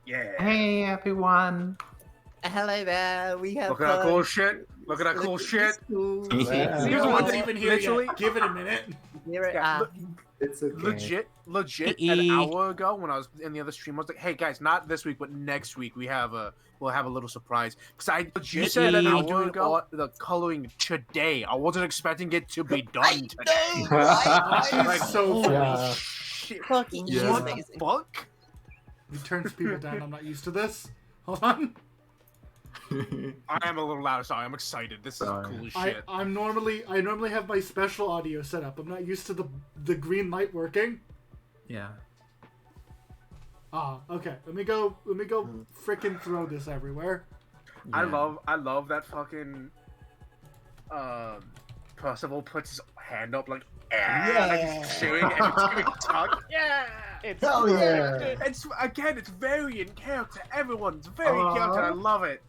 Yeah. Hey everyone. Hello there. We have. Look at that cool shit. Look at that cool shit. Cool. Yeah. Zero one's Literally- even here literally- yet. Give it a minute. It's okay. Legit. Hey. An hour ago, when I was in the other stream, I was like, "Hey guys, not this week, but next week we'll have a little surprise." Because I legit said an hour ago the coloring today. I wasn't expecting it to be done today. Like, so funny. Yeah. Shit. Fucking Yeah. What the amazing. fuck? He turns people down. I'm not used to this. Hold on. I am a little loud. Sorry, I'm excited. This is Sorry. cool as I shit. normally have my special audio set up. I'm not used to the green light working. Yeah. Ah, okay. Let me go frickin' throw this everywhere. I Yeah. love that fucking Percival puts his hand up like like he's chewing and it's giving talk. Yeah. It's Hell yeah. It's very in character. Everyone's very in character. I love it.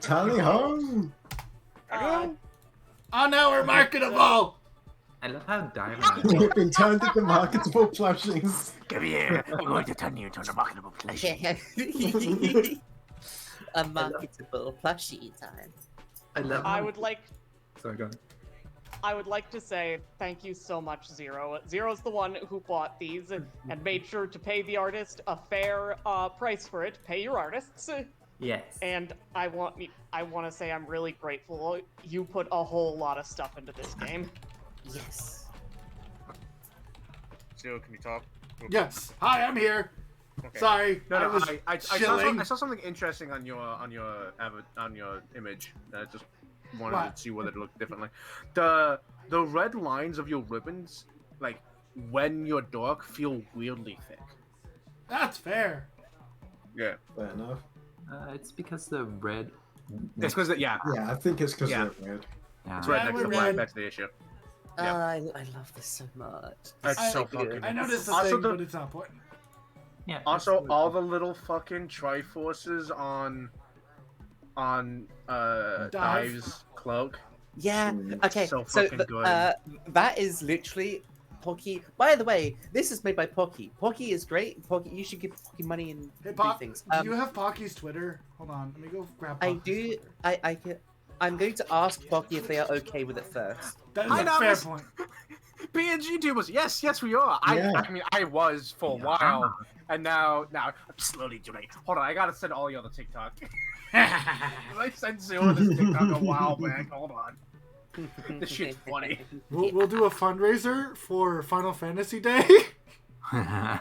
Tally home! Oh no, we're marketable! I love how diamond. You've been turned into marketable plushies. Come here. I'm going to turn you into a marketable plushie. A marketable plushie time. I love. I how- would like Sorry, go on. I would like to say thank you so much, Zero. Zero's the one who bought these and made sure to pay the artist a fair price for it. Pay your artists. Yes. And I want to say I'm really grateful. You put a whole lot of stuff into this game. Yes. Zero, can you talk? Yes. Hi, I'm here. Okay. Sorry, No, I was I chilling. saw something interesting on your image. I just wanted What? to see whether it looked differently. The red lines of your ribbons, like when you're dark, feel weirdly thick. That's fair. Yeah. Fair enough. It's because the red. It's because Yeah, I think it's because Yeah. they're weird. Yeah. it's right Yeah, next to the we're black. red. That's the issue. Oh, Yeah. I love this so much. That's I- so fucking. I noticed the Also thing, the- but it's not important. Yeah. Also, absolutely. all the little fucking Triforces on Dive's cloak. Yeah. Okay. So So, fucking good. that is literally Pocky. By the way, this is made by Pocky. Pocky is great. Pocky, you should give Pocky money and Hey, do Pock, things. do you have Pocky's Twitter? Hold on, let me go grab I Pocky's do. Twitter. I'm going to ask Pocky if they are okay with it first. That is I a know, fair this- point. PNG tubers, yes, we are. Yeah. I mean, I was for a while, and now I'm slowly doing. Hold on, I gotta send all you the TikTok. I sent Zero this TikTok a while back. Hold on, this shit's funny. We'll do a fundraiser for Final Fantasy Day. And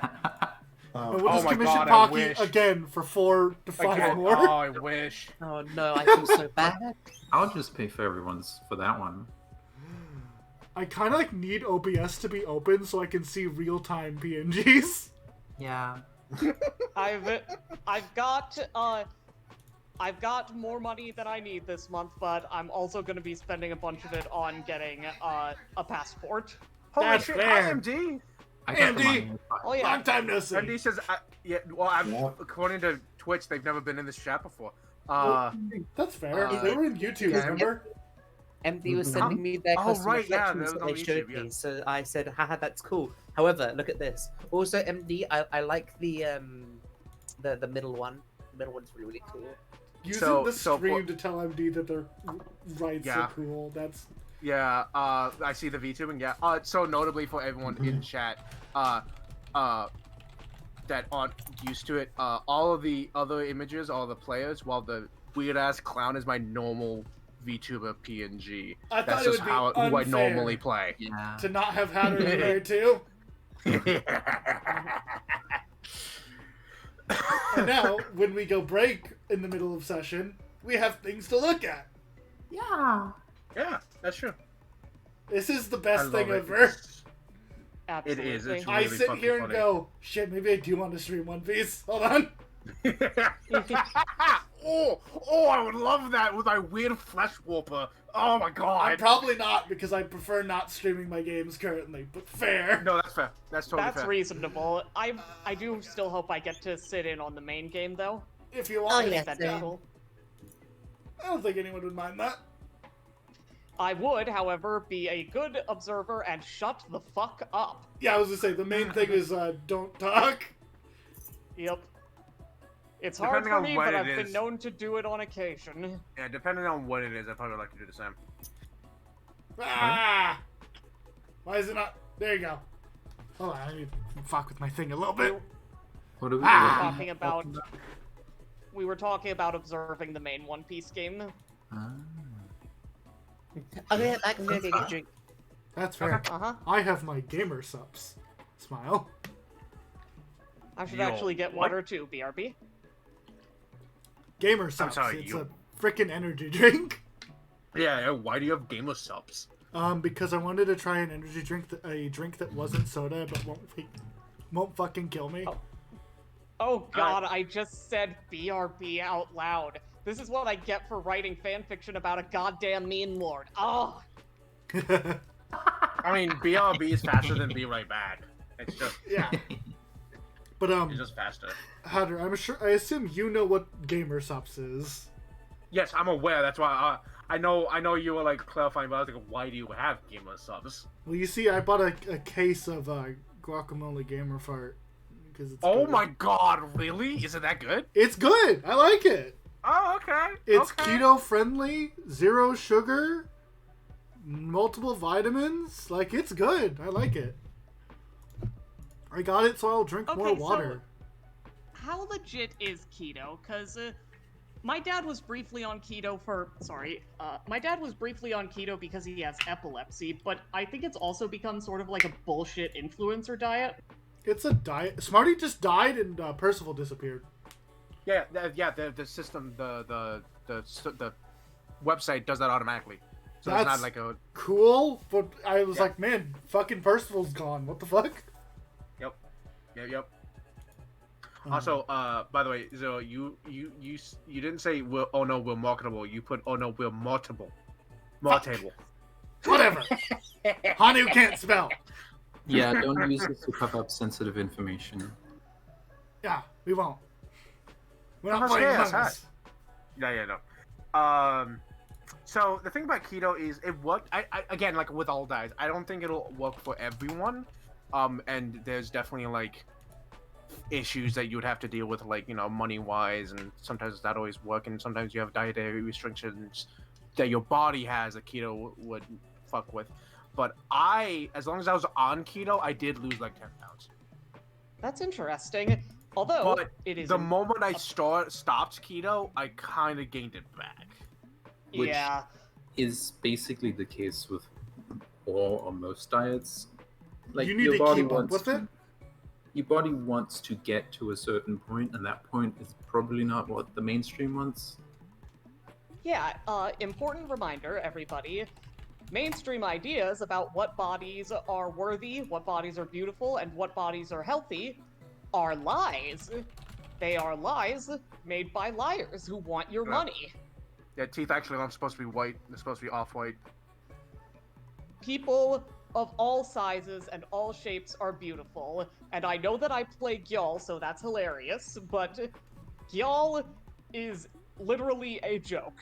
we'll Oh just my commission God, I Pocky wish. again for 4 to 5 Again, more. oh, I wish. Oh no, I feel so bad. I'll just pay for everyone's for that one. I kind of need OBS to be open so I can see real-time PNGs. Yeah. I've got more money than I need this month, but I'm also going to be spending a bunch of it on getting a passport. Holy That's shit, fair. IMD. I got the Andy! money. Oh yeah. Long time no see. MD says, yeah. Well, Yeah. according to Twitch, they've never been in this chat before. That's fair. Uh, They were in YouTube, yeah. remember? MD was Mhm. sending me their Oh, custom right, yeah, reflections that that was they on showed YouTube, yeah. me. So I said, haha, that's cool. However, look at this. Also, MD, I like the middle one. The middle one's really cool. Using So- the so stream for- to tell MD that their rights Yeah. are cool. That's Yeah, I see the VTubing. Yeah. So notably for everyone in chat, that aren't used to it, all of the other images, all the players, while the weird ass clown is my normal VTuber PNG. I That's thought it just would be how who I unfair normally play. Yeah. to not have Hatter in there too. And now, when we go break in the middle of session, we have things to look at. Yeah. Yeah, that's true. This is the I best love thing it. ever. It Absolutely. is. It's I really sit fucking here and funny. go, shit, maybe I do want to stream One Piece. Hold on. oh, I would love that with my weird flesh warper. Oh my I'm god. probably not because I prefer not streaming my games currently, but fair. No, that's fair. That's totally That's fair. reasonable. I do still hope I get to sit in on the main game though. If you Oh, want, yeah. That'd be same. cool. I don't think anyone would mind that. I would, however, be a good observer and shut the fuck up. Yeah, I was gonna say the main thing is don't talk. Yep. It's hard Depending for on me, what but it I've been is. known to do it on occasion. Yeah, depending on what it is, I'd probably like to do the same. Ah! Why is it not? There you go. Hold on, I need to fuck with my thing a little bit. What are we Ah! Talking about. We were talking about observing the main One Piece game. Ah. Okay, I can go get a drink. That's fair. Uh-huh. I have my gamer subs. Smile. I should Yo, actually get what? water too, BRB. Gamer subs. sorry, It's you- a freaking energy drink. Yeah, why do you have gamer subs? Because I wanted to try an energy drink, a drink that wasn't soda, but won't fucking kill me. Oh god, I just said BRB out loud. This is what I get for writing fanfiction about a goddamn meme lord. Oh! I mean, BRB is faster than Be Right Back. It's just, Yeah. But it's just faster. Hatter, I assume you know what gamer subs is. Yes, I'm aware. That's why I know you were like clarifying, but I was like, why do you have gamer subs? Well, you see, I bought a case of guacamole gamer fart because it's. Oh good. my god, really? Is it that good? It's good. I like it. Oh, okay. It's okay. keto friendly, 0 sugar, multiple vitamins. Like, it's good. I like it. I got it so I'll drink more Okay, water. How legit is keto? Because my dad was briefly on keto my dad was briefly on keto because he has epilepsy, but I think it's also become sort of like a bullshit influencer diet. It's a diet. Smarty just died and Percival disappeared. Yeah, the system, the website does that automatically. So it's That's not like a. cool, but I was Yeah. like, man, fucking Percival's gone. What the fuck? Yep. Also, by the way, so you didn't say we're marketable. You put we're marketable. Marketable. Whatever. Hanu can't spell. Yeah, don't use it to cover up sensitive information. Yeah, we won't. We're not That's playing fair, Among that's Us. Yeah, no. So the thing about keto is it worked. I again, like with all diets, I don't think it'll work for everyone. And there's definitely like issues that you would have to deal with, like, you know, money wise, and sometimes that always work, and sometimes you have dietary restrictions that your body has that keto would fuck with. But as long as I was on keto, I did lose like 10 pounds. That's interesting. Although, But it is... the moment I stopped keto, I kind of gained it back. Which- Yeah. Is basically the case with all or most diets. Like, You need your to body keep up wants with it. Your body wants to get to a certain point, and that point is probably not what the mainstream wants. Yeah, important reminder, everybody. Mainstream ideas about what bodies are worthy, what bodies are beautiful, and what bodies are healthy are lies. They are lies made by liars who want your Yeah. money. Yeah, teeth actually aren't supposed to be white. They're supposed to be off-white. People of all sizes and all shapes are beautiful. And I know that I play Gyal, so that's hilarious, but Gyal is literally a joke.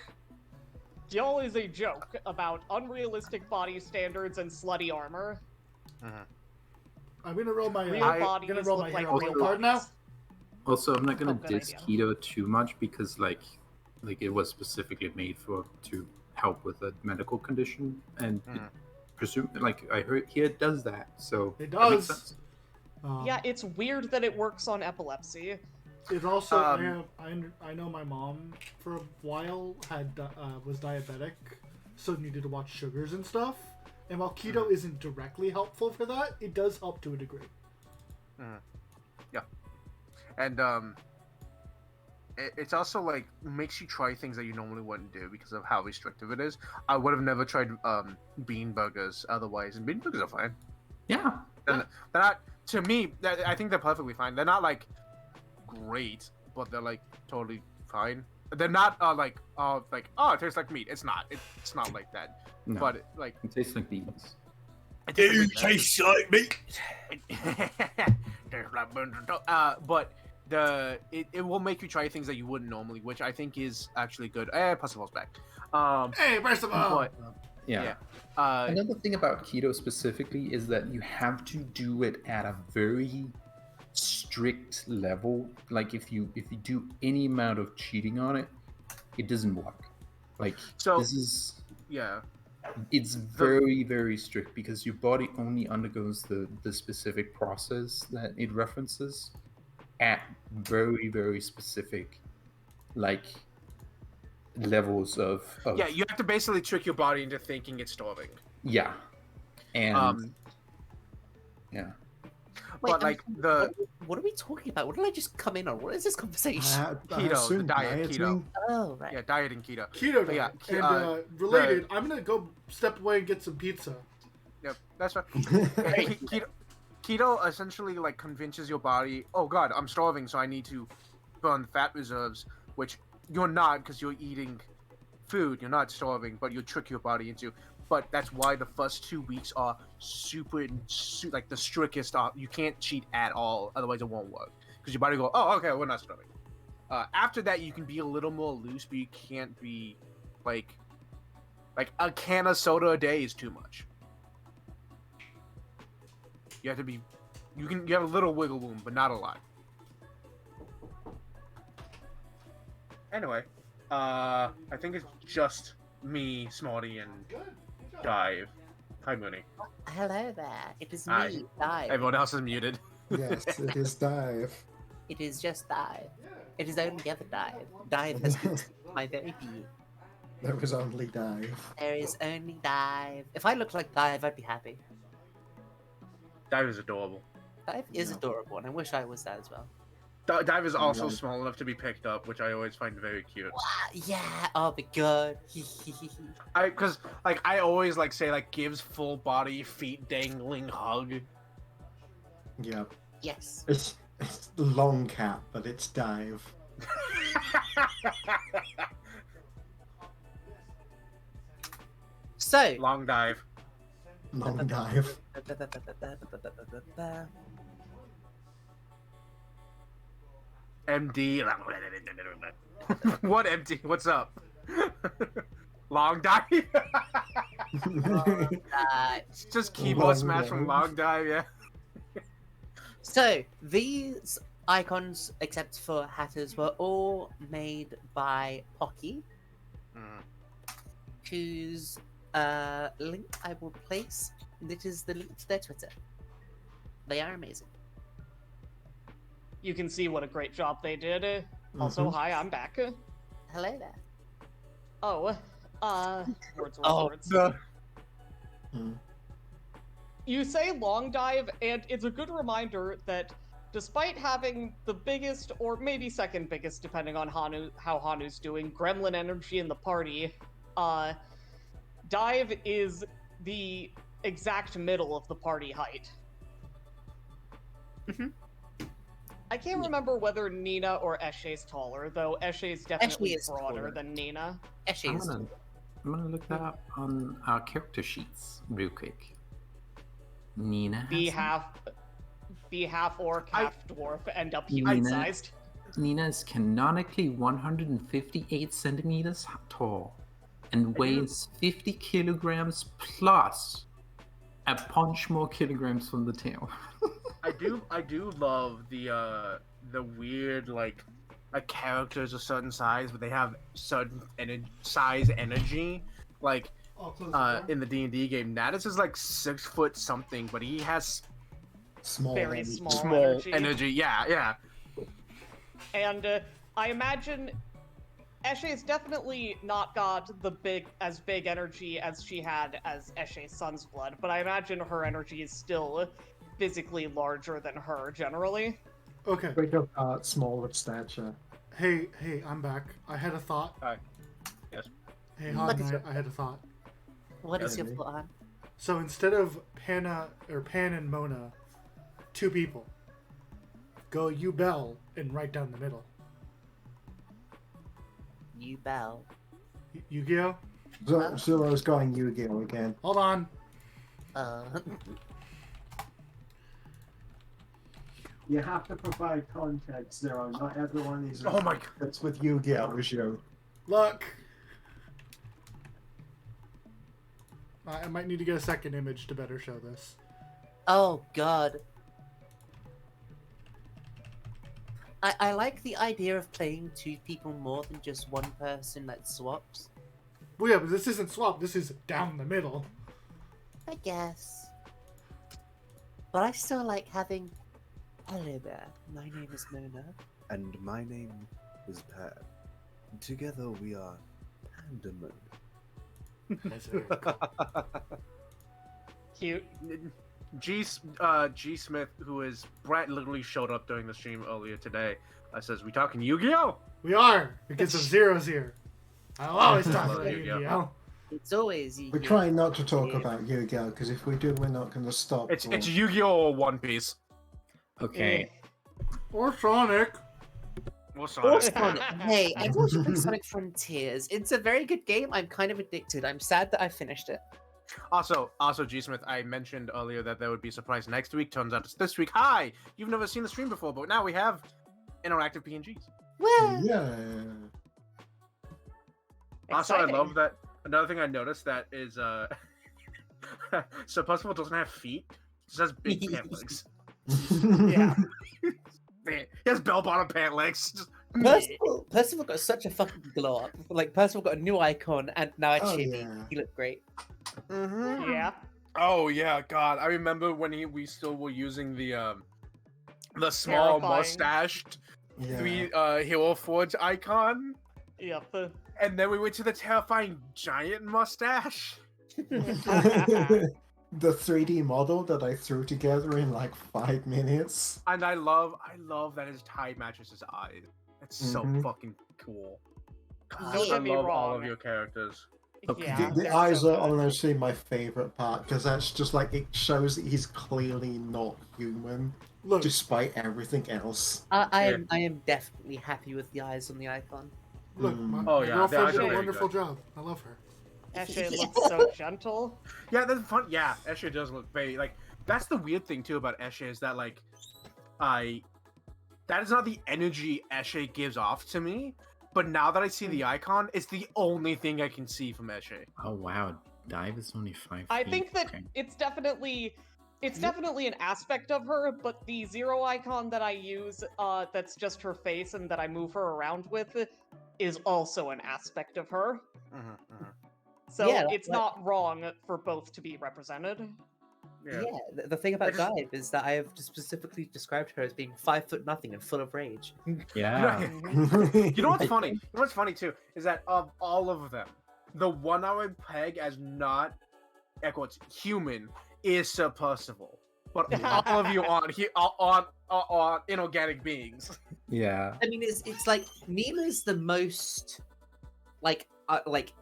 Gyal is a joke about unrealistic body standards and slutty armor. I'm gonna roll my. Real I'm bodies gonna roll look my like hero real card now. bodies. Also, I'm not gonna Oh, good diss idea. keto too much because, like it was specifically made to help with a medical condition, and I hear it does that. So It that makes does. sense. Yeah, it's weird that it works on epilepsy. It also, I know my mom for a while was diabetic, so needed to watch sugars and stuff. And while keto isn't directly helpful for that, it does help to a degree. Yeah, and it's also like makes you try things that you normally wouldn't do because of how restrictive it is. I would have never tried bean burgers otherwise, and bean burgers are fine. Yeah. They're not, to me. I think they're perfectly fine. They're not like great, but they're like totally fine. They're not like it tastes like meat. It's not. It's not like that. No. But like It tastes like beans. it tastes like meat. But it will make you try things that you wouldn't normally, which I think is actually good. Percival's back. Hey, Percival! But Yeah. yeah. Another thing about keto specifically is that you have to do it at a very strict level. Like if you do any amount of cheating on it, it doesn't work. Like So- this is Yeah. it's very very strict because your body only undergoes the specific process that it references at very very specific like levels of Yeah, you have to basically trick your body into thinking it's starving. yeah and yeah. Wait, But like the what are we talking about? What did I just come in on? What is this conversation? I keto, the assume diet, keto. dieting. Oh, right. Yeah, diet and keto. Keto But yeah, diet. And related, I'm gonna go step away and get some pizza. Yep, that's right. Keto essentially like convinces your body, oh god, I'm starving, so I need to burn fat reserves, which you're not because you're eating food. You're not starving, but you trick your body into. But that's why the first 2 weeks are like the strictest. You can't cheat at all, otherwise it won't work. Because your body go, oh, okay, we're not starving. After that, you can be a little more loose, but you can't be like a can of soda a day is too much. You have to be, you have a little wiggle room, but not a lot. Anyway, I think it's just me, Smarty, and Dive. Hi, Mooney. Hello there. It is Hi. me, Dive. Everyone else is muted. Yes, it is dive. It is just Dive. It is only ever Dive. Dive has been my very being. There was only dive. There is only Dive. If I looked like Dive, I'd be happy. Dive is adorable. Dive is adorable, and I wish I was that as well. Dive is also Right. small enough to be picked up, which I always find very cute. Yeah, I'll be good. Cause I always say gives full body feet dangling hug. Yep. Yes. It's long cat, but it's dive. So. Long dive. Long dive. MD. What MD? What's up? Long dive. It's just keyboard Long smash from dive. long dive. Yeah. So these icons, except for Hatters, were all made by Pocky, whose link I will place. This is the link to their Twitter. They are amazing. You can see what a great job they did. Also, hi, I'm back. Hello there. Oh, words. Mm. You say long dive, and it's a good reminder that despite having the biggest, or maybe second biggest, depending on how Hanu's doing, gremlin energy in the party, Dive is the exact middle of the party height. Mhm. I can't remember whether Nina or Eshe's taller, though Eshe's definitely is broader taller. than Nina. Eshe I'm is gonna look that up on our character sheets real quick. Nina. Be has half orc, half dwarf, end up Nina- human-sized. Nina is canonically 158 centimeters tall and weighs 50 kilograms plus a punch more kilograms from the tail. I do love the weird characters a certain size, but they have certain size energy. Like I'll close the door. in the D&D game, Natus is 6 foot something, but he has Small. Very energy. small. energy. Yeah. And I imagine Eshe's definitely not got as big energy as she had as Eshe's son's blood, but I imagine her energy is still physically larger than her generally. Okay. Big of small of stature. Hey, I'm back. I had a thought. Hi. Yes. Hey, What Han, is I had a thought. What is your Really? thought? So instead of Pan and Mona, 2 people, go you Bell and right down the middle. You Bell. Yu-Gi-Oh? Zero's going Yu-Gi-Oh again. Hold on. You have to provide context, Zero. Not everyone is. Oh my god. That's with Yu-Gi-Oh show. Look. I might need to get a second image to better show this. Oh God. I like the idea of playing 2 people more than just 1 person that swaps. Well, yeah, but this isn't swap. This is down the middle. I guess. But I still like having. Hello there. My name is Mona. And my name is Pan. Together we are Pandemon. That's very cool. Cute. G Smith, who is Brett, literally showed up during the stream earlier today. Says, "We talking Yu-Gi-Oh?" We are because of Zero's here. I'll always talk Love about Yu-Gi-Oh. Yu-Gi-Oh. It's always We're trying not to talk about Yu-Gi-Oh! Because if we do, we're not going to stop. It's Yu-Gi-Oh or One Piece. Okay. Or Sonic. Or Or Sonic. Sonic. Hey, I've also played Sonic Frontiers. It's a very good game. I'm kind of addicted. I'm sad that I finished it. Also, G Smith, I mentioned earlier that there would be a surprise next week. Turns out it's this week. Hi, you've never seen the stream before, but now we have interactive PNGs. Well, Yeah. Also, I Exciting. love that. Another thing I noticed that is, so Percival doesn't have feet; he just has big pant legs. Yeah. He has bell-bottom pant legs. Just, Percival got such a fucking glow up. Like, Percival got a new icon and now a Oh, chibi. yeah. He looked great. Mhm. Yeah. Oh yeah, God! I remember when we still were using the small Terrifying. mustached Yeah. Hero Forge icon, Yep. and then we went to the terrifying giant mustache. The 3D model that I threw together in like 5 minutes. And I love that his tie matches his eyes. It's so Mhm. fucking cool. God, Don't I get me love all wrong. of your characters. Okay. Yeah. The they're eyes so are good. honestly my favorite part because that's just like it shows that he's clearly not human Look, despite everything else. I am definitely happy with the eyes on the icon. look, my, Oh, my yeah, girlfriend the eyes did are a very wonderful good. job. I love her. Eshe looks so gentle. Yeah, that's fun. Yeah, Eshe does look very like. That's the weird thing too about Eshe is that like, that is not the energy Eshe gives off to me. But now that I see the icon, it's the only thing I can see from Eshe. Oh wow, Dive is only 5 I feet. think that Okay. it's definitely an aspect of her, but the Zero icon that I use, that's just her face and that I move her around with, is also an aspect of her. So Yeah, it's like- not wrong for both to be represented. Yeah, the thing about I just- Dive is that I have just specifically described her as being 5'0" and full of rage. Yeah. You know what's funny? You know what's funny too is that of all of them, the one I would peg as not, air quotes, human is Sir Percival. But all of you on inorganic beings. Yeah. I mean, it's like Mima's the most like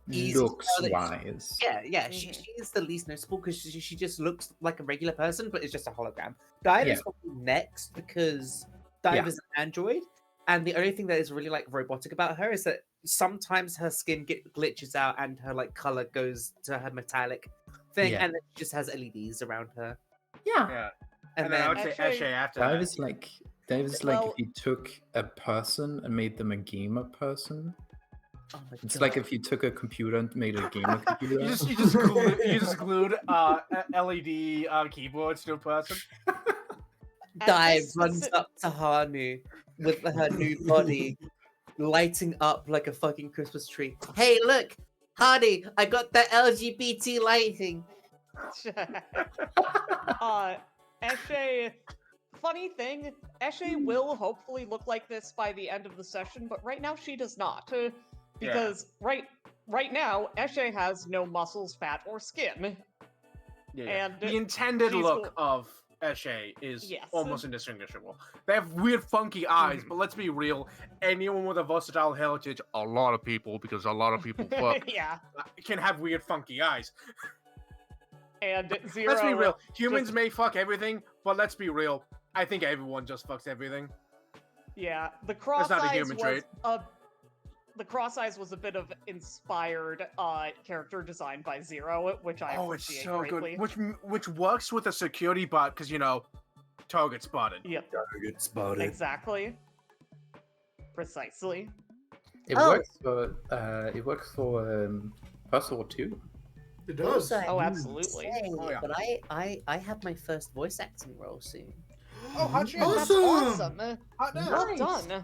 easy. Looks to tell that- wise. Yeah, she is the least noticeable because she just looks like a regular person, but it's just a hologram. Dive is probably next because Dive Yeah. is an android, and the only thing that is really like robotic about her is that sometimes her skin glitches out and her like color goes to her metallic thing, Yeah. and then she just has LEDs around her. Yeah. Yeah. And And then I then would say Actually- Eshe after Dive that. is like Well- if you took a person and made them a gamer person. oh my It's God. like if you took a computer and made a gamer computer. You just glued LED keyboards to a person. At Dive this runs speci- up to Hanu with her new body, lighting up like a fucking Christmas tree. Hey, look, Hanu, I got the LGBT lighting. Eshe, funny thing, Eshe will hopefully look like this by the end of the session, but right now she does not. Because right now, Eshe has no muscles, fat, or skin. And the intended she's look of Eshe is Yes. almost indistinguishable. They have weird, funky eyes, but let's be real. Anyone with a versatile heritage, a lot of people, because a lot of people fuck, Yeah, can have weird, funky eyes. and Zero. Let's be real. Humans just- may fuck everything, but let's be real. I think everyone just fucks everything. Yeah, the That's cross not a eyes human trait. the cross eyes was a bit of inspired character design by Zero, which I Oh, it's appreciate so greatly. good. Which works with a security bot, because, you know, target spotted. Yep, Target spotted. exactly. Precisely. It Oh. works for Puzzle too. It does. Also, Oh, I absolutely. say, Oh, yeah. But I have my first voice acting role soon. Oh, hot shit! That's Awesome! awesome. Hot damn. Well Nice. done.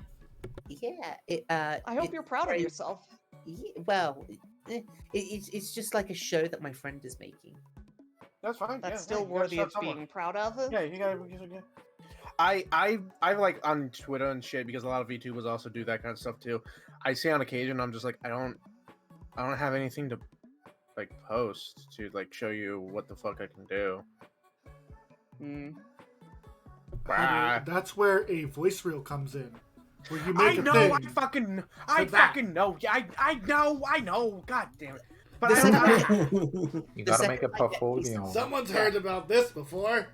Yeah, I hope you're proud of yourself. Well, it's just like a show that my friend is making. That's fine. That's yeah, still you gotta worthy start of somewhere. being proud of. Yeah, you gotta. I like on Twitter and shit because a lot of VTubers also do that kind of stuff too. I say on occasion, I'm just like, I don't have anything to like post to like show you what the fuck I can do. Mm. Ah. That's where a voice reel comes in, where you I make a know, thing. I fucking know. Yeah, I know. God damn it. But The I second don't. You The gotta second make a I get portfolio. Someone's heard about this before.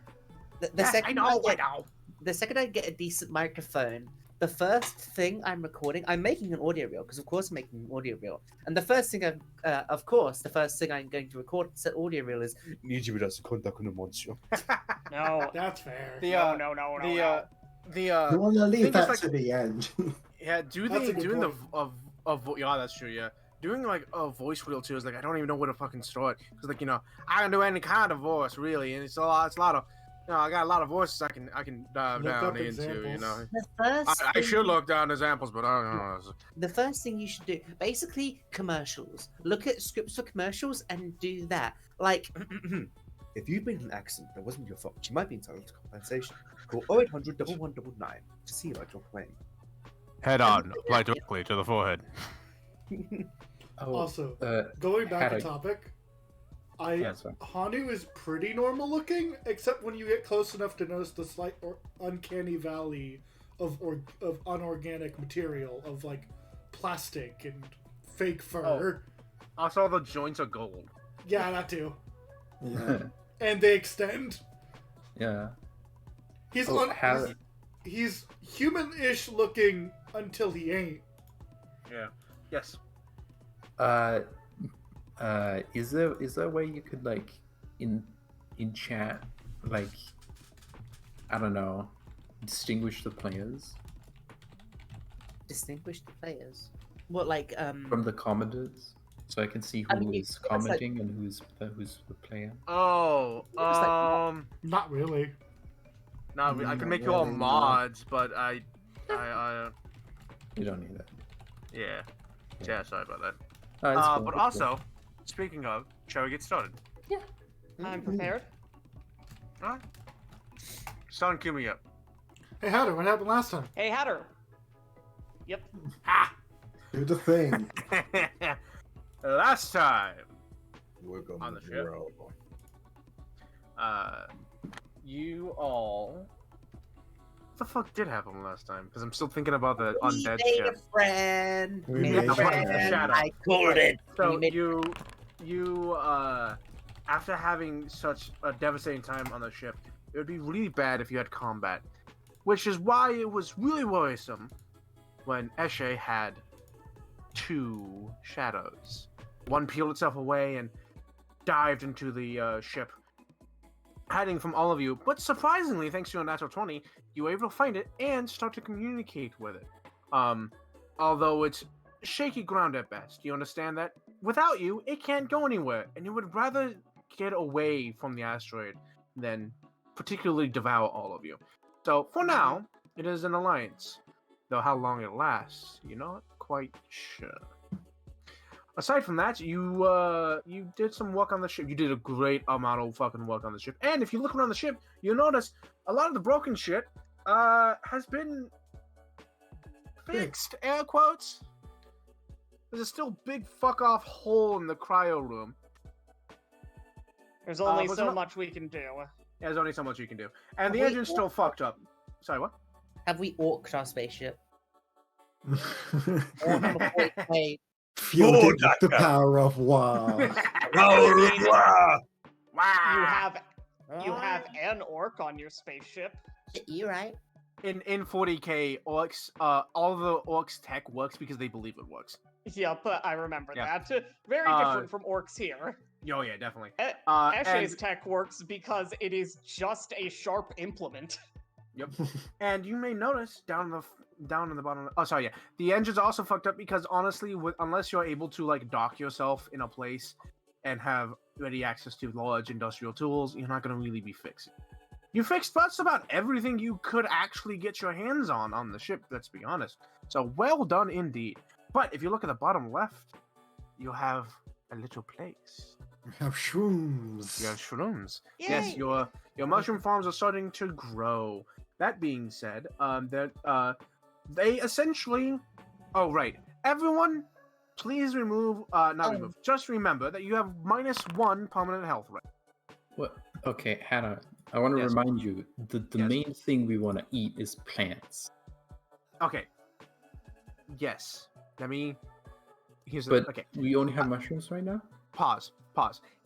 The Yes, second I get, know. the second I get a decent microphone, the first thing I'm recording, I'm making an audio reel because of course I'm making an audio reel, and the first thing I'm going to record as an audio reel is No. That's fair. The No. You want to leave thing is, that like- to the end. Yeah, That's a good doing the point. yeah, that's true. Yeah, doing like a voice reel too is like I don't even know where to fucking start because like I can do any kind of voice really, and it's a lot of I got a lot of voices I can dive Look down up into. examples. the first. I thing- should look down examples, but I don't know. The first thing you should do, basically, commercials. Look at scripts for commercials and do that. Like, if you've been in an accident that wasn't your fault, you might be entitled to compensation. Call 0800 1199 to see about your claim. Head on, apply directly to the forehead. Oh, Also, uh, going back to had a- topic, yeah, sorry. Hanu is pretty normal looking, except when you get close enough to notice the slight uncanny valley of unorganic material, of like plastic and fake fur. Also, the joints are gold. Yeah, that too. Yeah. And they extend. Yeah. He's Oh, he's human-ish looking until he ain't. Yeah. Yes. Is there a way you could like in chat like I don't know distinguish the players Distinguished players. What, like, from the commenters so I can see who I mean, is it's like- commenting and who's the player? Oh, Looks like- Not really. no, I can Not make you all really, no. mods, but I You don't need that. yeah. Yeah, sorry about that. Oh, it's cool, But it's cool. also, speaking of, shall we get started? I'm prepared. Alright. Son, cue me up. Hey, Hatter, what happened last time? Hey, Hatter. Yep. Ha! Do the thing. Last time, Welcome On the to ship. world. you all. What the fuck did happen last time? Because I'm still thinking about the We undead made ship. a friend. We Made made a a friend. friend. Shadow. I called it. So We made- you after having such a devastating time on the ship, it would be really bad if you had combat, which is why it was really worrisome when Eshe had 2 shadows. One peeled itself away and dived into the ship, hiding from all of you. But surprisingly, thanks to a natural 20, you were able to find it and start to communicate with it. Although it's shaky ground at best, you understand that without you, it can't go anywhere, and you would rather get away from the asteroid than particularly devour all of you. So for now, it is an alliance. Though how long it lasts, you're not quite sure. Aside from that, you did some work on the ship. You did a great amount of fucking work on the ship. And if you look around the ship, you'll notice a lot of the broken shit has been fixed. Air quotes. There's a still big fuck off hole in the cryo room. There's only was so it- much we can do. There's only so much you can do. And the Wait, engine's still fucked up. Sorry, what? Have we orked our spaceship? Hey, Fielded with the power of war. Wow. You have an orc on your spaceship. you right. In 40k, orcs, all the orcs tech works because they believe it works. Yep, I remember Yeah. that. Very different from orcs here. Oh yeah, definitely. Eshe's And, tech works because it is just a sharp implement. yep. And you may notice down in the bottom. Oh, sorry. Yeah, the engine's also fucked up because honestly, unless you're able to like dock yourself in a place and have ready access to large industrial tools, you're not gonna really be fixing. You fixed just about everything you could actually get your hands on the ship, let's be honest. So well done indeed. But if you look at the bottom left, you have a little place. We have shrooms. You have shrooms. Yay! Yes, your mushroom farms are starting to grow. That being said, they essentially... Oh, right. Everyone, please remove... not remove. Just remember that you have -1 permanent health, right? What? Okay, Hannah, I want to Yes. remind you, the Yes. main thing we want to eat is plants. Okay. Yes. Let me... Here's But the... Okay. we only have mushrooms right now? Pause.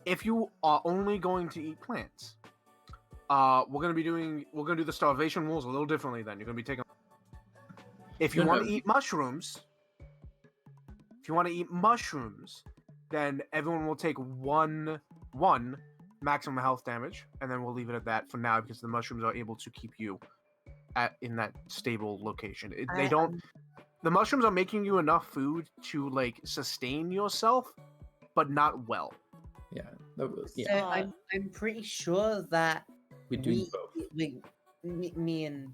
If you are only going to eat plants, we're gonna do the starvation rules a little differently. Then you're gonna be taking. If you want to eat mushrooms, then everyone will take one maximum health damage, and then we'll leave it at that for now because the mushrooms are able to keep you in that stable location. They don't. The mushrooms are making you enough food to like sustain yourself, but not well. Yeah. Yeah. So I'm pretty sure that We do both. me and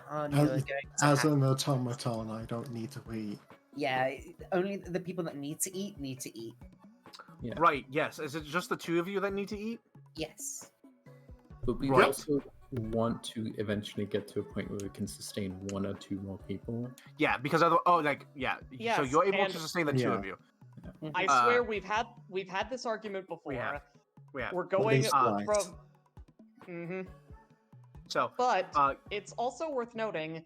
Arnie are going to As have- an automaton, I don't need to eat. Yeah, only the people that need to eat need to eat. Yeah. Right? Yes. Is it just the two of you that need to eat? Yes. But we Right. also want to eventually get to a point where we can sustain 1 or 2 more people. Yeah, because other so Yes, you're able and- to sustain the two Yeah. of you. I Uh, swear we've had this argument before. We have. We're going least from. twice. So But Uh, it's also worth noting,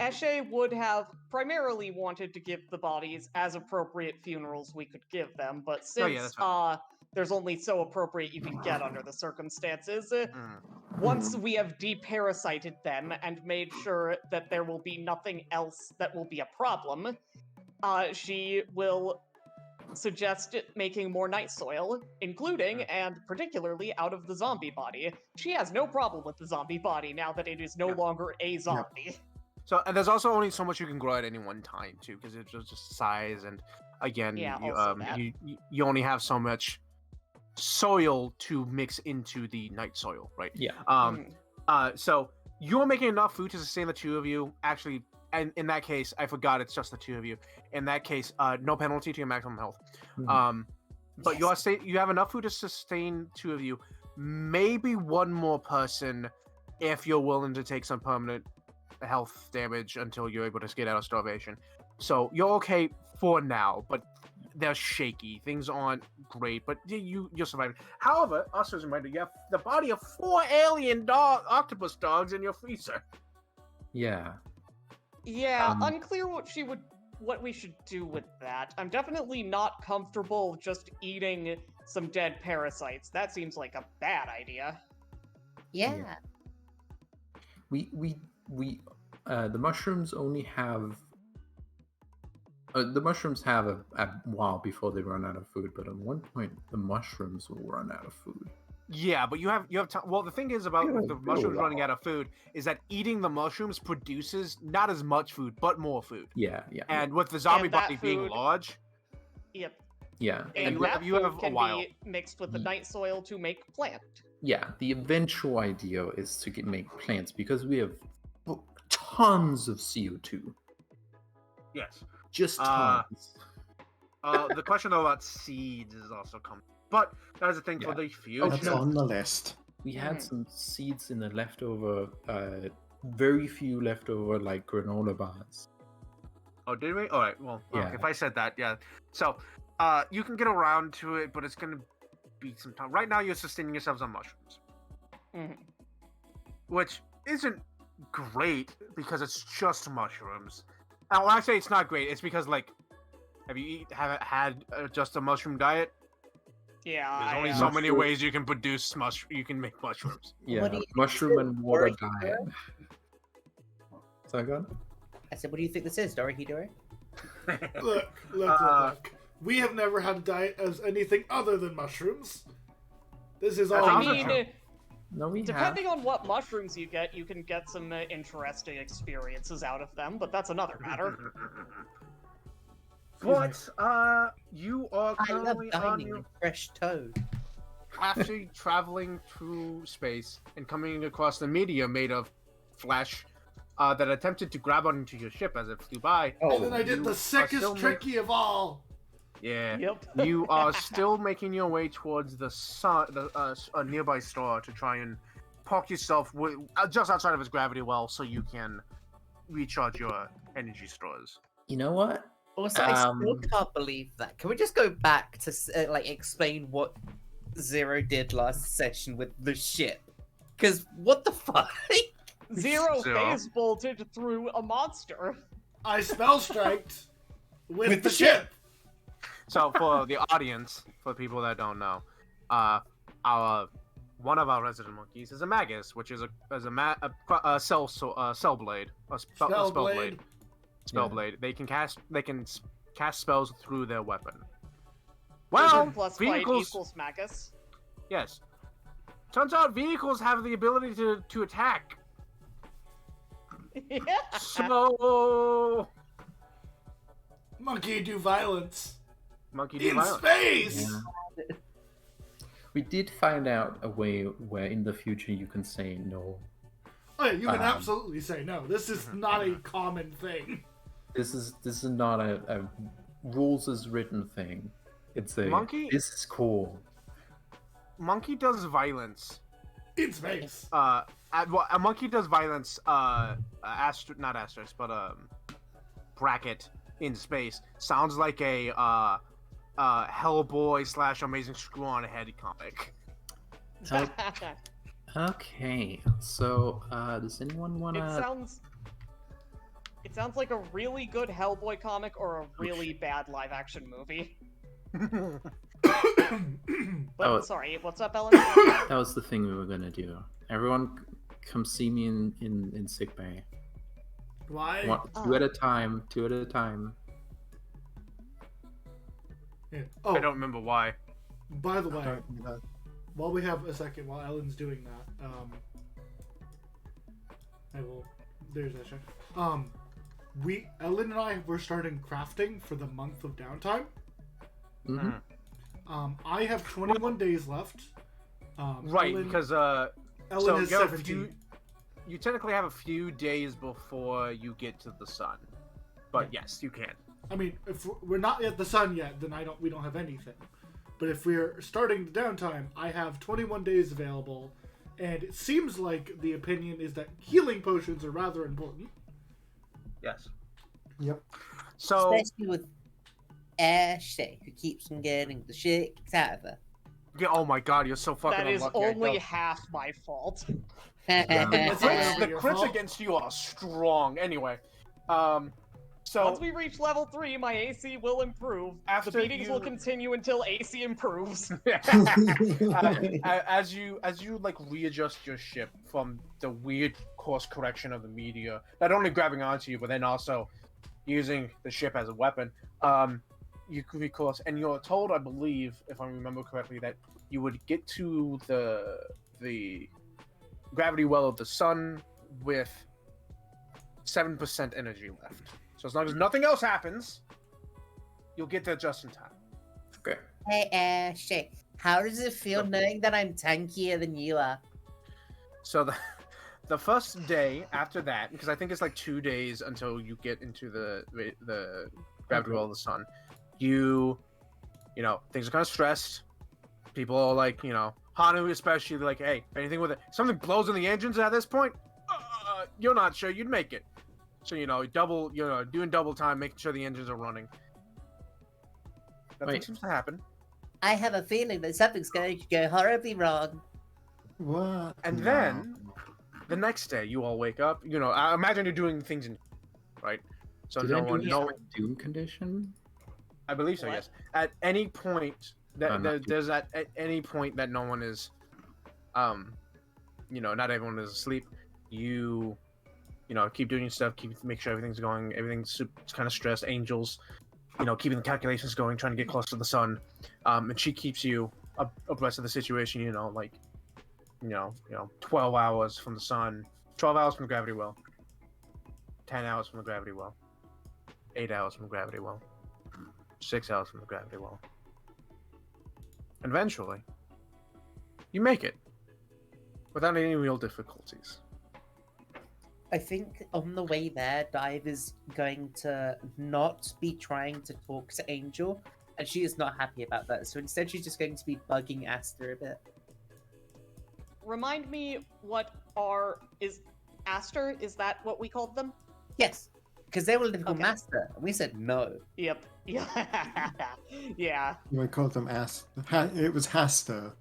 Eshe would have primarily wanted to give the bodies as appropriate funerals we could give them, but Oh, since yeah, that's fine. there's only so appropriate you can get under the circumstances, mm, once we have deparasited them and made sure that there will be nothing else that will be a problem, she will suggest making more night soil, including and particularly out of the zombie body. She has no problem with the zombie body now that it is no Yeah. longer a zombie. so and there's also only so much you can grow at any one time too, because it's just size and again, Yeah, you, also that. you only have so much soil to mix into the night soil, right? Yeah. So you're making enough food to sustain the two of you. Actually, and in that case, I forgot it's just the two of you. In that case, no penalty to your maximum health. Mhm. But you have enough food to sustain two of you. Maybe one more person, if you're willing to take some permanent health damage until you're able to get out of starvation. So you're okay for now, but they're shaky. Things aren't great, but you're surviving. However, also as a reminder, you have the body of 4 alien octopus dogs in your freezer. Yeah. Yeah, unclear what we should do with that. I'm definitely not comfortable just eating some dead parasites. That seems like a bad idea. Yeah. We the mushrooms only have the mushrooms have a while before they run out of food, but at one point the mushrooms will run out of food. Yeah, but you have time. Well, the thing is about Yeah, the go mushrooms running out. out of food is that eating the mushrooms produces not as much food, but more food. Yeah. And with the zombie And that body being food- large, Yep. Yeah. And you that have- you have food a can while. be mixed with the Ye- night soil to make plant. Yeah, the eventual idea is to make plants because we have tons of CO2. yes. Just Uh, tons. The question though about seeds is also coming, but that is a thing for Yeah. the future. That's no. on the list. We had Mhm. some seeds in the leftover, very few leftover like granola bars. Oh, did we? All right. Well, Yeah. if I said that, yeah. So, you can get around to it, but it's gonna be some time. Right now, you're sustaining yourselves on mushrooms, Mhm. which isn't great because it's just mushrooms. And when I say it's not great, it's because like, have had just a mushroom diet? Yeah. There's I, only uh, so many Mushroom- ways you can produce you can make mushrooms. Yeah, What do you think mushroom this is, and water Dorihidoro? diet. Sorry, go on. I said, what do you think this is, Dorihidoro? Look. We have never had a diet as anything other than mushrooms. This is all. That's I also mean, true. No, we have. depending on what mushrooms you can get some interesting experiences out of them, but that's another matter. But you are I love currently on dining your with fresh toad. after traveling through space and coming across the meteor made of flesh that attempted to grab onto your ship as it flew by. And then I did the sickest tricky of all. Yeah. Yep. You are still making your way towards the sun, a nearby star, to try and park yourself just outside of its gravity well, so you can recharge your energy stores. You know what? Also, I still can't believe that. Can we just go back to like explain what Zero did last session with the ship? Because what the fuck? Zero phase bolted through a monster. I spell striked with the ship. So for the audience, for people that don't know, one of our resident monkeys is a magus, which is a spell blade. Spell blade. They can cast spells through their weapon. Well, plus vehicles equals magus. Yes. Turns out vehicles have the ability to attack. Yeah. So Monkey do violence. Monkey do in violence. space. Yeah. We did find out a way where in the future you can say no. Oh yeah, you can absolutely say no. This is not a common thing. This is not a rules as written thing. It's a Monkey. This is cool. Monkey does violence. In space. A monkey does violence. Not asterisk, but bracket in space. Sounds like a Hellboy / Amazing Screw on a Head comic. Okay, so does anyone wanna? It sounds like a really good Hellboy comic or a really bad live-action movie. But sorry, what's up, Ellen? That was the thing we were gonna do. Everyone, come see me in sickbay. Why? Two at a time. Two at a time. Yeah. Oh, I don't remember why. by the way, while we have a second, while Ellen's doing that, I will. There's that shit. Ellen and I were starting crafting for the month of downtime. Mm-hmm. I have 21 days left. Right, Ellen, because Ellen has 17. You technically have a few days before you get to the sun, but yes, you can. I mean, if we're not at the sun yet, then we don't have anything. But if we're starting the downtime, I have 21 days available, and it seems like the opinion is that healing potions are rather important. Yes. Yep. So, Especially with Ashley, who keeps on getting the shit out of her. yeah, oh my god, you're so fucking That is unlucky. only half my fault. The Your crits fault. against you are strong. Anyway, so Once we reach level 3, my AC will improve. After The beatings you- will continue until AC improves. as you like readjust your ship from the weird course correction of the meteor, not only grabbing onto you, but then also using the ship as a weapon, you could recourse, and you're told, I believe, if I remember correctly, that you would get to the gravity well of the sun with 7% energy left. So as long as nothing else happens, you'll get there just in time. Okay. Hey Ashley, how does it feel knowing that I'm tankier than you are? So the first day after that, because I think it's like 2 days until you get into the gravity well of the sun, you know, things are kind of stressed. People are like, you know, Hanu especially, like, hey, anything with it, something blows in the engines at this point, you're not sure you'd make it. So, you know, doing double time, making sure the engines are running. Nothing seems to happen. I have a feeling that something's going to go horribly wrong. What? And then, the next day, you all wake up. You know, I imagine you're doing things right? So Did no I do one, this no, for Doom condition? I believe so. What? Yes. At any point not there's at any point that no one is, you know, not everyone is asleep. You know, keep doing your stuff. Make sure everything's going. Everything's kind of stressed. Angels, you know, keeping the calculations going, trying to get close to the sun. And she keeps you abreast of the situation. You know, like, you know, 12 hours from the sun, 12 hours from the gravity well, 10 hours from the gravity well, 8 hours from the gravity well, 6 hours from the gravity well. And eventually, You make it without any real difficulties. I think on the way there, Dive is going to not be trying to talk to Angel, and she is not happy about that. So instead, she's just going to be bugging Aster a bit. Remind me is Aster? Is that what we called them? Yes, because they were looking for Okay. Master, and we said no. Yep. Yeah. Yeah. We called them it was Hasta.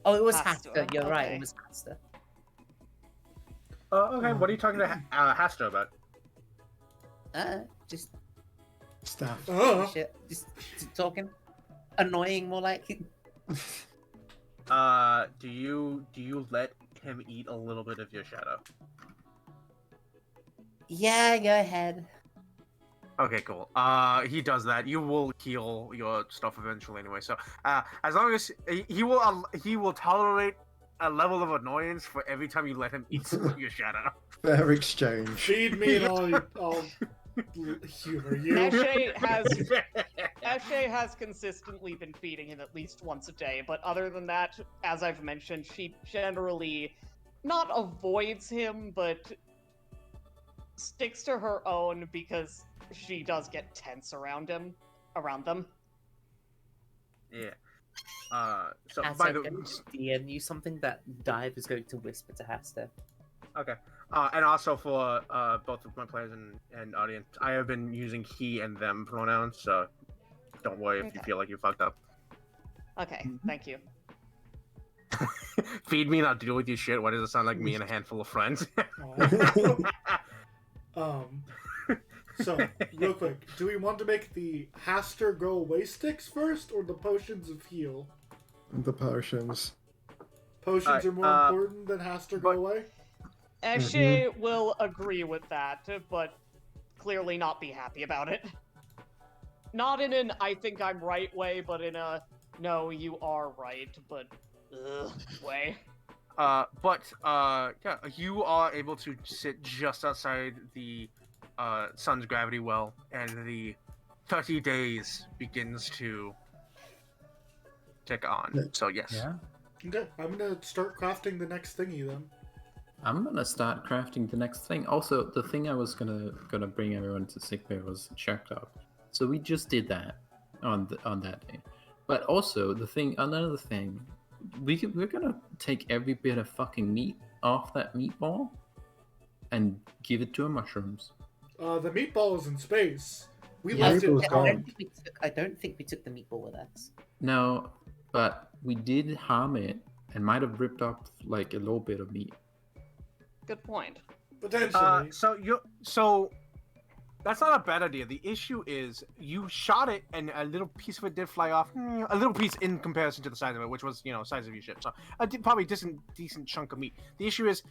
Oh, it was Aster, Haster. You're right, okay. it was Haster. Okay, what are you talking to Hasta about? Just Stuff. shit. Just talking. Annoying, more like. Do you let him eat a little bit of your shadow? Yeah, go ahead. Okay, cool. He does that. You will heal your stuff eventually anyway. So, as long as he will tolerate a level of annoyance for every time you let him eat some of your shadow. Fair exchange. Feed me and I'll humor you. Eshe has consistently been feeding him at least once a day, but other than that, as I've mentioned, she generally not avoids him, but sticks to her own because she does get tense around them. Yeah. So Haster, by I'm the going to DM you something that Dive is going to whisper to Haster. okay. And also for both of my players and audience, I have been using he and them pronouns, so don't worry if you Okay. feel like you fucked up. Okay, thank you. Feed me, not deal with your shit. Why does it sound like me and a handful of friends? So, real quick, do we want to make the Haster go away sticks first, or the potions of heal? The potions. Potions are more important than Haster go but- away? Eshe will agree with that, but clearly not be happy about it. Not in an I think I'm right way, but in a no, you are right, but way. Yeah, you are able to sit just outside the sun's gravity well, and the 30 days begins to tick on. So yes. Yeah. Okay, I'm gonna start crafting the next thingy then. I'm gonna start crafting the next thing. Also, the thing I was gonna bring everyone to sickbay was checked up. So we just did that on that day. But also another thing, we're gonna take every bit of fucking meat off that meatball and give it to our mushrooms. The meatball is in space. We Yeah, left it meatball's behind. gone. I don't think we took the meatball with us. No, but we did harm it and might have ripped up like a little bit of meat. Good point. Potentially. So that's not a bad idea. The issue is you shot it and a little piece of it did fly off. A little piece in comparison to the size of it, which was, size of your ship. So probably decent chunk of meat. The issue is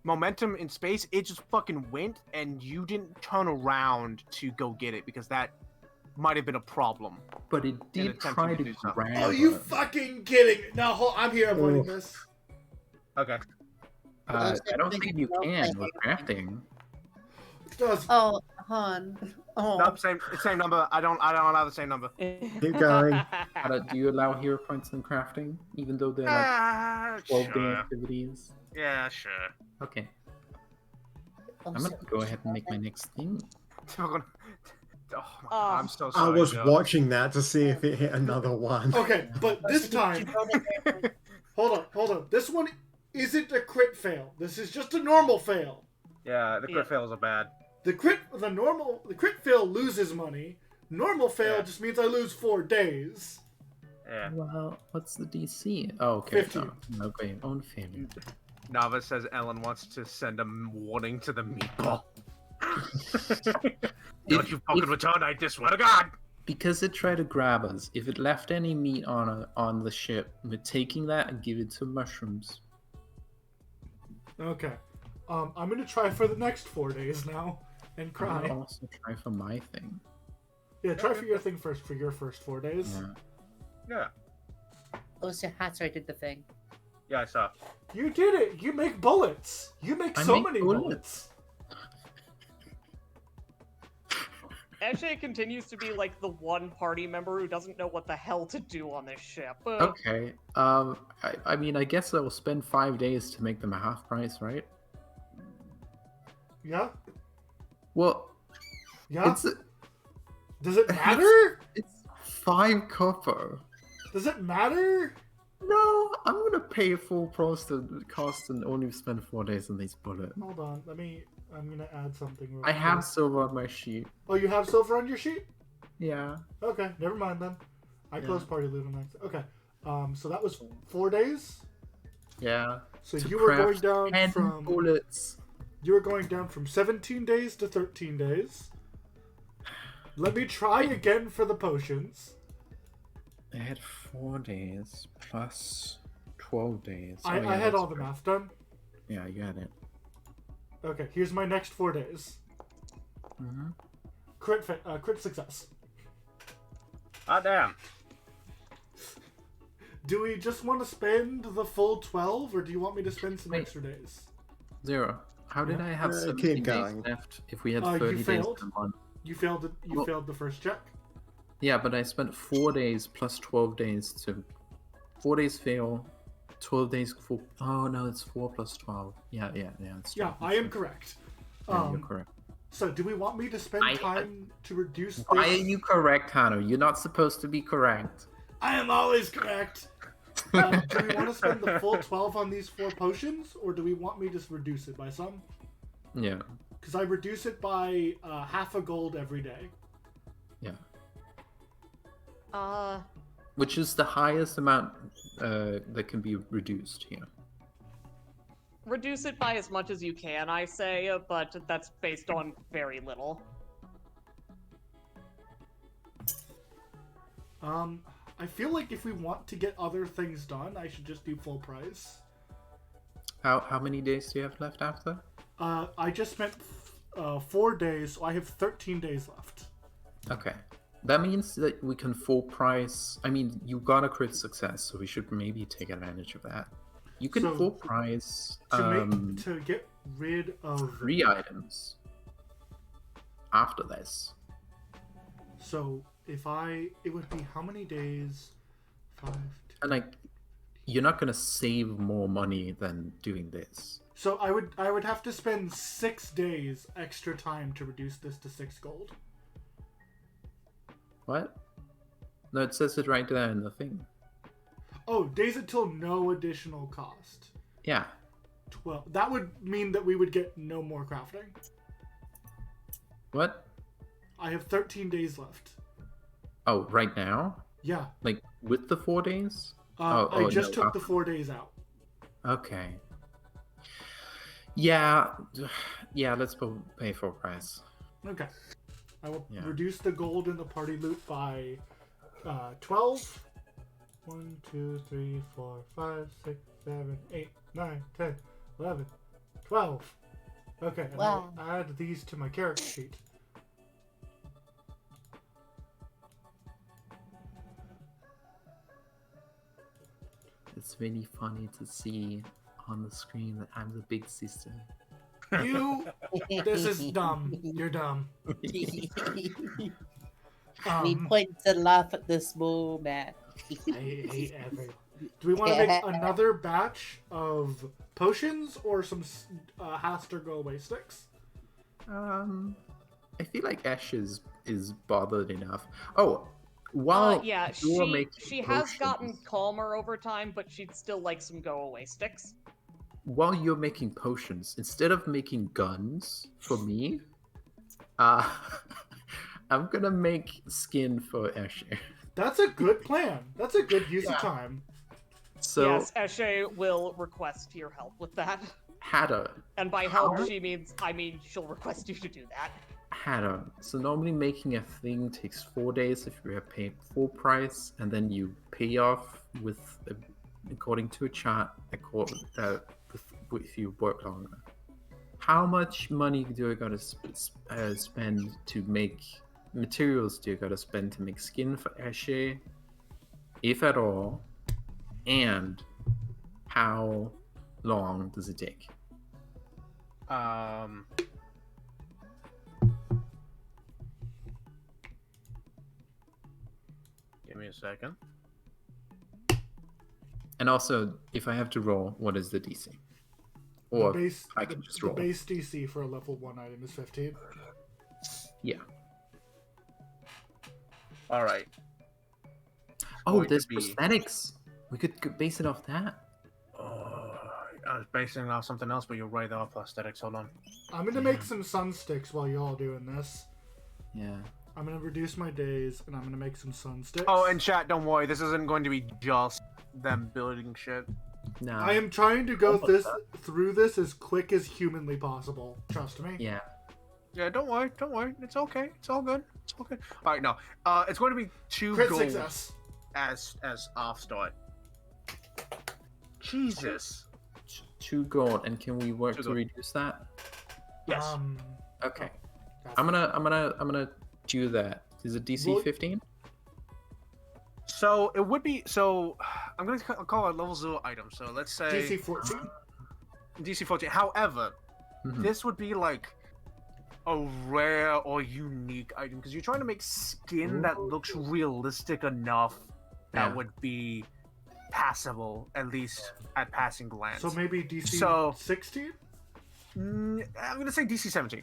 momentum in space. It just fucking went and you didn't turn around to go get it because that might have been a problem. But it did attempting try to to do so. grab Oh, you us. fucking kidding? No, I'm here avoiding Oof. this. Okay. I don't think you can with crafting. It does. Oh, hon. Oh. Nope, same number. I don't allow the same number. Keep going. Do you allow hero points in crafting, even though they're like 12-day Sure. activities? Yeah, sure. Okay, I'm gonna go ahead and make my next thing. Oh my God, I'm so I sorry. was Joe. watching that to see if it hit another one. Okay, but this time, hold on. This one isn't a crit fail. This is just a normal fail. Yeah, the crit Yeah. fails are bad. The crit fail loses money. Normal fail Yeah. just means I lose 4 days. Yeah. Well, what's the DC? Oh, okay. 50. No, okay, own failure. Nava says Ellen wants to send a warning to the meatball. Don't you fucking return, I swear to God! Because it tried to grab us. If it left any meat on the ship, we're taking that and give it to mushrooms. Okay. I'm gonna try for the next 4 days now and I'm cry. gonna also try for my thing. Yeah, try for your thing first for your first 4 days. Yeah. Yeah. Also, Hatter did the thing. Yeah, I saw. You did it. You make bullets. You make I so make many bullets. bullets. Eshe continues to be like the one party member who doesn't know what the hell to do on this ship. Okay. I mean, I guess I will spend 5 days to make them a half price, right? Yeah? Well, Yeah? it's Does it matter? it's 5 copper. Does it matter? No, I'm gonna pay full price to cost and only spend 4 days on these bullets. Hold on, I'm gonna add something real I have quick. silver on my sheet. Oh, you have silver on your sheet? Yeah. Okay, never mind then. I Yeah. closed party loot on that. Okay. So that was 4 days? Yeah. So To you were going craft down 10 from bullets. you were going down from 17 days to 13 days. Let me try again for the potions. I had 4 days plus 12 days. I yeah, had that's all the right. math done. Yeah, you had it. Okay, here's my next 4 days. Mm-hmm. Crit success. Ah, damn. Do we just want to spend the full 12, or do you want me to spend some Wait. extra days? 0. How did I have 17 keep days going. left if we had You 30 days failed. in one? You failed. You Well- failed the first check. Yeah, but I spent 4 days plus 12 days to... 4 days fail, 12 days full... Oh, no, it's 4 plus 12. Yeah, it's true. Yeah, I am correct. Yeah, you're correct. So, do we want me to spend time to reduce this? Why are you correct, Hano? You're not supposed to be correct. I am always correct. Do we want to spend the full 12 on these 4 potions, or do we want me to reduce it by some? Yeah, Because I reduce it by half a gold every day. yeah. Which Which is the highest amount that can be reduced here. reduce it by as much as you can, I say, but that's based on very little. I feel like if we want to get other things done, I should just do full price. How many days do you have left after? I just spent 4 days, so I have 13 days left. Okay. That means that we can full price... I mean, you got a crit success, so we should maybe take advantage of that. You can So, full price To get rid of 3 items after this. So if it would be how many days? 5. And like, you're not gonna save more money than doing this. So I would have to spend 6 days extra time to reduce this to 6 gold. What? No, it says it right there in the thing. Oh, days until no additional cost. Yeah. 12. That would mean that we would get no more crafting. What? I have 13 days left. Oh, right now? Yeah. Like, with the 4 days? I just no, took the 4 days out. Okay. Yeah. Yeah, let's pay full price. Okay. I will Yeah. reduce the gold in the party loot by 12. 1, 2, 3, 4, 5, 6, 7, 8, 9, 10, 11, 12. Okay, and Wow. I'll add these to my character sheet. It's really funny to see on the screen that I'm the big sister. This is dumb. You're dumb. We Um, point to laugh at the small man. I hate everyone. Do we want to make another batch of potions or some Haster go away sticks? I feel like Ash is bothered enough. Oh, while Yeah, you're making she has potions- gotten calmer over time, but she'd still like some go-away sticks. while you're making potions, instead of making guns for me, I'm gonna make skin for Ash. That's a good plan. That's a good use of time. So Yes, Eshe will request your help with that. Hatter, And by help, she means, she'll request you to do that. Hatter. So normally making a thing takes 4 days if you have paid full price, and then you pay off with, according to a chart, if you work longer. How much money do I gotta spend to make materials? Do you gotta spend to make skin for Eshe, if at all? And how long does it take? Give me a second. And also, if I have to roll, what is the DC? The Or base, I can just the roll. base DC for a level 1 item is 15. Yeah. All right. Oh, Going to there's be- prosthetics. We could base it off that. I was basing it off something else, but you're right. There are prosthetics. Hold on. I'm gonna make some sun sticks while y'all doing this. Yeah. I'm gonna reduce my days, and I'm gonna make some sun sticks. Oh, and chat, don't worry. This isn't going to be just them building shit. No. I am trying to go through this as quick as humanly possible. Trust me. Yeah. Yeah, don't worry. Don't worry. It's okay. It's all good. It's all good. All right, no. It's going to be 2 Crit gold success. as off start. Jesus. 2 gold, and can we work 2 to gold. reduce that? Yes. Okay. That's I'm gonna do that. Is it DC Well- 15? So it would be. So I'm going to call it a level 0 item. So let's say DC 14. DC 14. However, Mhm. this would be like a rare or unique item because you're trying to make skin that looks realistic enough that Yeah. would be passable, at least at passing glance. So maybe DC So- 16? I'm gonna say DC 17.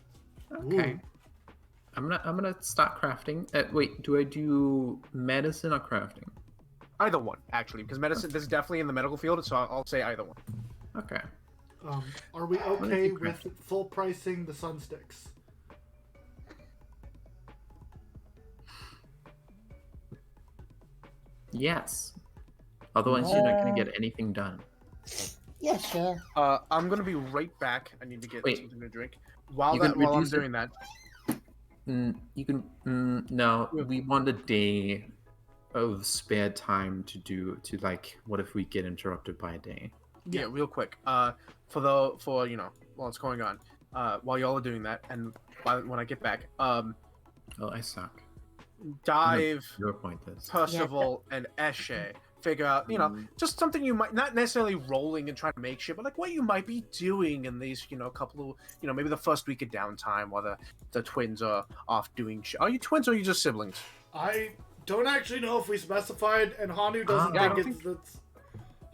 Okay. Ooh. I'm gonna start crafting. Wait, do I do medicine or crafting? Either one, actually, because medicine. This is definitely in the medical field, so I'll say either one. Okay. Are we gonna okay do with full pricing the sun sticks? Yes. Otherwise, you're not gonna get anything done. Yeah, sure. I'm gonna be right back. I need to get Wait. something to drink. While You can I'm reduce it- doing that, You can. No, we want a day of spare time to like. What if we get interrupted by a day? yeah, real quick. For while it's going on, while y'all are doing that, and when I get back, Oh, I suck. Dive, Your point is. Percival, and Eshe figure out, just something you might not necessarily rolling and trying to make shit, but like what you might be doing in these, couple of, maybe the first week of downtime while the twins are off doing shit. Are you twins or are you just siblings? I don't actually know if we specified, and Hanu doesn't Yeah, I think don't it's. That's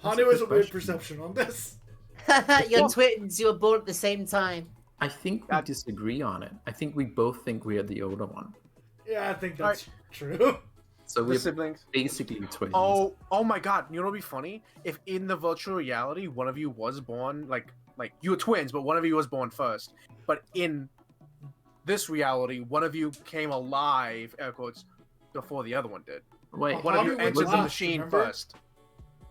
a Hanu good has a weird question. perception on this. You're twins. You were born at the same time. I think we disagree on it. I think we both think we are the older one. Yeah, I think that's true. So The we're siblings. basically twins. Oh my god, you know what'd be funny? If in the virtual reality one of you was born like you were twins, but one of you was born first. But in this reality, one of you came alive, air quotes, before the other one did. Wait. One of you Hanu was entered the last, machine remember? first.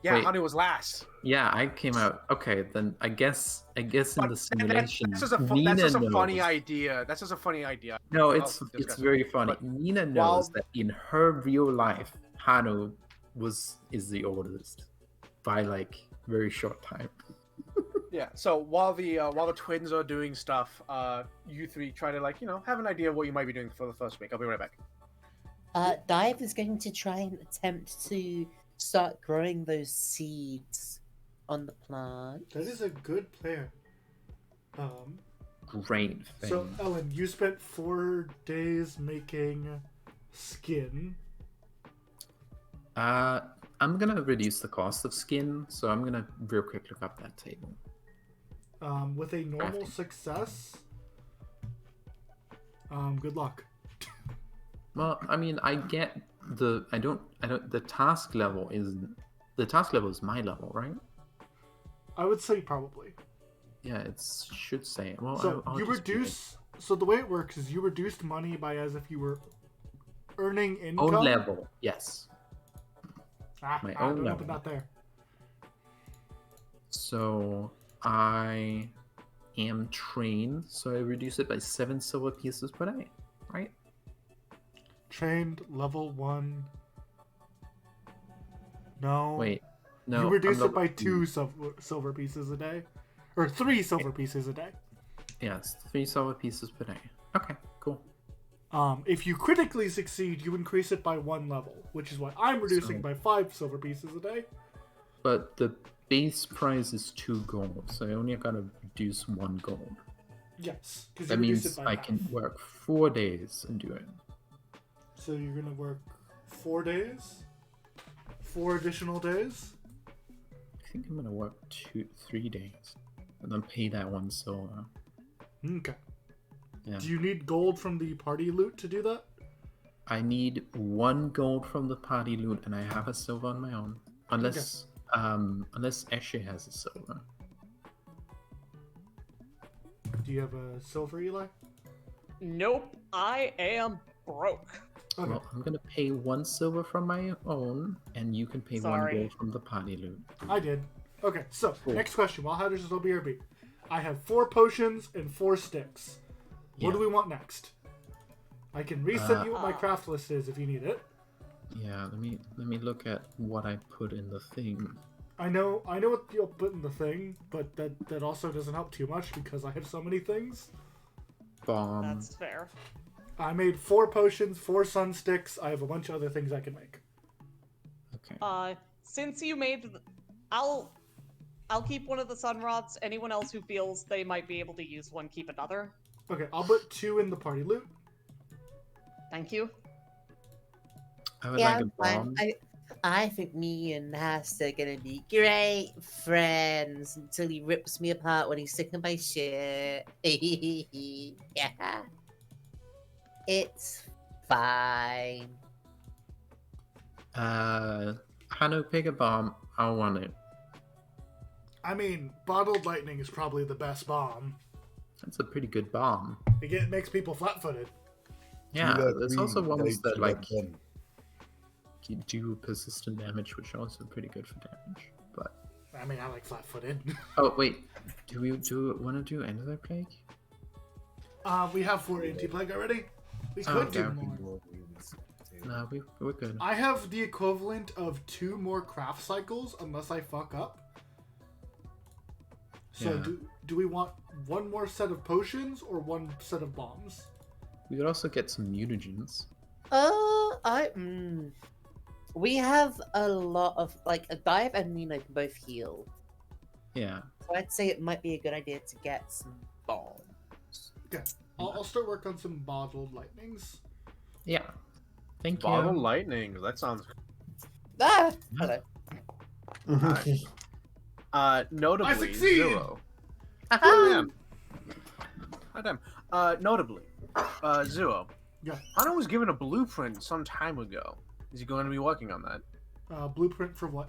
Yeah, Wait. Honey was last. Yeah, I came out. Okay, then I guess in the simulation, That's just a Nina that's just a knows. funny idea. That's just a funny idea. No, I'll it's discuss it. very funny. But Nina knows while- that in her real life, Hano is the oldest by like very short time. Yeah. So while the twins are doing stuff, you three try to have an idea of what you might be doing for the first week. I'll be right back. Dive is going to try and attempt to start growing those seeds on the plant. That is a good plan. Great thing. So, Ellen, you spent 4 days making skin. I'm gonna reduce the cost of skin, so I'm gonna real quick look up that table. With a normal Crafting. success. Good luck. Well, I mean, I get the the task level is my level, right? I would say probably. Yeah, it should say. Well, So I'll you just do it. reduce. So the way it works is you reduced money by as if you were earning income. Own level, yes. my own don't level. open that there. So I am trained, so I reduce it by 7 silver pieces per day, right? Trained level 1. No. Wait, no. You I'm reduce it level by 2. 2 silver pieces a day, or 3 silver pieces a day. Yes, 3 silver pieces per day. Okay, cool. If you critically succeed, you increase it by 1 level, which is what I'm reducing So- by 5 silver pieces a day. But the base price is 2 gold, so I only gotta reduce 1 gold. Yes, because That you reduce means it by I half. can work 4 days and do it. So you're gonna work 4 days. 4 additional days. I think I'm gonna work 3 days, and then pay that 1 silver. Okay. Yeah. Do you need gold from the party loot to do that? I need 1 gold from the party loot, and I have a silver on my own. Unless Eshe has a silver. Do you have a silver, Eli? Nope, I am broke. Okay. Well, I'm gonna pay 1 silver from my own, and you can pay 1 Sorry. gold from the party loot. I did. Okay, so Cool. next question. While Hatters is BRB, I have 4 potions and 4 sticks. What do we want next? I can resend you what my craft list is if you need it. Yeah, let me look at what I put in the thing. I know what you'll put in the thing, but that also doesn't help too much because I have so many things. Bomb. That's fair. I made 4 potions, 4 sun sticks. I have a bunch of other things I can make. Okay. Since you made, I'll keep one of the sun rods. Anyone else who feels they might be able to use one, keep another. Okay, I'll put 2 in the party loot. Thank you. I would Yeah, like a I'm bomb. fine. I think me and Hasta are gonna be great friends until he rips me apart when he's sick of my shit. Yeah. It's fine. Hanno, pick a bomb. I want it. I mean, bottled lightning is probably the best bomb. That's a pretty good bomb. It makes people flat-footed. Yeah, You there's agree, also ones like, that to like them. do persistent damage, which are also pretty good for damage. But I mean, I like flat-footed. oh wait, do we want to do Another Plague? We have 4 anti-plague already. We could Okay. do more. No, we're good. I have the equivalent of 2 more craft cycles unless I fuck up. So Yeah. do we want 1 more set of potions or 1 set of bombs? We could also get some mutagens. We have a lot of a dive and Nino can both heal. Yeah. So I'd say it might be a good idea to get some bombs. Okay. I'll start work on some bottled lightnings. Yeah. Thank Bottle you. lightning. That sounds. Ah! Hello. Notably, I succeed! 0. Haha! Damn. Damn. Notably, 0. Yeah. Hana was given a blueprint some time ago. Is he going to be working on that? Blueprint for what?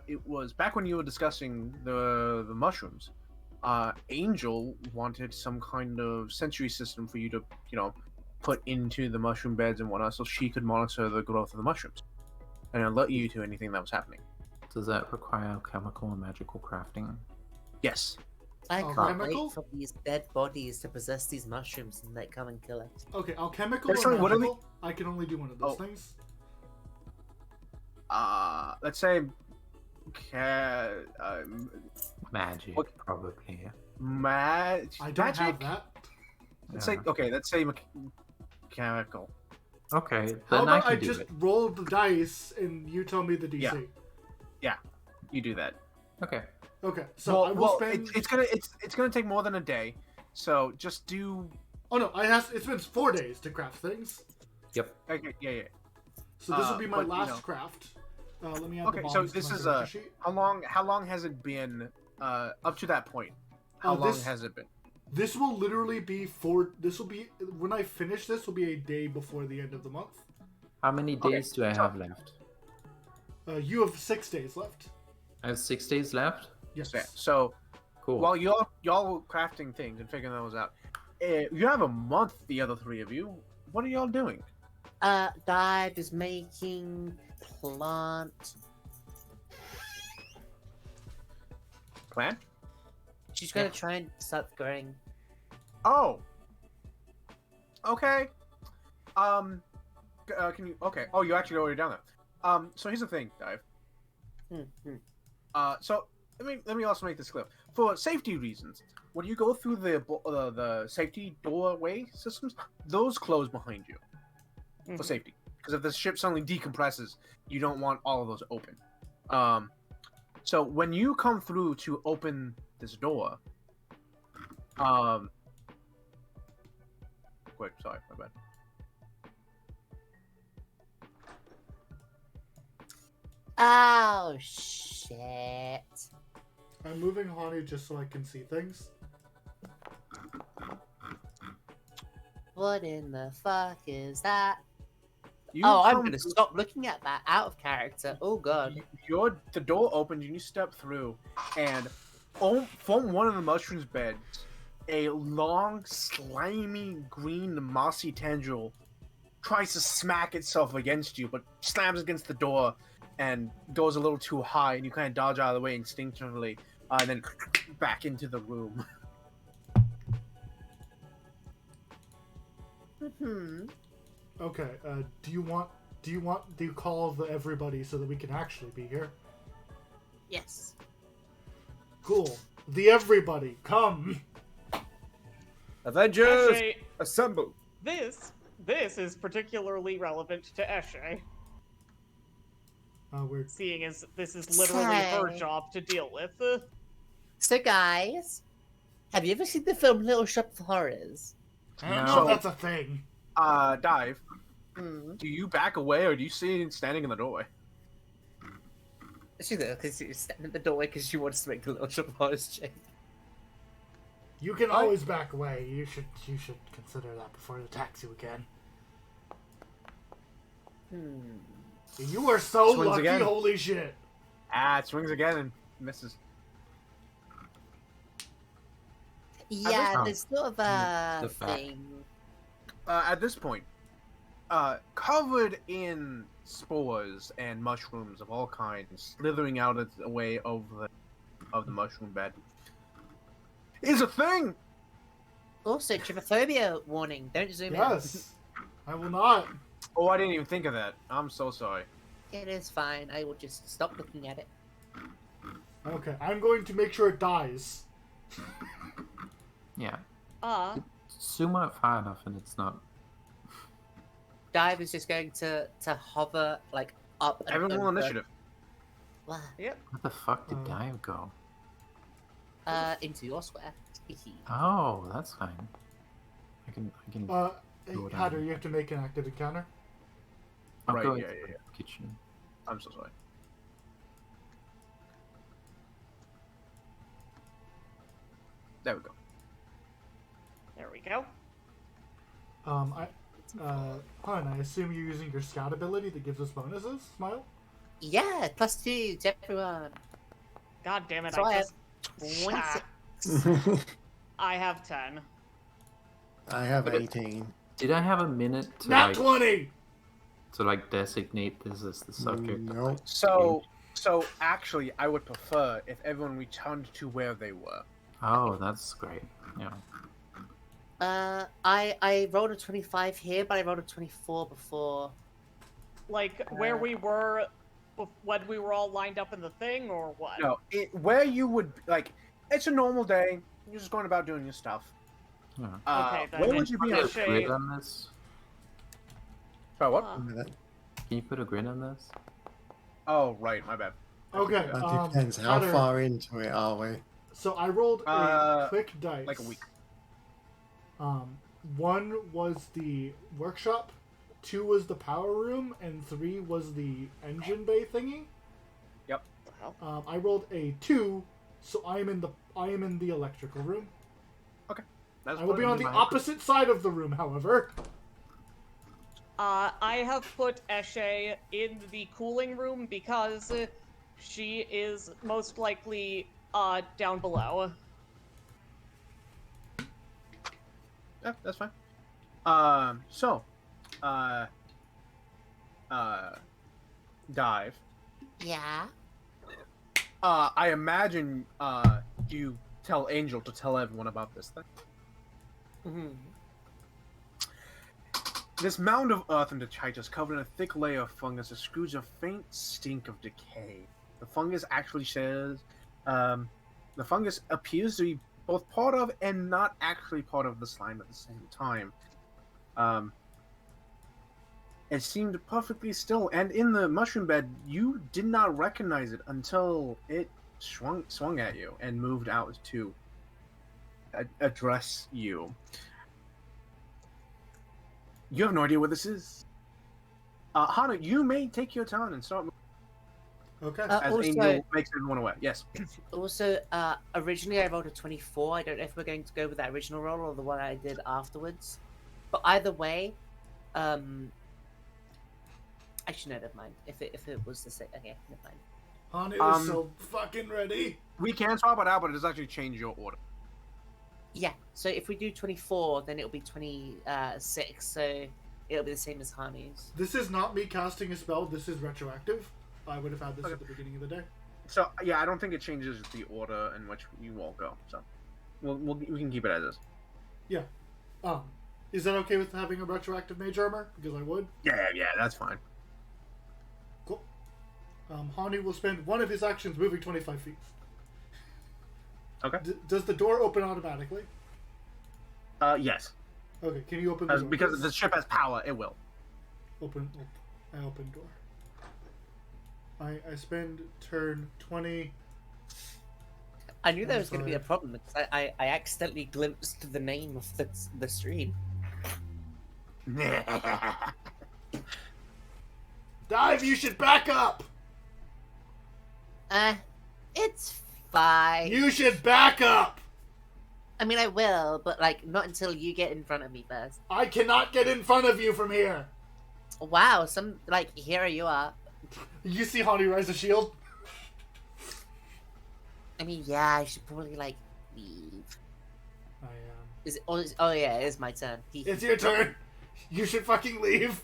It was back when you were discussing the mushrooms. Angel wanted some kind of sensory system for you to, put into the mushroom beds and whatnot, so she could monitor the growth of the mushrooms and alert you to anything that was happening. Does that require chemical and magical crafting? Yes. I can't Alchemical? wait for these dead bodies to possess these mushrooms and come and kill us. Okay, alchemical That's or fine, what are we- magical? I can only do one of those Oh. things. Let's say, Magic, What- probably. I don't magic. have that. Let's say okay. Let's say mechanical. Okay, then How about I I can do just it. roll the dice and you tell me the DC? Yeah. You do that. Okay. Okay, so I will spend. it's gonna take more than a day, so just do. Oh no, it spends 4 days to craft things. Yep. Okay, yeah. So this will be my but, last craft. Let me add Okay, the so bombs to this my is character sheet. How long has it been? Up to that point, how long has it been? This will literally be 4. This will be when I finish. This will be a day before the end of the month. How many days do I so- have left? You have 6 days left. I have 6 days left. Yes. Yeah. So Cool. while y'all crafting things and figuring those out, you have a month. The other 3 of you, what are y'all doing? Dive is making plant. Plan? She's gonna try and start growing. Oh. Okay. Can you? Okay. Oh, you actually already done that. So here's the thing, Dive. So let me also make this clear. For safety reasons, when you go through the safety doorway systems, those close behind you for safety. Because if the ship suddenly decompresses, you don't want all of those open. So when you come through to open this door, wait, sorry, my bad. Oh, shit. I'm moving Hani just so I can see things. What in the fuck is that? You I'm come gonna through- stop looking at that out of character. Oh god. The door opens and you step through, and from one of the mushrooms beds, a long, slimy, green, mossy tendril tries to smack itself against you, but slams against the door and goes a little too high, and you kind of dodge out of the way instinctively, and then back into the room. Hmm. Okay. Do you call the everybody so that we can actually be here? Yes. Cool. The everybody, come. Avengers, Eshe, assemble. this is particularly relevant to Eshe, We're seeing as this is literally her Say. job to deal with. So, guys, have you ever seen the film Little Shop of Horrors? I don't No. know if that's a thing. Dive, Hmm. do you back away, or do you see it standing in the doorway? She though, because you're standing at the doorway because she wants to make the Little Shop of Horrors joke. You can always back away. You should consider that before it attacks you again. You are so Swings lucky, again. holy shit. It swings again and misses. Yeah, Oh. there's sort of a The fact. thing. At this point, covered in spores and mushrooms of all kinds, slithering out of the way of the mushroom bed, is a thing. Also, trypophobia warning. Don't zoom Yes. I will not. Oh, I didn't even think of that. I'm so sorry. in. It is fine. I will just stop looking at it. Okay, I'm going to make sure it dies. Yeah. Zoom out far enough and it's not. Dive is just going to hover like up. And Everyone roll over. initiative. Wow. Where the fuck did Dive go? Into your square. Oh, that's fine. I can. Go down. Hatter, you have to make an active encounter. I'll Right, go yeah, into yeah, the kitchen. I'm so sorry. There we go. There we go. Hon, I assume you're using your scout ability that gives us bonuses. Smile. Yeah, +2 to everyone. God damn it! So I I have just 26. I have 10. I have 18. Did I have a minute to Not 20. designate this as the subject? of Nope. So actually, I would prefer if everyone returned to where they were. Oh, that's great. Yeah. I rolled a 25 here, but I rolled a 24 before. Like where we were when we were all lined up in the thing, or what? No, where you would like, it's a normal day. You're just going about doing your stuff. Yeah. Okay, then Where would you be? Put a Eshe- grid on this? Sorry, what? Uh, Can you put a grid on this? Oh, right, my bad. Okay. That depends. How Hatter, far into it are we? So I rolled a quick dice. Like a week. One was the workshop, 2 was the power room, and 3 was the engine bay thingy. Yep. I rolled a 2, so I am in the electrical room. That's I will be on the fine. opposite side of the room, however. I have put Eshe in the cooling room because she is most likely down below. Yeah, that's fine. Dive. Yeah. I imagine you tell Angel to tell everyone about this thing. Mm-hmm. This mound of earth and detritus covered in a thick layer of fungus exudes a faint stink of decay. The fungus actually shares. The fungus appears to be both part of and not actually part of the slime at the same time. It seemed perfectly still, and in the mushroom bed, you did not recognize it until it swung at you and moved out to address you. You have no idea what this is. Hana, you may take your turn and start. Okay. As Also- Angel makes everyone aware. Yes. Also, originally I rolled a 24. I don't know if we're going to go with that original roll or the one I did afterwards. But either way, actually no, never mind. If it was the same, okay, never mind. Hani is so fucking ready. We can swap it out, but it does actually change your order. Yeah. So if we do 24, then it'll be 26. So it'll be the same as Hani's. This is not me casting a spell. This is retroactive. I would have had this at the beginning of the day. So yeah, I don't think it changes the order in which you all go. So we can keep it as is. Yeah. Is that okay with having a retroactive mage armor? Because I would. Yeah, that's fine. Cool. Hani will spend one of his actions moving 25 feet. Okay. Does the door open automatically? Yes. Okay, can you open the door? Because please? the ship has power, it will. Open door. I spend turn 20. I knew there was going to be a problem because I accidentally glimpsed the name of the stream. Dive, you should back up! It's fine. You should back up! I mean, I will, but like not until you get in front of me first. I cannot get in front of you from here! Wow, here you are. You see Hani raise a shield? I mean, yeah, I should probably like leave. I am. Is it? Oh yeah, it is my turn. It's your turn. You should fucking leave.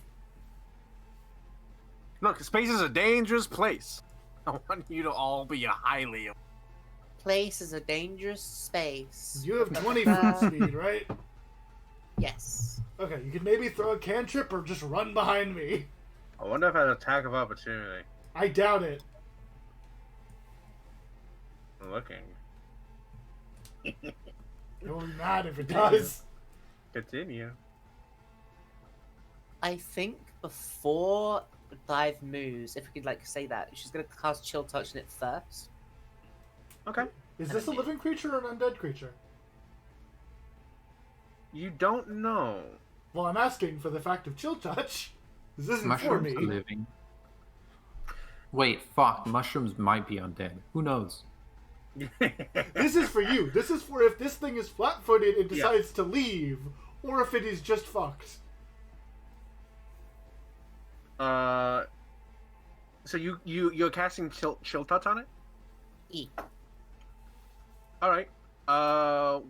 Look, space is a dangerous place. I want you to all be highly. Place is a dangerous space. You have 20 foot speed, right? Yes. Okay, you can maybe throw a cantrip or just run behind me. I wonder if I had an attack of opportunity. I doubt it. I'm looking. You'll be mad if it does. Continue. I think before Dive moves, if we could like say that, she's gonna cast Chill Touch on it first. Okay. Is this a living creature or an undead creature? You don't know. Well, I'm asking for the fact of Chill Touch. This isn't Mushrooms for are me. living. Wait, fuck. Mushrooms might be undead. Who knows? This is for you. This is for if this thing is flat-footed and decides to leave, or if it is just fucked. So you're casting chill touch on it? E. All right. All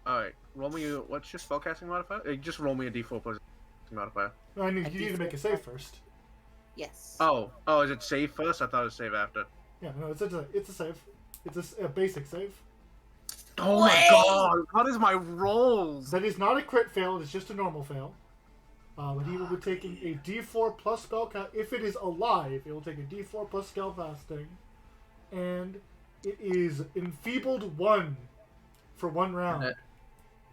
right. Roll me. What's your spellcasting modifier? Just roll me a D4 plus modifier. No, you need to make a save first. Yes. Oh, is it save first? I thought it was save after. Yeah, no, it's a save. It's a basic save. Oh my god! What is my rolls? That is not a crit fail. It is just a normal fail. But he will be taking a D4 plus spellcast. If it is alive, it will take a D4 plus spellcasting, and it is enfeebled 1 for 1 round.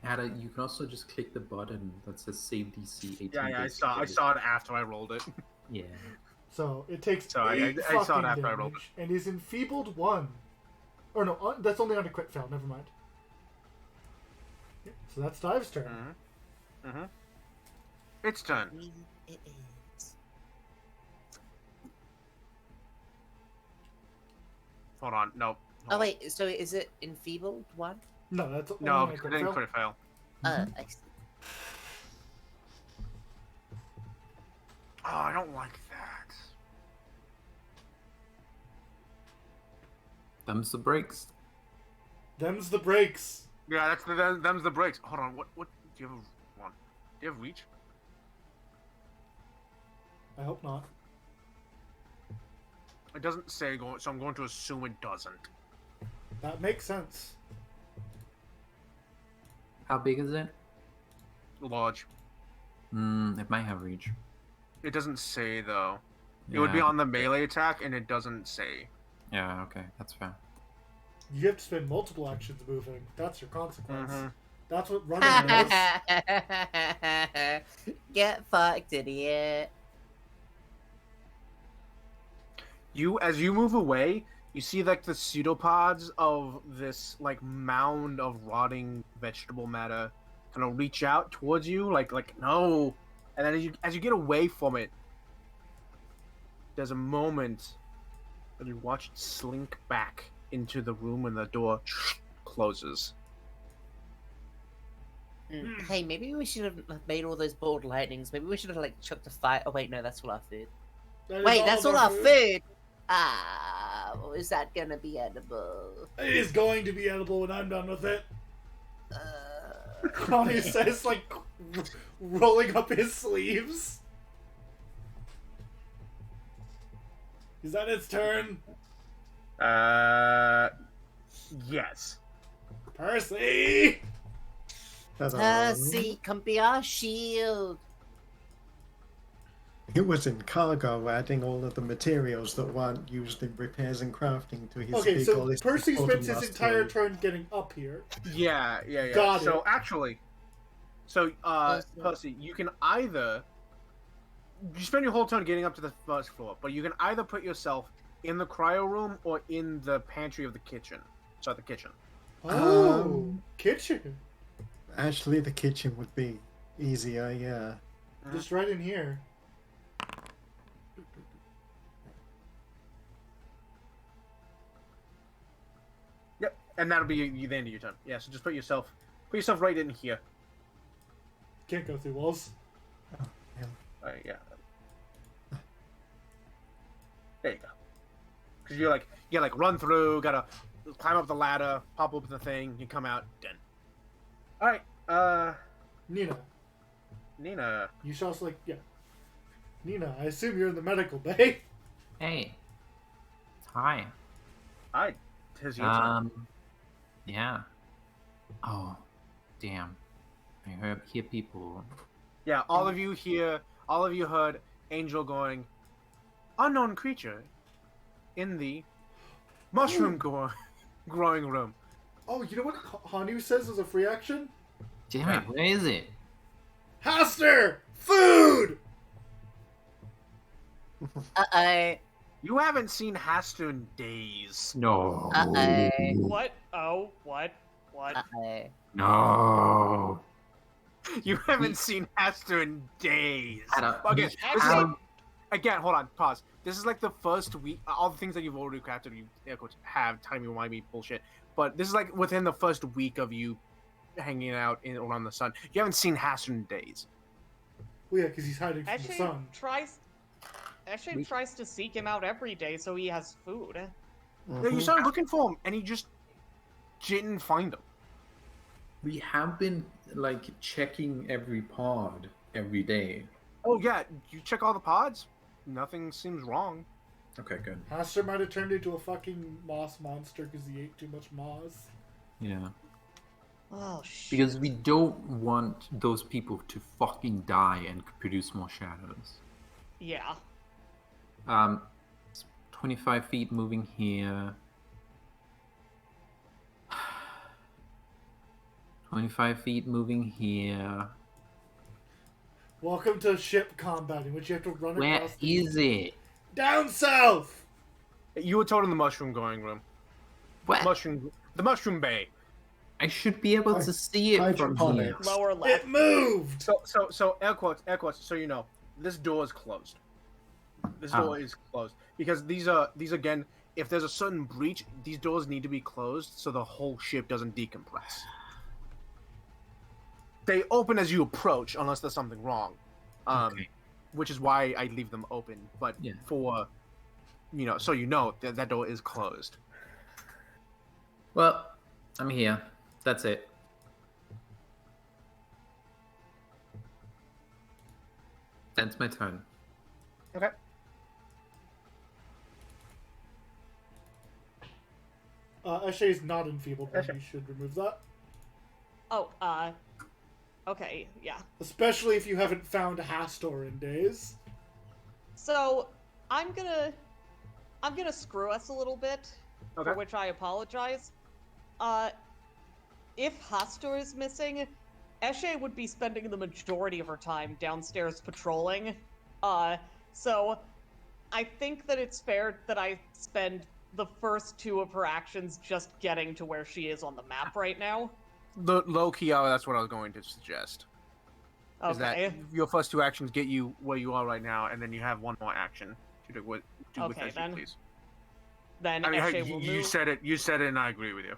Ada, you can also just click the button that says save DC 18. Yeah, I saw it after I rolled it. Yeah. So it takes So I 8 saw it fucking after I rolled damage, and is enfeebled 1. Or no, that's only on a crit fail. Never mind. Yeah, so that's Dive's turn. Its turn. It is. Hold on. Nope. Oh wait, so is it enfeebled 1? No, that's only No, on a because crit it didn't fail. crit fail. I see. Oh, I don't like that. Them's the breaks. Them's the breaks. Yeah, them's the breaks. Hold on. What? Do you have one? Do you have reach? I hope not. It doesn't say going, so I'm going to assume it doesn't. That makes sense. How big is it? Large. It might have reach. It doesn't say though. It would be on the melee attack, and it doesn't say. Yeah, okay, that's fair. You have to spend multiple actions moving. That's your consequence. Mhm. That's what running does. Get fucked, idiot. As you move away, you see like the pseudopods of this like mound of rotting vegetable matter kind of reach out towards you, like no, And then as you get away from it, there's a moment when you watch it slink back into the room and the door closes. Hey, maybe we should have made all those boiled lightnings. Maybe we should have like chucked a fire. Oh wait, no, that's all our food. Wait, that's all our food. Ah, is that gonna be edible? It is going to be edible when I'm done with it. Connie says, like, rolling up his sleeves. Is that its turn? Yes. Percy! Percy, come be our shield. He was in cargo adding all of the materials that weren't used in repairs and crafting to his Okay, so vehicle. Percy spends his entire turn getting up here. Yeah. Got so it. actually, Percy, you can either spend your whole turn getting up to the first floor, but you can either put yourself in the cryo room or in the pantry of the kitchen. So the kitchen. Oh, kitchen. Actually, the kitchen would be easier, yeah. Just right in here. Yep, and that'll be the end of your turn. Yeah, so just put yourself right in here. Can't go through walls. Yeah. There you go. Because you run through, gotta climb up the ladder, pop open the thing, you come out, done. All right, Nina. You saw us like, yeah. Nina, I assume you're in the medical bay. Hey. Hi. Hi. Tis your turn. Yeah. Oh, damn. I hear people. Yeah, all of you heard Angel going, unknown creature in the mushroom growing room. Oh, you know what Hanu says as a free action? Damn it, where is it? Haster! Food! Uh-oh. You haven't seen Haster in days. No. Uh-oh. What? Oh, what? Uh-oh. No. You haven't seen Haster in days. Actually, Again, hold on, pause. This is like the first week. All the things that you've already crafted, you have timey wimey bullshit. But this is like within the first week of you hanging out around the sun. You haven't seen Haster in days. Well, yeah, because he's hiding from the sun. tries to seek him out every day so he has food. Yeah, you started looking for him, and he just didn't find him. We have been like checking every pod every day. Oh yeah, you check all the pods. Nothing seems wrong. Okay, good. Haster might have turned into a fucking moss monster because he ate too much moss. Yeah. Oh shit. Because we don't want those people to fucking die and produce more shadows. Yeah. 25 feet moving here. 25 feet moving here. Welcome to ship combat in which you have to run Where across is it? Down south! You were told in the mushroom going room. What? The mushroom bay. I should be able to see it from here. Hydroponics. Lower left. It moved! So air quotes, so you know, this door is closed. This door is closed. Because these again, if there's a certain breach, these doors need to be closed so the whole ship doesn't decompress. They open as you approach, unless there's something wrong. Okay. Which is why I leave them open. But Yeah. for, so you know that door is closed. Well, I'm here. That's it. That's my turn. Okay. Eshe is not enfeebled, but Eshe. you should remove that. Oh, okay, yeah. Especially if you haven't found Hastor in days. So, I'm gonna screw us a little bit, Okay. for which I apologize. If Hastor is missing, Eshe would be spending the majority of her time downstairs patrolling. So I think that it's fair that I spend the first two of her actions just getting to where she is on the map right now. The low key, that's what I was going to suggest. Is that Okay. your first 2 actions get you where you are right now, and then you have 1 more action to do with Okay, as then. you please. Then I mean, Eshe will you move. said it. You said it, and I agree with you.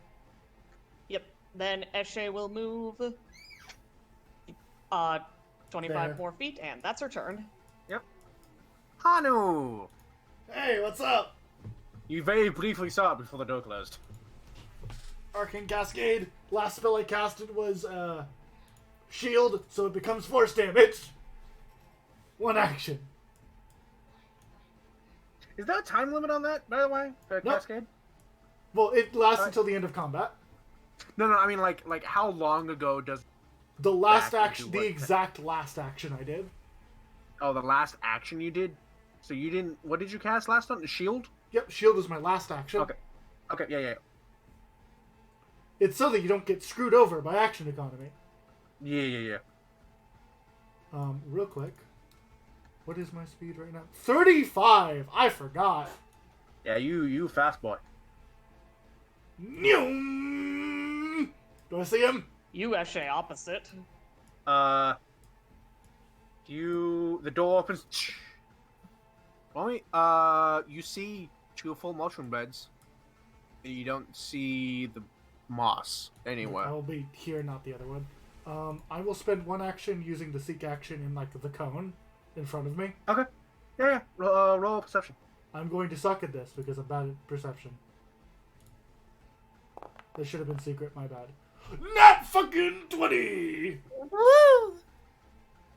Yep. Then Eshe will move 25 There. more feet, and that's her turn. Hanu, Hey, what's up? you very briefly saw it before the door closed. Arcane Cascade. Last spell I casted was Shield, so it becomes force damage. 1 action. Is there a time limit on that, by the way? The Nope. cascade? Well, it lasts Alright. until the end of combat. No, I mean like how long ago does? The last Back into action, the what- exact last action I did. Oh, the last action you did. So you didn't. What did you cast last time? The shield. Yep, Shield was my last action. Okay. Okay. Yeah. It's so that you don't get screwed over by action economy. Yeah. Real quick. What is my speed right now? 35! I forgot. Yeah, you fast boy. Nyum! Do I see him? You Eshe opposite. The door opens. Only you see 2 full mushroom beds. You don't see the moss anywhere. I will be here, not the other one. I will spend 1 action using the seek action in like the cone in front of me. Okay. Yeah. Roll perception. I'm going to suck at this because I'm bad at perception. This should have been secret, my bad. Not fucking 20! Woo!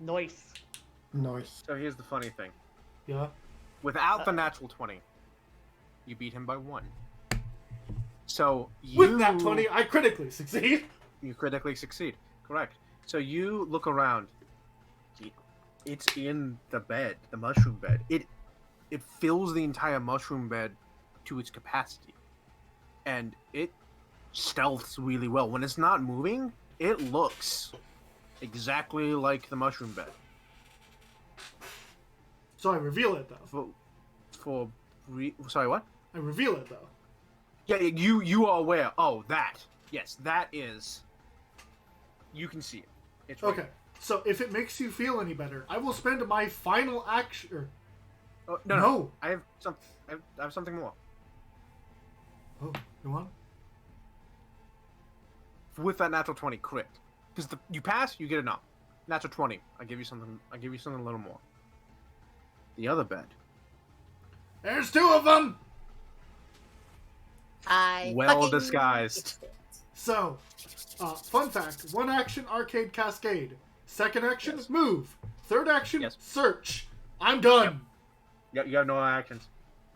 Nice. Nice. So here's the funny thing. Yeah. Without the natural 20, you beat him by 1. So you, With that 20, I critically succeed. you critically succeed. Correct. So you look around. It's in the bed, the mushroom bed. It fills the entire mushroom bed to its capacity, and it stealths really well. When it's not moving, it looks exactly like the mushroom bed. So I reveal it, though. Sorry, what? I reveal it, though. Yeah, you are aware. Oh, that. Yes, that is. You can see it. It's right. Okay. So if it makes you feel any better, I will spend my final action... Oh, no. I have something more. Oh, go on. With that natural 20, crit. Because you pass, you get a knock. Natural 20. I give you something a little more. The other bed. There's 2 of them! I Well fucking disguised. fixed it. So, fun fact, 1 action, Arcade Cascade. 2nd action, Yes. move. 3rd action, Yes. search. I'm done. Yeah, you have no actions.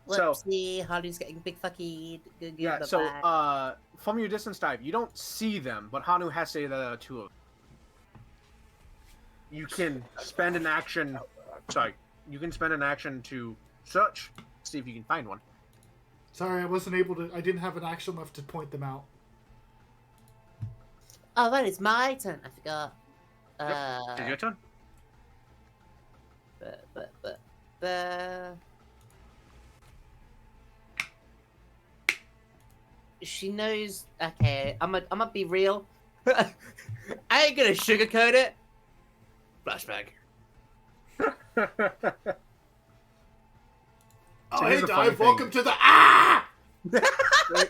So Whoopsie, Hardy's getting big fucking. yeah, so from your distance dive, you don't see them, but Hanu has said that there are 2 of them. You can spend an action. Sorry, you can spend an action to search, see if you can find one. Sorry, I wasn't able to. I didn't have an action left to point them out. Oh, right, it's my turn. I forgot. Yep. It's your turn. She knows. Okay, I'm gonna be real. I ain't gonna sugarcoat it. Flashback. Oh, So hey, here's the funny Dive, welcome thing. to the. Ah!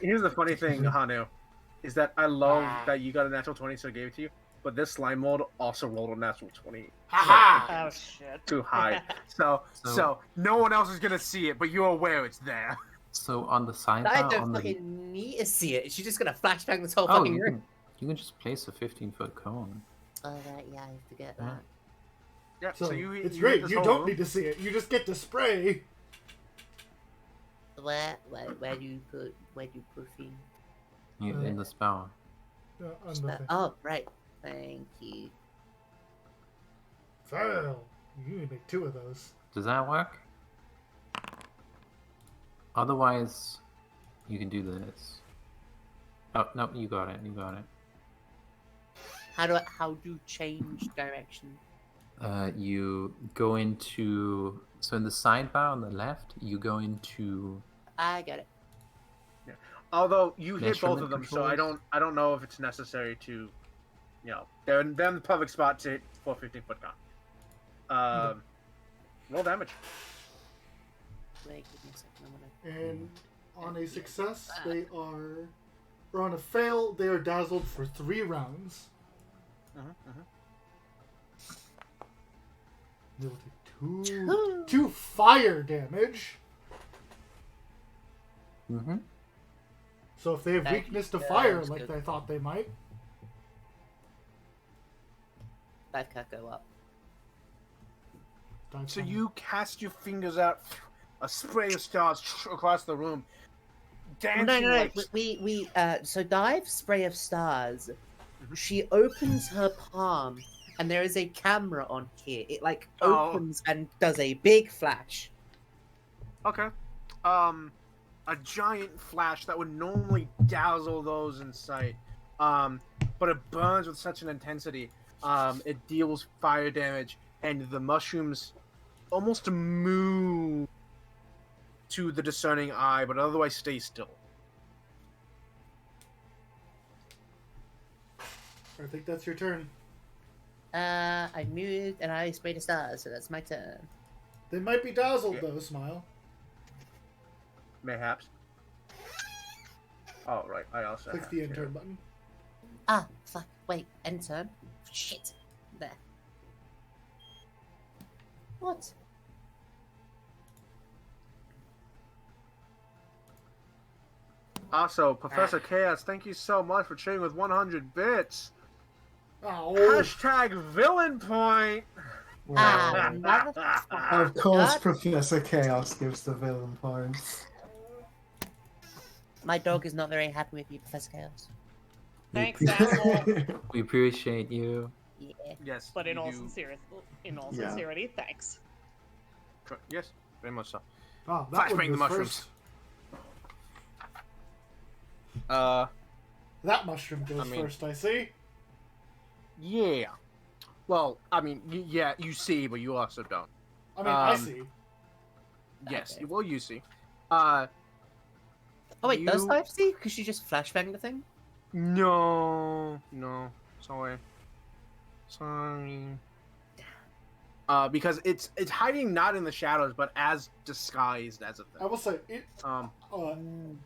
Here's the funny thing, Hanu, is that I love that you got a natural 20, so I gave it to you. But this slime mold also rolled a natural 20. Haha! Oh shit. Too high. So no one else is gonna see it, but you're aware it's there. So on the sidebar, I don't on the... fucking need to see it. She's just gonna flashbang this whole Oh, fucking you room. can just place a 15-foot cone. Oh, right, yeah, I have to get that. Yeah. So, you it's hit great. this You whole don't room. need to see it. You just get to spray. Where do you put things? In the spell. On the thing. Oh, right. Thank you. Fail. You need to make 2 of those. Does that work? Otherwise, you can do this. Oh, no, you got it. You got it. How do you change direction? You go into... So in the sidebar on the left, you go into... I got it. Although you hit both Measurement of them, so I controls? don't know if it's necessary to, They're in the perfect spot to hit 450 foot con. Roll damage. Wait, give me a second. I'm gonna... And on a success, they are, or on a fail, they are dazzled for 3 rounds. They will take 2 fire damage. Mm-hmm. So if they have weakness to fire, like I thought they might, Dive can't go up. So you cast your fingers out, a spray of stars across the room. Dancing No. like... We so Dive spray of stars. She opens her palm, and there is a camera on here. It like opens and does a big flash. Okay. A giant flash that would normally dazzle those in sight. But it burns with such an intensity. It deals fire damage, and the mushrooms almost move to the discerning eye, but otherwise stay still. I think that's your turn. I moved and I sprayed a star, so that's my turn. They might be dazzled though, Smile. Mayhaps. Oh, right. I also Click have the here. end turn button. Ah, fuck. Wait, end turn. Shit. There. What? Also, Professor Chaos, thank you so much for trading with 100 bits. Oh, Hashtag villain point. Ah, motherfucker. Of course, God. Professor Chaos gives the villain points. My dog is not very happy with you, Professor Chaos. Thanks, asshole. We appreciate you. Yeah. Yes. But in you all do. Yeah. sincerity, thanks. Yes, very much so. oh that one Flashbang the goes mushrooms. first. That mushroom goes I mean- first, I see. Yeah. Well, I mean, yeah, you see, but you also don't. I mean, I Um, see. Yes, Okay. well, you see. Oh wait, does You- Dive see? Because she just flashbanged the thing? No, sorry. Because it's hiding not in the shadows, but as disguised as a I thing. will say, it. Um,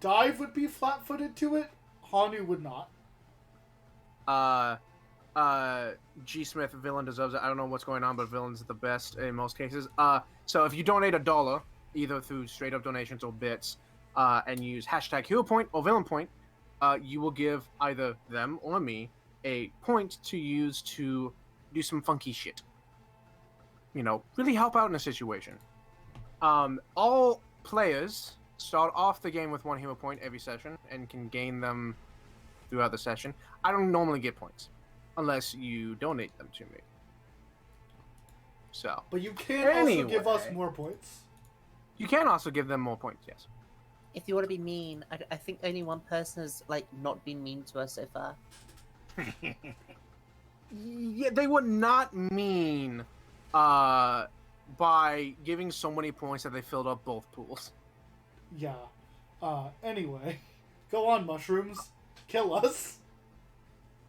Dive would be flat-footed to it. Hanu would not. G Smith, villain deserves it. I don't know what's going on, but villain's the best in most cases. So if you donate $1, either through straight up donations or bits, and use hashtag hero point or villain point, you will give either them or me a point to use to do some funky shit. You know, really help out in a situation. All players start off the game with 1 hero point every session and can gain them throughout the session. I don't normally get points unless you donate them to me. So, But you can also give us Anyway. more points. you can also give them more points, yes. If you want to be mean, I think only one person has like not been mean to us so far. Yeah, they would not mean by giving so many points that they filled up both pools. Yeah. Anyway, go on, mushrooms. Kill us.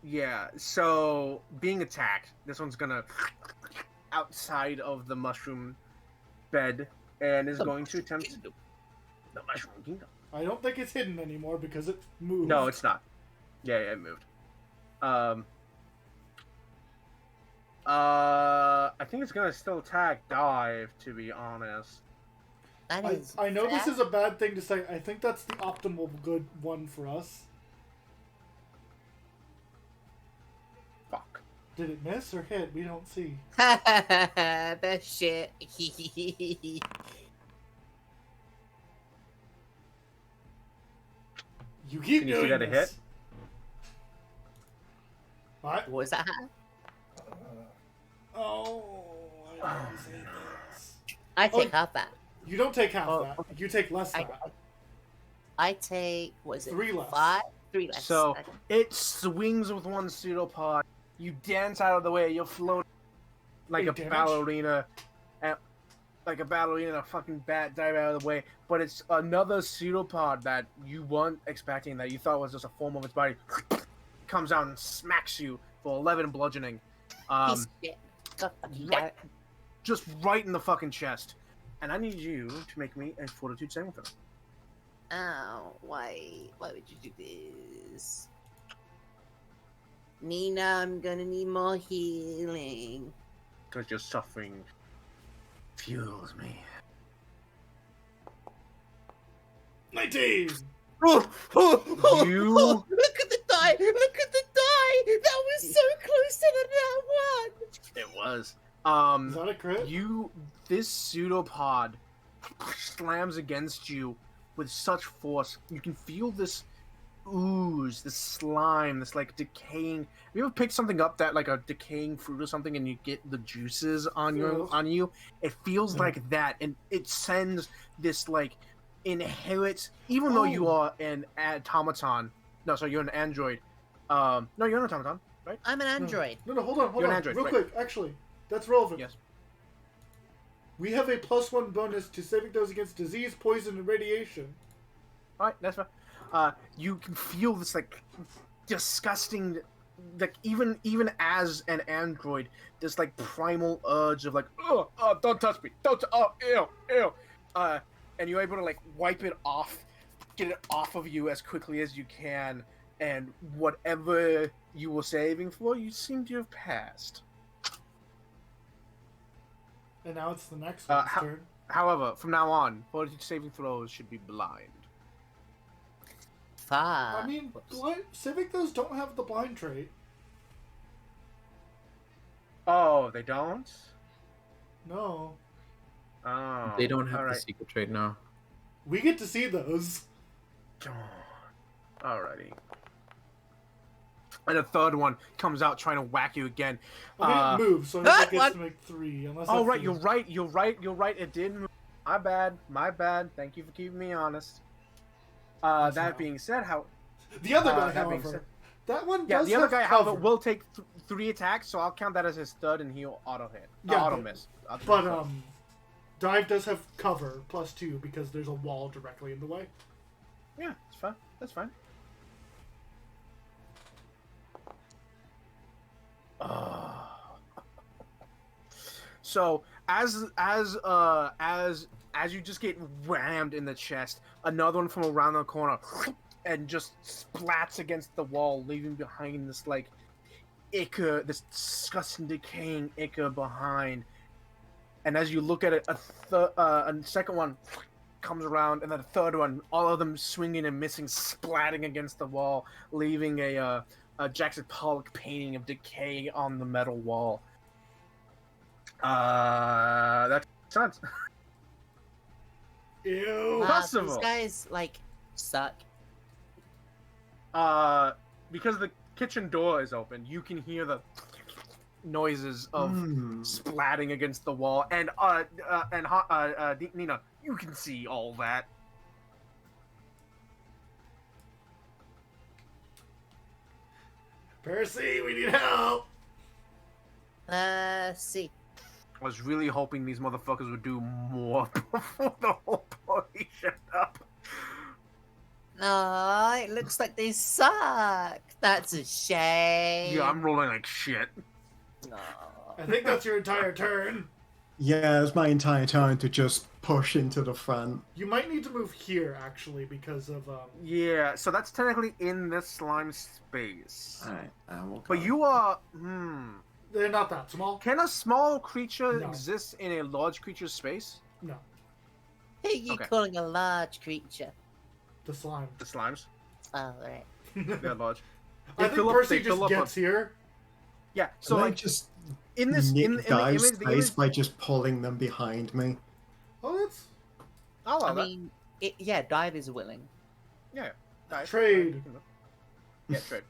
Yeah, so being attacked, this one's gonna outside of the mushroom bed and is going to attempt the mushroom kingdom. I don't think it's hidden anymore because it moved. No, it's not. Yeah, it moved. I think it's gonna still attack Dive, to be honest. That is. I know this fair. is a bad thing to say. I think that's the optimal good one for us. Fuck. Did it miss or hit? We don't see. Best shit. You keep Can you see doing that it this. hit? What? What is that? Oh, I don't say this. I take Oh. half that. You don't take half Oh, that. You take less I- that. I take, what is it? 3 less. 5? 3 less. So Okay. it swings with one pseudopod. You dance out of the way. You're floating like Wait, a damage? ballerina, like a ballerina. A fucking bat dive out of the way. But it's another pseudopod that you weren't expecting. That you thought was just a form of its body. Comes out and smacks you for 11 bludgeoning. Piece of shit. God fucking damn Right, it. just right in the fucking chest. And I need you to make me a fortitude saving throw. Oh, why? Why would you do this? Nina, I'm gonna need more healing. Because your suffering fuels me. 19! You Look at the die! Look at the die! That was so close to the that one! It was. Is that a crit? This pseudopod slams against you with such force. You can feel this ooze, this slime, this like decaying. Have you ever picked something up that like a decaying fruit or something, and you get the juices on you? It feels like that, and it sends this like inherent. Even though you are an automaton, no, sorry, you're an android. No, you're an automaton, right? I'm an android. No, hold on, You're an on. android, Real right. quick, actually. That's relevant. Yes. We have a +1 bonus to saving throws against disease, poison, and radiation. All right, that's fine. You can feel this like disgusting, like even as an android, this like primal urge of like, oh, don't touch me, ew. And you're able to like wipe it off, get it off of you as quickly as you can, and whatever you were saving for, you seem to have passed. And now it's the next one's turn. However, from now on, fortitude saving throws should be blind. Fuck. I mean, Civic those don't have the blind trait. Oh, they don't? No. Oh. They don't have all the right. secret trait now. We get to see those. Alrighty. And a third one comes out trying to whack you again. I mean, it moves, so I think it gets to make 3. Unless Oh, that's right, the- you're right. It did move. My bad. Thank you for keeping me honest. That being said, The other guy, that being however, said, that one yeah, does the other have guy, cover. however, will take 3 attacks, so I'll count that as his third, and he'll auto hit. Yeah, Auto but- miss. But, Dive does have cover, +2, because there's a wall directly in the way. Yeah, it's fine. That's fine. So as you just get rammed in the chest, another one from around the corner and just splats against the wall, leaving behind this like ichor, this disgusting decaying ichor behind. And as you look at it, a second one comes around, and then a third one, all of them swinging and missing, splatting against the wall, leaving a Jackson Pollock painting of decay on the metal wall. That's sense. Ew. Wow, Possible. these guys, like, suck. Because the kitchen door is open, you can hear the noises of splatting against the wall, and Nina, you can see all that. Percy, we need help! See. I was really hoping these motherfuckers would do more before the whole party shut up. Oh, it looks like they suck. That's a shame. Yeah, I'm rolling like shit. Aw. I think that's your entire turn. Yeah, it's my entire turn to just push into the front. You might need to move here, actually, because of, Yeah, so that's technically in this slime space. Alright, we'll But go. you are, They're not that small. Can a small creature No. exist in a large creature's space? No. Who are you Okay. calling a large creature? The slime. The slimes? Oh, right. They're large. I They think fill up- Percy they fill just up a- gets here. Yeah, so Can I like just in this nick in the Dive's image, the space image, by just pulling them behind me? Oh, that's... I'll allow I that. mean, Dive is willing. Yeah. Nice. Trade. Yeah, trade.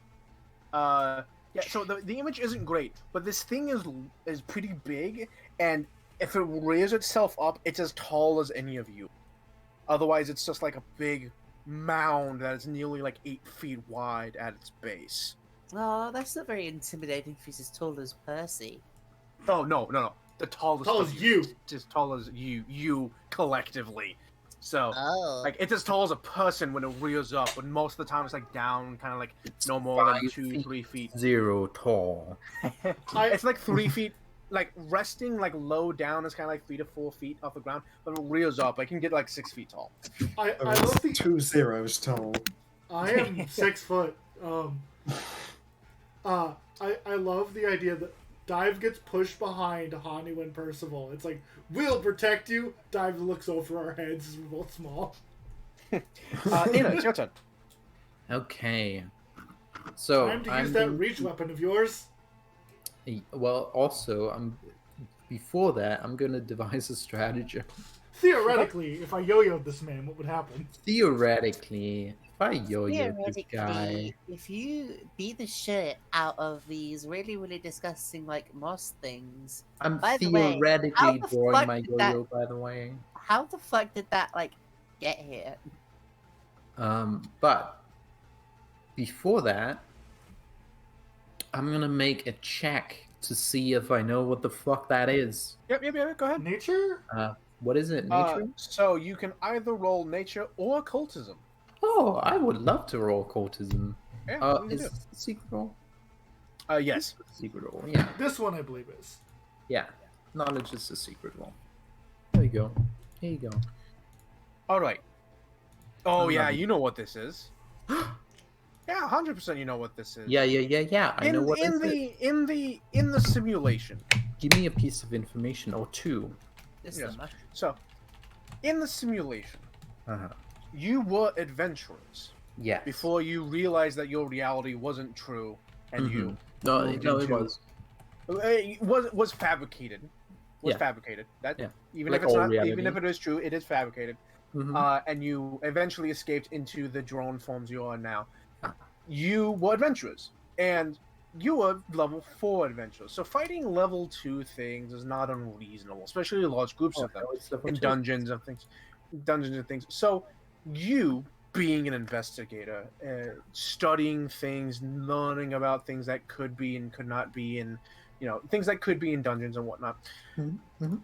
Yeah. So the image isn't great, but this thing is pretty big, and if it rears itself up, it's as tall as any of you. Otherwise, it's just like a big mound that is nearly like 8 feet wide at its base. Oh, that's not very intimidating if he's as tall as Percy. Oh no. The tallest. Tall of as you. Just as tall as you collectively. So, Oh. like, it's as tall as a person when it rears up, but most of the time it's like down, kind of like no more than 5 2, feet 3 feet. 0 tall. It's like 3 feet, like resting like low down is kind of like 3 to 4 feet off the ground, but it rears up. It can get like 6 feet tall. I Oh, love it's the 2 zeros tall. I am 6 foot. I love the idea that Dive gets pushed behind Hanu and Percival. It's like, we'll protect you. Dive looks over our heads as we're both small. Nina, it's your turn. Okay. So Time to I'm use that going reach to- weapon of yours. Well, also, before that, I'm gonna devise a strategy. Theoretically, if I yo-yoed this man, what would happen? Theoretically, if I yo-yo this guy, Theoretically, if you beat the shit out of these really, really disgusting, like, moss things, I'm By the way, theoretically how the drawing fuck my did that- yo-yo. By the way, how the fuck did that, like, get here? but before that, I'm gonna make a check to see if I know what the fuck that is. Yep, go ahead. Nature? What is it? Nature? So you can either roll nature or occultism. Oh, I would love to roll cultism. Yeah, you Is can this a secret roll? do. Yes. Secret roll, yeah. This one, I believe, is. Yeah. Knowledge is a secret roll. There you go. Here you go. All right. Oh I yeah, love it. you know what this is. Yeah, 100% you know what this is. Yeah. I know what in it is. in the simulation. Give me a piece of information or two. This Yes. is much. So, in the simulation, Uh-huh. you were adventurers Yes. before you realized that your reality wasn't true, and you No, moved no, it into- was. it was fabricated. Was Yeah. fabricated. That Yeah. even Like if it's all not, reality. even if it is true, it is fabricated. Mhm. And you eventually escaped into the drone forms you are now. Ah. You were adventurers, and you were level 4 adventurers. So fighting level 2 things is not unreasonable, especially large groups Oh, of them no, it's level in two. dungeons and things. So you, being an investigator, studying things, learning about things that could be and could not be, and things that could be in dungeons and whatnot. Mhm.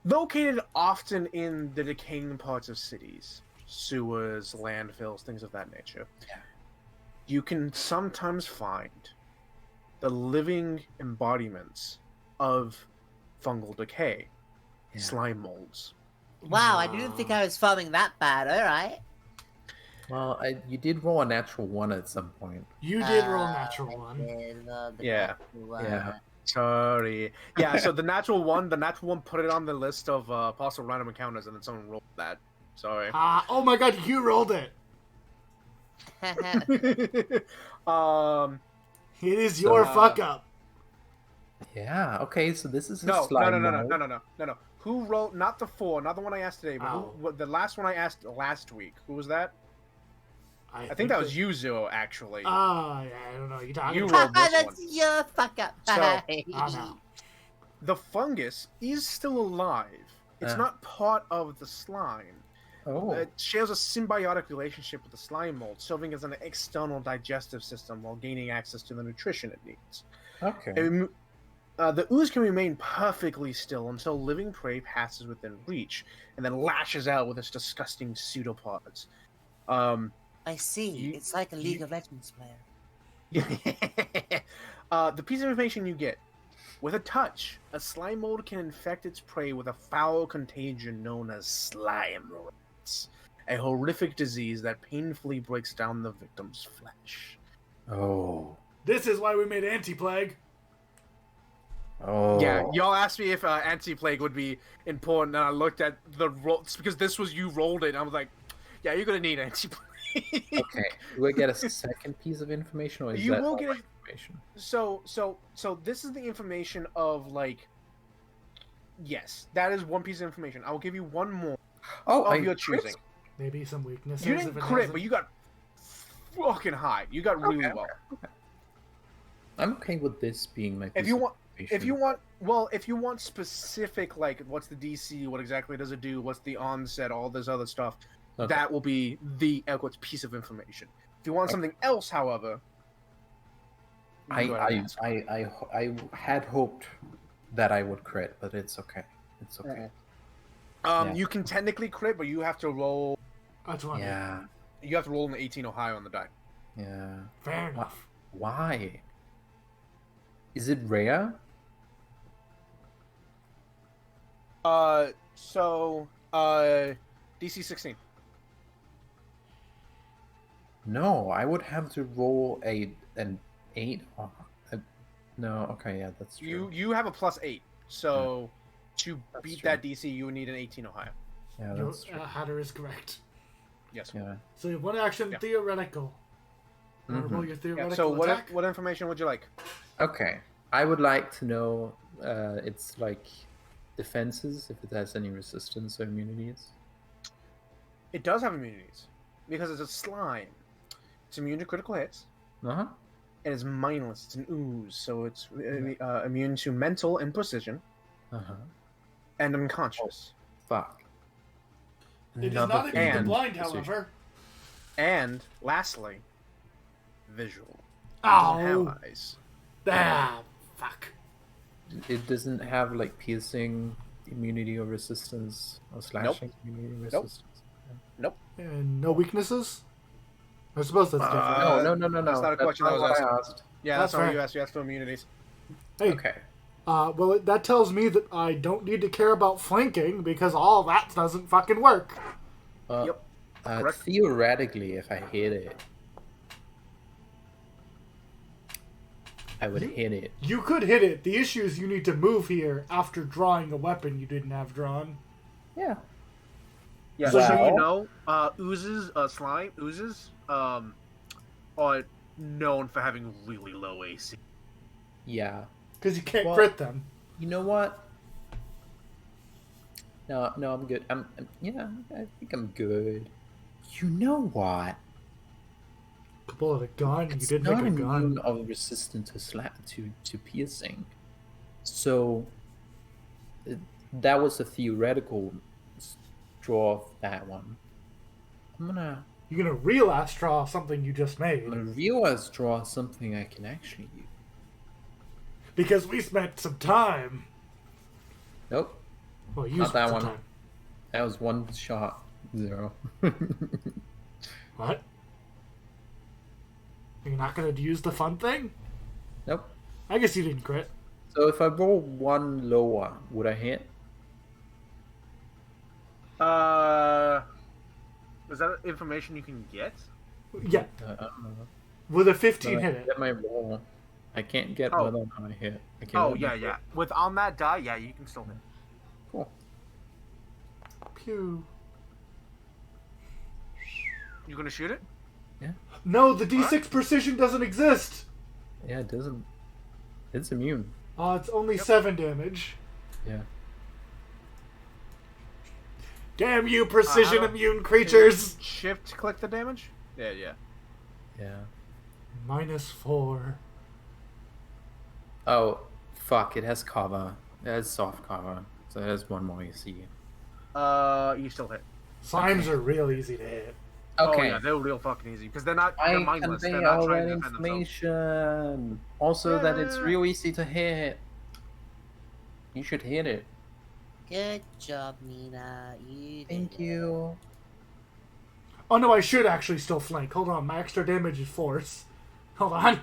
Located often in the decaying parts of cities, sewers, landfills, things of that nature. Yeah. You can sometimes find the living embodiments of fungal decay, Yeah. slime molds. Wow, I didn't think I was farming that bad, alright. Well, you did roll a natural 1 at some point. You did roll natural one. Yeah. uh, Yeah. Sorry. Yeah, so the natural one put it on the list of possible random encounters, and then someone rolled that. Sorry. Oh my god, you rolled it! It is your fuck up. Yeah. Okay. So this is a No. slime mold. No. Who wrote, not the 4, not the one I asked today, but Oh. the last one I asked last week? Who was that? I think that was you, Zero, actually. Oh, yeah, I don't know. You talking You about? rolled this That's one. your fuck up. So- Oh, no. The fungus is still alive. It's not part of the slime. Oh. It shares a symbiotic relationship with the slime mold, serving as an external digestive system while gaining access to the nutrition it needs. Okay. The ooze can remain perfectly still until living prey passes within reach, and then lashes out with its disgusting pseudopods. I see. It's like a League of Legends player. The piece of information you get: with a touch, a slime mold can infect its prey with a foul contagion known as slime rats, a horrific disease that painfully breaks down the victim's flesh. Oh. This is why we made anti-plague. Oh. Yeah, y'all asked me if anti-plague would be important, and I looked at the rolls because this was you rolled it. And I was like, "Yeah, you're gonna need anti-plague." Okay. Do I get a second piece of information, or is You that will all get my a- information? So this is the information of like. Yes, that is one piece of information. I will give you one more Oh, of your choosing. Maybe some weaknesses. You if didn't it crit, hasn't- but you got fucking high. You got really well. I'm okay with this being my. If piece you of want, information. if you want specific, like what's the DC, what exactly does it do, what's the onset, all this other stuff, Okay. that will be the Equit's piece of information. If you want something else, however, you can go ahead and ask. I had hoped that I would crit, but it's okay. It's okay. You can technically crit, but you have to roll. That's one. Yeah. You have to roll an 18 or higher on the die. Yeah. Fair enough. Why? Is it rare? DC 16. No, I would have to roll an 8. No, okay, yeah, that's true. You have a +8, so to That's beat true. that DC, you would need an 18 or higher. Yeah, Your that's true. Hatter is correct. Yes. Yeah. So you have one action Yeah. theoretical. You want to roll your Yeah, theoretical so attack? what information would you like? Okay. I would like to know its like defenses, if it has any resistance or immunities. It does have immunities because it's a slime. It's immune to critical hits, Uh-huh. and it's mindless. It's an ooze, so it's immune to mental and precision, Uh-huh. and unconscious. Fuck. It is Another not immune to and- blind, however. And lastly, visual. It Ow! doesn't have eyes. Ah, fuck. It doesn't have like piercing immunity or resistance or slashing immunity or Nope. resistance. And no weaknesses? I suppose that's different. No. That's not a question I was what asking. I asked. Yeah, That's that's not what fair. you asked. You asked for immunities. Hey, Okay. well, that tells me that I don't need to care about flanking because all that doesn't fucking work. Yep. Correct. Theoretically, if I hit it, I would hit it. You could hit it. The issue is you need to move here after drawing a weapon you didn't have drawn. Yeah. Yeah, So so you- you know, oozes, slime oozes, are known for having really low AC. Yeah. Because you can't Well- crit them. You know what? No, I'm good. Yeah, I think I'm good. You know what? Could pull out a gun. You It's did not make a immune gun. or resistant to to piercing. So that was a theoretical draw of that one. I'm gonna You're gonna real ass draw something you just made realize draw something I can actually use. because we spent some time. Nope, Well, you Not spent that some one. time. that was one shot, 0. What? You're not gonna use the fun thing? Nope. I guess you didn't crit. So if I roll one lower, would I hit? Is that information you can get? Yeah, I don't know. with a 15 No, I hit can it. get my roll. I can't get Oh. whether or not I hit. I can't Oh, get yeah, my- yeah. With on that die, yeah, you can still hit. Cool. Pew. You gonna shoot it? No, the D6 precision doesn't exist. Yeah, it doesn't. It's immune. It's only 7 damage. Yeah. Damn you, precision how do- immune creatures! Shift click the damage? Yeah, yeah. Yeah. -4. Oh, fuck! It has cover. It has soft cover, so it has one more AC. You still hit. Slimes are real easy to hit. Oh Okay. yeah, they're real fucking easy because they're not. I They're mindless. convey They're not all trying that to defend themselves. information. Also, that it's Yeah. real easy to hit. You should hit it. Good job, Nina. You did Thank it. you. Oh no, I should actually still flank. Hold on, my extra damage is force. Hold on.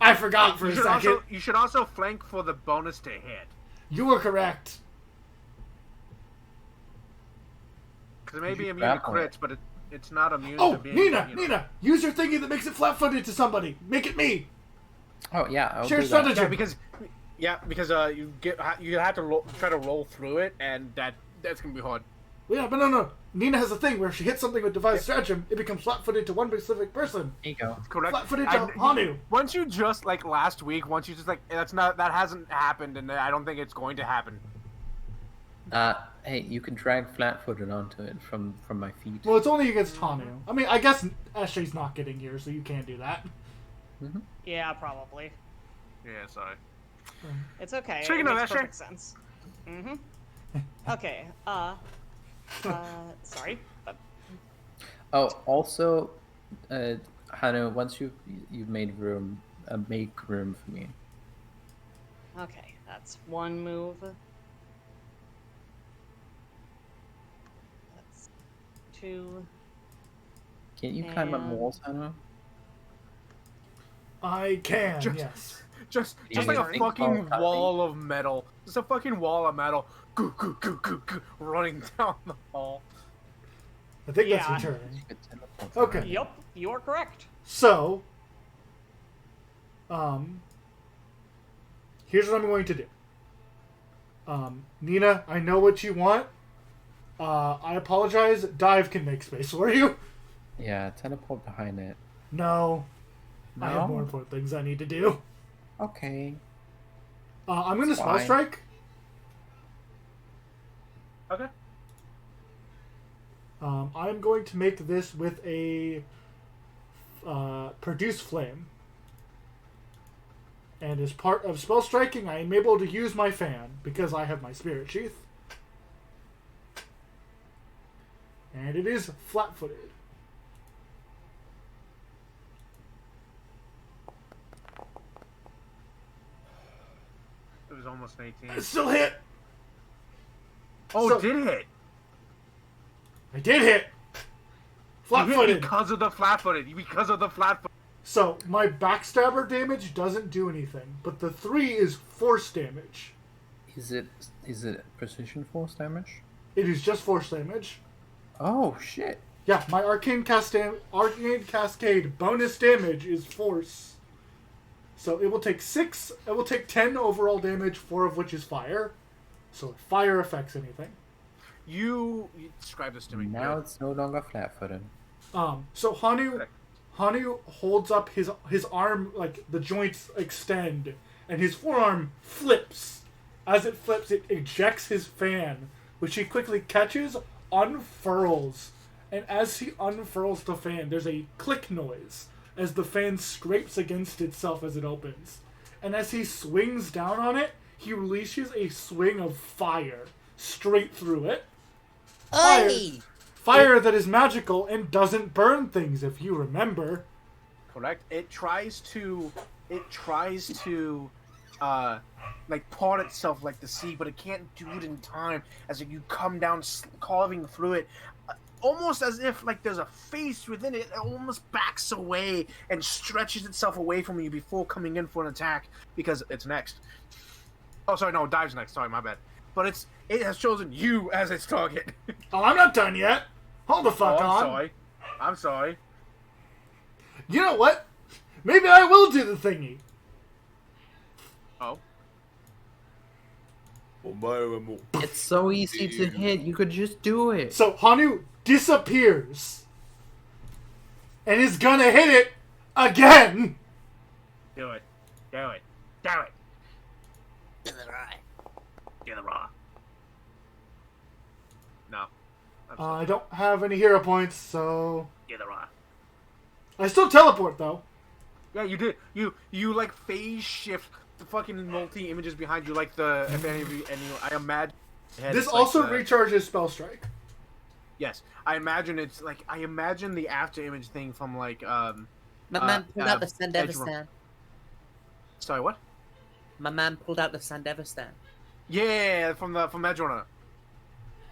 I forgot for a second. You should also flank for the bonus to hit. You were correct. Because it may be You immune to grapple. crits, but it's not immune Oh, to being. Nina, you know. Nina, use your thingy that makes it flat-footed to somebody. Make it me. Oh yeah, I'll Share do that. strategy. Yeah, because you have to try to roll through it, and that's gonna be hard. Yeah, but no. Nina has a thing where if she hits something with devised stratagem, it becomes flat-footed to one specific person. There you go. Correct. Flat-footed to Hanu. Once you just like last week, once you just like that hasn't happened, and I don't think it's going to happen. Hey, you can drag flat-footed onto it from my feet. Well, it's only against Hanu. I mean, I guess Ashley's not getting here, so you can't do that. Yeah, probably. Yeah, sorry. It's okay. Speaking it of makes Asher. perfect sense. Okay. Sorry. Oh, also, Hannah, once you've made room, make room for me. Okay, that's one move. 2. Can't you climb up And- walls, Hannah? I can, Just- yes. Just Yeah, like a sorry. fucking Cutting. wall of metal. Just a fucking wall of metal. Goo, goo, goo, goo, goo, running down the hall. I think Yeah. that's your turn. You could teleport Okay. behind Yup, you are correct. So, here's what I'm going to do. Nina, I know what you want. I apologize. Dive can make space for you. it. Yeah, teleport behind it. No. I have No? more important things I need to do. Okay. I'm going to spell Fine. strike. Okay. I'm going to make this with a produce flame. And as part of spell striking, I am able to use my fan because I have my spirit sheath. And it is flat-footed. It was almost an 18. It still hit! Oh, So- it did hit. I did hit! You hit Flat-footed! because of the flat-footed. Because of the flat-footed. So, my backstabber damage doesn't do anything, but the 3 is force damage. Is it precision force damage? It is just force damage. Oh shit. Yeah, my Arcane Cascade bonus damage is force. So it will take 6, it will take 10 overall damage, 4 of which is fire. So if fire affects anything. You describe this to me. Now Good. it's no longer flat-footed. So Hanu holds up his arm, like the joints extend, and his forearm flips. As it flips, it ejects his fan, which he quickly catches, unfurls. And as he unfurls the fan, there's a click noise as the fan scrapes against itself as it opens. And as he swings down on it, he releases a swing of fire straight through it. Fire. Oi! Fire that is magical and doesn't burn things, if you remember. Correct. It tries to like part itself like the sea, but it can't do it in time. As you come down, carving through it, almost as if like there's a face within it. It almost backs away and stretches itself away from you before coming in for an attack because it's next. Oh, sorry, no, dives next. Sorry, my bad. But it has chosen you as its target. Oh, I'm not done yet. Hold the fuck I'm on. sorry. I'm sorry. You know what? Maybe I will do the thingy. Oh. It's so easy to hit. You could just do it. So Hanu disappears and is gonna hit it again. Do it. Do it. Do it. To the right. Do the raw. No. I'm I don't have any hero points, so Do the raw. I still teleport though. Yeah, you did. You like phase shift the fucking multi images behind you, like the if any of you, I imagine. This it's also like the- recharges spell strike. Yes, I imagine it's like I imagine the after image thing from like My man pulled out the Sandever Edge Room. stand. Sorry, what? My man pulled out the Sandever stand. Yeah, from Edge Runner.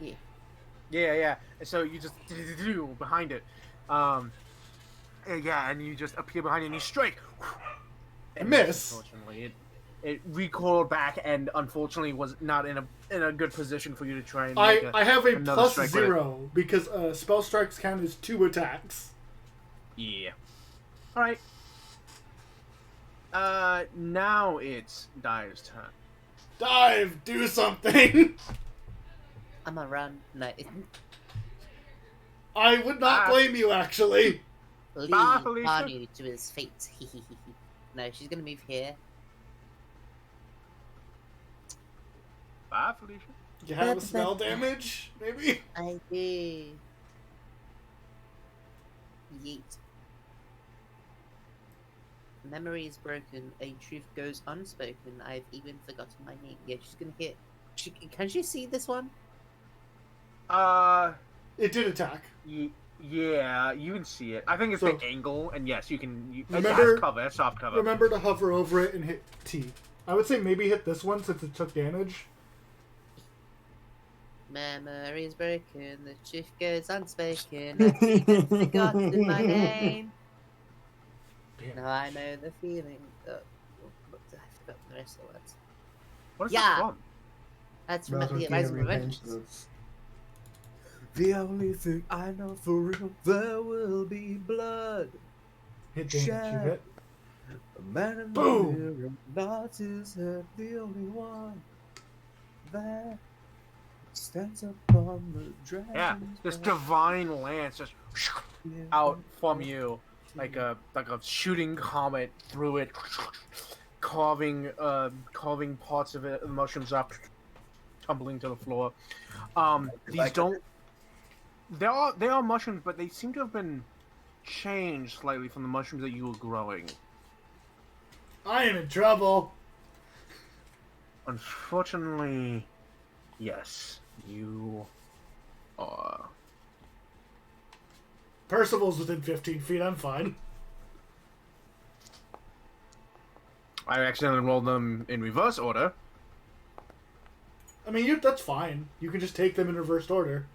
Yeah. Yeah. And so you just behind it, yeah, and you just appear behind it and you strike. I miss. Unfortunately, it recoiled back and unfortunately was not in a good position for you to try and. Make I have a another plus strike with it. 0 because spell strikes count as 2 attacks. Yeah. All right. Now it's Dyer's turn. Dive, do something. I'm gonna run. No, I would not blame you actually. leave Bye, Felicia. Hanu to his fate. No, she's gonna move here. Bye, Felicia. You have a spell damage, maybe? I do. Yeet. Memory is broken. A truth goes unspoken. I've even forgotten my name. Yeah, she's gonna hit. Can she see this one? It did attack. Yeah, you can see it. I think it's So- the angle, and yes, you can. It Remember- has cover. It's soft cover. Remember to hover over it and hit T. I would say maybe hit this one since it took damage. Memories broken, the shift goes unspoken. I've even forgotten my name. Now I know the feeling. I forgot the rest of the words. What is Yeah. that from? That's from Metal the Gear Rise of Revenge. Revengeance. The only thing I know for real, there will be blood. Hit damage, you hit. A man in Boom! the mirror nods his head, the only one that stands upon the dragon. Yeah, this divine lance just out from you, like a shooting comet through it, carving parts of it, the mushrooms up, tumbling to the floor. These don't. They are mushrooms, but they seem to have been changed slightly from the mushrooms that you were growing. I am in trouble. Unfortunately, yes, you are. Percival's within 15 feet. I'm fine. I accidentally rolled them in reverse order. I mean, that's fine. You can just take them in reversed order.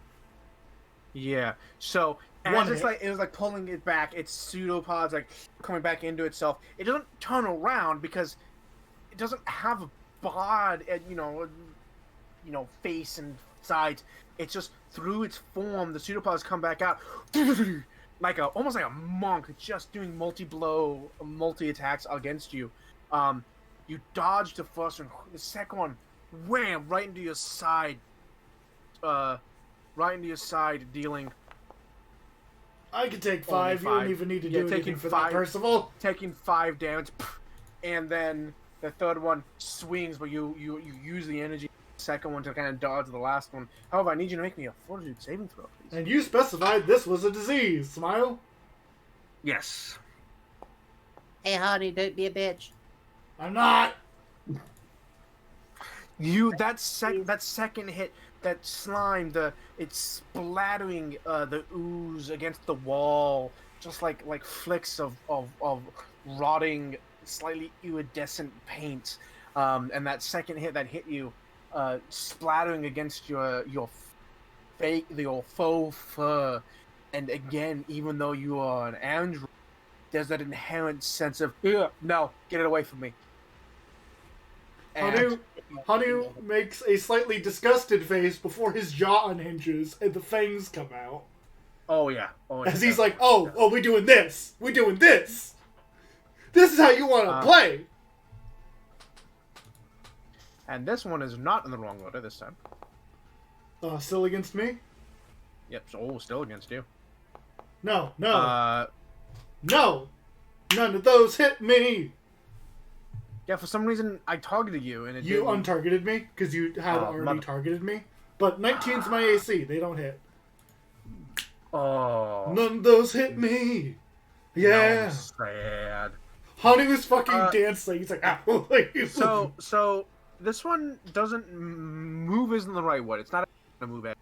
Yeah. So as it's like it was like pulling it back, its pseudopods like coming back into itself. It doesn't turn around because it doesn't have a bod and you know face and sides. It's just through its form, the pseudopods come back out like almost like a monk, just doing multi attacks against you. You dodge the first one, the second one, wham, right into your side. Right into your side, dealing. I can take 5. You don't even need to do anything for 5, that, Percival. Taking 5 damage, and then the third one swings, but you use the energy. The second one to kind of dodge the last one. However, I need you to make me a fortitude saving throw, please. And you specified this was a disease. Smile. Yes. Hey, honey, don't be a bitch. I'm not. That second hit, that slime, it's splattering the ooze against the wall, just like flicks of rotting, slightly iridescent paint. And that second hit that hit you, splattering against your faux fur. And again, even though you are an android, there's that inherent sense of no, get it away from me. Hanu makes a slightly disgusted face before his jaw unhinges and the fangs come out. Oh yeah. As he's like, oh, we're doing this. We're doing this. This is how you want to play. And this one is not in the wrong order this time. Still against me? Yep, so still against you. No. No! None of those hit me! Yeah, for some reason, I targeted you, and You untargeted me, because you had already targeted me. But 19's my AC, they don't hit. Oh. None of those hit me! Yeah! No, sad. Honey was fucking dancing, he's like, So, this one doesn't move isn't the right word. It's not a move,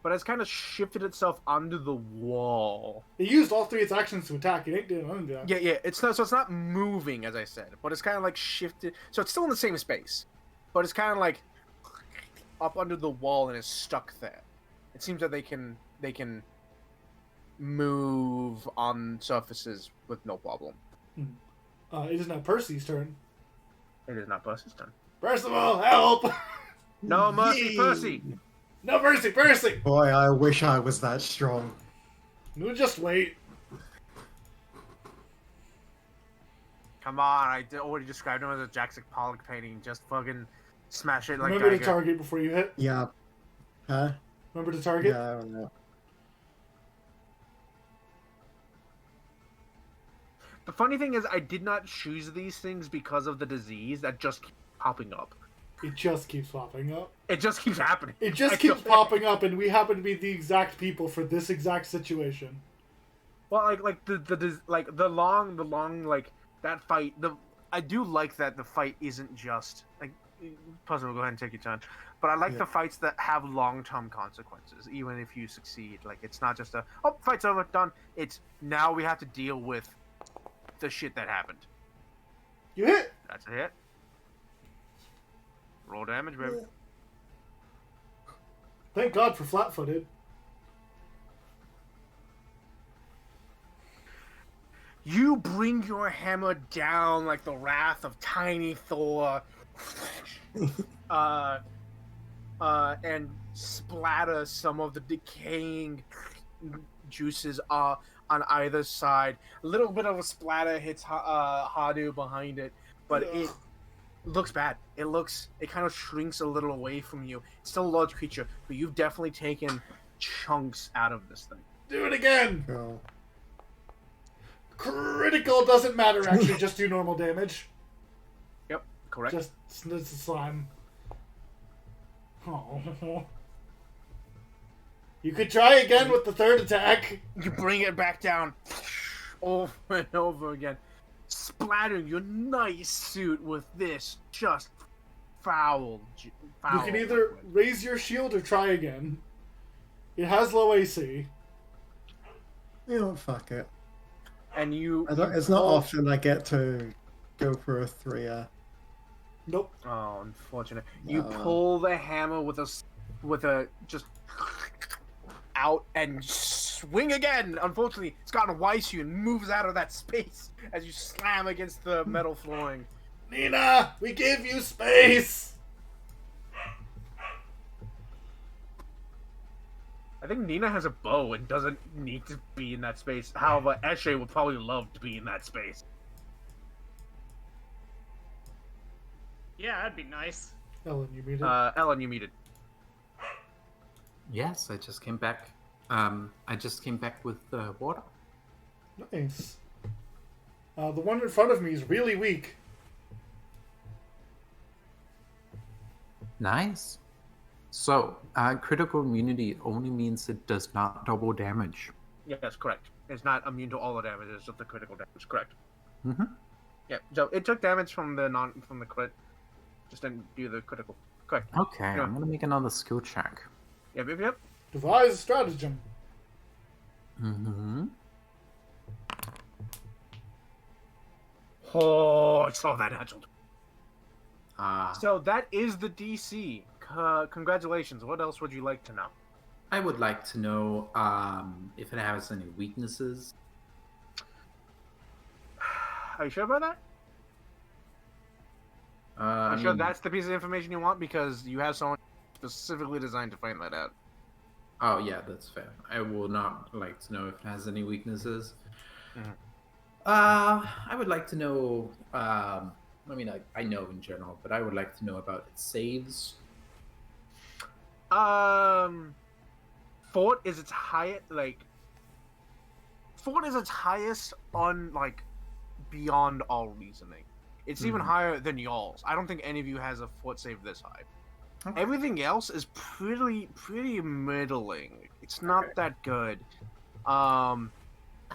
but it's kind of shifted itself onto the wall. It used all 3 its actions to attack. It ain't doing nothing to attack. Yeah. It's not moving, as I said, but it's kind of like shifted. So it's still in the same space, but it's kind of like up under the wall and is stuck there. It seems that they can move on surfaces with no problem. It is now Percy's turn. It is not Percy's turn. Percival, help! No mercy, Percy! No mercy, Percy! Boy, I wish I was that strong. No, just wait. Come on, I already described him as a Jackson Pollock painting. Just fucking smash it like Remember Geiger. to target before you hit? Yeah. Huh? Remember to target? Yeah, I don't know. The funny thing is, I did not choose these things because of the disease that just keeps popping up. It just keeps popping up. It just keeps happening. It just keeps popping up, and we happen to be the exact people for this exact situation. Well, like the long that fight. I do like that the fight isn't just like. Puzzle, go ahead and take your turn. But I like the fights that have long-term consequences, even if you succeed. Like it's not just fight's over, done. It's now we have to deal with the shit that happened. You hit. That's a hit. Roll damage, baby. Thank God for flat-footed. You bring your hammer down like the wrath of tiny Thor, and splatter some of the decaying juices on either side. A little bit of a splatter hits Hadu behind it, but it looks bad. It kind of shrinks a little away from you. It's still a large creature, but you've definitely taken chunks out of this thing. Do it again! Cool. Critical doesn't matter, actually. Just do normal damage. Yep, correct. Just snitz the slime. Oh. You could try again with the third attack. You bring it back down over and over again, splattering your nice suit with this just foul. You can either raise your shield or try again. It has low AC. You know, fuck it. And It's not often I get to go for a 3-er. Nope. Oh, unfortunate. You pull the hammer with a just out and swing again. Unfortunately, it's gotten wise to you and moves out of that space as you slam against the metal flooring. Nina, we gave you space. I think Nina has a bow and doesn't need to be in that space. However, Eshe would probably love to be in that space. Yeah, that'd be nice. Ellen, you muted. Ellen, you muted. Yes, I just came back. With water. Nice. The one in front of me is really weak. Nice. So, critical immunity only means it does not double damage. Yes, correct. It's not immune to all the damage. It's just the critical damage. Correct. Mm-hmm. Yeah. So it took damage from the crit. Just didn't do the critical. Correct. Okay, I'm gonna make another skill check. Yep. Devise stratagem. Mm-hmm. Oh, I saw that natural. Ah. So that is the DC. Congratulations. What else would you like to know? I would like to know if it has any weaknesses. Are you sure about that? Are you sure that's the piece of information you want? Because you have someone specifically designed to find that out. Oh yeah, that's fair. I will not like to know if it has any weaknesses. Mhm. I would like to know. I know in general, but I would like to know about its saves. Fort is its highest. Fort is its highest on beyond all reasoning. It's even higher than y'all's. I don't think any of you has a fort save this high. Okay. Everything else is pretty middling. It's not that good. I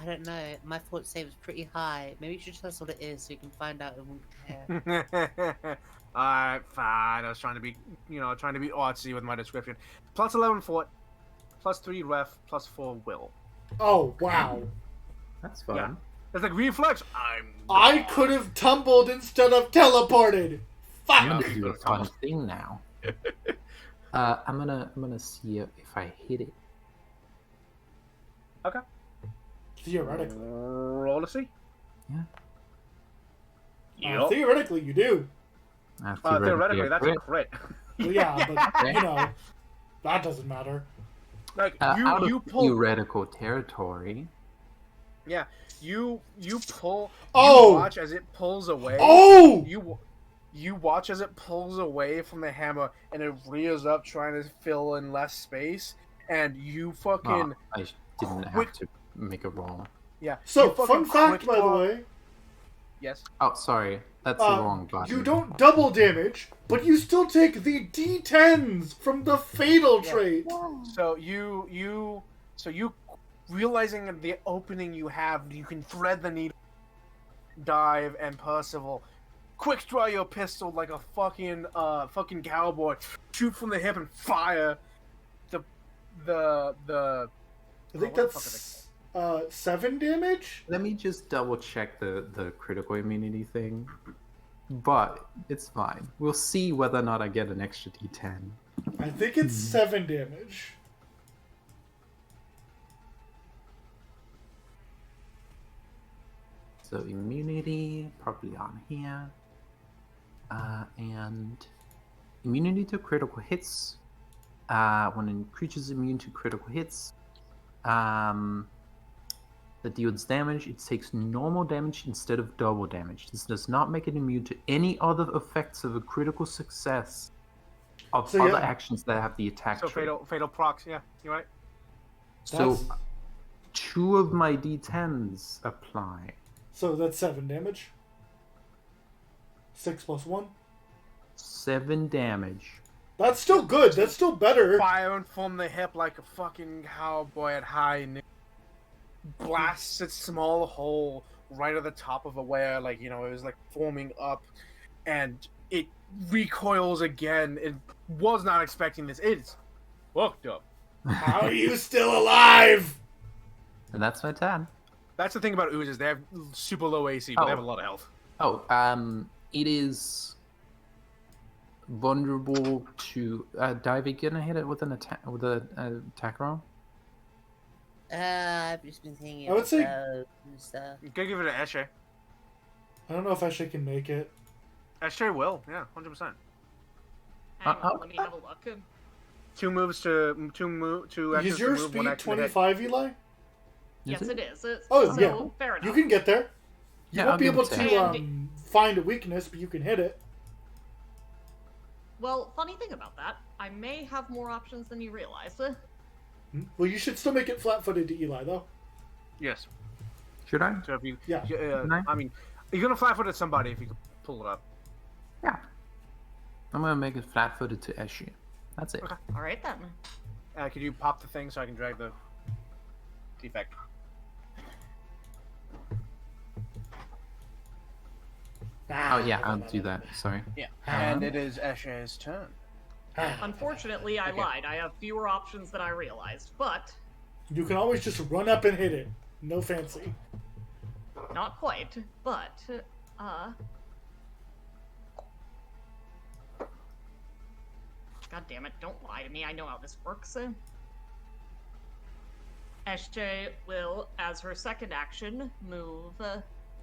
don't know. My fort save is pretty high. Maybe you should tell us what it is so we can find out and we can compare. Alright, fine. I was trying to be artsy with my description. Plus 11 fort, plus 3 ref, plus 4 will. Oh, wow. That's fun. Yeah. It's like reflex. I could have tumbled instead of teleported. Fuck. I'm gonna do a fun thing now. I'm gonna see if I hit it. Okay. Theoretically. Roll to see. Yeah. Theoretically, you do. Theoretically, that's a crit. Well, yeah, but that doesn't matter. Out you of pull theoretical territory. Yeah, you pull. Oh! You watch as it pulls away. Oh! You watch as it pulls away from the hammer, and it rears up, trying to fill in less space. And you fucking. I didn't have to make a roll. Yeah. So, fun fact, by the way. Yes. Oh, sorry. That's the wrong button. You don't double damage, but you still take the D10s from the fatal trait. So you realizing the opening you have, you can thread the needle, dive, and Percival quick draw your pistol like a fucking cowboy, shoot from the hip and fire. I think that's 7 damage. Let me just double check the critical immunity thing. but it's fine. We'll see whether or not I get an extra D10. I think it's 7 damage. So immunity, probably on here. And immunity to critical hits. When a creature is immune to critical hits, that deals damage, it takes normal damage instead of double damage. This does not make it immune to any other effects of a critical success of So, other yeah. actions that have the attack So trait. fatal procs, yeah, you're right. So That's- 2 of my D10s apply. So that's 7 damage. 6 plus 1. 7 damage. That's still good. That's still better. Firing from the hip like a fucking cowboy at high noon. Blasts its small hole right at the top of where, like, you know, it was like forming up, and it recoils again. It was not expecting this. It's fucked up. How are you still alive? And that's my turn. That's the thing about oozes. They have super low AC, but they have a lot of health. It is vulnerable to Divey. Gonna hit it with an attack roll. I've just been thinking I would say- about stuff. You gotta give it to Eshe. I don't know if Ashley can make it. Eshe will, yeah, 100%. Hang on, let me have a look. 2 moves to actions Is to your move, 1 speed action to hit. 25, Eli? Yes, it is. Oh, So, yeah. fair enough. You can get there. You Yeah, won't I'll be give able it to to him. find a weakness, but you can hit it. Well, funny thing about that, I may have more options than you realize. Well, you should still make it flat-footed to Eli, though. Yes. Should I? So if you, Yeah. Nice. I mean, you're gonna flat-foot at somebody if you can pull it up. Yeah. I'm gonna make it flat-footed to Eshu. That's it. Okay. All right then. Could you pop the thing so I can drag the defect? Oh yeah, I'll do that. Sorry. Yeah. And it is Eshe's turn. Unfortunately, I Okay. lied. I have fewer options than I realized, but You can always just run up and hit it. No fancy. not quite. But, God damn it, don't lie to me. I know how this works. Eshe will, as her second action, move.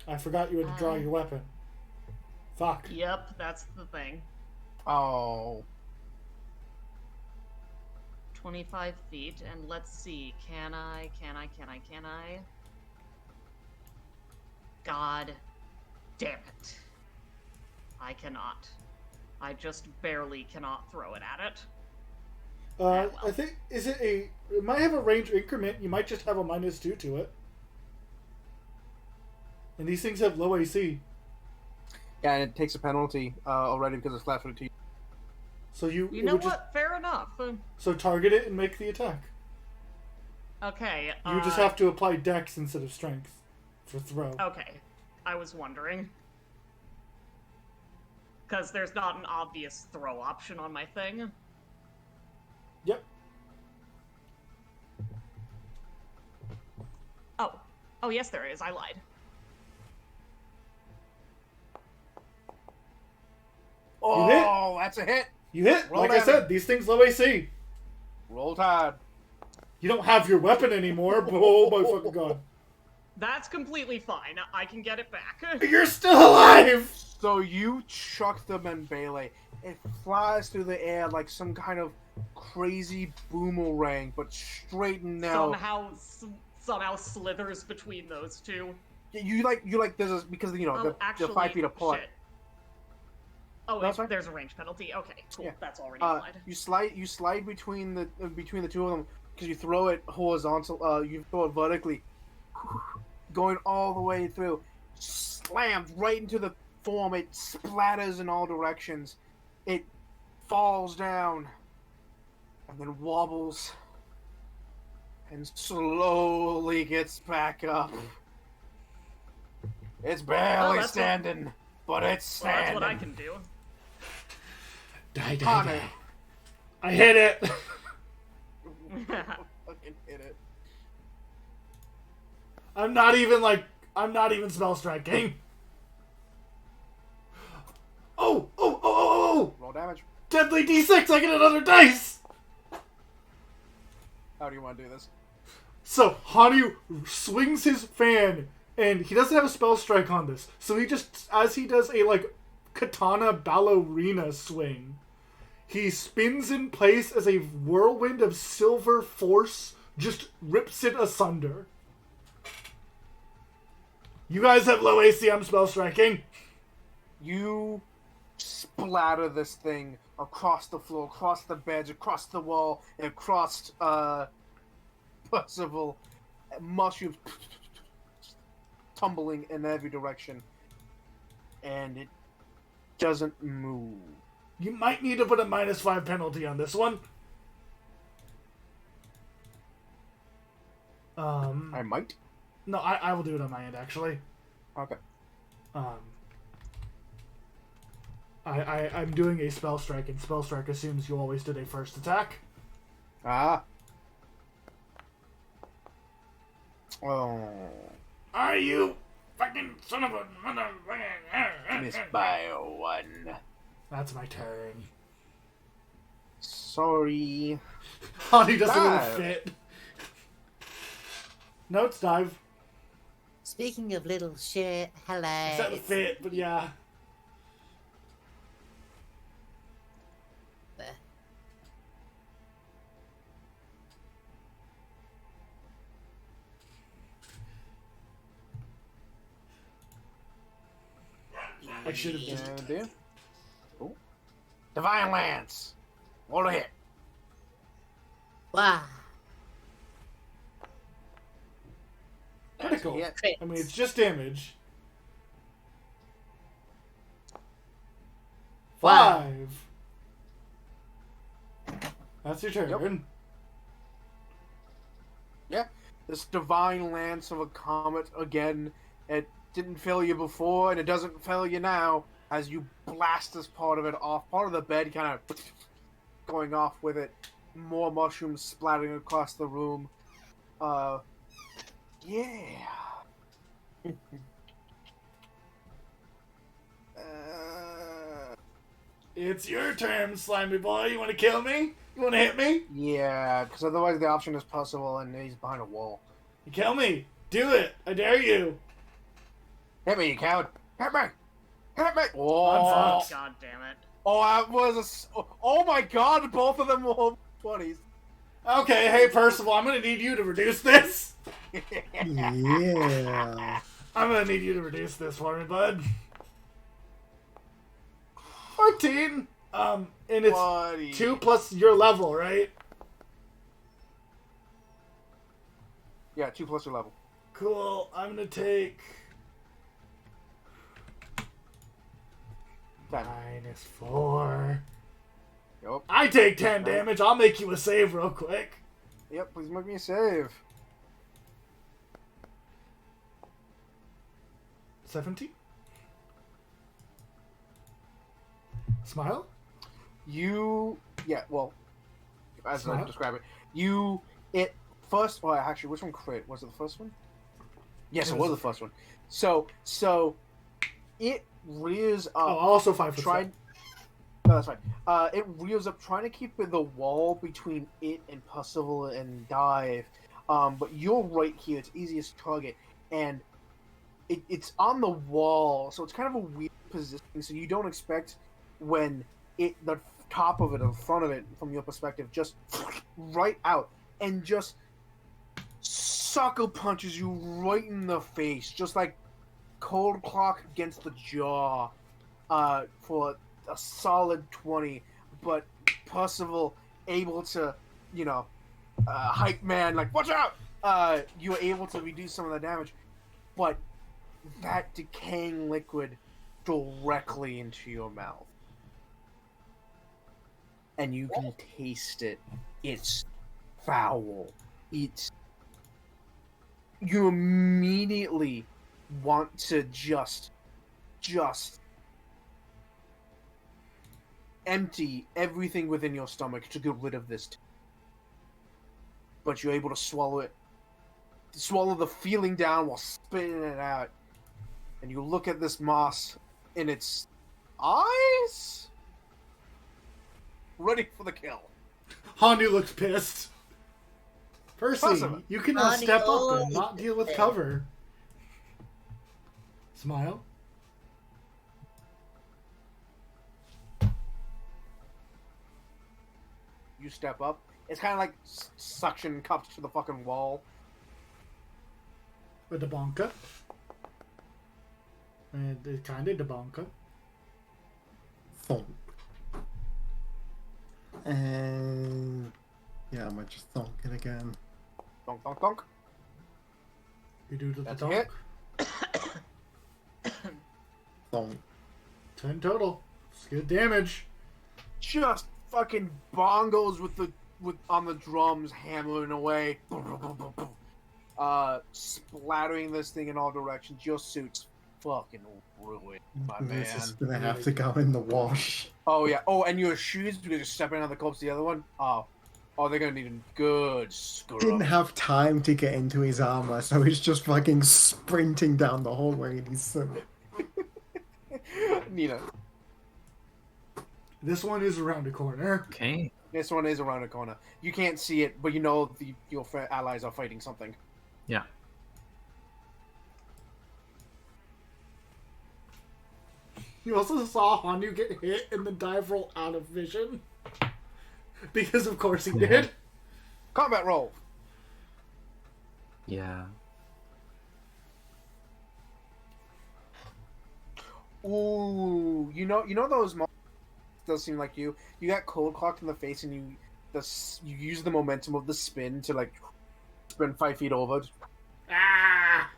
I forgot you had to draw your weapon. Fuck. Yep, that's the thing. Oh. 25 feet, and let's see. Can I? God damn it. I cannot. I just barely cannot throw it at it. I think, it might have a range increment. You might just have a -2 to it. And these things have low AC. Yeah, and it takes a penalty already because it's flat-footed to you. So You it know would what? Fair enough. So target it and make the attack. Okay. You just have to apply dex instead of strength for throw. Okay. I was wondering. Because there's not an obvious throw option on my thing. Yep. Oh. Oh, yes, there is. I lied. Oh, that's a hit. You hit. Roll Like I damage. said, these things low AC. Roll Tide. You don't have your weapon anymore, but oh my fucking god. That's completely fine. I can get it back. You're still alive! So you chuck the Membele. It flies through the air like some kind of crazy boomerang, but straight and narrow. Somehow slithers between those two. You like there's a, because you know they're 5 feet apart. Shit. Oh, That's fine. there's a range penalty. Okay, cool. Yeah. That's already applied. You slide between the two of them because you throw it horizontal. You throw it vertically, going all the way through. Slams right into the form. It splatters in all directions. It falls down and then wobbles and slowly gets back up. It's barely that's standing, but it's Well, standing. that's what I can do. Die, die, Connor. die. I hit it! Fucking hit it. I'm not even spell striking. Oh! Oh! Oh! Oh! Roll damage. Deadly D6! I get another dice! How do you want to do this? So, Hanyu swings his fan, and he doesn't have a spell strike on this. So he just, as he does a, like, katana ballerina swing, he spins in place as a whirlwind of silver force just rips it asunder. You guys have low AC on spell striking. You splatter this thing across the floor, across the beds, across the wall, and across Percival. Mushrooms tumbling in every direction, and it doesn't move. You might need to put a -5 penalty on this one. I might. No, I will do it on my end, actually. Okay. I'm doing a spell strike, and spell strike assumes you always did a first attack. Ah. Oh. Are you fucking son of a motherfucking... Miss by one. That's my turn. Sorry. Honey does a little Dive. fit. No, it's dive. Speaking of little shit, hello. I said fit, but yeah. I should have just... Ooh. Divine Lance. Roll a hit. Wow. Critical. Yeah. I mean, it's just damage. Wow. 5. That's your turn. Yeah. This Divine Lance of a Comet again. It didn't fail you before, and it doesn't fail you now, as you blast this part of it off. Part of the bed kind of going off with it. More mushrooms splattering across the room. Yeah. It's your turn, slimy boy. You want to kill me? You want to hit me? Yeah, because otherwise the option is possible, and he's behind a wall. You kill me. Do it. I dare you. Hit me, you coward. Hit me. Hit me. I'm Oh, fucked. God damn it. oh, that was oh my god, both of them were home 20s. Okay, hey Percival, I'm gonna need you to reduce this. Yeah. I'm gonna need you to reduce this for me, bud. 14. And it's Buddy. 2 plus your level, right? Yeah, 2 plus your level. Cool. I'm gonna take 10. -4. Yep. I take 10 damage. I'll make you a save real quick. Yep, please make me a save. 17. Smile. Yeah, well, as I Smile? describe it, first, well, actually, which one crit? Was it the first one? Yes, it was the first one. So, it rears up. Oh, also 5 foot. Tried. No, that's fine. It reels up, trying to keep the wall between it and Percival and Dive. But you're right here. It's easiest target, and it's on the wall, so it's kind of a weird position. So you don't expect when the top of it, or the front of it, from your perspective, just right out and just sucker punches you right in the face, just like cold clock against the jaw, for a solid 20. But Percival able to, hype man, like, watch out! You were able to reduce some of the damage, but that decaying liquid directly into your mouth. And you can taste it. It's foul. You immediately want to just empty everything within your stomach to get rid of this. But you're able to swallow it. Swallow the feeling down while spitting it out. And you look at this moss in its eyes. Ready for the kill. Hanyu looks pissed. Percy, Awesome. you can now Hanyu step up and always not deal with pissed. cover. Smile. You step up. It's kind of like suction cupped to the fucking wall. A debonka. And it's kind of debonka. Thump. And yeah, I might just thunk it again. Donk, donk, donk. You do the That's donk. it. Thunk. 10 total. It's good damage. Just fucking bongos on the drums, hammering away. Splattering this thing in all directions. Your suit's fucking ruined, my This man. is gonna have to go in the wash. Oh yeah. Oh, and your shoes because you're stepping on the corpse of the other one. Oh, they're gonna need a good scrub. Didn't have time to get into his armor, so he's just fucking sprinting down the hallway in his suit. Nina, This one is around the corner. Okay. this one is around the corner. You can't see it, but you know your allies are fighting something. Yeah. You also saw Hanyu get hit and then dive roll out of vision. Because of course he did. Combat roll. Yeah. Ooh, you know those moments does seem like you got cold clocked in the face and you use the momentum of the spin to like spin 5 feet over. Ah!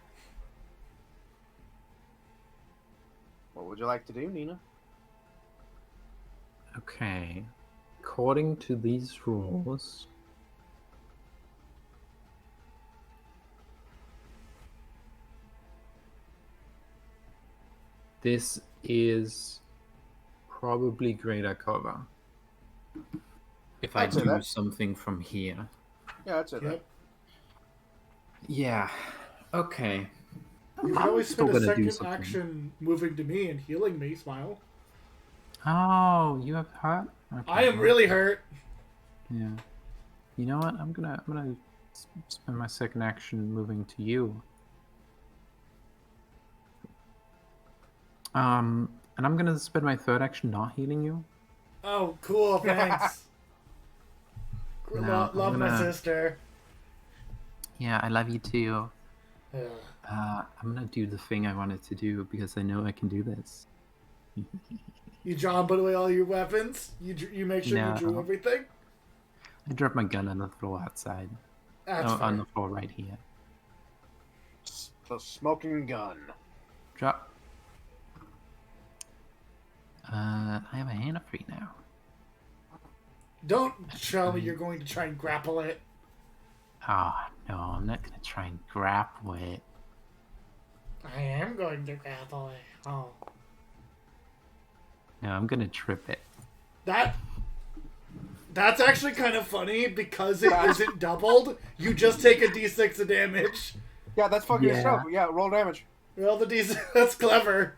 What would you like to do, Nina? Okay. According to these rules, this is probably greater cover. If I I'd say do that. something from here. Yeah, that's it. Yep. Yeah. Okay. You can always Still spend a gonna do second something. action moving to me and healing me, Smile. Oh, you have hurt? Okay. I am really hurt. Yeah. You know what? I'm gonna spend my second action moving to you. And I'm gonna spend my third action not healing you. Oh, cool, thanks. No, Love I'm my gonna- sister. Yeah, I love you too. Yeah. I'm gonna do the thing I wanted to do because I know I can do this. You draw and put away all your weapons? You make sure you drew No. everything? I dropped my gun on the floor outside. That's On fair. the floor right here. The smoking gun. Drop. I have a hand free now. Don't show me you're going to try and grapple it. Oh no, I'm not gonna try and grapple it. I am going to grapple it. Oh. No, I'm gonna trip it. That's actually kind of funny because it isn't doubled. You just take a d6 of damage. Yeah, that's fucking Yeah. stuff. Yeah, roll damage. Roll the d6. That's clever.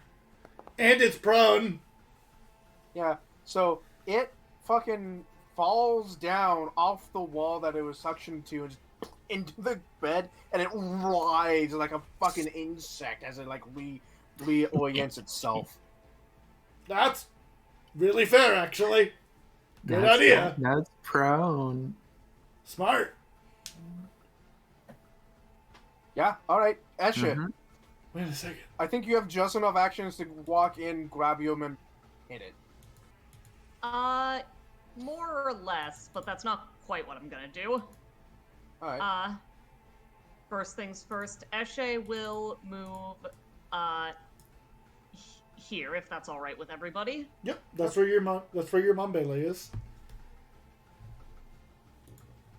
And it's prone. Yeah, so it fucking falls down off the wall that it was suctioned to and just into the bed, and it writhes like a fucking insect as it like reorients itself. That's really fair, actually. Good idea. That's prone. Smart. Yeah, alright. Esha, Mhm. Wait a second. I think you have just enough actions to walk in, grab your and hit it. More or less, but that's not quite what I'm gonna do. Alright. First things first, Eshe will move, here, if that's alright with everybody. Yep, that's where your Mumbele is.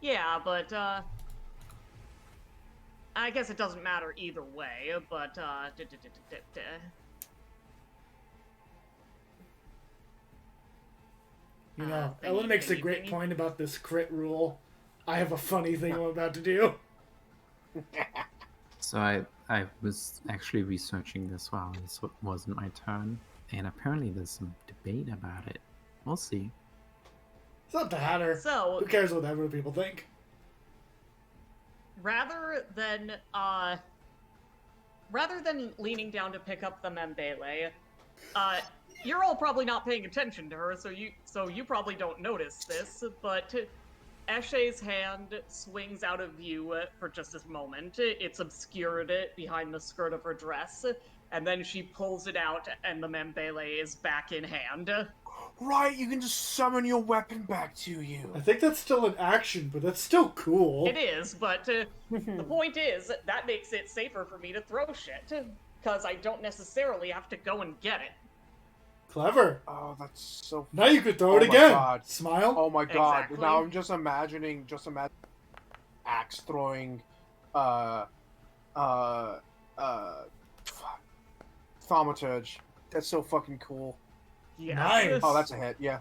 Yeah, but, I guess it doesn't matter either way, but, You know, thingy, Ellen makes a thingy, great thingy. point about this crit rule. I have a funny thing I'm about to do. So I was actually researching this while this wasn't my turn. and apparently there's some debate about it. We'll see. It's not the Hatter. So, Who cares what other people think? rather than leaning down to pick up the Membele, you're all probably not paying attention to her, so you probably don't notice this, but Eshe's hand swings out of view for just a moment. It's obscured behind the skirt of her dress, and then she pulls it out, and the Membele is back in hand. Right, you can just summon your weapon back to you. I think that's still an action, but that's still cool. It is, but the point is, that makes it safer for me to throw shit, because I don't necessarily have to go and get it. Clever. Oh, that's so. Now you could throw it my again. God. Smile. Oh my god! Exactly. Now I'm just imagining axe throwing, thaumaturge. That's so fucking cool. Yes. Nice. Oh, that's a hit. Yeah.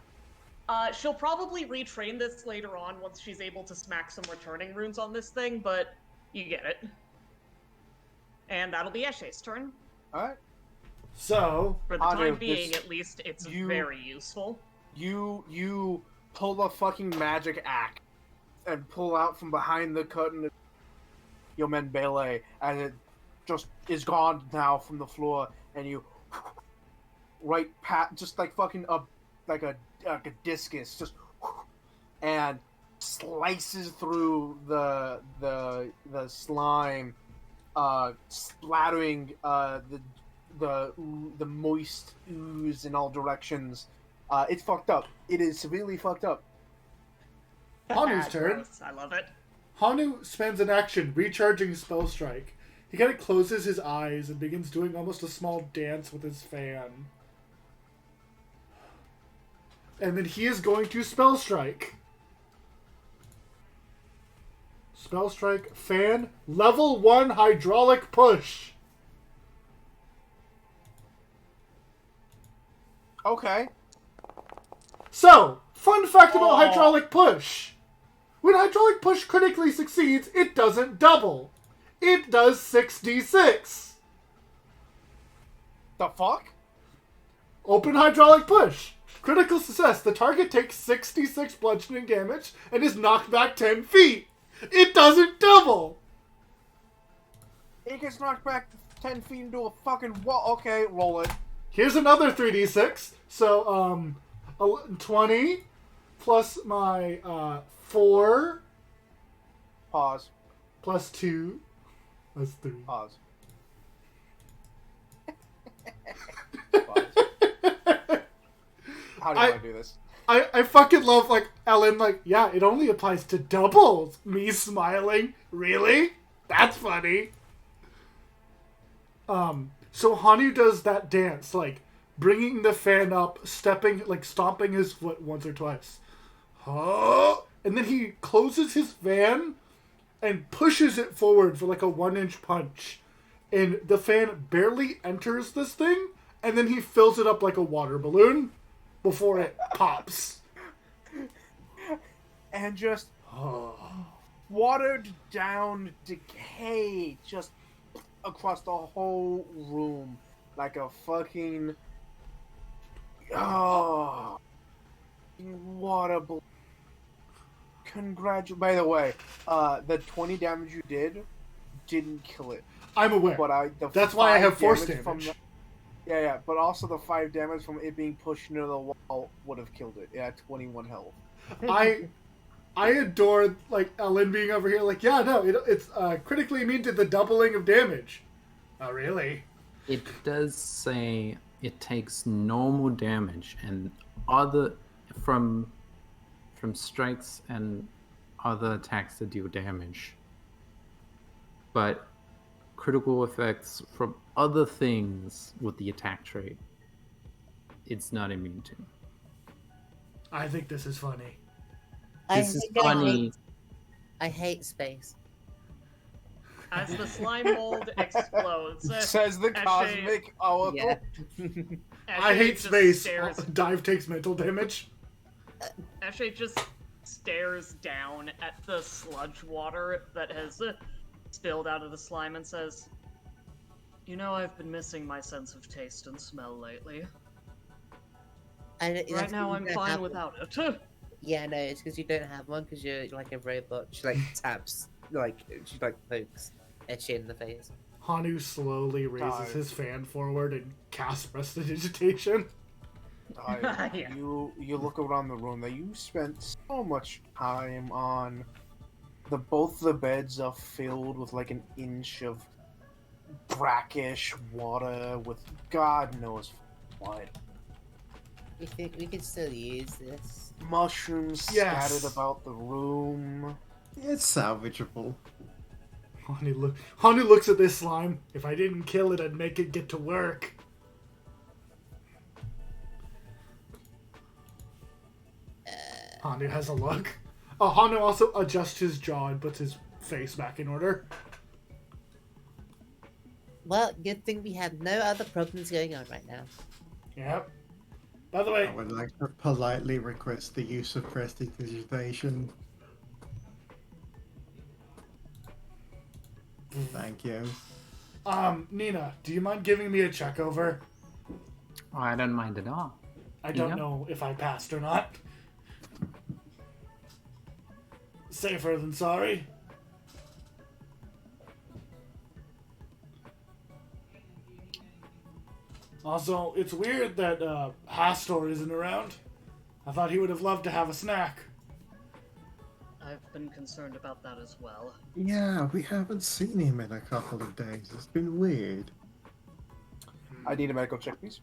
She'll probably retrain this later on once she's able to smack some returning runes on this thing, but you get it. And that'll be Eshe's turn. All right. So, For the time being, at least, it's very useful. You pull the fucking magic axe and pull out from behind the curtain your Membele, and it just is gone now from the floor, and you just like fucking like a discus, just and slices through the slime, splattering the moist ooze in all directions. It's fucked up. It is severely fucked up. Hanu's turn. Gross. I love it. Hanu spends an action recharging Spell Strike. He kind of closes his eyes and begins doing almost a small dance with his fan. And then he is going to Spell Strike. Spell Strike, fan, level 1 hydraulic push. Okay. So, fun fact about hydraulic push. When hydraulic push critically succeeds, it doesn't double. It does 6d6. The fuck? Open hydraulic push. Critical success. The target takes 66 bludgeoning damage and is knocked back 10 feet. It doesn't double. It gets knocked back 10 feet into a fucking wall. Okay, roll it. Here's another 3d6. So, 20 plus my 4 Pause. plus 2. That's 3. Pause. How do I do this? I fucking love, like, Ellen, like, yeah, it only applies to doubles. Me smiling. Really? That's funny. So Hanu does that dance, like, bringing the fan up, stepping, like, stomping his foot once or twice. And then he closes his fan and pushes it forward for, like, a 1-inch punch. And the fan barely enters this thing, and then he fills it up like a water balloon before it pops. And just watered down decay just across the whole room like a fucking water balloon. By the way, the 20 damage you didn't kill it. I'm aware. But that's why I have force damage. Yeah, but also the 5 damage from it being pushed into the wall would have killed it. Yeah, 21 health. I adore, like, Ellen being over here, like, yeah, no, it's critically immune to the doubling of damage. Oh, really? It does say it takes normal damage and from strikes and other attacks that deal damage. But critical effects from other things with the attack trait, it's not immune to. I think this is funny. This is funny. I hate space. As the slime mold explodes, Says the cosmic oracle. Yeah. I hate space. Stares, Dive takes mental damage. Eshe just stares down at the sludge water that has spilled out of the slime and says, "You know, I've been missing my sense of taste and smell lately." Right now, I'm fine without it. Yeah, no, it's because you don't have one because you're like a robot. She like taps, she like pokes Etchy in the face. Hanu slowly raises his fan forward and casts Prestidigitation. Yeah. You look around the room that you spent so much time on. Both the beds are filled with like an inch of brackish water with God knows what. You think we could still use this? Mushrooms scattered about the room. It's salvageable. Hanu looks at this slime. If I didn't kill it, I'd make it get to work. Hanu has a look. Hanu also adjusts his jaw and puts his face back in order. Well, good thing we have no other problems going on right now. Yep. By the way, I would like to politely request the use of prestidigitation. Thank you. Nina, do you mind giving me a check over? Oh, I don't mind at all. I don't know if I passed or not. Safer than sorry. Also, it's weird that Hastor isn't around. I thought he would have loved to have a snack. I've been concerned about that as well. Yeah, we haven't seen him in a couple of days. It's been weird. I need a medical check, please.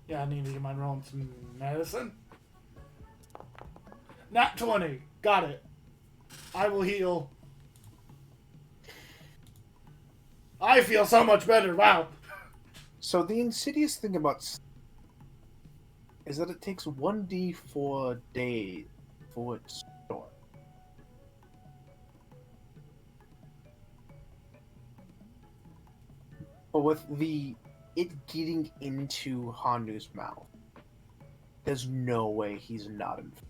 Yeah, Nina, you mind rolling some medicine? Nat 20. Got it. I will heal. I feel so much better. Wow. So the insidious thing about is that it takes 1d4 days for it to store. But with it getting into Hanu's mouth, there's no way he's not infected.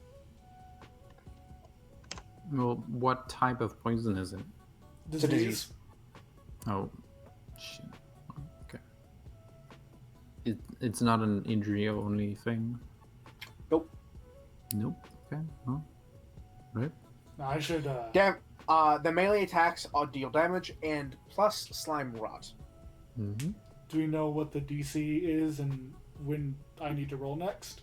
Well, what type of poison is it? It's a disease. Oh, shit. Okay. It's not an injury-only thing? Nope. Nope. Okay. Oh. Right. No, I should, the melee attacks deal damage and plus slime rot. Mm-hmm. Do we know what the DC is and when I need to roll next?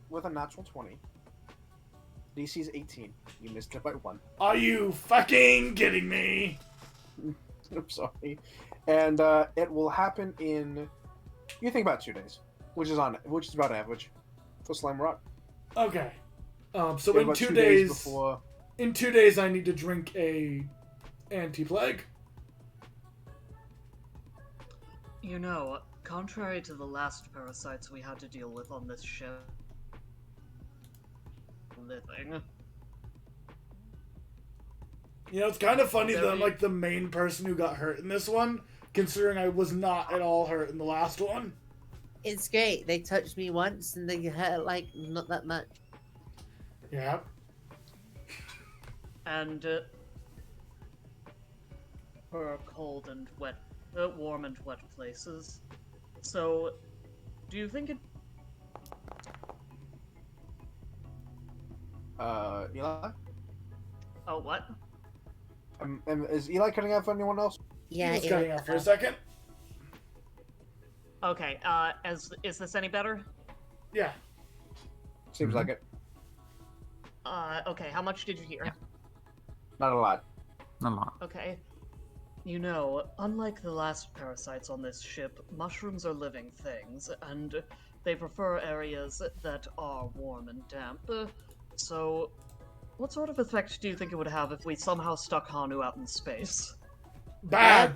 With a natural 20. DC is 18. You missed it by 1. Are you fucking kidding me? I'm sorry. And it will happen in, you think, about 2 days, which is about average for slime rot. Okay. So in 2 days, in 2 days I need to drink a anti-plague. You know, contrary to the last parasites we had to deal with on this ship, living. You know, it's kind of funny that I'm like the main person who got hurt in this one, considering I was not at all hurt in the last one. It's great. They touched me once and they hurt like not that much. Yeah. And for cold and wet, warm and wet places. So, do you think it? Eli? Oh, what? Is Eli cutting out for anyone else? Yeah, He's cutting out for a second. Okay, is this any better? Yeah. Seems like it. Okay, how much did you hear? Yeah. Not a lot. Not a lot. Okay. You know, unlike the last parasites on this ship, mushrooms are living things, and they prefer areas that are warm and damp. So, what sort of effect do you think it would have if we somehow stuck Hanu out in space? Bad!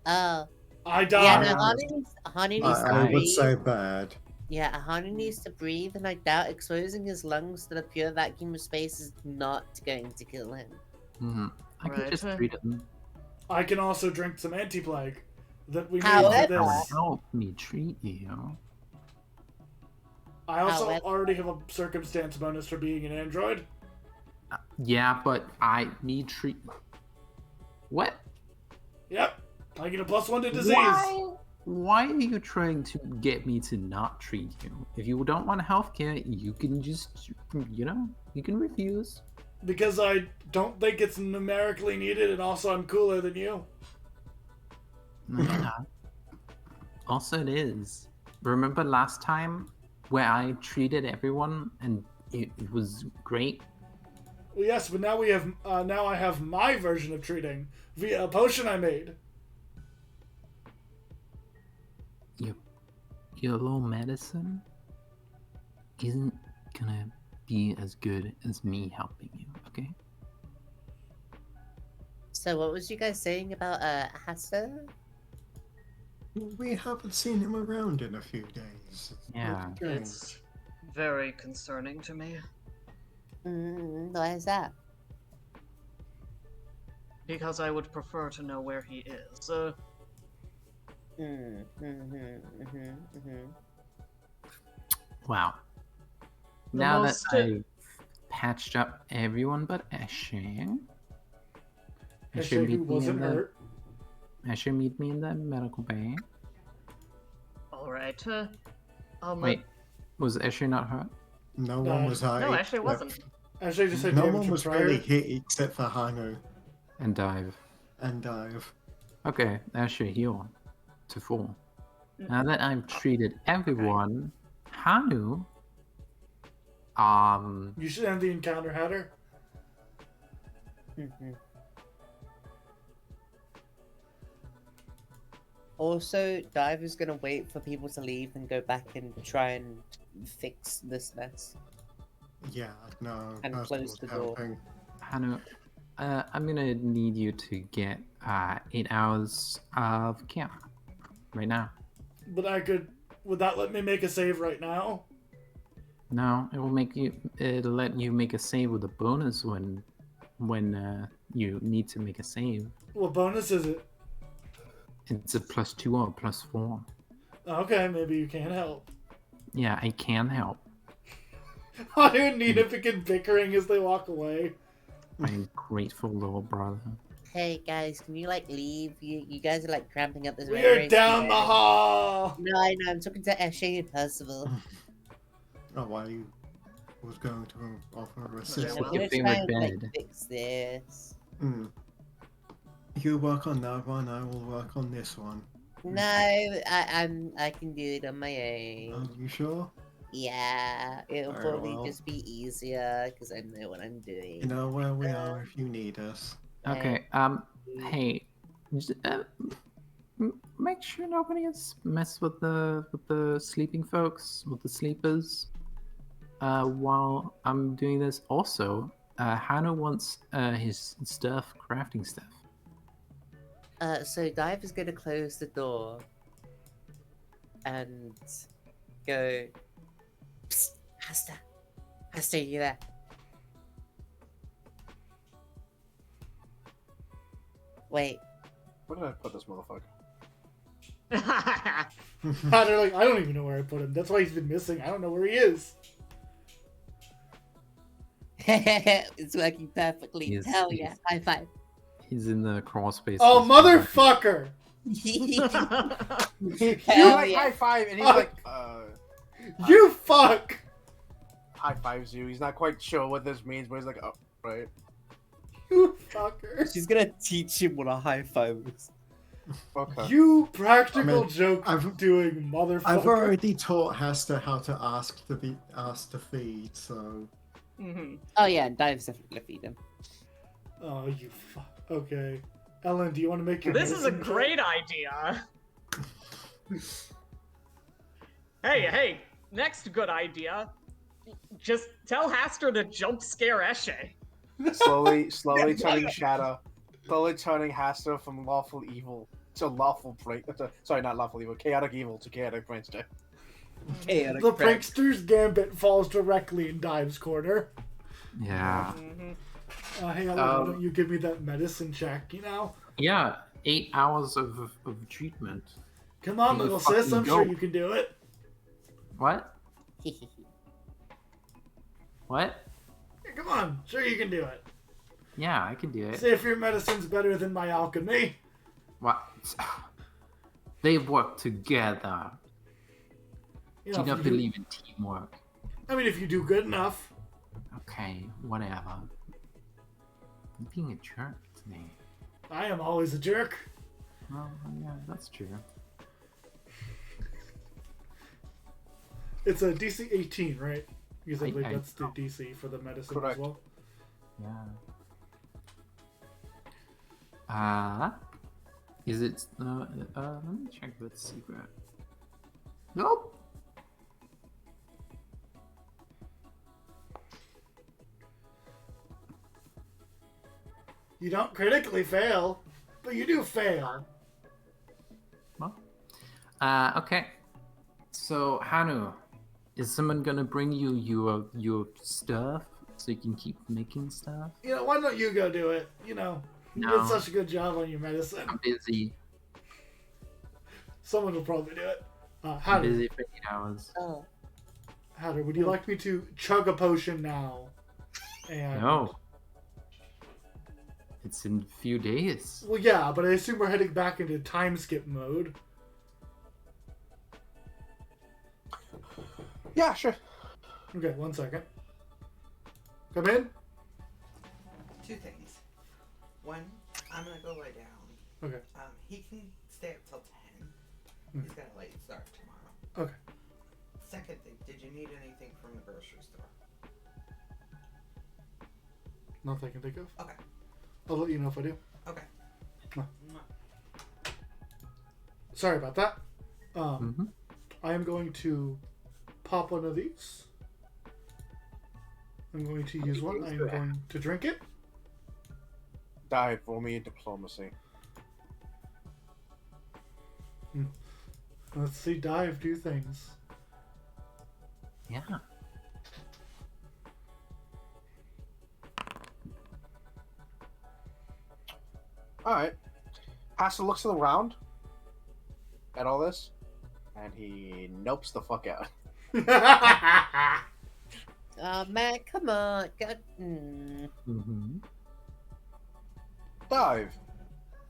Oh. I died! Yeah, no, Hanu needs to I would breathe. say bad. Yeah, Hanu needs to breathe, and I doubt exposing his lungs to the pure vacuum of space is not going to kill him. Mm-hmm. I can just treat him. I can also drink some anti-plague that we made However, for this. Help me treat you. I also already have a circumstance bonus for being an android. Yeah, but me treat. What? Yep, I get a +1 to disease. why are you trying to get me to not treat you? If you don't want healthcare, you can just, you can refuse. Because I don't think it's numerically needed, and also I'm cooler than you. Yeah. Also, it is. Remember last time where I treated everyone and it was great? Well, yes, but now we have. Now I have my version of treating via a potion I made. Your little medicine isn't gonna be as good as me helping you, okay? So what was you guys saying about Hasta? We haven't seen him around in a few days. Yeah. It's very concerning to me. Why is that? Because I would prefer to know where he is. Wow. The Now most- that I've patched up everyone but Eshe, Actually, who wasn't hurt. Eshe, meet me in the medical bay. Alright. Wait, was Eshe not hurt? No one was hurt. No, actually, it wasn't. Actually, just said No damage one from was prior. really hit except for Hanu And dive. and Dive. Okay, Eshe, heal to 4. Now that I've treated everyone, Hanu, You should end the encounter, Hatter. Also, Dive is gonna wait for people to leave and go back and try and fix this mess. Yeah, no. And Hanu close was the door. helping. Hanu, I'm gonna need you to get 8 hours of camp right now. But I could. Would that let me make a save right now? No, it'll let you make a save with a bonus when you need to make a save. What bonus is it? It's a +2 or +4. Okay, maybe you can help. Yeah, I can help. Hanu and Nina begin bickering as they walk away. My grateful little brother. Hey guys, can you leave? You guys are cramping up this. We're down the hall. No, I know. I'm talking to Eshe and Percival. Oh, why you was going to offer I'm assistance. Your gonna favorite try and bed. fix this. You work on that one, I will work on this one. No, I can do it on my own. Are you sure? Yeah, it'll Very probably well. just be easier because I know what I'm doing. You know where we are if you need us. Okay, hey, make sure nobody has messed with the sleeping folks, with the sleepers. While I'm doing this, also, Hanu wants his stuff, crafting stuff. So Dive is gonna close the door and go. Psst, Hasta, you there? Wait. Where did I put this motherfucker? Hatter I don't even know where I put him. That's why he's been missing. I don't know where he is. It's working perfectly. Yes, Hell yeah! yes. High five. He's in the crawl space. Oh, motherfucker! You're Hell like yeah. high five, and he's like, You fuck! high fives you. He's not quite sure what this means, but he's like, oh, right. You fucker! She's gonna teach him what a high five is. Okay. You practical I mean, joke doing motherfucker. I've already taught Hester how to ask to be asked to feed, so Oh yeah, and Dive's definitely gonna feed him. Oh, you fuck. Okay. Ellen, do you want to make your This is a medicine check? great idea. Hey, next good idea. Just tell Haster to jump scare Eshe. Slowly turning Shadow, slowly turning Hasta from lawful evil to lawful sorry, not lawful evil, chaotic evil to chaotic prankster. Chaotic The prank. prankster's gambit falls directly in Dive's corner. Yeah. Hey, Ellen, why don't you give me that medicine check, Yeah, 8 hours of treatment. Come on, You little sis, fucking I'm sure go. you can do it. What? What? Come on, sure you can do it. Yeah, I can do it. See if your medicine's better than my alchemy. What? They work together. You Do know, you if not you do- believe in teamwork? I mean, if you do good enough. Okay, whatever. You're being a jerk today. I am always a jerk. Well, yeah, that's true. It's a DC 18, right? Because I believe I- that's the DC for the medicine as Correct. well. Yeah. Is it? Let me check that secret. Nope. You don't critically fail, but you do fail. Well. Okay. So Hanu, is someone gonna bring you your stuff so you can keep making stuff? You know, why don't you go do it? You know, you No. did such a good job on your medicine. I'm busy. Someone will probably do it. I'm Hatter, busy for 8 hours. Oh, Hatter, would you like me to chug a potion now? And No. It's in a few days. well, yeah, but I assume we're heading back into time skip mode. Yeah, sure. Okay, 1 second. Come in. Two things. One, I'm gonna go lay down. Okay. He can stay up till 10. He's got a late start tomorrow. Okay. Second thing, did you need anything from the grocery store? Nothing I can think of. Okay. I'll let you know if I do. Okay. Sorry about that. Mm-hmm. I am going to pop one of these. I'm going to use one. I am going to drink it. Dive, roll me in diplomacy. Let's see Dive do things. Yeah. Alright. Hasta looks around at all this, and he nopes the fuck out. oh man, come on. Mm-hmm. Dive.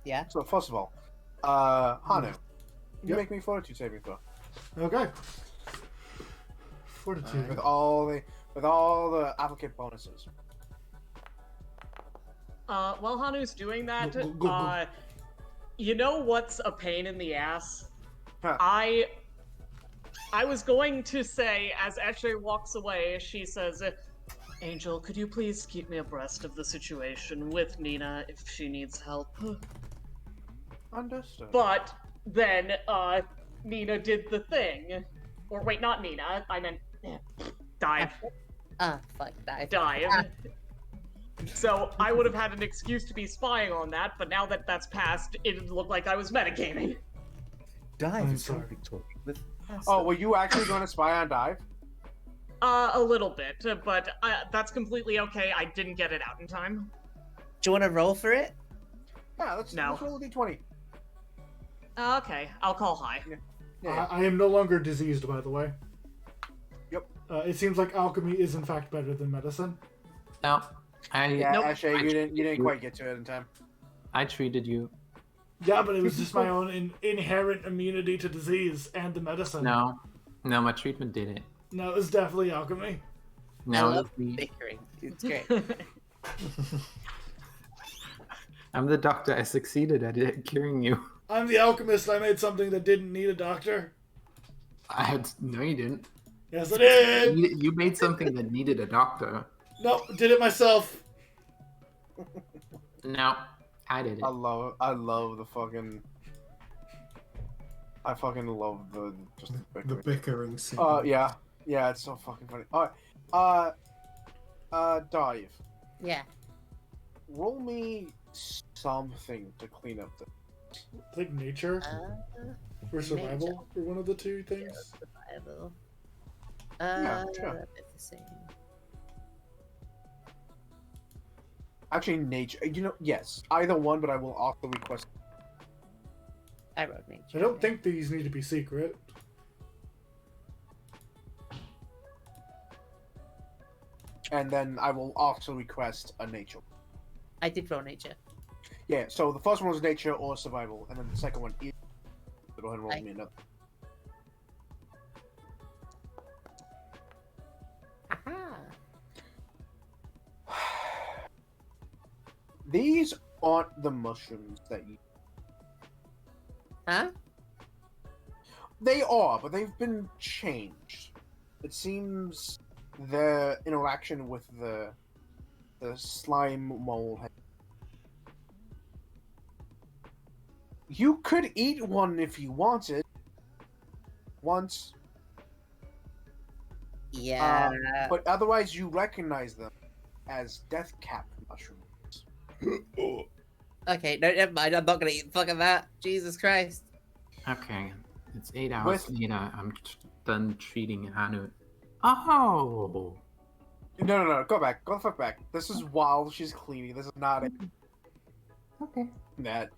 Yeah. So first of all, Hanu, you Yep. make me fortitude saving throw. Okay. Fortitude. With all the applicant bonuses. While Hanu's doing that, Go. you know what's a pain in the ass? Huh. I was going to say, as Ashley walks away, she says, Angel, could you please keep me abreast of the situation with Nina if she needs help? Understood. But then, Nina did the thing. Or wait, not Nina, I meant Dive. Fuck, Dive. Dive. So I would have had an excuse to be spying on that, but now that that's passed, it looked like I was metagaming. Dive I'm is sorry. something talking with. Oh, were you actually going to spy on Dive? A little bit, but that's completely okay. I didn't get it out in time. Do you want to roll for it? Yeah, let's No. roll a d20. Okay, I'll call high. Yeah. I am no longer diseased, by the way. Yep. It seems like alchemy is in fact better than medicine. No. Yeah, Nope. Ashay, you didn't quite get to it in time. I treated you. Yeah, but it was just my own inherent immunity to disease and the medicine. No, my treatment did it. No, it's definitely alchemy. I No, love it's me. bickering. It's great. I'm the doctor. I succeeded at curing you. I'm the alchemist. I made something that didn't need a doctor. No, you didn't. Yes, I did. You made something that needed a doctor. No, did it myself. No, I did it. I love the fucking. I fucking love the just the The bickering. bickering scene. Yeah, it's so fucking funny. Alright, Dive, Yeah. roll me something to clean up the. I think nature or survival were one of the two things. Survival. Yeah, sure. It's the same. Actually, nature. Yes, either one, but I will also request. I wrote nature. I don't think these need to be secret. And then I will also request a nature. I did roll nature. Yeah, so the first one was nature or survival, and then the second one is Go ahead and roll me another. Aha. These aren't the mushrooms that you. Huh? They are, but they've been changed. It seems the interaction with the slime mole. You could eat one if you wanted. Once. Yeah. But otherwise, you recognize them as death cap mushrooms. Okay, no, never mind. I'm not gonna eat fucking that. Jesus Christ. Okay, it's 8 hours later. I'm done treating Hanu. Oh! No. Go back. Go the fuck back. This is while she's cleaning. This is not it. Okay. That.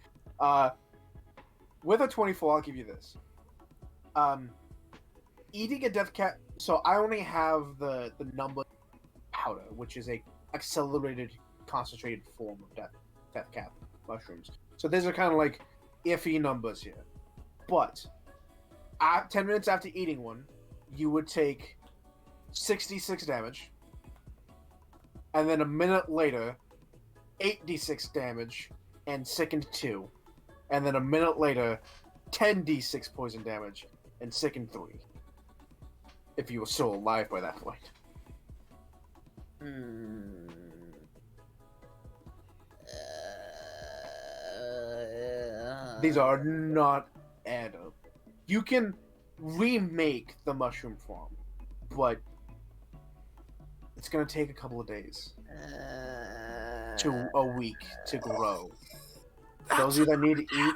With a 24, I'll give you this. Eating a death cap. So I only have the number powder, which is a accelerated, concentrated form of death cap mushrooms. So these are kind of like iffy numbers here. But 10 minutes after eating one, you would take 66 damage. And then a minute later, 8d6 damage and sickened 2. And then a minute later, 10d6 poison damage and sickened 3. If you were still alive by that point. These are not add up. You can remake the mushroom form, but it's gonna take a couple of days to a week to grow. Those of you that need to eat,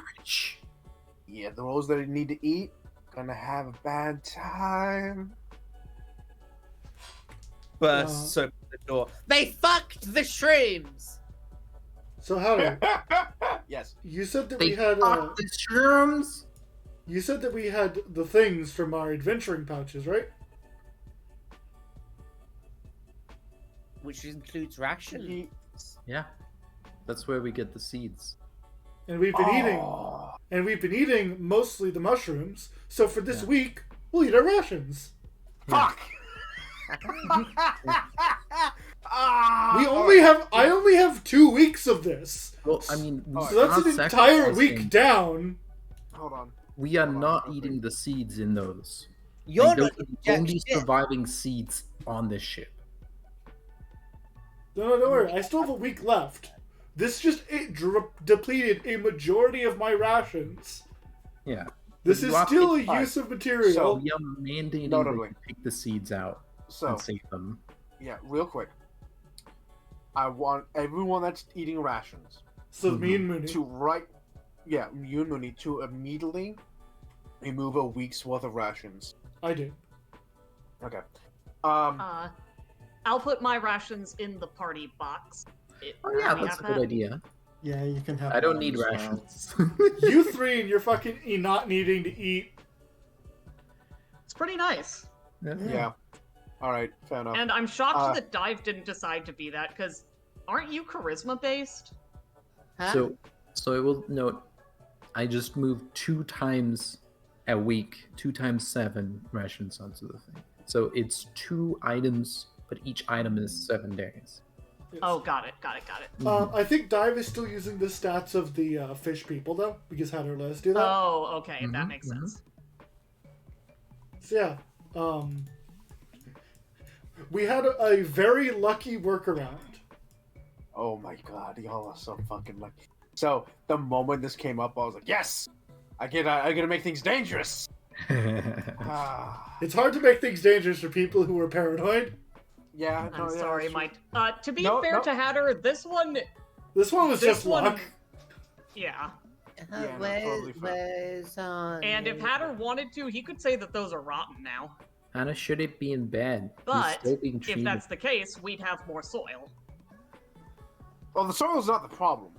yeah, those that need to eat, gonna have a bad time. Bursts open the door. They fucked the shrooms. So Howard, Yes. you said that They we had fucked the shrooms. you said that we had the things from our adventuring pouches, right? Which includes ration. Yeah, that's where we get the seeds. And we've been eating mostly the mushrooms. So for this week, we'll eat our rations. Fuck. I only have 2 weeks of this. Well, I mean, So that's an entire week down. Hold on. We are not eating the seeds in those. You're Like, not those are eating the jack only shit. surviving seeds on this ship. No, don't worry. I still have a week left. This just depleted a majority of my rations. Yeah. This But is you are still a taking- use of material. So we are mandating that Notably. you pick the seeds out So, and save them. yeah, real quick. I want everyone that's eating rations So me and Mooney. to you and Mooney to immediately remove a week's worth of rations. I did. Okay. I'll put my rations in the party box. Oh yeah, that's a good idea. Yeah, you can have. I don't that need as well. rations. You three and you're fucking not needing to eat. It's pretty nice. Yeah. All right. Fair enough. And I'm shocked that Dive didn't decide to be that, because aren't you charisma based? Huh? So I will note, I just moved 2 times a week, 2 times 7 rations onto the thing. So it's 2 items, but each item is 7 days. Yes. Oh, got it. I think Dive is still using the stats of the fish people though, because how let us do that. Oh, okay, that makes sense. So yeah, we had a very lucky workaround. Oh my god, y'all are so fucking lucky. So the moment this came up, I was like, yes, I get to make things dangerous. It's hard to make things dangerous for people who are paranoid. Yeah, I'm no, yeah, sorry, that's true. Mike. To be fair to Hatter, this one, This one was just luck. yeah. Yeah, no, totally Where's on? And if Hatter wanted to, he could say that those are rotten now. Anna, should it be in bed? He's But still being if treated. that's the case, we'd have more soil. Well, the soil's not the problem.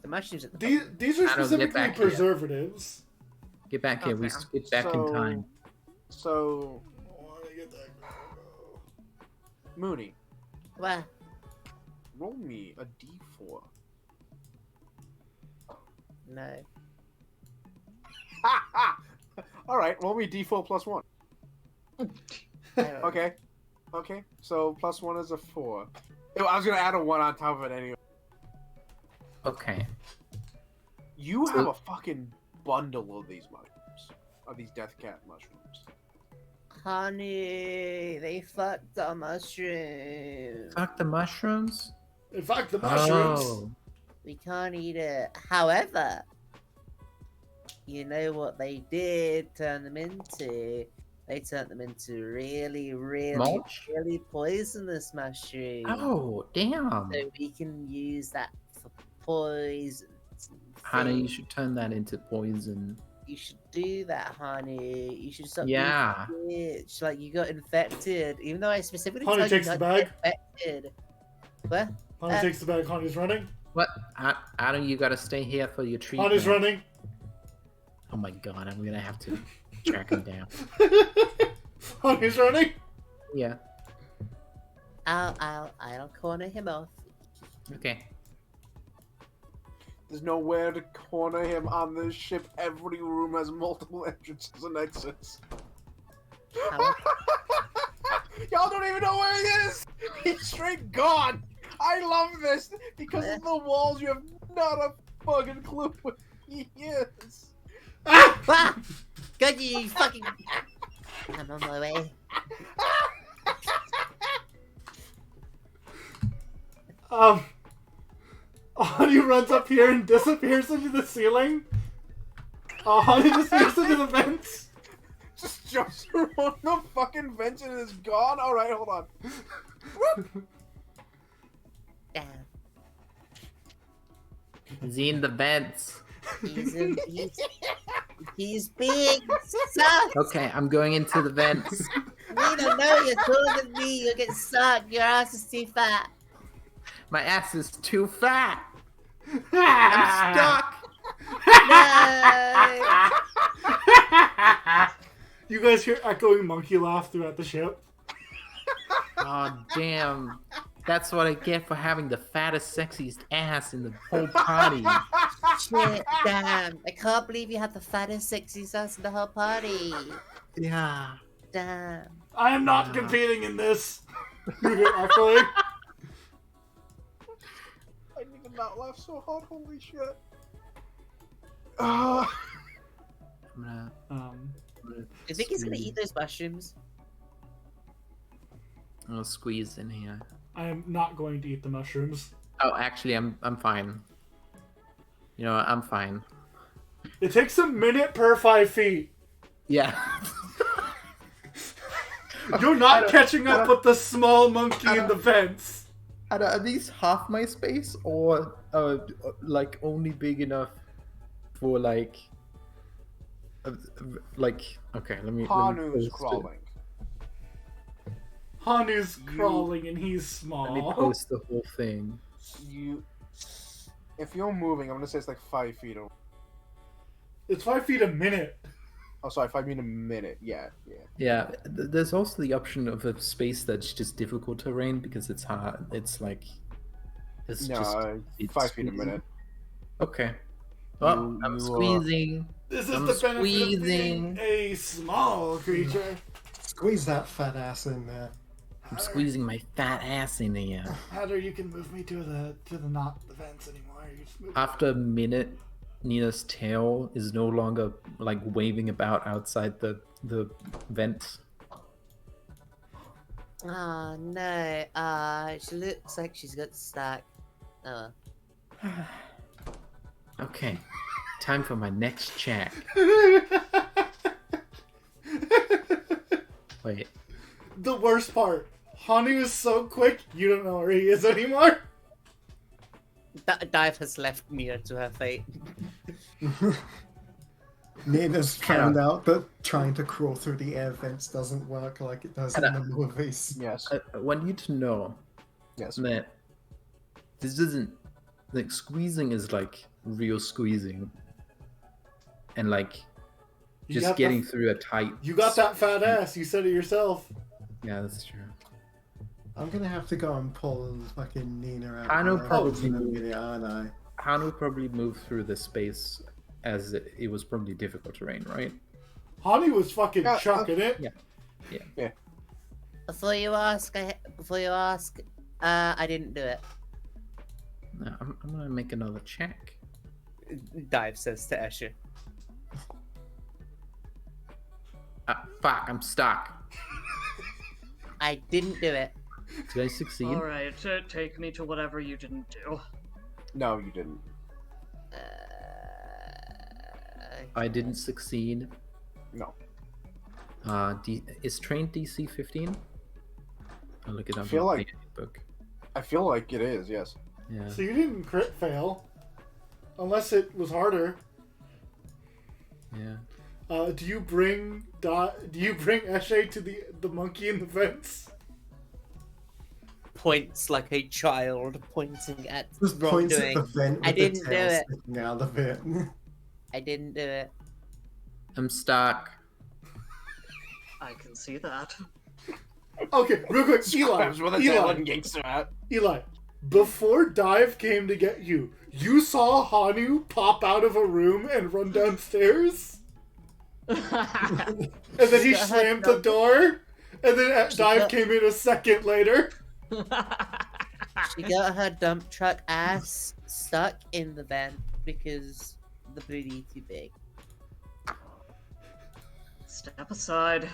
The mushrooms at the These are Adam, get specifically back here. preservatives. Get back here, we fair. skip back in time. So, Mooney, What? roll me a d4. No. All right, roll me d4 plus 1. Okay. Okay, so plus 1 is a 4. I was gonna add a 1 on top of it anyway. Okay. You have a fucking bundle of these mushrooms. Of these death cat mushrooms. Honey, they fucked the mushroom. Fuck the mushrooms? In fact, the mushrooms. Oh. We can't eat it. However, you know what they did turn them into? They turned them into really, Mulch? really poisonous mushrooms. Oh, damn. So we can use that for poison. Honey, you should turn that into poison. You should do that, honey. You should stop Yeah. being a bitch. Like, you got infected. Even though I specifically Honey told you takes the not to bag. get infected. What? Honey takes the bag. Honey's running. What? Adam, you gotta stay here for your treatment. Honey's running. Oh my god, I'm gonna have to track him down. Honey's running. Yeah. I'll corner him off. Okay. There's nowhere to corner him on this ship. Every room has multiple entrances and exits. Y'all don't even know where he is! He's straight gone! I love this! Because of the walls, you have not a fucking clue where he is! Ah! God, you fucking... I'm on my way. Honey runs up here and disappears into the ceiling. Honey disappears into the vents. Just jumps around the fucking vents and is gone? Alright, hold on. Damn. Is he in the vents? He's big, sucked. Okay, I'm going into the vents. We don't know you're taller than me. You'll get sucked. Your ass is too fat. My ass is too fat. I'm stuck. No. You guys hear echoing monkey laugh throughout the ship. Oh, damn. That's what I get for having the fattest, sexiest ass in the whole party. Shit, damn. I can't believe you had the fattest, sexiest ass in the whole party. Yeah. Damn. I am not competing in this. You hear echoing. I need to not laugh so hard, holy shit. I'm gonna, Do you think he's gonna eat those mushrooms? I'll squeeze in here. I am not going to eat the mushrooms. Oh, actually, I'm fine. You know what? I'm fine. It takes a minute per 5 feet. Yeah. You're not catching up with the small monkey in the vents. Are these half my space, or like only big enough for like okay? Let me. Hanu's crawling. Hanu's crawling and he's small. Let me post the whole thing. If you're moving, I'm gonna say it's like 5 feet away. It's 5 feet a minute. Oh, sorry, 5 feet a minute. Yeah. Yeah, there's also the option of a space that's just difficult terrain because it's hard. It's like it's just 5 feet a minute. Okay. Well, I'm squeezing. This is I'm the benefit squeezing. of being a small creature. Squeeze that fat ass in there. I'm squeezing my fat ass in here. Heather, you can move me to the not the vents anymore. You just move After a minute, Nina's tail is no longer like waving about outside the vent. Oh no. She looks like she's got stuck. Oh. Okay. Time for my next check. Wait. The worst part. Hanu is so quick, you don't know where he is anymore. Dive has left Mia to her fate. Nina's found out that trying to crawl through the air vents doesn't work like it does in the movies. Yes. I want you to know that this isn't like squeezing is like real squeezing, and like just getting through a tight. You got that fat ass. You said it yourself. Yeah, that's true. I'm gonna have to go and pull fucking Nina out. Hanu in a minute, aren't I? Hanu probably moved through the space as it was probably difficult terrain, right? Honey was fucking chucking it. Yeah. Before you ask, I didn't do it. No, I'm gonna make another check. Dive says to Escher. Fuck, I'm stuck. I didn't do it. Did I succeed? Alright, take me to whatever you didn't do. No, you didn't. I didn't succeed. No. Is trained DC 15? I'll look it up. Book. I feel like it is. Yes. Yeah. So you didn't crit fail, unless it was harder. Yeah. Do you bring Eshe to the monkey in the fence? Points like a child pointing at Just points at wrongdoing. the vent with I didn't the do tail it. sticking out of it. I didn't do it. I'm stuck. I can see that. Okay, real quick, Eli, before Dive came to get you, you saw Hanu pop out of a room and run downstairs? And then he slammed the door, and then Dive came in a second later. She got her dump truck ass stuck in the vent because the booty too big. Step aside.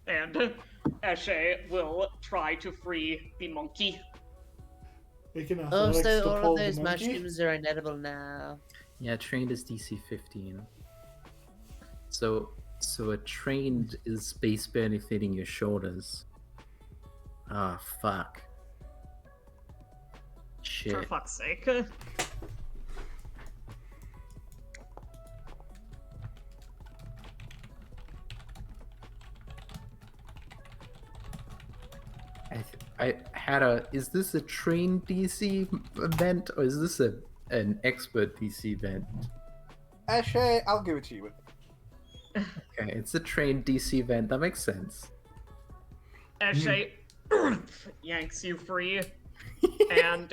And Eshe will try to free the monkey. Oh, so all of those mushrooms are inedible now. Yeah, trained is DC 15. So a trained is base barely fitting your shoulders. Ah, fuck. Shit. For fuck's sake. I had a. Is this a trained DC event or is this an expert DC event? Eshe, I'll give it to you. Okay, it's a trained DC event. That makes sense. Eshe yanks you free and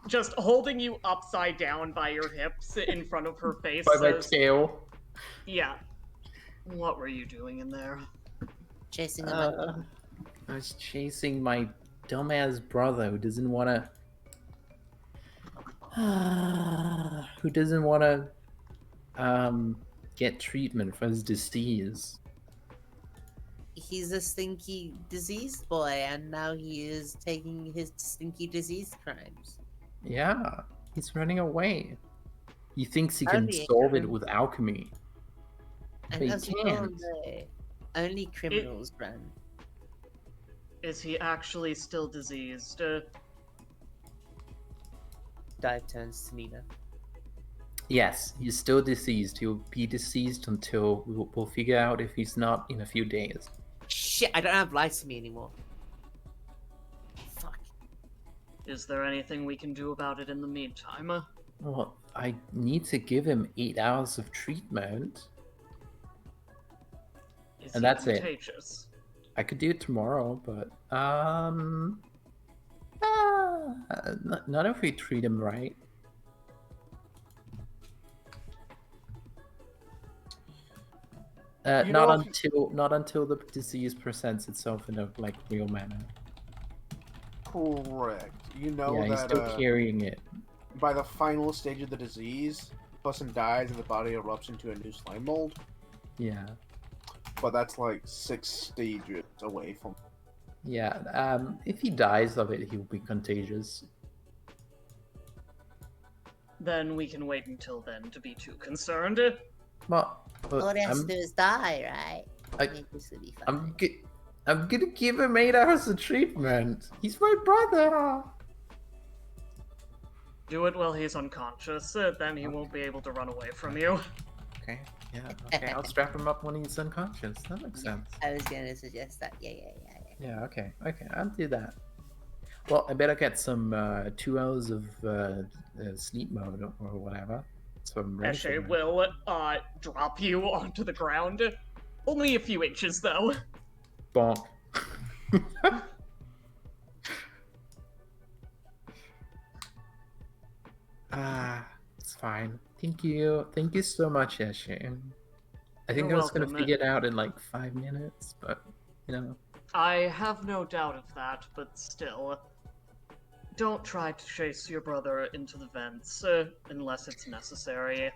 just holding you upside down by your hips in front of her face. By my tail. Yeah. What were you doing in there? Chasing a monkey. I was chasing my dumbass brother who doesn't want to get treatment for his disease. He's a stinky diseased boy, and now he is taking his stinky disease crimes. Yeah, he's running away. He thinks he That'd can be solve it interesting. with alchemy. And But he that's can't. only criminals run. Is he actually still diseased? Dive turns to Nina. Yes, he's still deceased. He'll be deceased until we'll figure out if he's not in a few days. Shit, I don't have Lysamy anymore. Fuck. Is there anything we can do about it in the meantime? Well, I need to give him 8 hours of treatment. Is And he that's it. contagious? I could do it tomorrow, but not if we treat him right. Not until the disease presents itself in a real manner. Correct. You know Yeah, he's that still carrying it. by the final stage of the disease, person dies and the body erupts into a new slime mold. Yeah. But that's like 6 stages away from. Yeah. If he dies of it, he'll be contagious. Then we can wait until then to be too concerned. Well, All he has to do is die, right? I- I think this will be fine. I'm gonna give him 8 hours of treatment. He's my brother. Do it while he's unconscious, then he won't be able to run away from you. Okay. Yeah. Okay. I'll strap him up when he's unconscious. That makes sense. I was gonna suggest that. Yeah. Yeah. Okay. I'll do that. Well, I better get some 2 hours of sleep mode or whatever. So I'm ready. Eshe will drop you onto the ground. Only a few inches, though. Bonk. It's fine. Thank you. Thank you so much, Eshe. I think I You're was gonna welcome. figure it out in like 5 minutes, but you know. I have no doubt of that, but still. Don't try to chase your brother into the vents, unless it's necessary.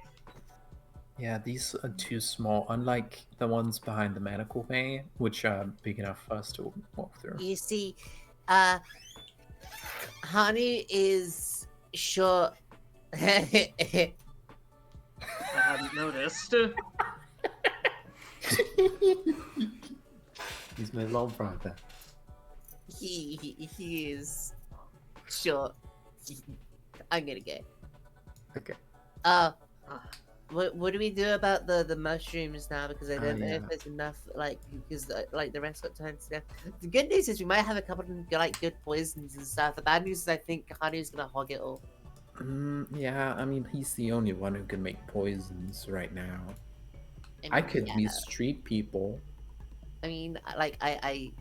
Yeah, these are too small, unlike the ones behind the medical bay, which are big enough for us to walk through. You see, Hani is short. I hadn't noticed. He's my little brother. He is short. I'm gonna go. Okay. What do we do about the mushrooms now? Because I don't know yeah. if there's enough, like, because like the rest got time to stuff. The good news is we might have a couple of like good poisons and stuff. The bad news is I think Hanu's gonna hog it all. Yeah, I mean, he's the only one who can make poisons right now. I could mistreat people. I mean, like, I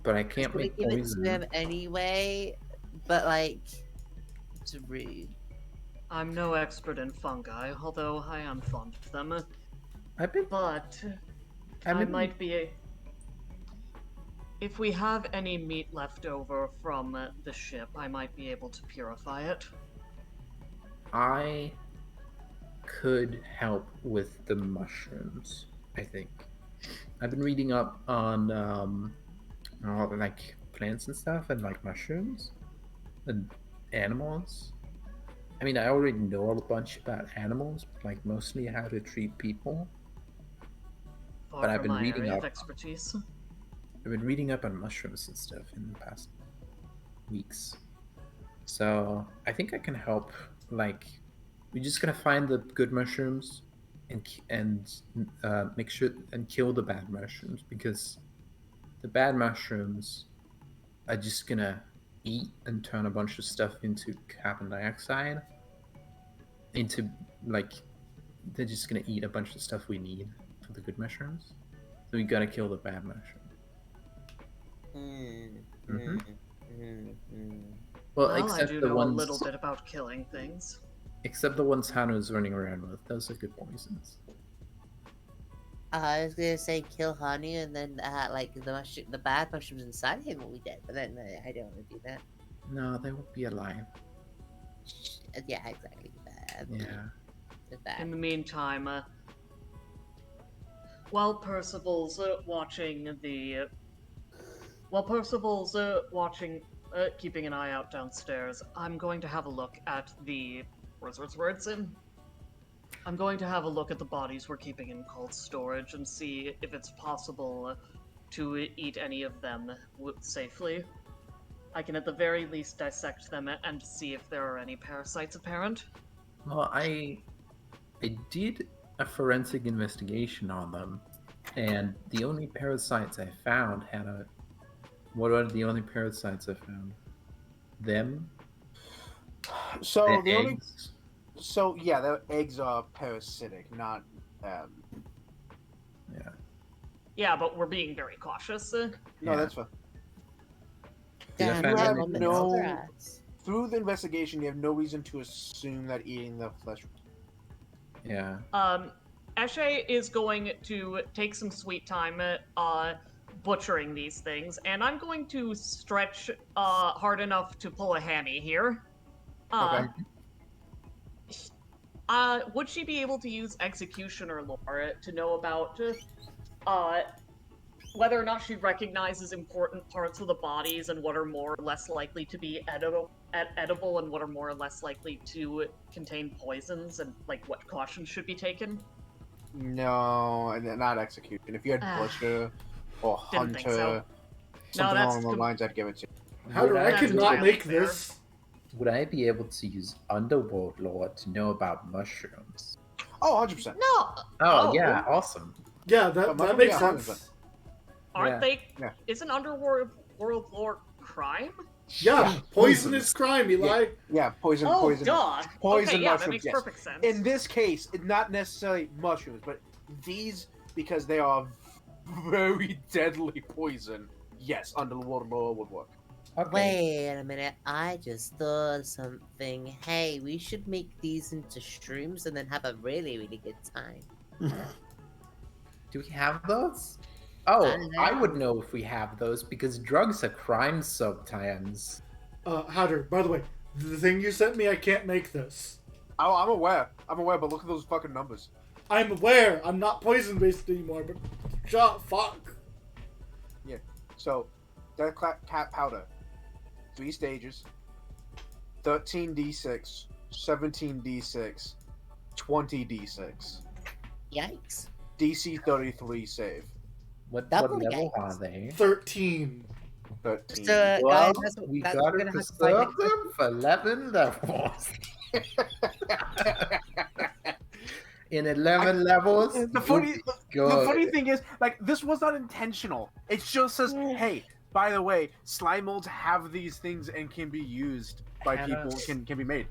But I can't make give poison. it to him anyway, but like, it's rude. I'm no expert in fungi, although I am fond of them. But I might be If we have any meat left over from the ship, I might be able to purify it. I could help with the mushrooms, I think. I've been reading up on like plants and stuff and like mushrooms and animals. I mean, I already know a bunch about animals, but like mostly how to treat people. Far I've from been my reading area up. of expertise. I've been reading up on mushrooms and stuff in the past weeks. So I think I can help. Like, we're just gonna find the good mushrooms and make sure and kill the bad mushrooms, because the bad mushrooms are just gonna eat and turn a bunch of stuff into carbon dioxide. Into like, they're just gonna eat a bunch of stuff we need for the good mushrooms. So we gotta kill the bad mushroom. Well, I except do the know ones, a little bit about killing things. except the ones Hanu's running around with. Those are good poisons. I was gonna say kill Hani and then like the bad mushrooms inside him will be dead, but then I don't want to do that. No, they won't be alive. Yeah, exactly. Yeah. In the meantime, while Percival's watching the... While Percival's keeping an eye out downstairs, I'm going to have a look at the... Words in? I'm going to have a look at the bodies we're keeping in cold storage and see if it's possible to eat any of them safely. I can at the very least dissect them and see if there are any parasites apparent. Well, I did a forensic investigation on them, and the only parasites I found had a... What are the only parasites I found? Them? So Their the only... eggs? So yeah, the eggs are parasitic, not. Yeah. Yeah, but we're being very cautious. No, that's fine. Damn, You have no- no. Through the investigation, you have no reason to assume that eating the flesh. Yeah. Eshe is going to take some sweet time butchering these things, and I'm going to stretch hard enough to pull a hammy here. Okay. Would she be able to use executioner lore to know about whether or not she recognizes important parts of the bodies and what are more or less likely to be edible and what are more or less likely to contain poisons, and like what caution should be taken? No, and not execution. If you had butcher or Didn't think so. hunter, something that's along the lines, I'd give it to you. How do I That's could not entirely make fair. this? Would I be able to use underworld lore to know about mushrooms? Oh, 100%. No! Oh, yeah, awesome. Yeah, that But makes yeah, sense. Aren't Yeah. they? Yeah. Isn't underworld lore crime? Yeah, poison is crime, Eli. Yeah, poison, Oh, poison. God. Poison Okay, yeah, that mushrooms, makes yes. perfect sense. In this case, not necessarily mushrooms, but these, because they are very deadly poison, yes, underworld lore would work. Okay. Wait a minute, I just thought of something. Hey, we should make these into shrooms and then have a really, really good time. Do we have those? I Oh, don't know. I would know if we have those because drugs are crimes sometimes. Hatter, by the way, the thing you sent me, I can't make this. Oh, I'm aware, but look at those fucking numbers. I'm aware. I'm not poison-based anymore, but fuck. Yeah. So, death cat powder, 3 stages, 13d6, 17d6, 20d6. Yikes. DC 33 save. What Double level yikes. are they? 13. 13. So, Well, guys, that's what we that's gotta gonna have to preserve find next time. them for 11 levels. In 11 levels, The funny good. thing is, like, this was not intentional. It just says, hey, by the way, slime molds have these things and can be used by Hannah. people, can be made.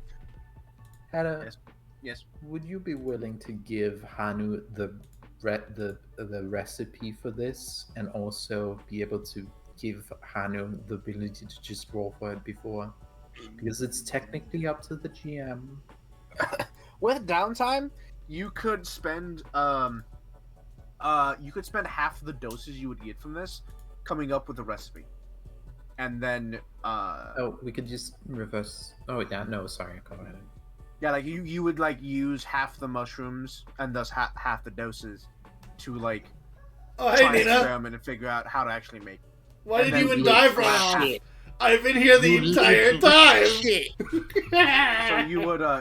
Hannah, Yes. would you be willing to give Hanu the recipe for this, and also be able to give Hanu the ability to just roll for it before? Because it's technically up to the GM. With downtime, you could spend half the doses you would get from this coming up with a recipe. And then Oh, we could just reverse. Oh, yeah, no, sorry, go ahead. yeah, like you would like use half the mushrooms and thus half the doses to like Oh, try hey, to Nina. experiment and figure out how to actually make. Why And did then you and you Dive would run off? shit. I've been here the entire time.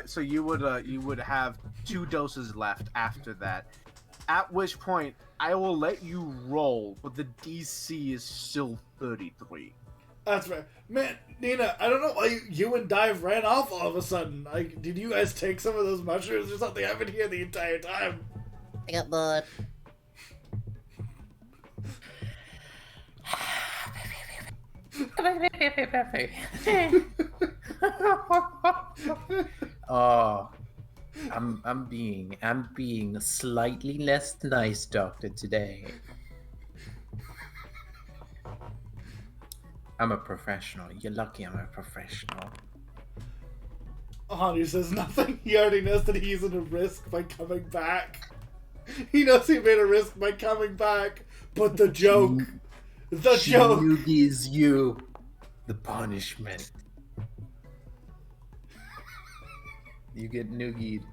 So you would have 2 doses left after that. At which point I will let you roll, but the DC is still 33. That's right. Man, Nina, I don't know why you and Dive ran off all of a sudden. Like, did you guys take some of those mushrooms or something? I've been here the entire time. I got bored. Oh, I'm being slightly less nice, Doctor, today. I'm a professional. You're lucky I'm a professional. Hanu says nothing. He already knows that he's in a risk by coming back. He knows he made a risk by coming back. But the joke. The joke. Yugi is you. The punishment. You get noogied.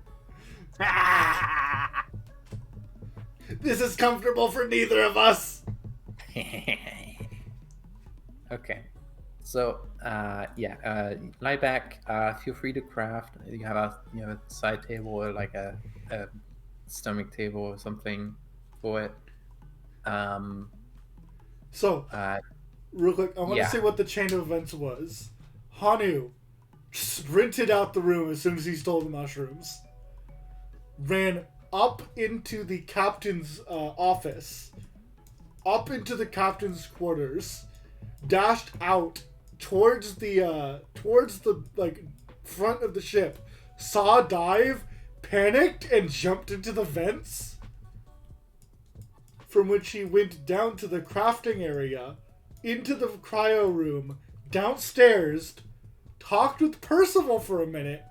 This is comfortable for neither of us. Okay. So, lie back. Feel free to craft. You have a side table or like a stomach table or something for it. So, real quick, I want yeah. to say what the chain of events was. Hanu sprinted out the room as soon as he stole the mushrooms. Ran up into the captain's office. Up into the captain's quarters. Dashed out towards the like front of the ship. Saw Dive, panicked, and jumped into the vents. From which he went down to the crafting area, into the cryo room, downstairs, talked with Percival for a minute,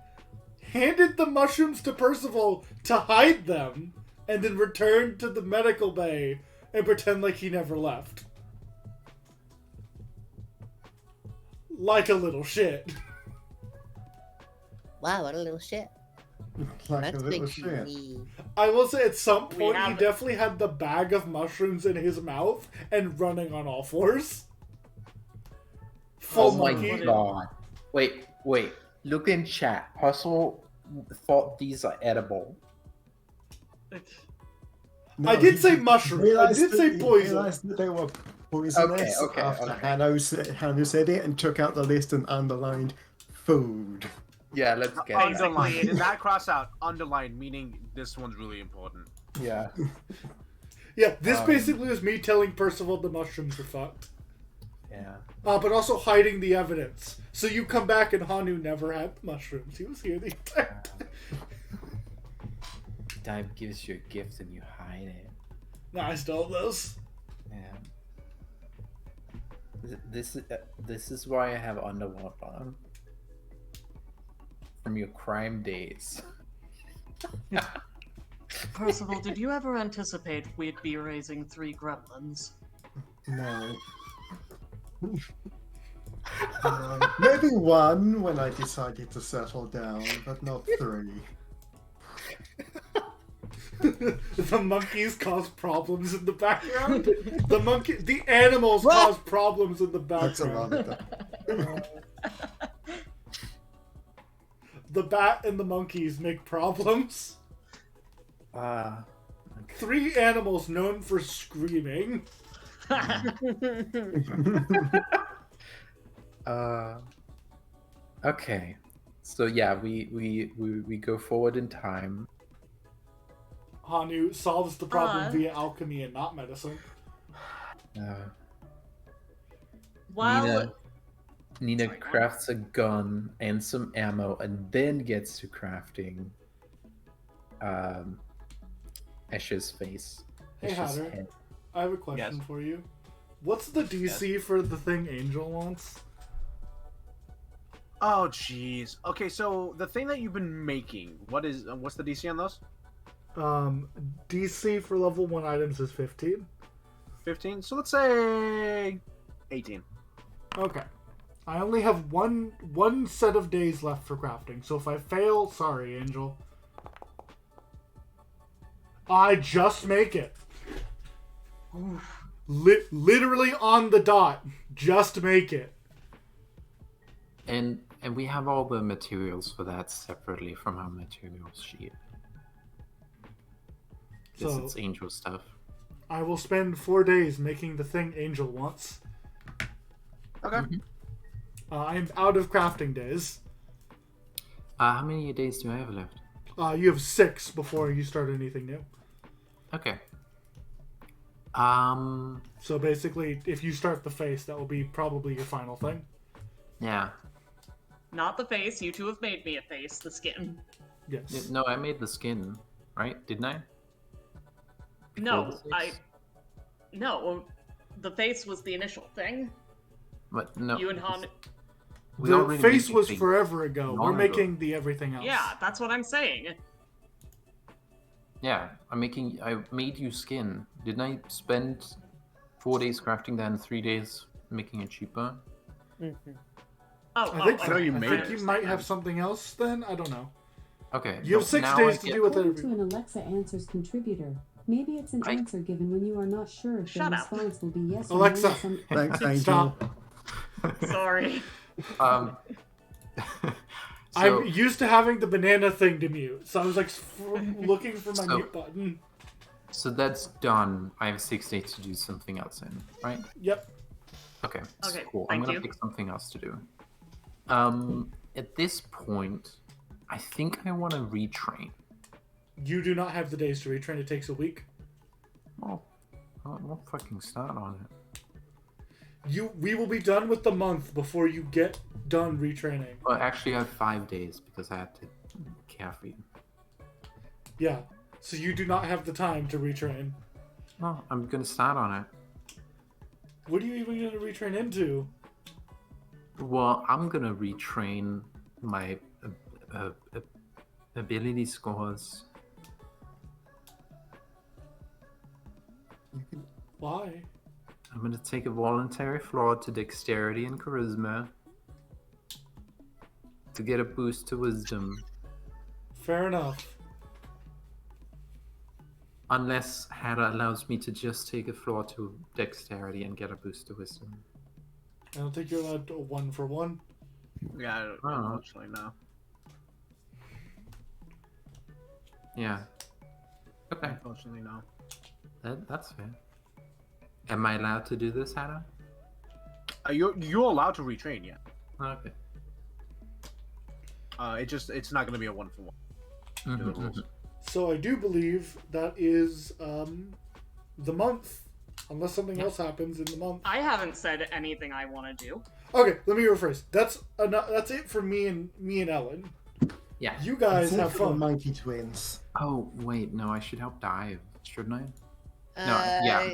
handed the mushrooms to Percival to hide them, and then returned to the medical bay and pretend like he never left. Like a little shit. Wow, what a little shit. Like That's a little big shit. me. I will say at some point he have- definitely had the bag of mushrooms in his mouth and running on all fours. Full Oh my monkey. god. Wait. Look in chat. Hustle thought these are edible. No, I did he say mushroom. I realised did that- say he poison. realised that they were poisonous Okay, after okay. Hanu said it and took out the list and underlined food. Yeah, let's get it. Underline. Did not cross out. Underline, meaning this one's really important. Yeah. Yeah, this basically was me telling Percival the mushrooms are fucked. Yeah. But also hiding the evidence. So you come back and Hanu never had the mushrooms. He was here the entire time. Dive gives you a gift and you hide it. No, I stole those. Yeah. This is why I have underwater from your crime days. Percival, did you ever anticipate we'd be raising 3 gremlins? No. Maybe 1 when I decided to settle down, but not 3. The monkeys cause problems in the background. The animals cause problems in the That's a background. lot. The bat and the monkeys make problems. 3 animals known for screaming. Okay. So yeah, we go forward in time. Hanu solves the problem via alchemy and not medicine. While Nina crafts a gun and some ammo, and then gets to crafting Esh's face. Hey Esh's Hatter, head. I have a question for you. What's the DC for the thing Angel wants? Oh, jeez. Okay, so the thing that you've been making, what's the DC on those? DC for level 1 items is 15. 15? So let's say 18. Okay. I only have one set of days left for crafting, so if I fail, sorry, Angel. I just make it. Literally on the dot. Just make it. And we have all the materials for that separately from our materials sheet. Because So- it's angel stuff. I will spend 4 days making the thing Angel wants. Okay. I am out of crafting days. How many days do I have left? You have 6 before you start anything new. Okay. So basically, if you start the face, that will be probably your final thing. Yeah. not the face. You two have made me a face. The skin. Yes. No, I made the skin, right? Didn't I? No, No, the face was the initial thing. But no. You and Han. We The already face made was things forever ago. long We're ago. making the everything else. Yeah, that's what I'm saying. Yeah, I made you skin. Didn't I spend 4 days crafting that and 3 days making it cheaper? Mm-hmm. I think you might have something else then? I don't know. Okay. You have 6 days to do with According it. to an Alexa Answers contributor, maybe it's an answer given when you are not sure if the Shut up. response will be yes Alexa. or no. Thanks, Angel. Stop. Sorry. I'm used to having the banana thing to mute, so I was like looking for my mute button. So that's done. I have 6 days to do something else in, right? Yep. Okay. Okay, Cool. I'm thank gonna you. pick something else to do. At this point, I think I want to retrain. You do not have the days to retrain. It takes a week. Well, we'll fucking start on it. We will be done with the month before you get done retraining. Well, actually, I have 5 days because I had to care for you. Yeah. So you do not have the time to retrain. No, I'm gonna start on it. What are you even going to retrain into? Well, I'm gonna retrain my ability scores. Why? I'm gonna take a voluntary flaw to dexterity and charisma to get a boost to wisdom. Fair enough. Unless Hera allows me to just take a flaw to dexterity and get a boost to wisdom. I don't think you're allowed to 1-for-1. Yeah, unfortunately, no. Yeah. Okay. Unfortunately, no. That's fair. Am I allowed to do this, Hannah? You're allowed to retrain, yeah. Okay. It's not gonna be a 1-for-1. Mhm, The rules. So I do believe that is the month. Unless something else happens in the month. I haven't said anything I want to do. Okay, let me rephrase. That's it for me and Ellen. Yeah. You guys That's it have for the fun. Mighty Twins. Oh, wait, no, I should help dive, shouldn't I? No, yeah.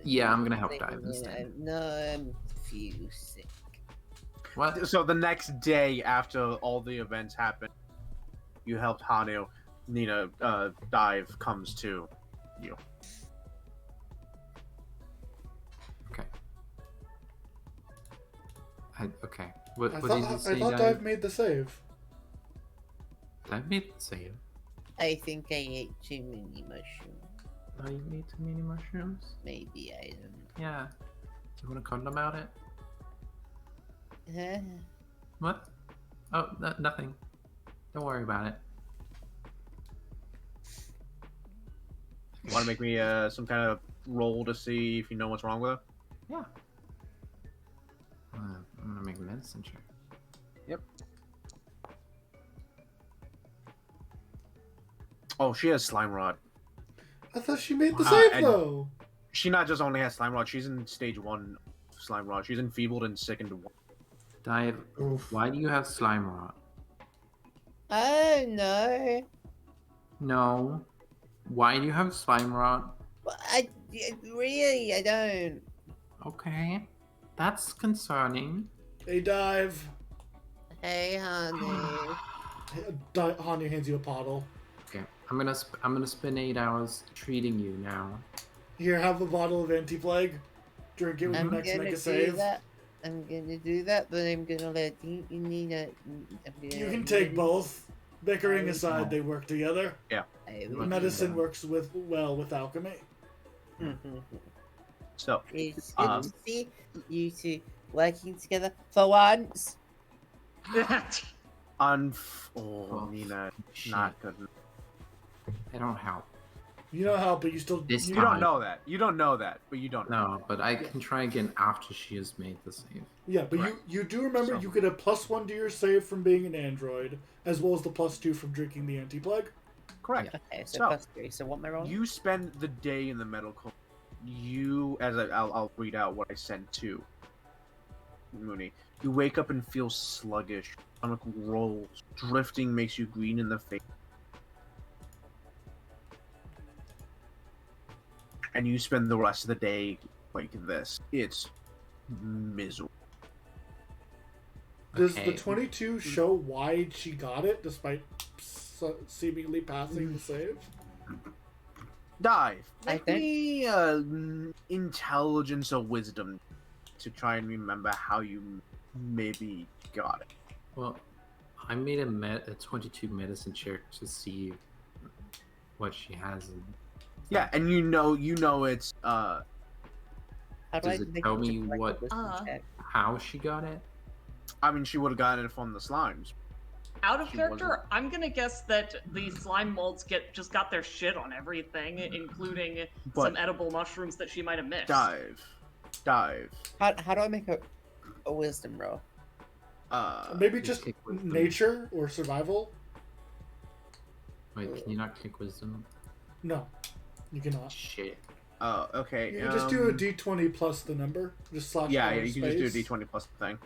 Yeah, I'm gonna help Dive instead. No, I'm feel sick. What? So the next day after all the events happen, you helped Hanu. Nina, Dive comes to you. Okay. Okay. What I did you thought say, Dive Dive? made the save. Dive made the save. I think I ate too many mushrooms. Oh, you made too many mushrooms? Maybe I don't know. Yeah. Do you want to comment about it? What? Oh, nothing. Don't worry about it. Want to make me some kind of roll to see if you know what's wrong with her? Yeah. I'm gonna make a medicine check. Yep. Oh, she has slime rot. I thought she made the save though. She not just only has slime rot. She's in stage 1 slime rot. She's enfeebled and sickened. Dive. Why do you have slime rot? Oh no. No. Why do you have slime rot? I really don't. Okay. That's concerning. Hey, Dive. Hey, honey. Hanu hands you a bottle. Okay. I'm gonna spend 8 hours treating you now. Here, have a bottle of anti-plague. Drink it when you next make a save. I'm gonna do that, but I'm gonna let you need it. You can take both. Bickering aside, they work together. Yeah. Medicine works well with alchemy. So it's good to see you two working together for once. Nina, not good. They don't help. You don't help, but you still. You don't know that. You don't know that, but you don't. No, but I can try again after she has made the save. Yeah, but you do remember you get a +1 to your save from being an android, as well as the +2 from drinking the anti-plague. Correct. Okay, so +3. So what am I rolling? You spend the day in the medical. I'll read out what I sent to Mooney. You wake up and feel sluggish. Stomach rolls. Drifting makes you green in the face. And you spend the rest of the day like this. It's miserable. Does the 22 show why she got it, despite seemingly passing the save? Dive. Make me intelligence or wisdom to try and remember how you maybe got it. Well, I made a 22 medicine check to see what she has in. Yeah, and you know it's Does it tell me how she got it? I mean, she would have gotten it from the slimes. Out of character, I'm gonna guess that the slime molds just got their shit on everything, including some edible mushrooms that she might have missed. Dive. How do I make a wisdom roll? Maybe just nature or survival. Wait, can you not click wisdom? No, you cannot. Shit. Oh, okay. You can just do a d20 plus the number. Just slash. Yeah, you can just do a d20 plus the thing.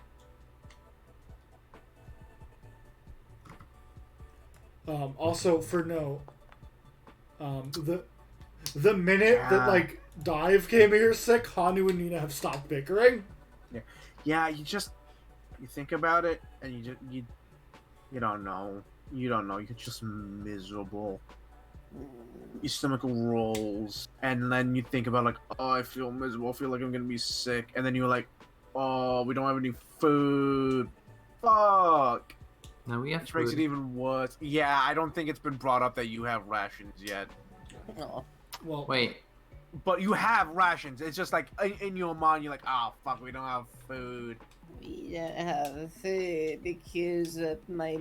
Also, for no, the minute that like Dive came here sick, Hanu and Nina have stopped bickering. Yeah. You think about it, and you don't know. You're just miserable. Your stomach rolls, and then you think about like, oh, I feel miserable. I feel like I'm gonna be sick, and then you're like, oh, we don't have any food. Fuck. No, we have Which makes it even worse. Yeah, I don't think it's been brought up that you have rations yet. Oh. Well, wait. But you have rations. It's just like in your mind, you're like, oh fuck, we don't have food. We don't have food because of my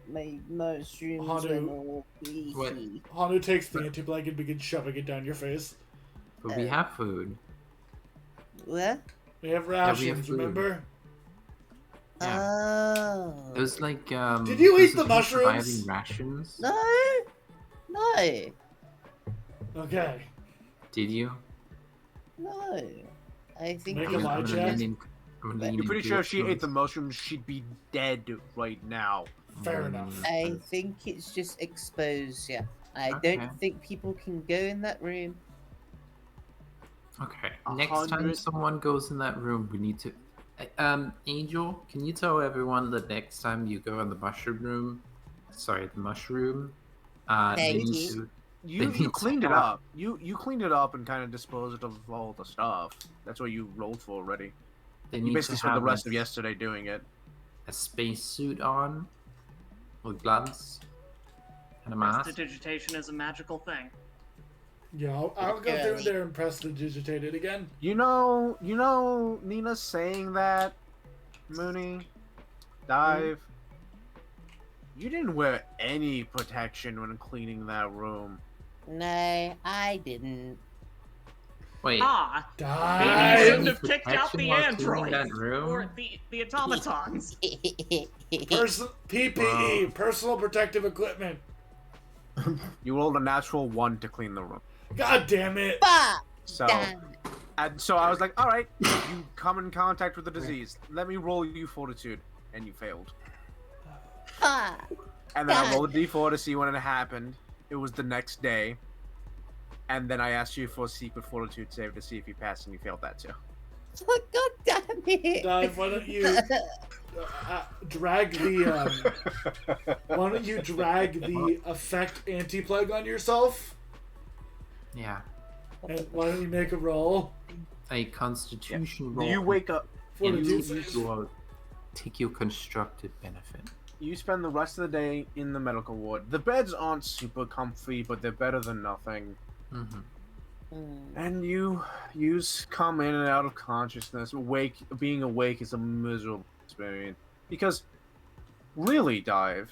mushrooms went all greasy. Hanu takes the anti-plague and begins shoving it down your face. But we have food. What? We have rations, remember? Yeah. Oh. It was like, Did you eat the mushrooms? Surviving rations? No. Okay. Did you? No. I think Make a lie check. You're pretty sure if she ate the mushrooms, she'd be dead right now. Fair enough. I think it's just exposure. I don't think people can go in that room. Okay. Next time someone goes in that room, we need to. Angel, can you tell everyone that next time you go in the mushroom room, they need to. You cleaned it up. You cleaned it up and kind of disposed of all the stuff. That's what you rolled for already. You basically spent the rest of yesterday doing it. A spacesuit on, with gloves, and a mask. Prestidigitation is a magical thing. Yeah, I'll go through there and prestidigitate it again. You know, Nina saying that, Mooney, Dive. You didn't wear any protection when cleaning that room. No, I didn't. Wait. Maybe you shouldn't have kicked out the androids or the automatons. PPE, personal protective equipment. You rolled a natural 1 to clean the room. God damn it! So I was like, all right, you come in contact with the disease. Let me roll you fortitude, and you failed. And then I rolled a d4 to see when it happened. It was the next day. And then I asked you for a secret fortitude save to see if you passed, and you failed that too. Oh, God damn it! Dive, why don't you drag the why don't you drag the effect anti-plague on yourself? Yeah. And why don't you make a roll? A constitution roll. You wake up. Take your constructive benefit. You spend the rest of the day in the medical ward. The beds aren't super comfy, but they're better than nothing. And you come in and out of consciousness. Being awake is a miserable experience. Because, really, Dive,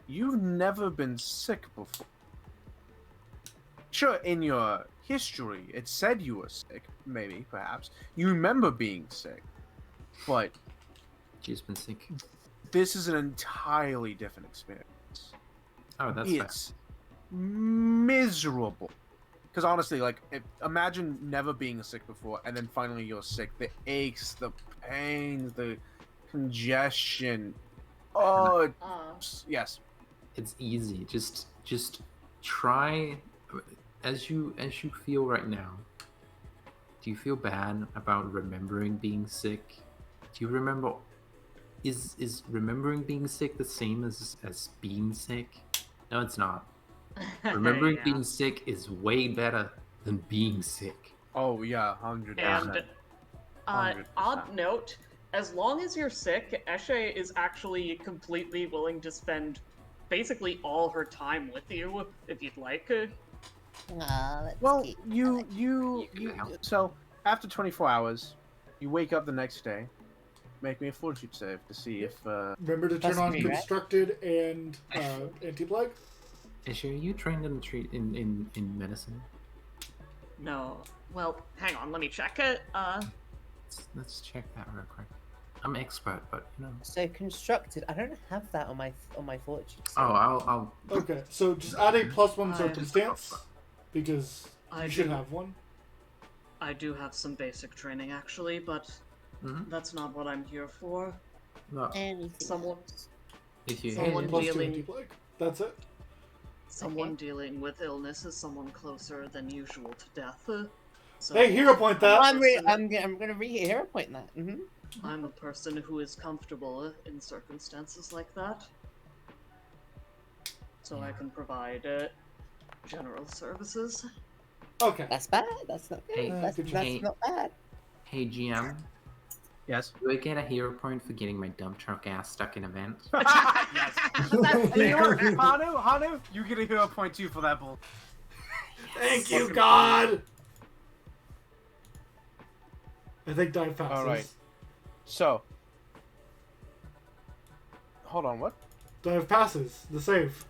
you've never been sick before. Sure, in your history, it said you were sick, maybe, perhaps. You remember being sick. But... She's been sick. This is an entirely different experience. Oh, that's It's miserable. Because honestly, like, imagine never being sick before, and then finally you're sick. The aches, the pains, the congestion. Oh, yes. It's easy. Just try as you feel right now. Do you feel bad about remembering being sick? Do you remember? Is remembering being sick the same as being sick? No, it's not. Remembering being sick is way better than being sick. Oh yeah, 100%. And odd note, as long as you're sick, Eshe is actually completely willing to spend basically all her time with you, if you'd like. Well, so after 24 hours, you wake up the next day. Make me a fortitude save to see if. Remember to turn on constructed and anti-plague. Eshe, are you trained in medicine? No. Well, hang on, let me check it. Let's check that real quick. I'm expert, but you know. So constructed. I don't have that on my fortune. Oh, I'll. Okay, so just add a +1 circumstance because you should have one. I do have some basic training actually, but that's not what I'm here for. No. Someone +2 dealing. anti-plague. That's it. Someone dealing with illness is someone closer than usual to death. So hey, hero point that. I'm gonna hero point that. I'm a person who is comfortable in circumstances like that, so I can provide general services. Okay. That's bad. That's not good. That's not bad. Hey GM. Yes. Do I get a hero point for getting my dump truck ass stuck in a vent? Yes. Hanu, you get a hero point too for that bull. Thank you, God. I think Dive passes. All right. So, hold on. What? Dive passes the save.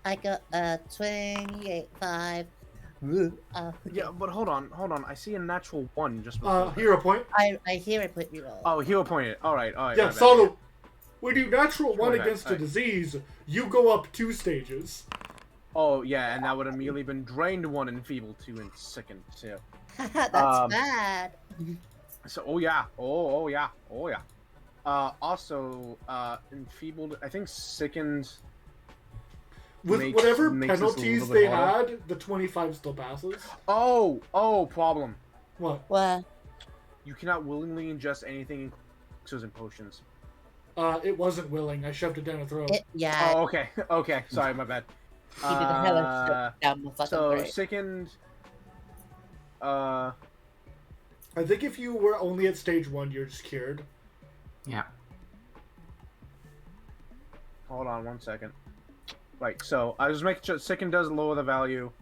I got 28.5. Yeah, but hold on. I see a natural 1 just before. Hero point. I hero point reroll. Oh, hero point. All right. Yeah, so when you natural 1 against a disease, you go up 2 stages. Oh yeah, and that would have immediately been drained 1, enfeebled 2, and sickened 2. That's bad. So, oh yeah. Also, enfeebled. I think sickened. With whatever penalties they had, the 25 still passes. Oh, problem. What? What? You cannot willingly ingest anything, including and potions. It wasn't willing. I shoved it down her throat. Yeah. Oh, okay. Okay. Sorry, my bad. He did a hell of a shit down my fucking So, throat. sickened... I think if you were only at stage 1, you're just cured. Yeah. Hold on 1 second. Right, so I was making sure sickened does lower the value,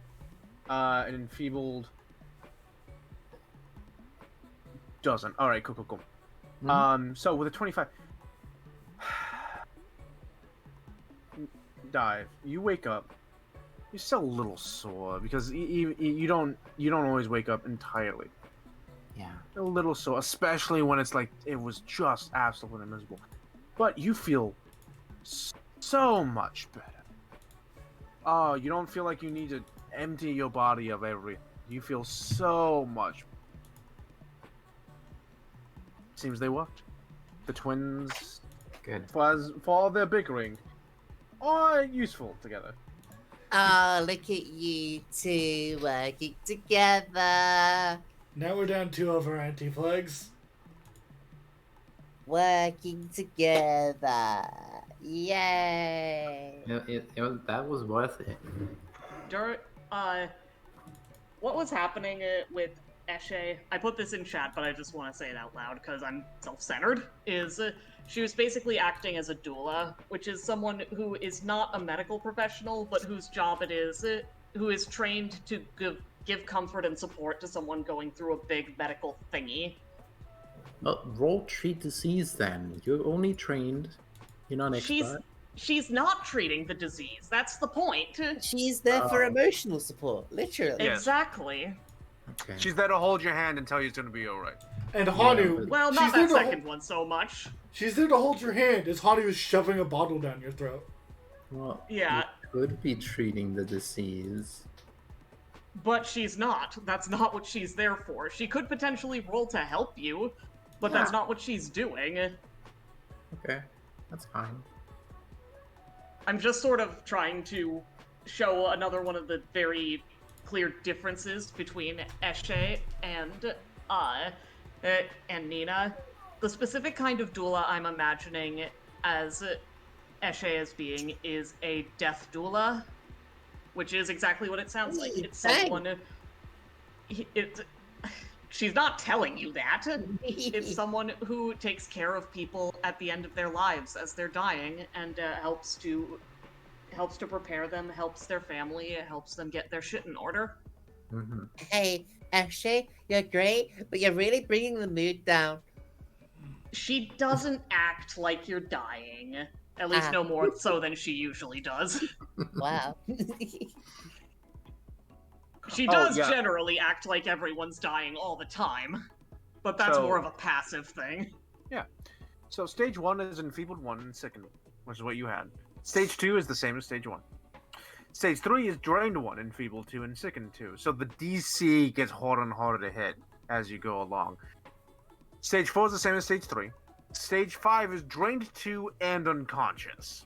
and enfeebled doesn't. All right, cool. Mm-hmm. So with a 25, dive, you wake up. You're still a little sore because you don't always wake up entirely. Yeah. A little sore, especially when it's like it was just absolutely miserable. But you feel so much better. Oh, you don't feel like you need to empty your body of everything. You feel so much. Seems they worked. The twins, Good. for all their bickering, are useful together. Oh, look at you two working together. Now we're down 2 of our anti-plagues. Working together. Yay. That was worth it. What was happening with Eshe? I put this in chat, but I just want to say it out loud because I'm self-centered. She was basically acting as a doula, which is someone who is not a medical professional, but whose job it is, who is trained to give comfort and support to someone going through a big medical thingy. Well, roll treat disease then. You're only trained. You're not an expert. She's not treating the disease. That's the point. She's there for emotional support, literally. Yes. Exactly. Okay. She's there to hold your hand and tell you it's going to be all right. And Hanu... Well, not that second one so much. She's there to hold your hand as Hanu is shoving a bottle down your throat. Well, yeah. You could be treating the disease. But she's not. That's not what she's there for. She could potentially roll to help you, but that's not what she's doing. Okay, that's fine. I'm just sort of trying to show another one of the very clear differences between Eshe and Nina. The specific kind of doula I'm imagining as Eshe as being is a death doula, which is exactly what it sounds like. It's someone... She's not telling you that. It's someone who takes care of people at the end of their lives as they're dying and helps to prepare them, helps their family, helps them get their shit in order. Mm-hmm. Hey, Ashley, you're great, but you're really bringing the mood down. She doesn't act like you're dying. At least no more so than she usually does. Wow. She does generally act like everyone's dying all the time, but that's more of a passive thing. Yeah. So stage 1 is enfeebled 1 and sickened, which is what you had. Stage 2 is the same as stage 1. Stage 3 is drained 1, enfeebled 2, and sickened 2. So the DC gets harder and harder to hit as you go along. Stage 4 is the same as stage 3. Stage 5 is drained 2 and unconscious.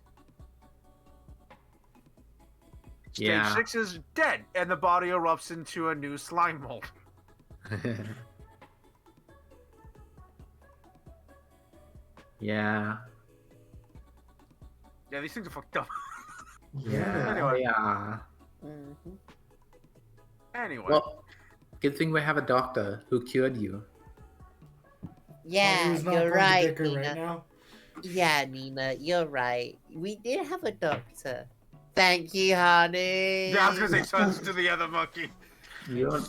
Stage 6 is dead, and the body erupts into a new slime mold. Yeah. Yeah, these things are fucked up. Yeah. Anyway. Yeah. Mm-hmm. Anyway. Well, good thing we have a doctor who cured you. Yeah, you're right, Nina. Right now. Yeah, Nina, you're right. We did have a doctor. Thank you, honey. Yeah, I was gonna say turns to the other monkey. None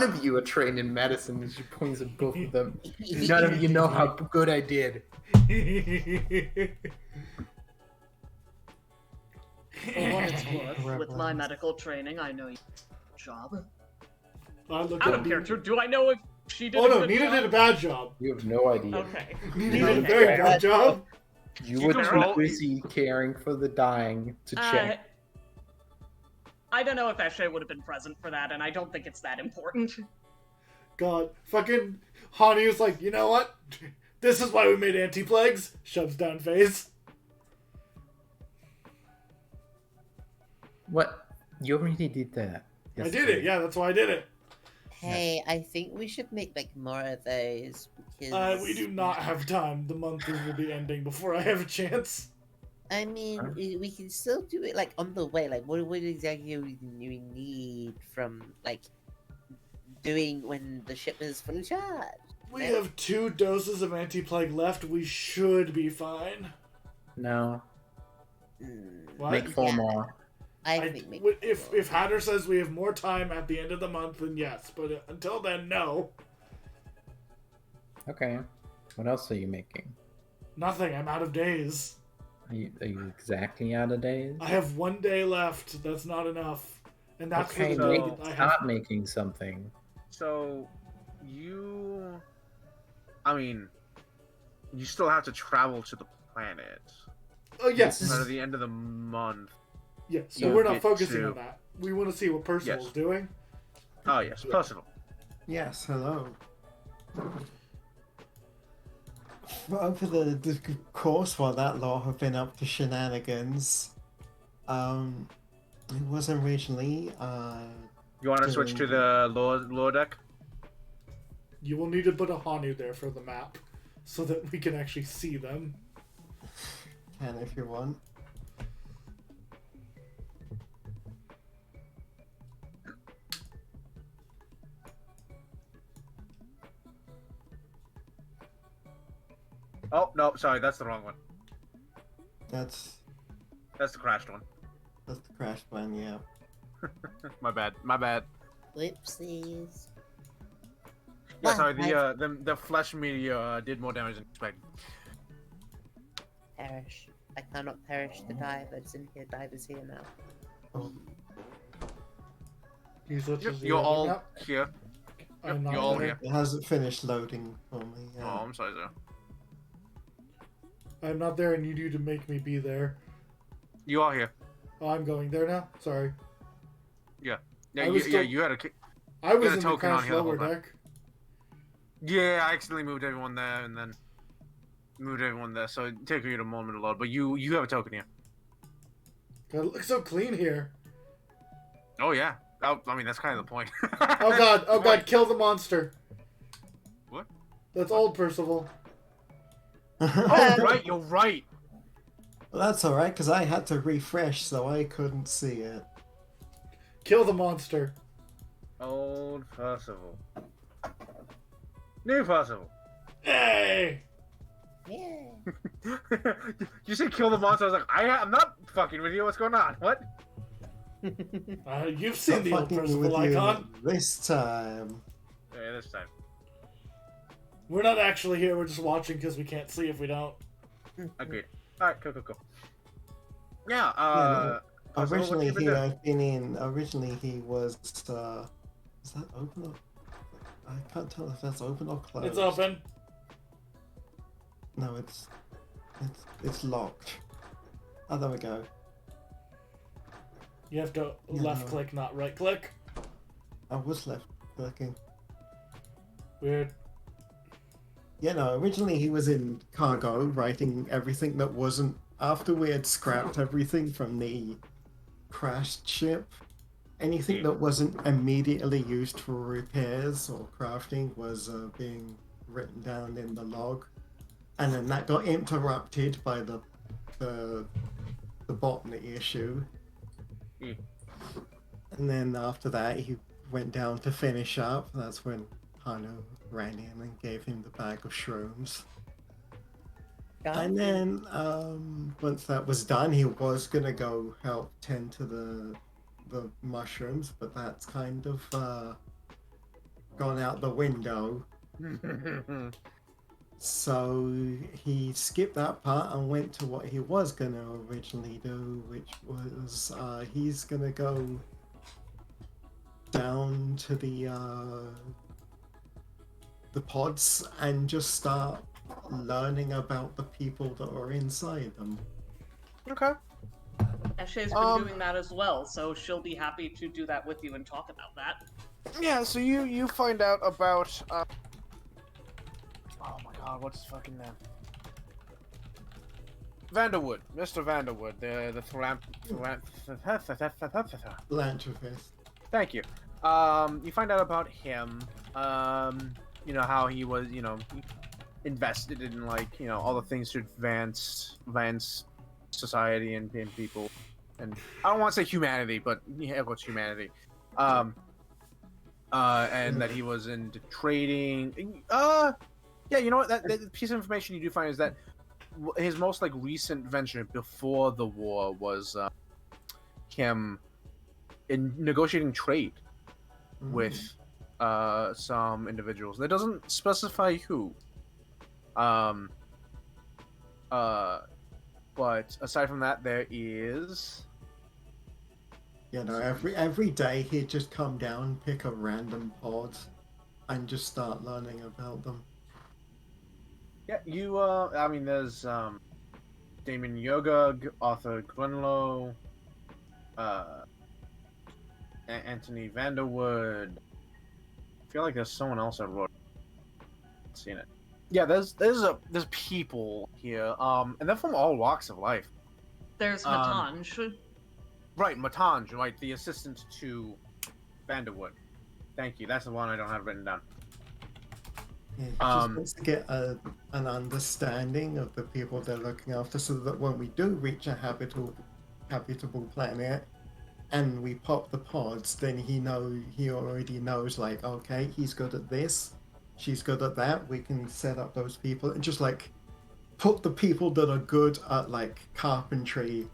of you are trained in medicine, and she points at both of them. None of you know how good I did. For what it's worth, with my medical training, I know your job. Out of character, do I know if she did? Oh no, Nina did a bad job. You have no idea. Okay. Nina did a very bad job. You were too busy caring for the dying to check. I don't know if Eshe would have been present for that, and I don't think it's that important. God, fucking Hani was like, you know what? This is why we made anti-plagues. Shoves down face. What? You already did that. I did it. Yeah, that's why I did it. Hey, I think we should make like more of those because We do not have time. The month will be ending before I have a chance. I mean, we can still do it like on the way. Like, what exactly do we need from like doing when the ship is fully charged? We have 2 doses of anti-plague left. We should be fine. No. What? Make 4 more. I think make if Hatter says we have more time at the end of the month, then yes. But until then, no. Okay. What else are you making? Nothing. I'm out of days. Are you exactly out of days? I have 1 day left. That's not enough. And that's okay, for the day maybe that I start have. making something. So, I mean, you still have to travel to the planet. Oh, yes. By the end of the month. Yes, so we're not focusing on that. We want to see what Percival's doing. Oh, yes, Percival. Yes, hello. Over the course while that law have been up to shenanigans, it was originally, You want to switch to the lower deck? You will need to put a Hanu there for the map, so that we can actually see them. Can if you want. Oh, no, sorry, that's the wrong one. That's the crashed one. That's the crashed one, yeah. My bad. Whoopsies. Yeah, sorry, the flesh meteor did more damage than expected. Perish. I cannot perish the divers in here. Divers here now. Oh. You're all here. Yep, you're all here. It hasn't finished loading for me. Oh, I'm sorry, sir. I'm not there and you need to make me be there. You are here. Oh, I'm going there now? Sorry. Yeah. Yeah, you had a I was in the token on crash here the lower whole time. deck. Yeah, I accidentally moved everyone there and then moved everyone there, so it took you a moment to load, but you have a token here. God, it looks so clean here. Oh, yeah. Oh, I mean, that's kind of the point. Oh god, kill the monster. What? That's old Percival. Oh, right, you're right. Well, that's alright, because I had to refresh, so I couldn't see it. Kill the monster. Old Percival. New Percival. Hey! Yeah. You said kill the monster. I was like, I'm not fucking with you. What's going on? What? You've seen the old Percival icon. This time. Yeah, this time. We're not actually here. We're just watching because we can't see if we don't. Agreed. Alright, cool. Yeah, originally he had been in. Originally he was. Is that open or? I can't tell if that's open or closed. It's open. No, it's locked. Oh, there we go. You have to left click, not right click. I was left clicking. Weird. Yeah, no, originally he was in cargo, writing everything that wasn't... After we had scrapped everything from the crashed ship, anything that wasn't immediately used for repairs or crafting was being written down in the log. And then that got interrupted by the botany issue. And then after that, he went down to finish up. That's when Hano ran in and gave him the bag of shrooms. And then once that was done, he was gonna go help tend to the mushrooms, but that's kind of gone out the window. So he skipped that part and went to what he was gonna originally do, which was he's gonna go down to the pods and just start learning about the people that are inside them. Okay. Eshe's been doing that as well, so she'll be happy to do that with you and talk about that. Yeah, so you find out about oh my god, what's his fucking name? Vanderwood, Mr. Vanderwood, the philanthropist. Philanthropist. Thank you. You find out about him. You know how he was, invested in like, all the things to advance society and people, and I don't want to say humanity, but yeah, what's humanity? And that he was into trading. Yeah, you know what? That piece of information you do find is that his most like recent venture before the war was him in negotiating trade with some individuals. It doesn't specify who. But aside from that, there is. You know, every day he'd just come down, pick a random pod, and just start learning about them. Yeah, you. I mean, there's Damon Yogug, Arthur Grunlow, Anthony Vanderwood. I feel like there's someone else I wrote. Seen it. Yeah, there's people here, and they're from all walks of life. There's Matange. Right, Matange, right, the assistant to Vanderwood. Thank you. That's the one I don't have written down. Yeah, just wants to get an understanding of the people they're looking after, so that when we do reach a habitable planet, and we pop the pods, then he already knows, like, okay, he's good at this, she's good at that. We can set up those people and just like put the people that are good at like carpentry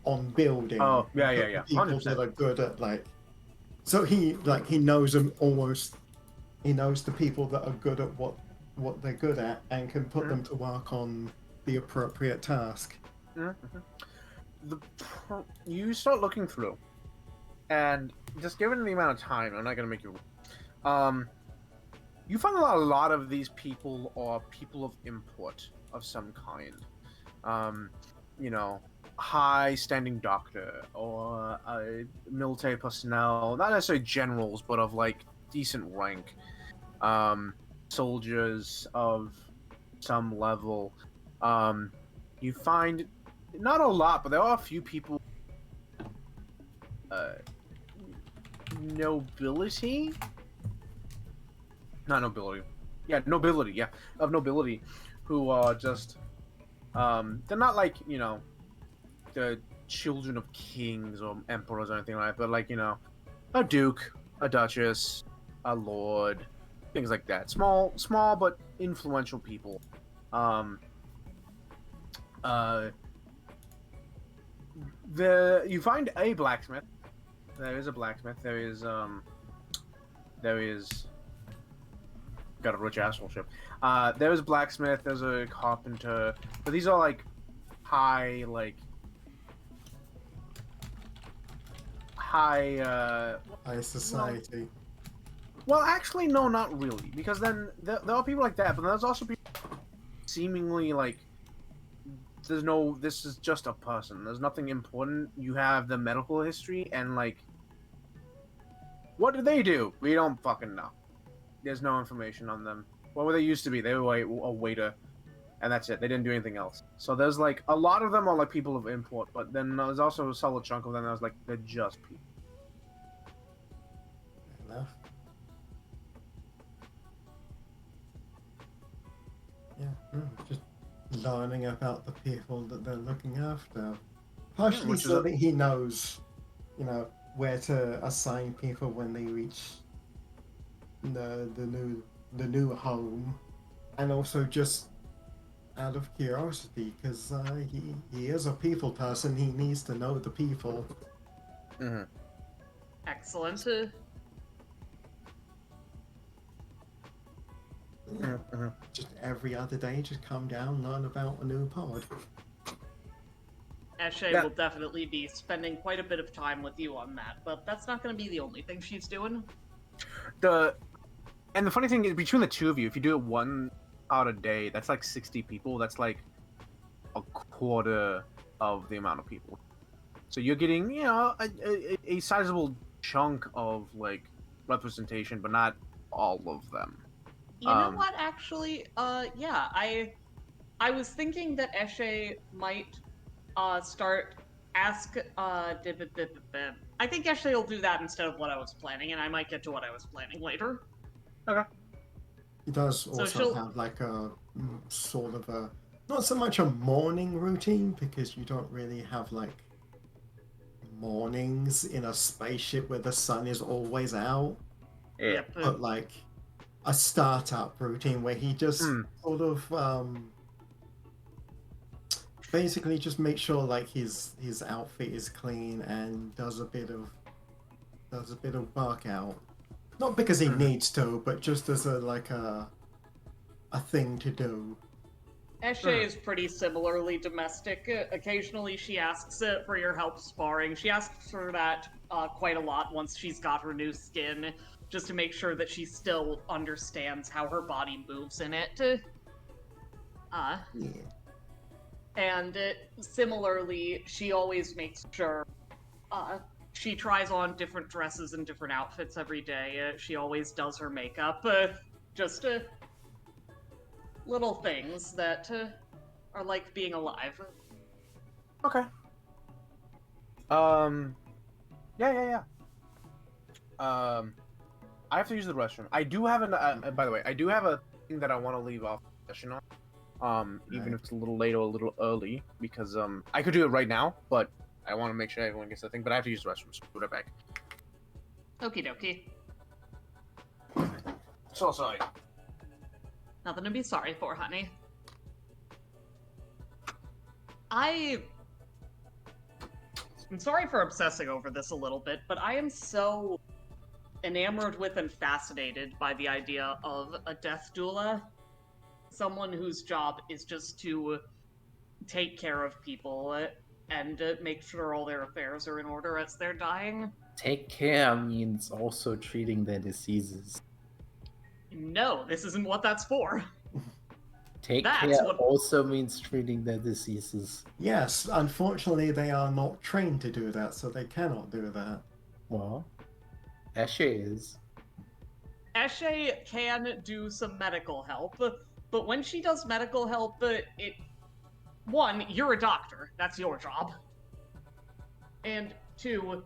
on building. Oh yeah. People 100%. that are good at like, so he knows them almost. He knows the people that are good at what they're good at and can put them to work on the appropriate task. You start looking through, and just given the amount of time, I'm not gonna make you. You find a lot of these people are people of import of some kind. High-standing doctor or military personnel, not necessarily generals, but of like decent rank. Soldiers of some level. You find not a lot, but there are a few people. Nobility. Not nobility. Yeah, nobility. Yeah, of nobility, who are just. They're not like the children of kings or emperors or anything like that, but like a duke, a duchess, a lord, things like that. Small but influential people. You find a blacksmith. There is a blacksmith. There is got a rich asshole ship. There's a blacksmith. There's a carpenter. But these are like high society. Well, actually, no, not really, because then there are people like that, but there's also people seemingly like this is just a person. There's nothing important. You have the medical history and like, what do they do? We don't fucking know. There's no information on them. What were they used to be? They were a waiter, and that's it. They didn't do anything else. So there's like a lot of them are like people of import, but then there's also a solid chunk of them that was like they're just people. Enough. Yeah, just learning about the people that they're looking after. Partially so that he knows, where to assign people when they reach the new home, and also just out of curiosity, because he is a people person. He needs to know the people. Mm-hmm. Excellent. Just every other day, just come down, learn about a new pod. Eshe will definitely be spending quite a bit of time with you on that, but that's not going to be the only thing she's doing. And the funny thing is, between the two of you, if you do it 1 out a day, that's like 60 people. That's like a quarter of the amount of people. So you're getting, a sizable chunk of like representation, but not all of them. You know what? Actually, yeah, I was thinking that Eshe might start ask, I think actually I'll do that instead of what I was planning, and I might get to what I was planning later. Okay. He does So also she'll- have like a sort of a, not so much a morning routine, because you don't really have like mornings in a spaceship where the sun is always out, Yep. but like a startup routine where he just sort of basically just makes sure like his outfit is clean and does a bit of workout. Not because he needs to, but just as a thing to do. Eshe is pretty similarly domestic. Occasionally she asks for your help sparring. She asks for that quite a lot once she's got her new skin, just to make sure that she still understands how her body moves in it. Yeah. And similarly, she always makes sure she tries on different dresses and different outfits every day. She always does her makeup. Just little things that are like being alive. Okay. Yeah. I have to use the restroom. I do have by the way, I do have a thing that I want to leave off the session on. Even if it's a little late or a little early, because I could do it right now, but I want to make sure everyone gets the thing. But I have to use the restroom, so put it back. Okie dokie. So sorry. Nothing to be sorry for, honey. I'm sorry for obsessing over this a little bit, but I am so enamored with and fascinated by the idea of a death doula. Someone whose job is just to take care of people and make sure all their affairs are in order as they're dying. Take care means also treating their diseases. No, this isn't what that's for. Take That's care what- also means treating their diseases. Yes, unfortunately they are not trained to do that, so they cannot do that. Well, Eshe is. Eshe can do some medical help, but when she does medical help, one, you're a doctor. That's your job. And two,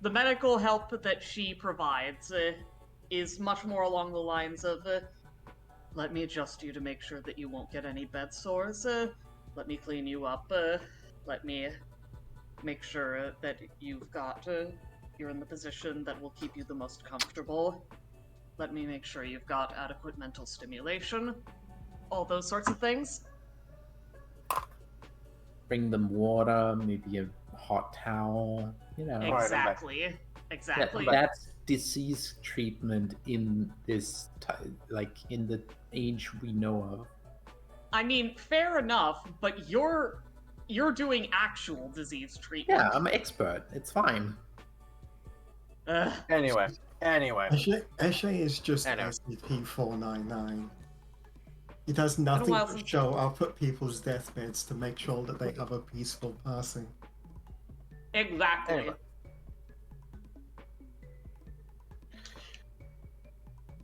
the medical help that she provides is much more along the lines of, let me adjust you to make sure that you won't get any bed sores, let me clean you up, let me make sure that you're in the position that will keep you the most comfortable. Let me make sure you've got adequate mental stimulation. All those sorts of things. Bring them water, maybe a hot towel, you know. Exactly. Exactly. That's disease treatment in this, in the age we know of. I mean, fair enough, but you're doing actual disease treatment. Yeah, I'm an expert. It's fine. Anyway. Eshe is just SCP-499. He does nothing but show up at people's deathbeds to make sure that they have a peaceful passing. Exactly. Anyway.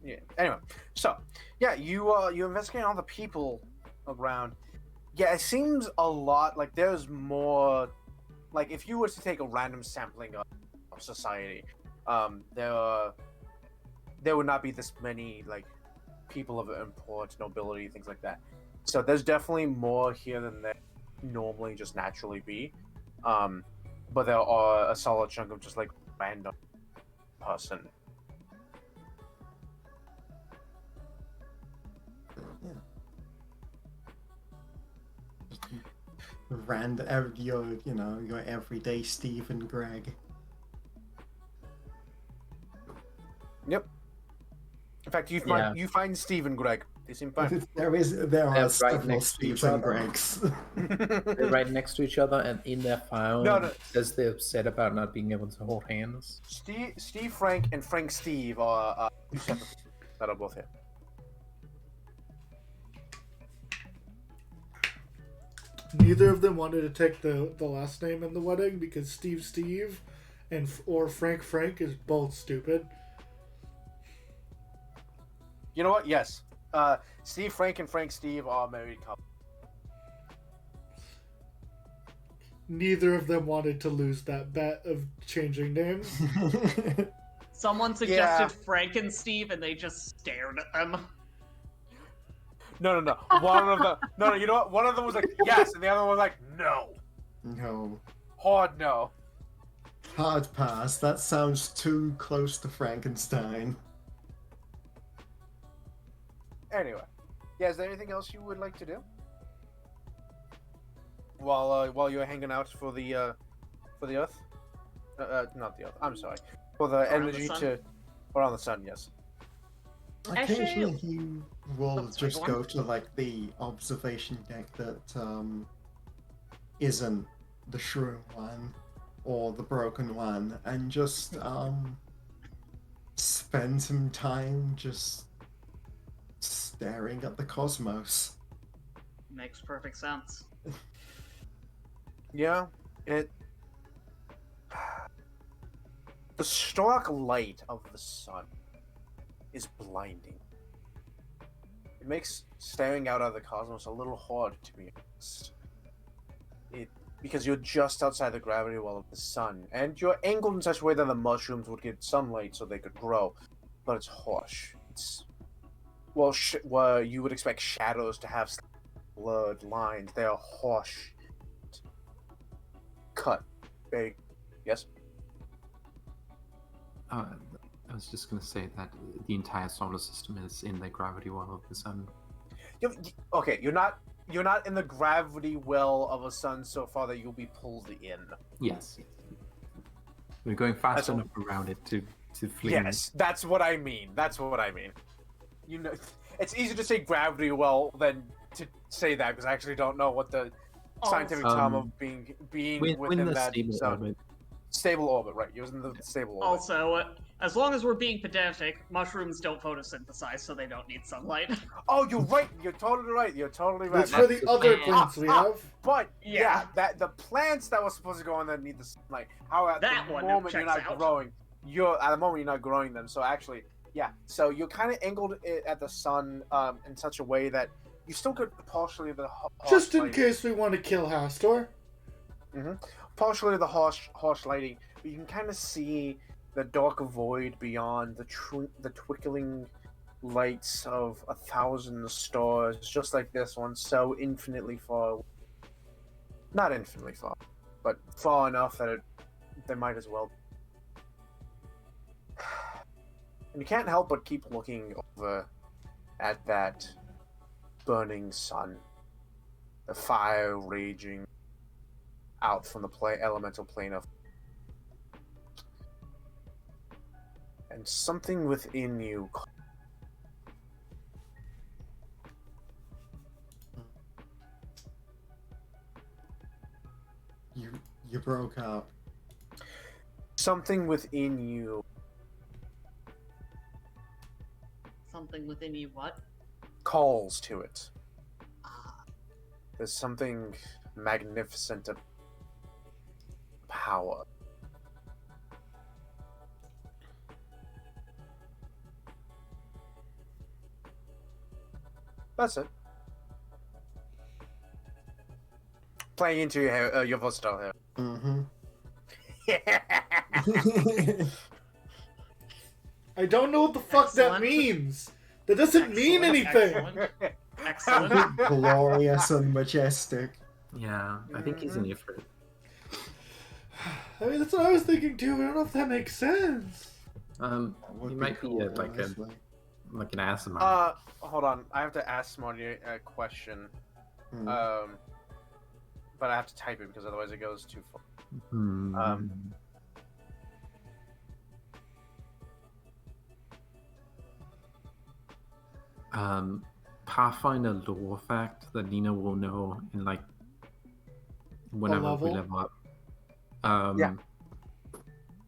Yeah. Anyway, so yeah, you investigate all the people around. Yeah, it seems a lot like there's more. Like if you were to take a random sampling of society, there would not be this many like people of import, nobility, things like that. So there's definitely more here than there normally just naturally be. But there are a solid chunk of just like random person. Your everyday Steve and Greg. Yep. In fact, you find Steve and Greg. They seem fine. There are right several next to each Steves and other. Gregs. They're right next to each other, and in their file, No. it says they're upset about not being able to hold hands. Steve Frank and Frank Steve are two separate people that are both here. Neither of them wanted to take the last name in the wedding because Steve or Frank is both stupid. You know what? Yes. Steve Frank and Frank Steve are married couple. neither of them wanted to lose that bet of changing names. Someone suggested Frankensteve, and they just stared at them. No. One of them. No. You know what? One of them was like yes, and the other one was like no. No. Hard no. Hard pass. That sounds too close to Frankenstein. Anyway, yeah. Is there anything else you would like to do while you're hanging out for the Earth? Not the Earth. I'm sorry. For the energy around the sun. Yes. Occasionally, he will just go to like the observation deck that isn't the shroom one or the broken one, and just spend some time just staring at the cosmos. Makes perfect sense. Yeah. The stark light of the sun is blinding. It makes staring out at the cosmos a little hard, to be honest. Because you're just outside the gravity well of the sun, and you're angled in such a way that the mushrooms would get sunlight so they could grow, but it's harsh. It's well, you would expect shadows to have blurred lines. They are harsh, cut, big. Yes. I was just going to say that the entire solar system is in the gravity well of the sun. Okay, you're not in the gravity well of a sun so far that you'll be pulled in. Yes. We're going fast enough around it to flee. Yes, that's what I mean. You know, it's easier to say gravity well than to say that because I actually don't know what the scientific term of being within that zone. Stable orbit, right? You're in the stable orbit. Also, as long as we're being pedantic, mushrooms don't photosynthesize, so they don't need sunlight. Oh, you're right. You're totally right. That's for the other plants we have. But yeah, that the plants that were supposed to go on there need the sunlight. How at the moment you're not growing, you're not growing them. So actually, yeah. So you're kind of angled at the sun in such a way that you still get partially the just in case we want to kill Hastor. Partially the harsh lighting, but you can kind of see the dark void beyond the twinkling lights of 1,000 stars, just like this one, so infinitely far. Not infinitely far, but far enough that they might as well. And you can't help but keep looking over at that burning sun, the fire raging out from the elemental plane of, and something within you you broke up. Something within you what? calls to it. There's something magnificent about power. That's it. Playing into your versatile hair. I don't know what the fuck that means. That doesn't mean anything. Excellent. Glorious and majestic. Yeah, I think he's in here for it. I mean, that's what I was thinking too. I don't know if that makes sense. He might be like an asinine. Hold on. I have to ask Smarty a question. But I have to type it because otherwise it goes too far. Pathfinder lore fact that Nina will know in like whenever we level up.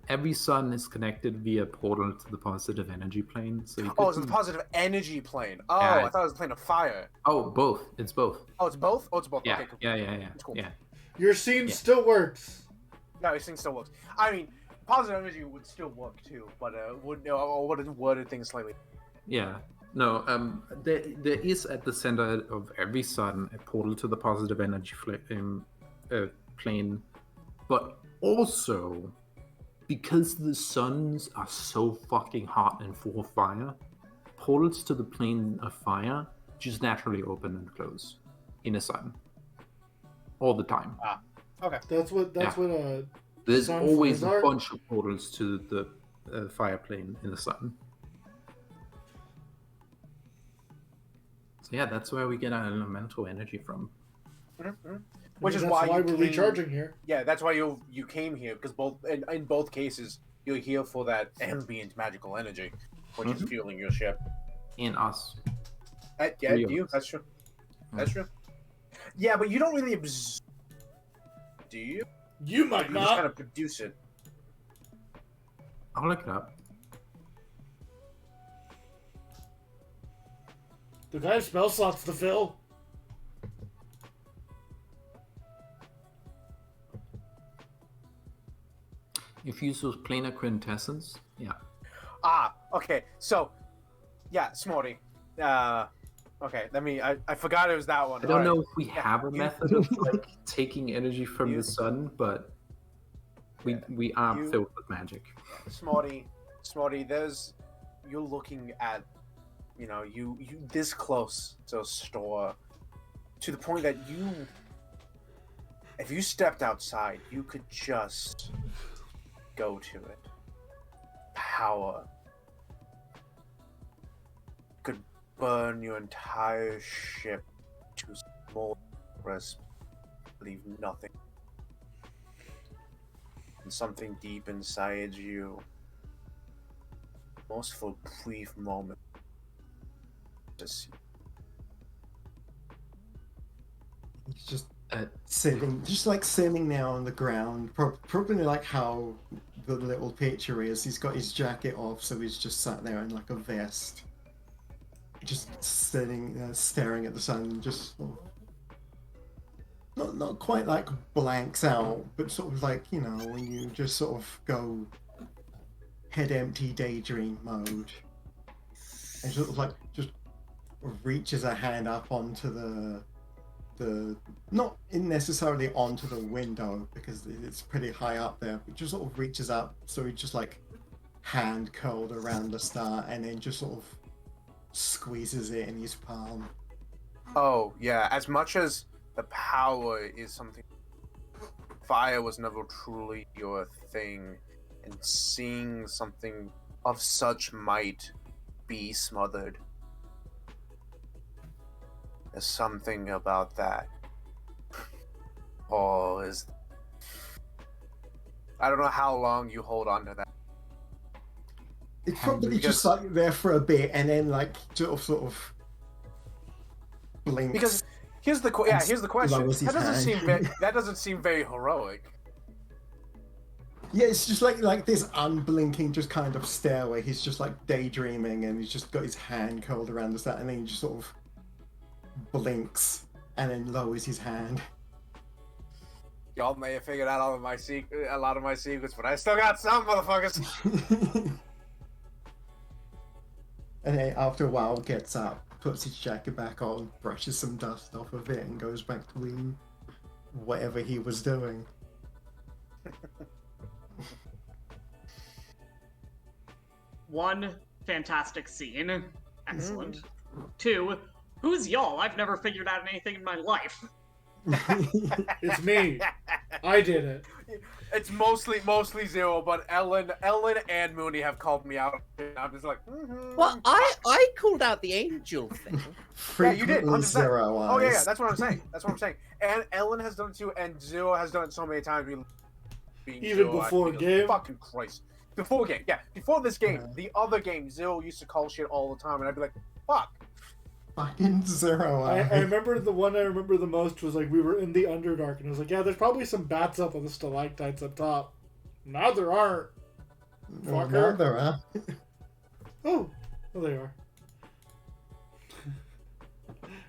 Every sun is connected via portal to the positive energy plane. So it's the positive energy plane. Oh, yeah, I thought it was a plane of fire. Oh, both. It's both. Oh, it's both? Oh, it's both. Yeah, okay, cool. Yeah. Cool. Yeah. Your scene still works. No, your scene still works. I mean, positive energy would still work too, but worded things slightly. Yeah. No, there is at the center of every sun a portal to the positive energy plane but also because the suns are so fucking hot and full of fire, portals to the plane of fire just naturally open and close in a sun all the time. Okay. That's what There's sun always flares a are? bunch of portals to the fire plane in the sun. So yeah, that's where we get our elemental energy from. Which is that's why we're recharging here. Yeah, that's why you came here, because in both cases you're here for that ambient magical energy, which is fueling your ship. And us. Yeah, you. That's true. That's true. Yeah, but you don't really do you? You might You not. just kind of produce it. I'll look it up. The guy have spell slots to fill. If you use those planar quintessence, yeah. Okay. So, yeah, Smarty. Okay, I forgot it was that one. I don't know if we have a method of like taking energy from the sun, but we are filled with magic. Smarty, you're looking at, you this close to a store, to the point that if you stepped outside, you could just go to it. Power could burn your entire ship to small crisp, leave nothing. And something deep inside you, almost for a brief moment, just He's just sitting now on the ground, probably like how the little picture is. He's got his jacket off, so he's just sat there in like a vest, just sitting, staring at the sun, just sort of, not quite like blanks out, but sort of like, when you just sort of go head empty daydream mode, and sort of like just reaches a hand up onto the not necessarily onto the window because it's pretty high up there, but just sort of reaches up, so he just like hand curled around the star and then just sort of squeezes it in his palm. Oh yeah, as much as the power is something, fire was never truly your thing, and seeing something of such might be smothered, there's something about that. I don't know how long you hold on to that. It's probably just like there for a bit and then like sort of blinks. Because here's the question. That doesn't seem very heroic. Yeah, it's just like this unblinking, just kind of stare where he's just like daydreaming and he's just got his hand curled around the stat and then he just sort of blinks and then lowers his hand. Y'all may have figured out a lot of my secrets, but I still got some, motherfuckers. And then after a while gets up, puts his jacket back on, brushes some dust off of it and goes back to doing whatever he was doing. One, fantastic scene. Excellent. 2, who's y'all? I've never figured out anything in my life. It's me. I did it. It's mostly Zero, but Ellen and Mooney have called me out. I'm just like, Well, I called out the angel thing. Yeah, you did. 100%. Zero eyes. Oh yeah, that's what I'm saying. And Ellen has done it too, and Zero has done it so many times. Even before game. Fucking Christ. Before game, yeah. Before this game, the other game, Zero used to call shit all the time, and I'd be like, fuck. Fucking Zero eyes. I remember the one I remember the most was like we were in the Underdark and I was like, yeah, there's probably some bats up on the stalactites up top. Now there aren't. Well, now there are. Oh, well, they are.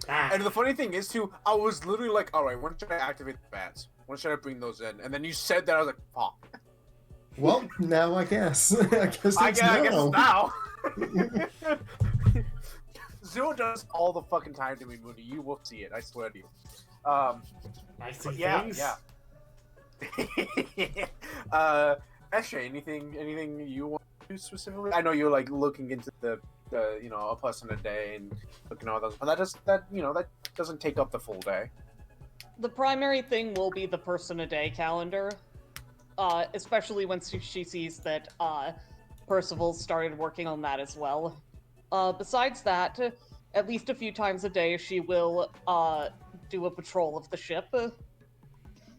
And the funny thing is too, I was literally like, all right, when should I activate the bats? When should I bring those in? And then you said that, I was like, fuck. Well, now I guess. I guess I guess now. it's now. Zero does all the fucking time to me, Mooney. You will see it. I swear to you. I see things. Yeah. Eshe, anything you want to do specifically? I know you're like looking into the a person a day and looking at all those, but that doesn't take up the full day. The primary thing will be the person a day calendar, especially when she sees that Percival started working on that as well. Besides that, at least a few times a day, she will do a patrol of the ship.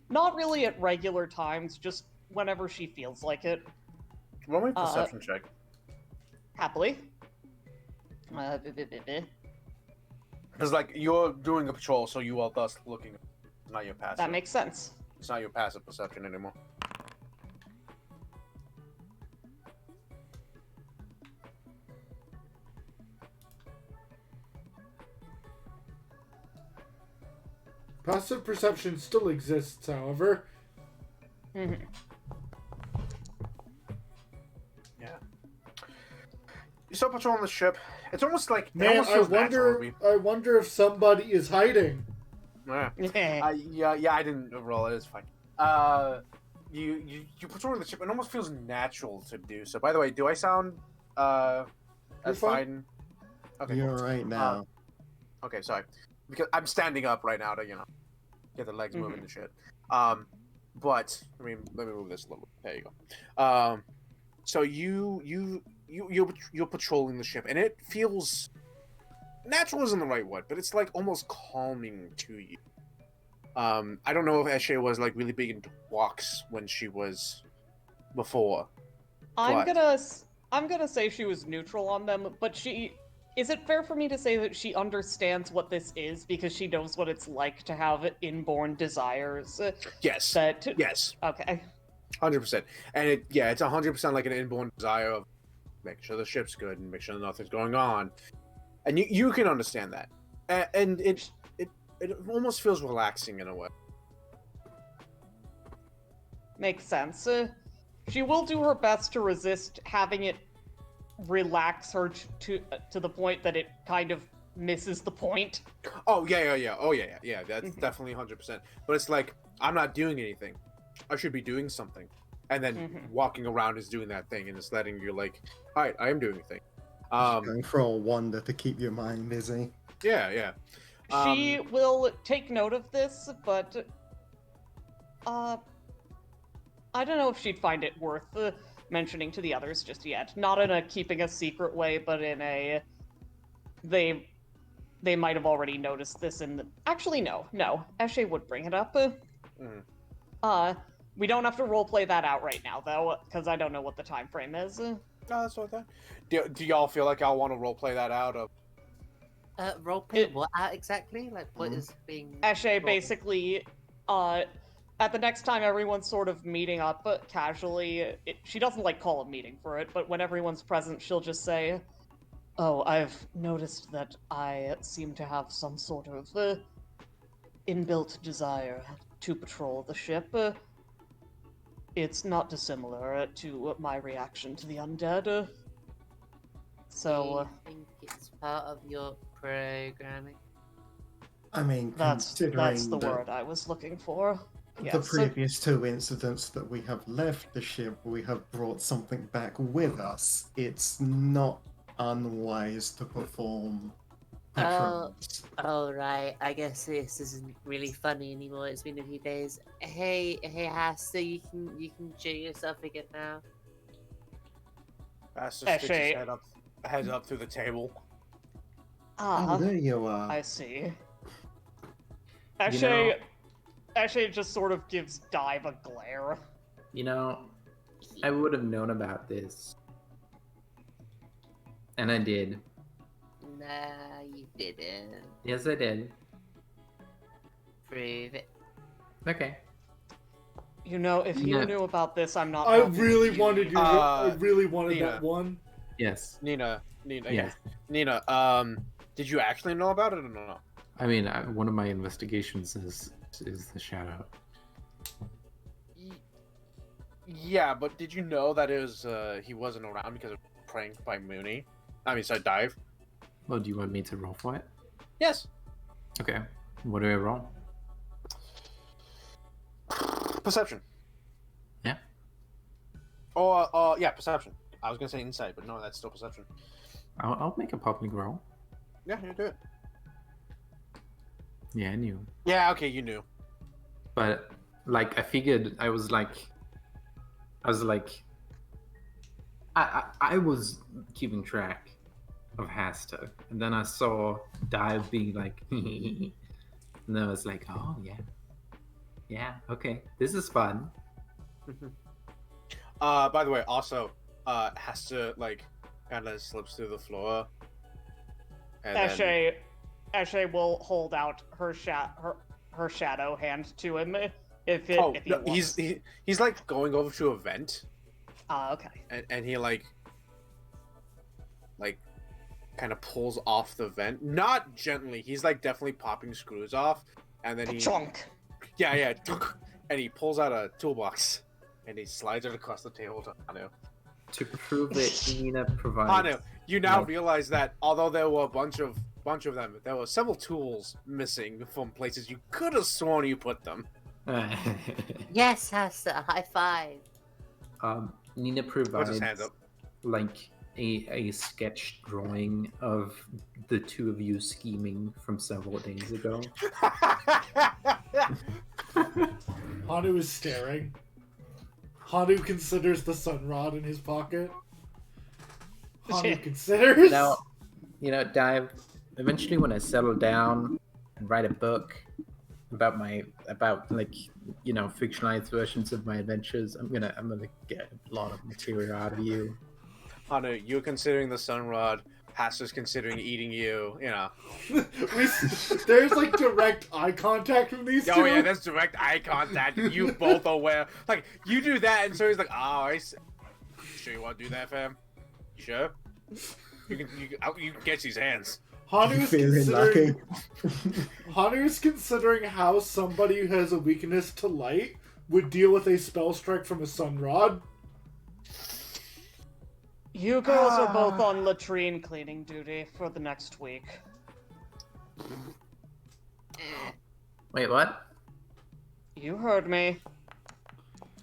Not really at regular times, just whenever she feels like it. Roll me a perception check. Happily. Because like you're doing a patrol, so you are thus looking. It's not your passive. That makes sense. It's not your passive perception anymore. Passive perception still exists, however. Mm-hmm. Yeah. You start patrolling the ship. It's almost like Man, I wonder if somebody is hiding. Yeah. I didn't roll it. It's fine. You patrol the ship. It almost feels natural to do so. By the way, do I sound as fine? Okay. You're right now. Okay, sorry. Because I'm standing up right now to get the legs moving and shit. But let me move this a little bit. There you go. So you're patrolling the ship, and it feels natural isn't the right word, but it's like almost calming to you. I don't know if Eshe was like really big into walks when she was before. I'm gonna say she was neutral on them, but is it fair for me to say that she understands what this is because she knows what it's like to have inborn desires? Yes. Yes. Okay. 100%. And it's 100% like an inborn desire of make sure the ship's good and make sure nothing's going on. And you can understand that. And it almost feels relaxing in a way. Makes sense. She will do her best to resist having it relax her to the point that it kind of misses the point. Oh yeah. That's definitely 100%. But it's like I'm not doing anything. I should be doing something, and then walking around is doing that thing, and it's letting you like, all right, I am doing a thing. Going for a wonder to keep your mind busy. Yeah. She will take note of this, but I don't know if she'd find it worth mentioning to the others just yet. Not in a keeping a secret way, but in a they might have already noticed this in the... Actually, no. Eshe would bring it up. We don't have to roleplay that out right now, though, because I don't know what the time frame is. No, that's not that. Do y'all feel like y'all want to roleplay that out? Roleplay what out exactly? Like, what is being... Eshe basically, at the next time everyone's sort of meeting up casually, she doesn't like call a meeting for it, but when everyone's present, she'll just say, "Oh, I've noticed that I seem to have some sort of inbuilt desire to patrol the ship. It's not dissimilar to my reaction to the undead. So, do you think it's part of your programming? I mean, that's the word I was looking for. The previous two incidents that we have left the ship, we have brought something back with us. It's not unwise to perform patrols. Oh, right. I guess this isn't really funny anymore. It's been a few days. Hey, Hasta, you can show yourself again now. Hasta sticks his head up through the table. Oh, there you are. I see. Eshe just sort of gives Dive a glare. I would have known about this. And I did. Nah, you didn't. Yes, I did. Prove it. Okay. If you knew about this, I'm not... I really wanted you. I really wanted Nina. that one. Yes. Nina. Yes. Nina, did you actually know about it or no? I mean, one of my investigations is the shadow. Yeah, but did you know that he wasn't around because of pranked by Mooney? Dive. Well, do you want me to roll for it? Yes. Okay. What do I roll? Perception. Or yeah, perception. I was gonna say insight, but no, that's still perception. I'll make a public roll. Yeah, you do it. Yeah, I knew. Yeah, okay, you knew. But like, I figured I was like, I was keeping track of Hasta, and then I saw Dive being like, and then I was like, oh yeah, okay, this is fun. By the way, also, Hasta like kind of slips through the floor. And Eshe will hold out her shadow hand to him if he wants. He's like going over to a vent. Okay. And he like kind of pulls off the vent, not gently. He's like definitely popping screws off, and then he chunk. Yeah, and he pulls out a toolbox, and he slides it across the table to Hanu. To prove that Nina provides. Hanu, you now realize that although there were a bunch of them, there were several tools missing from places you could have sworn you put them. Yes, Hasta, high five. Nina provides his hands up. like a sketch drawing of the two of you scheming from several days ago. Hanu is staring. Hanu considers the sun rod in his pocket. Hanu considers. Now, Dive. Eventually, when I settle down and write a book about fictionalized versions of my adventures, I'm gonna get a lot of material out of you. Hanu, you're considering the sun rod. Hasta's considering eating you. There's like direct eye contact from these two. Oh yeah, there's direct eye contact. You both are aware. Like you do that, and so he's like, "Oh, I see. Sure you want to do that, fam? You sure? You can get these hands." Hanu's considering how somebody who has a weakness to light would deal with a spell strike from a sun rod. You girls are both on latrine cleaning duty for the next week. Wait, what? You heard me.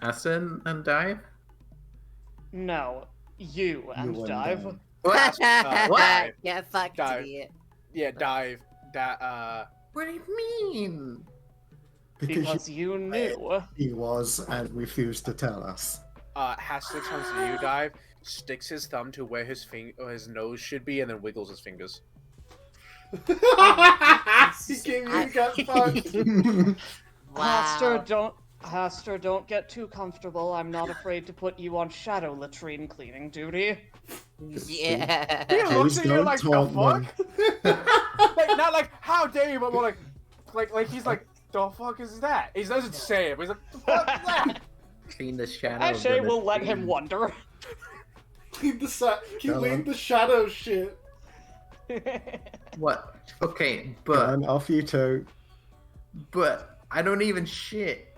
Aston and Dive? No, you and Dive. What? What? Yeah, fuck Dive. idiot. Yeah, Dive. That What do you mean? Because you knew. He was and refused to tell us. Hasta comes to you, Dive, sticks his thumb to where his nose should be, and then wiggles his fingers. He gave you got fucked. Wow. Haster, don't get too comfortable. I'm not afraid to put you on shadow latrine cleaning duty. Yeah. He looks at you like, the fuck? Like, not like, how dare you, but more like he's like, the fuck is that? He doesn't say it, but he's like, the fuck is that? Clean the shadow. Ashe will let him wonder. Clean the shadow shit. What? Okay, but And off you two. But I don't even shit.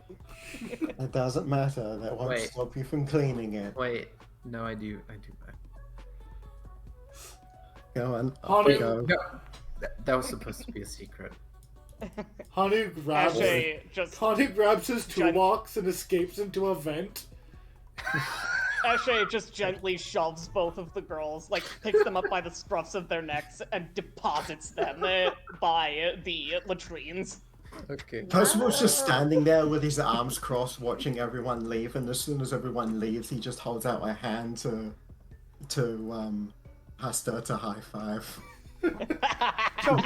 It doesn't matter. That won't stop you from cleaning it. Wait, no, I do. Go on. Hanu, Off you go. No, that was supposed to be a secret. Hanu grabs his toolbox and escapes into a vent. Ashe just gently shoves both of the girls, like picks them up by the scruffs of their necks and deposits them by the latrines. Okay. Percival's just standing there with his arms crossed, watching everyone leave, and as soon as everyone leaves, he just holds out a hand to Hasta to high five. So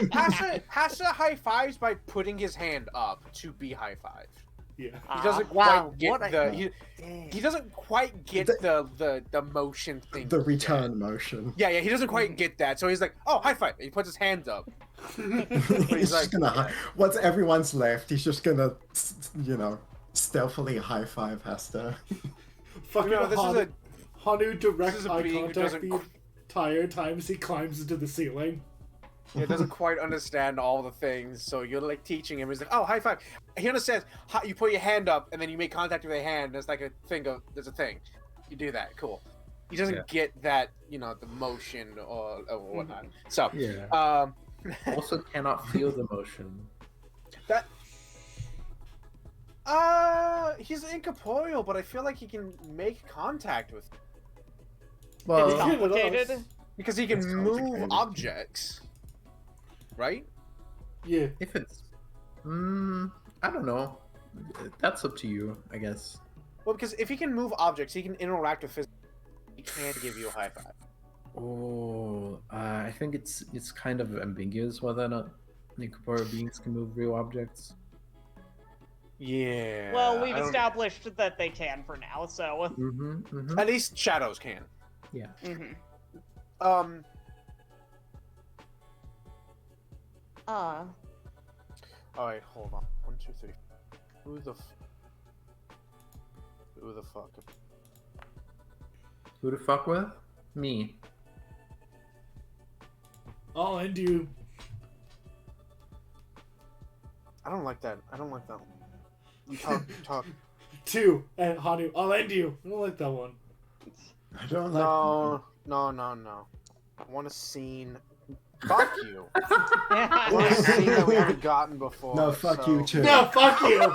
Hasta high fives by putting his hand up to be high fived. Yeah. He doesn't quite get he doesn't quite get the motion thing. The return motion. Yeah, he doesn't quite get that. So he's like, "Oh, high five!" He puts his hand up. He's like, once everyone's left, he's just gonna, stealthily high five Hasta. Fucking Hanu direct eye contact the entire time as he climbs into the ceiling. He doesn't quite understand all the things, so you're like teaching him. He's like, "Oh, high five!" He understands. You put your hand up, and then you make contact with your hand. There's like a thing of there's a thing. You do that, cool. He doesn't get that, the motion or whatnot. So yeah. Also cannot feel the motion. That He's incorporeal, but I feel like he can make contact with. Well, It's complicated. Because he can It's move complicated. objects. Right? Yeah. if it's, I don't know. That's up to you, I guess. Well, because if he can move objects, he can interact with physics. He can't give you a high five. Oh, I think it's kind of ambiguous whether or not incorporeal beings can move real objects. Yeah. Well, we've I don't- established that they can for now, so. At least shadows can. Yeah. Alright, hold on. 1, 2, 3. Who the fuck? Who to fuck with? Me. I'll end you. I don't like that. I don't like that one. You talk. 2 and Hanu. I'll end you. I don't like that one. I don't like. No. I want a scene. Fuck you. I want a scene that we haven't gotten before. No, fuck you too. No, fuck you.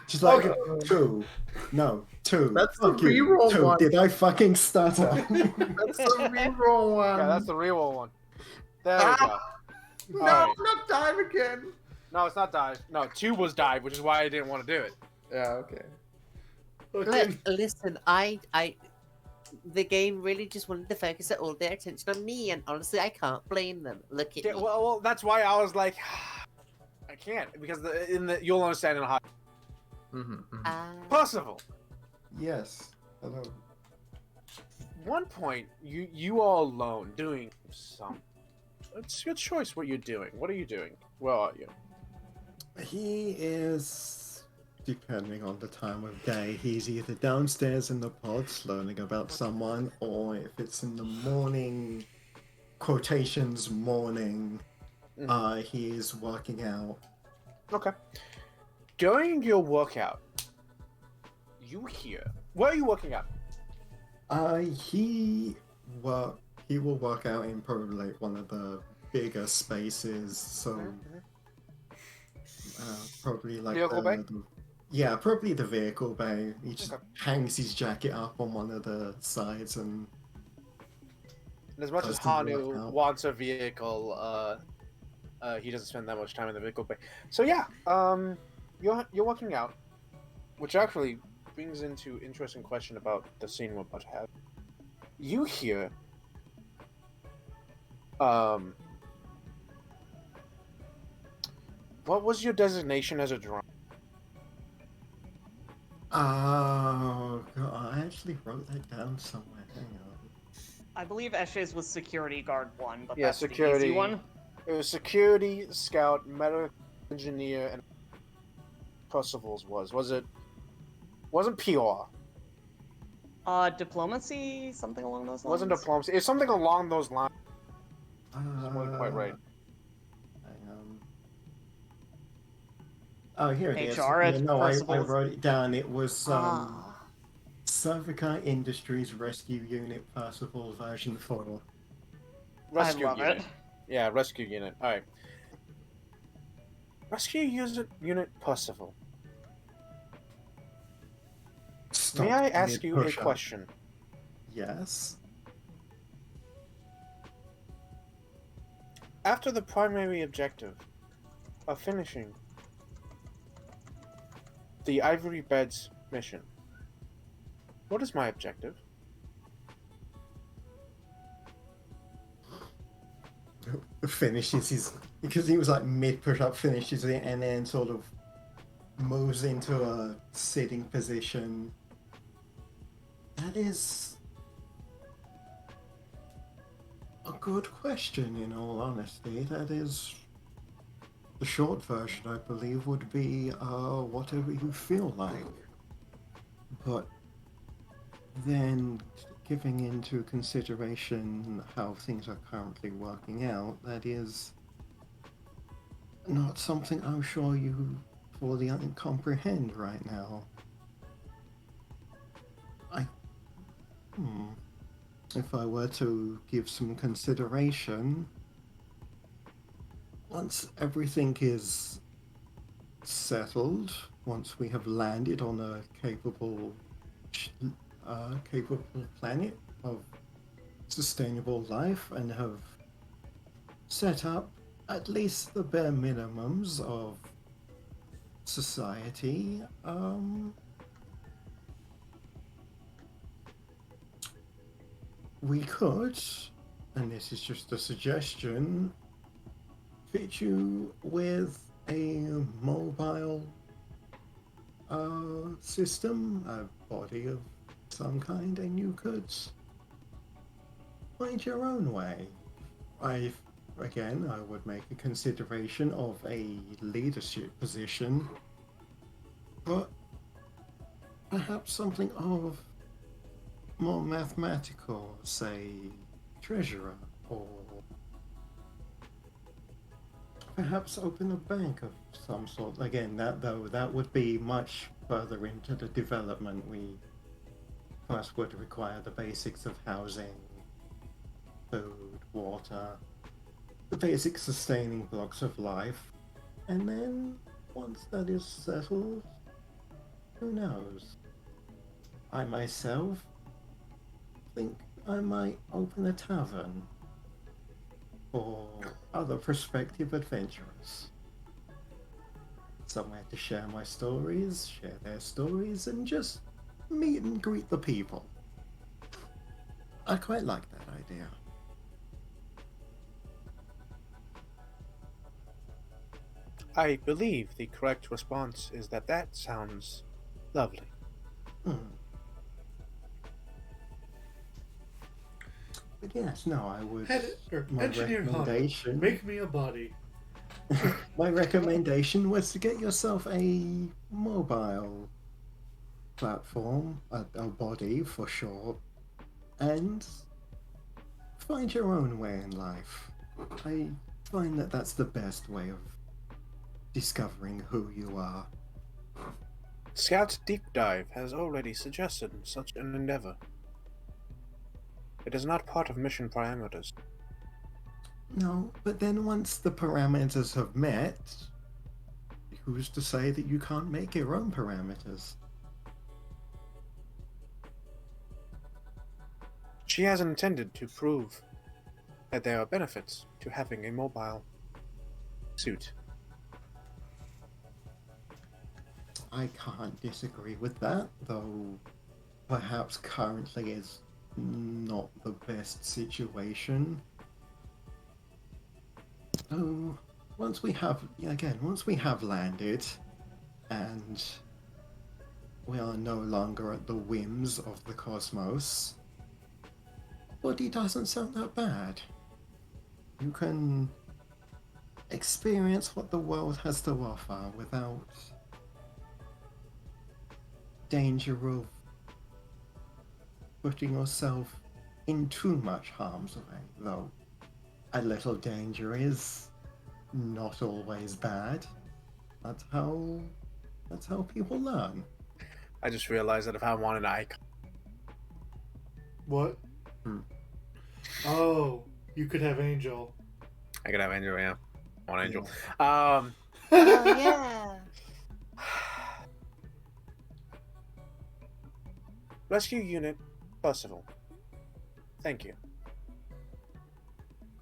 Just like 2. No, 2. That's fuck the you. reroll 2. one. Did I fucking stutter? That's the reroll one. Yeah, that's the real one. There we go. No, Alright. not dive again. No, it's not dive. No, 2 was dive, which is why I didn't want to do it. Yeah, okay. Listen, the game really just wanted to focus all their attention on me, and honestly, I can't blame them. Look at Yeah, me. well, that's why I was like, I can't because you'll understand in a hot. Possible. Yes. Hello. One point, you all alone doing something. It's your choice what you're doing. What are you doing? Where are you? He is, depending on the time of day, he's either downstairs in the pods learning about someone, or if it's in the morning, quotations morning, he is working out. Okay. During your workout, you hear. Where are you working out? He will work out in probably like one of the bigger spaces, so probably like Vehicle bay? Yeah, probably the vehicle bay. He just hangs his jacket up on one of the sides and. And as much as Does the Hanu workout. wants a vehicle, he doesn't spend that much time in the vehicle bay. So yeah, you're working out, which actually brings into interesting question about the scene we're about to have. You hear, what was your designation as a drone? Oh god, I actually wrote that down somewhere. Hang on. I believe Eshe's was security guard 1, but Yeah, that's security. the easy one. It was security, scout, medical engineer, and Percival's was it? Wasn't PR. Diplomacy, something along those lines. Wasn't diplomacy. It's something along those lines. It's not quite right. Hang on. Oh, here it is. HR at No, I Percival's. wrote it down. It was Cervica Industries Rescue Unit Percival version 4. Rescue I love unit. it. Yeah, rescue unit. All right. Rescue unit Percival. Stop May I ask mid you a push-up. question? Yes. After the primary objective of finishing the Ivory Beds mission, what is my objective? Finishes his, because he was like mid push up, finishes it and then sort of moves into a sitting position. That is a good question, in all honesty. That is the short version, I believe, would be whatever you feel like. But then, giving into consideration how things are currently working out, that is not something I'm sure you fully comprehend right now. If I were to give some consideration, once everything is settled, once we have landed on a capable planet of sustainable life and have set up at least the bare minimums of society, we could, and this is just a suggestion, fit you with a mobile system, a body of some kind, and you could find your own way. I would make a consideration of a leadership position, but perhaps something of more mathematical, say treasurer, or perhaps open a bank of some sort. Again, that would be much further into the development. We first would require the basics of housing, food, water, the basic sustaining blocks of life, and then once that is settled, who knows? I myself think I might open a tavern for other prospective adventurers. Somewhere to share my stories, share their stories, and just meet and greet the people. I quite like that idea. I believe the correct response is that sounds lovely. But yes, no, I would. My recommendation. Make me a body. My recommendation was to get yourself a mobile platform, a body for short, and find your own way in life. I find that that's the best way of discovering who you are. Scout Deep Dive has already suggested such an endeavor. It is not part of mission parameters. No, but then once the parameters have met, who's to say that you can't make your own parameters? She has intended to prove that there are benefits to having a mobile suit. I can't disagree with that, though perhaps currently is not the best situation. So once we have landed and we are no longer at the whims of the cosmos, body doesn't sound that bad. You can experience what the world has to offer without danger of putting yourself in too much harm's way, though a little danger is not always bad. That's how people learn. I just realized that if I want an icon... What? Oh, you could have Angel. I could have Angel, yeah. I want Angel. Oh, yeah. Rescue Unit, Percival. Thank you.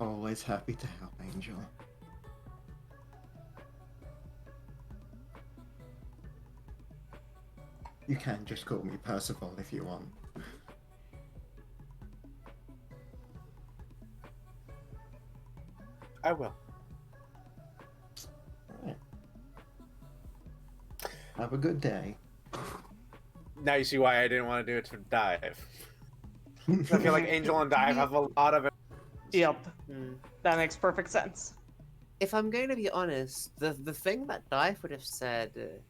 Always happy to help, Angel. You can just call me Percival if you want. I will. Alright. Have a good day. Now you see why I didn't want to do it to Dive. I feel like Angel and Dive have a lot of it. Yep. That makes perfect sense. If I'm going to be honest, the thing that Dive would have said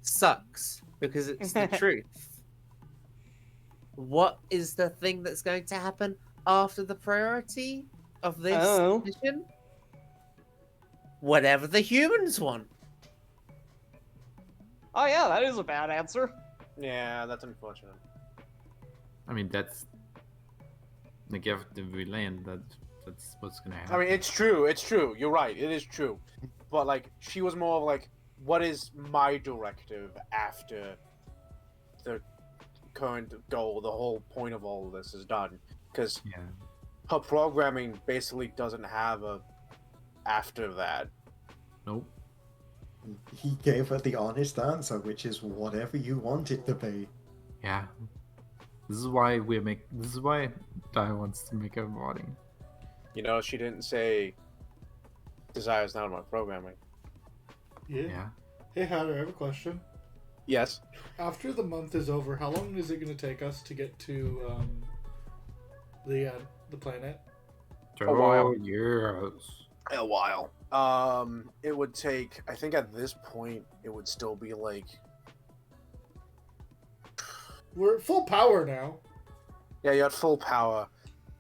sucks because it's the truth. What is the thing that's going to happen after the priority of this mission? Whatever the humans want. Oh yeah, that is a bad answer. Yeah, that's unfortunate. I mean, that's like after we land, that's that's what's gonna happen. I mean, it's true. It's true. You're right. It is true. But like, she was more of like, what is my directive after the current goal? The whole point of all of this is done, because her programming basically doesn't have a after that. Nope. He gave her the honest answer, which is whatever you want it to be. Yeah. This is why This is why Dai wants to make a body. You know, she didn't say Desire's not my programming. Yeah. Hey, Hatter, I have a question. Yes. After the month is over, how long is it going to take us to get to the planet? A while. Years. A while. It would take. I think at this point, it would still be like. We're at full power now. Yeah, you're at full power.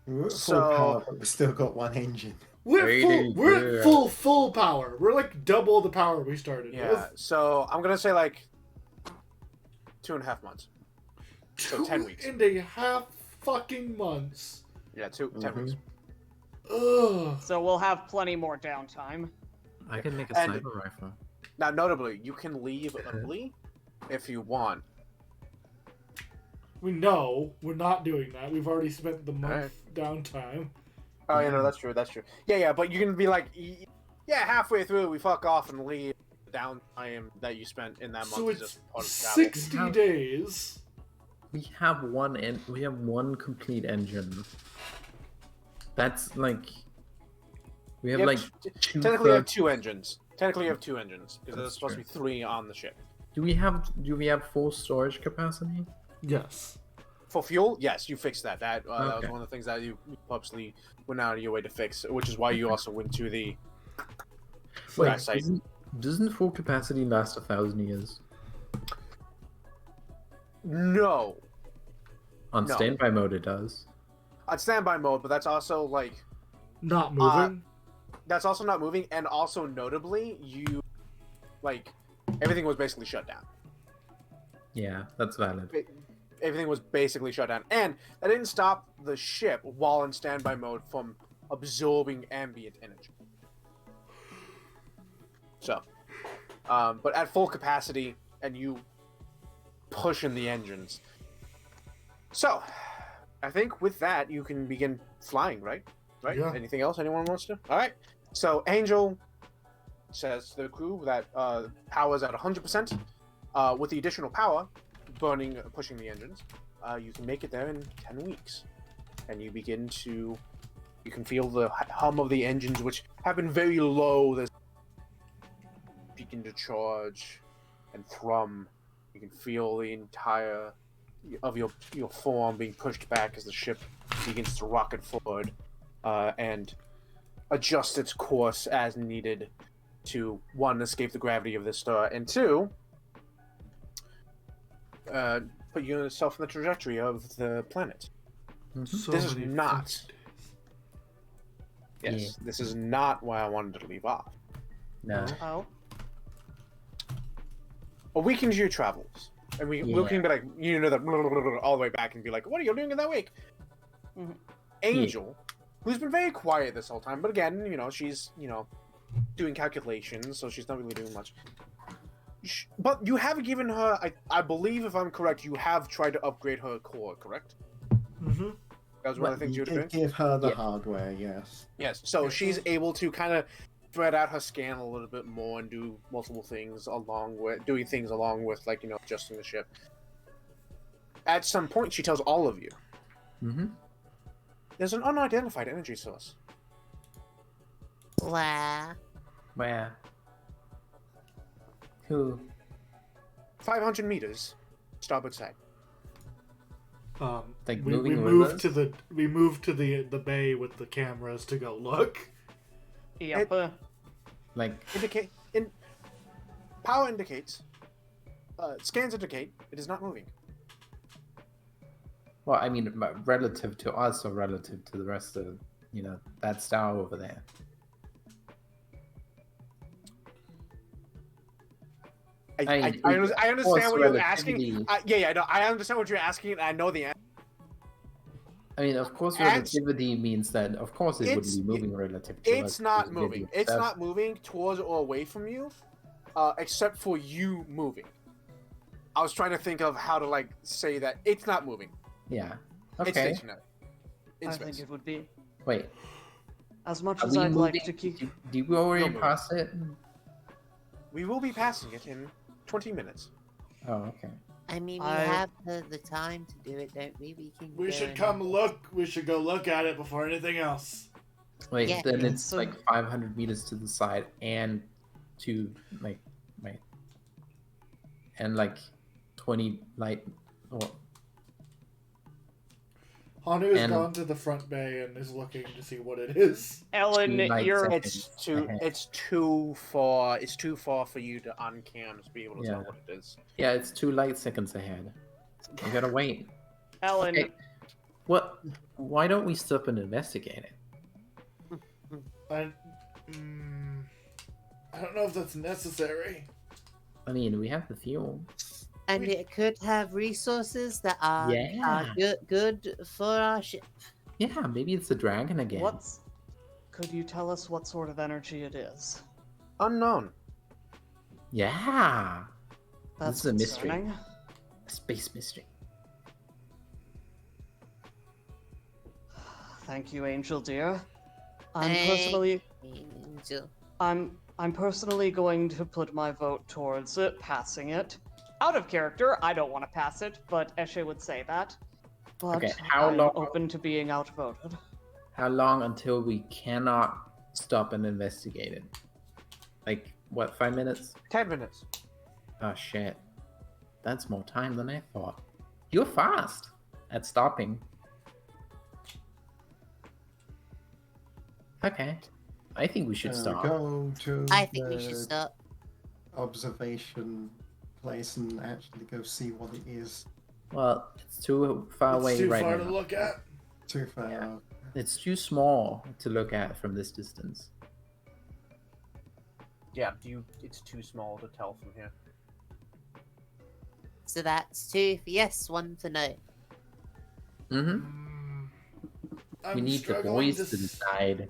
We're at full power, but we've still got one engine. We're at full power. We're like double the power we started Yeah. with. So I'm gonna say like 2.5 months. So 10 weeks. 2.5 fucking months. Yeah, 10 weeks. Ugh. So we'll have plenty more downtime. I can make a And- sniper rifle. Now, notably, you can leave early if you want. We know we're not doing that. We've already spent the month downtime. Oh, yeah, no, that's true. That's true. Yeah, but you can be like, yeah, halfway through we fuck off and leave. The downtime that you spent in that month So is it's just part of travel. 60 days. We have one complete engine. That's like we have like Technically, you have 2 engines. Technically, you have 2 engines because there's supposed to be 3 on the ship. Do we have full storage capacity? Yes. For fuel, yes, you fixed that. That was Okay. one of the things that you purposely went out of your way to fix, which is why you also went to the Wait, site. doesn't full capacity last 1,000 years? No. On No. standby mode, it does. On standby mode, but that's also like Not moving. that's also not moving, and also notably, everything was basically shut down. Yeah, that's valid. Everything was basically shut down, and that didn't stop the ship while in standby mode from absorbing ambient energy. So, but at full capacity, and you pushing the engines. So, I think with that you can begin flying, right? Right? Yeah. Anything else anyone wants to? All right. So Angel says to the crew that power's at 100%. With the additional power, pushing the engines, you can make it there in 10 weeks, and you can feel the hum of the engines, which have been very low. This begin to charge and thrum. You can feel the entire of your form being pushed back as the ship begins to rocket forward and adjust its course as needed to, 1, escape the gravity of this star, and 2, put yourself in the trajectory of the planet. So This is many not. fucking Yes, Yeah. this is not why I wanted to leave off. No. Oh. A week into your travels, and we can be like, all the way back and be like, what are you doing in that week? Mhm. Angel, who's been very quiet this whole time, but again, she's, doing calculations, so she's not really doing much. But you have given her, I believe, if I'm correct, you have tried to upgrade her core, correct? Mm-hmm. That was one of the things you were doing? Give her the hardware, yes. Yes, so she's able to kind of spread out her scan a little bit more and do multiple things along with, adjusting the ship. At some point, she tells all of you, Mm-hmm. there's an unidentified energy source. Wow. Where? Who? 500 meters, starboard side. Like We moving moved with to the bay with the cameras to go look. Yep. Like Power indicates, scans indicate it is not moving. well, I mean, relative to us or relative to the rest of that star over there. I understand what you're asking. relativity- I understand what you're asking, and I know the answer. I mean, of course, And- relativity means that, of course, it wouldn't It's- be moving relative to us. It's not because it moving. did It's itself. not moving towards or away from you, except for you moving. I was trying to think of how to like say that it's not moving. Yeah. It's Okay. stationary. In I space. think it would be. Wait. As much Are as we I'd moving? like to keep. Did we already No moving. pass it? We will be passing it in 20 minutes. Oh, okay. I mean, we I- have the time to do it, don't we? We can. We go should and- come look. We should go look at it before anything else. Wait, Yeah. then it's So- like 500 meters to the side and to like, wait, and like 20 light. Oh, Hanu has And- gone to the front bay and is looking to see what it is. Ellen, Two nights you're. ahead. It's too far. It's too far for you to uncam to be able to Yeah. tell what it is. yeah, it's 2 light seconds ahead. We gotta wait. Ellen, Okay. What? Why don't we stop and investigate it? I don't know if that's necessary. I mean, we have the fuel. And it could have resources that are, Yeah. good for our ship. Yeah, maybe it's the dragon again. what's. Could you tell us what sort of energy it is? Unknown. Yeah, That's is a mystery. concerning. a space mystery. Thank you, Angel dear. I'm Thank personally. Angel. I'm personally going to put my vote towards it, passing it. Out of character, I don't want to pass it, but Eshe would say that. But Okay, how I'm long- open to being outvoted. How long until we cannot stop and investigate it? Like, what, 5 minutes? 10 minutes. Oh, shit. That's more time than I thought. You're fast at stopping. Okay. I think we should stop. Go to I think we the should stop. observation place and actually go see what it is. Well, it's too far It's away too right far now. to look at. Too far. Yeah. It's too small to look at from this distance. Yeah, it's too small to tell from here. So that's 2 for yes, 1 for no. Mm-hmm. We I'm need the struggling boys to to s- decide.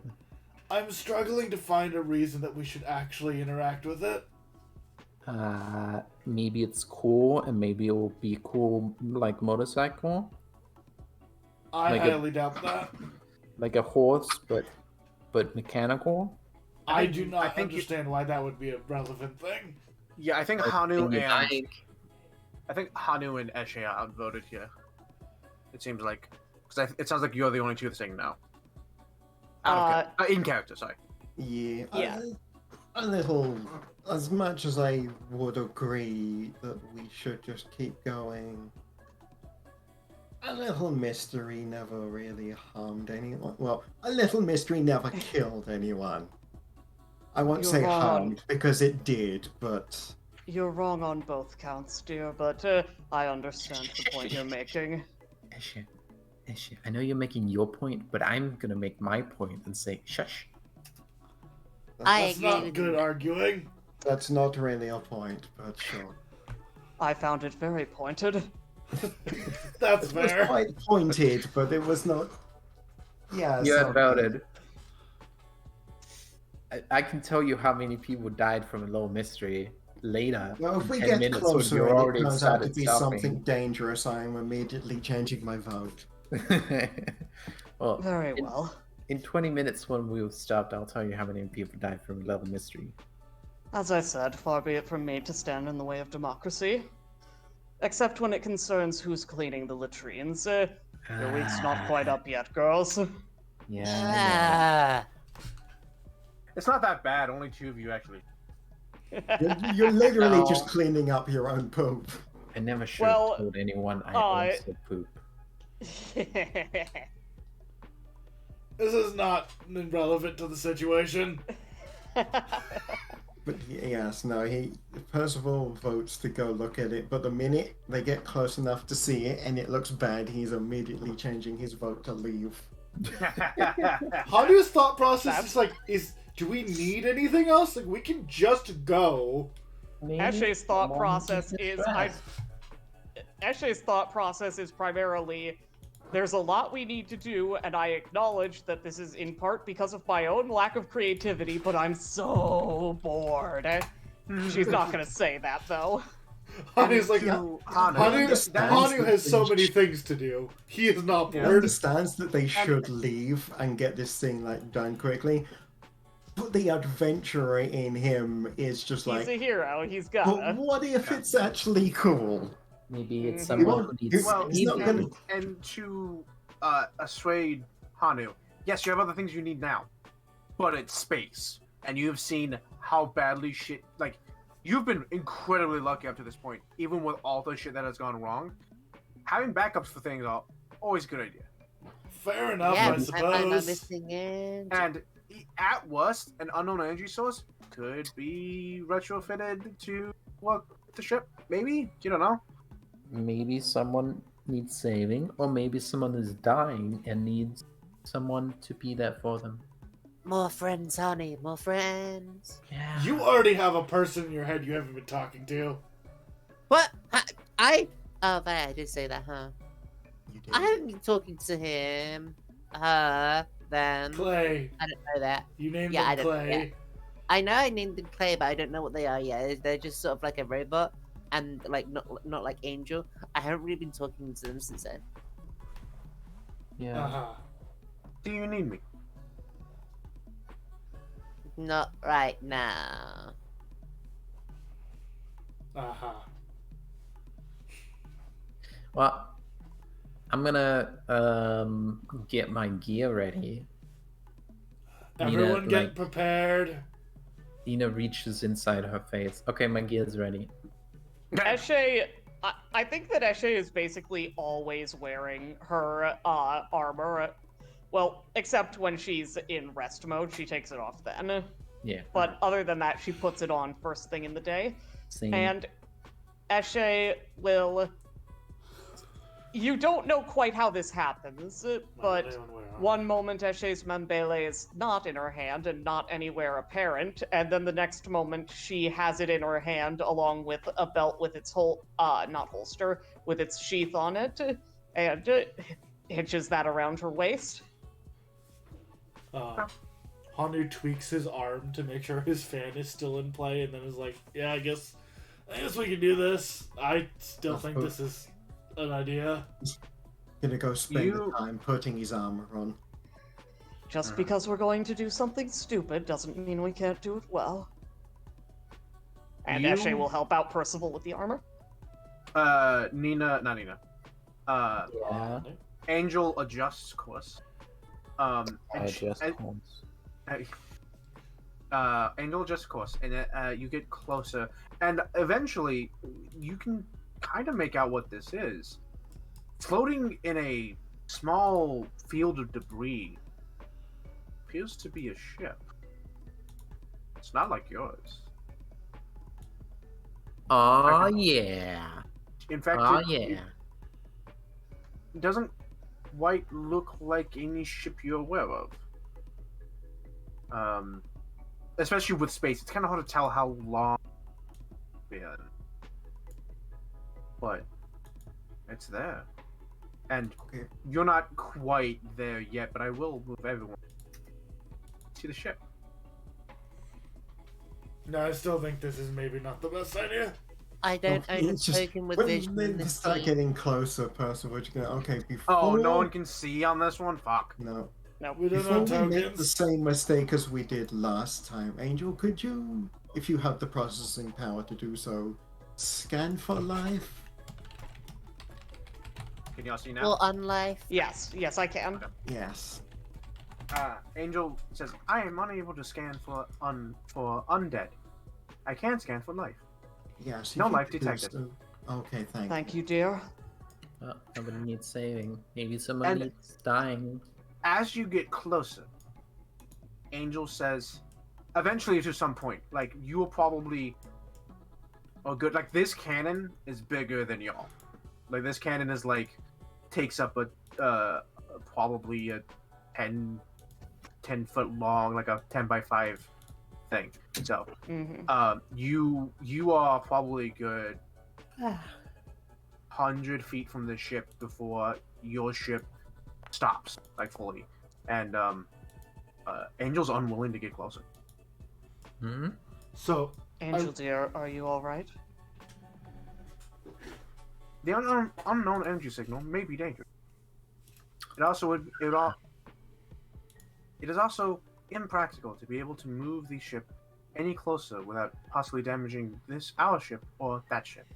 I'm struggling to find a reason that we should actually interact with it. Maybe it's cool, and maybe it will be cool like motorcycle, I Like a- highly doubt that. like a horse, but mechanical. I do not I think you- understand why that would be a relevant thing. Yeah, I think Like Hanu in the and bike. I think Hanu and Eshe are outvoted here. It seems like because it sounds like you're the only two saying no. In character, sorry. Yeah. Yeah. A little. As much as I would agree that we should just keep going, a little mystery never really harmed anyone. Well, a little mystery never killed anyone. I won't You're say wrong. harmed because it did, but You're wrong on both counts, dear, but I understand the point you're making. Eshe, I know you're making your point, but I'm gonna make my point and say shush. I That's agree not with good you. arguing. that's not really a point. But sure, I found it very pointed. That's it was fair. quite pointed, but it was not. Yeah, You so- outvoted. I can tell you how many people died from a little mystery later. Well, if we 10 get minutes when closer you're and it already turns out to started be stopping. something dangerous, I am immediately changing my vote. Well, Very well. in 20 minutes when we've stopped, I'll tell you how many people died from a level mystery. As I said, far be it from me to stand in the way of democracy. Except when it concerns who's cleaning the latrines. Your week's not quite up yet, girls. Yeah. Ah, It's not that bad. Only 2 of you actually. You're literally No. just cleaning up your own poop. I never should Well, have told anyone I I- also poop. This is not relevant to the situation. But yes, no, Percival votes to go look at it, but the minute they get close enough to see it and it looks bad, he's immediately changing his vote to leave. Hanu's thought process That's- is like, do we need anything else? Like, we can just go. Eshe's thought process is Eshe's thought process is primarily there's a lot we need to do, and I acknowledge that this is in part because of my own lack of creativity, but I'm so bored. She's not gonna say that, though. Hanu's like, Hanu has so many sh- things to do. He is not He bored. understands that they should leave and get this thing like done quickly, but the adventurer in him is just He's like, a hero. He's but gotta. what if it's actually cool? Maybe it's Mhm. someone who needs Well, He's not saving. and to assuage Hanu, yes, you have other things you need now, but it's space, and you've seen how badly shit. Like, you've been incredibly lucky up to this point, even with all the shit that has gone wrong. Having backups for things are always a good idea. Fair enough, Yeah, I I'm suppose. missing it. And at worst, an unknown energy source could be retrofitted to work the ship. Maybe, you don't know. Maybe someone needs saving, or maybe someone is dying and needs someone to be there for them. More friends, honey, more friends. Yeah. You already have a person in your head you haven't been talking to. What? Oh, I did say that, huh? You I haven't been talking to him. Them. Clay. I don't know that. You named Yeah, I him don't- Clay. I know I named them Clay, but I don't know what they are yet. They're just sort of like a robot, and like not like Angel. I haven't really been talking to them since then. Yeah. Uh-huh. Do you need me? Not right now. Uh-huh. Well, I'm gonna get my gear ready. Everyone Nina, get like- prepared. Nina reaches inside her face. Okay, my gear's ready. Eshe, I think that Eshe is basically always wearing her armor. Well, except when she's in rest mode, she takes it off then. Yeah. But other than that, she puts it on first thing in the day. Same. And Eshe will... You don't know quite how this happens, but one moment Eshe's Mambele is not in her hand and not anywhere apparent, and then the next moment she has it in her hand along with a belt with its not holster, with its sheath on it, and hitches that around her waist. Hanu tweaks his arm to make sure his fan is still in play, and then is like, "Yeah, I guess we can do this." I still think this is an idea. Gonna go spend the time putting his armor on. Just because we're going to do something stupid doesn't mean we can't do it well. And Eshe will help out Percival with the armor. Not Nina. Yeah. Angel adjusts course. And Adjust and- course. Angel adjusts course, and you get closer, and eventually you can kind of make out what this is. Floating in a small field of debris appears to be a ship. It's not like yours. Oh yeah. In fact, Oh it doesn't quite look like any ship you're aware of. Especially with space, it's kind of hard to tell how long it's been. But it's there. And you're not quite there yet, but I will move everyone to the ship. No, I still think this is maybe not the best idea. I don't own a It's just- token with when vision they in this start team. getting closer, Percival, you're gonna before. Oh, no one can see on this one? Fuck. No. No, we don't Before have we make the tokens. same mistake as we did last time, Angel, could you, if you have the processing power to do so, scan for life? Can y'all see now? Well, unlife. Yes, I can. Yes. Angel says, I am unable to scan for undead. I can scan for life. Yes. No if you life could do detected. so. Okay, thank Thank you, dear. Oh, somebody needs saving. Maybe someone And- needs dying. As you get closer, Angel says, eventually to some point, like, you will probably, like, this cannon is bigger than y'all. Like, this cannon is, like, takes up probably a 10 foot long, like a 10 by 5 thing. So, you are probably good 100 feet from the ship before your ship stops like fully, and Angel's unwilling to get closer. Hmm. So, Angel dear, are you all right? The unknown energy signal may be dangerous. It is also impractical to be able to move the ship any closer without possibly damaging our ship or that ship.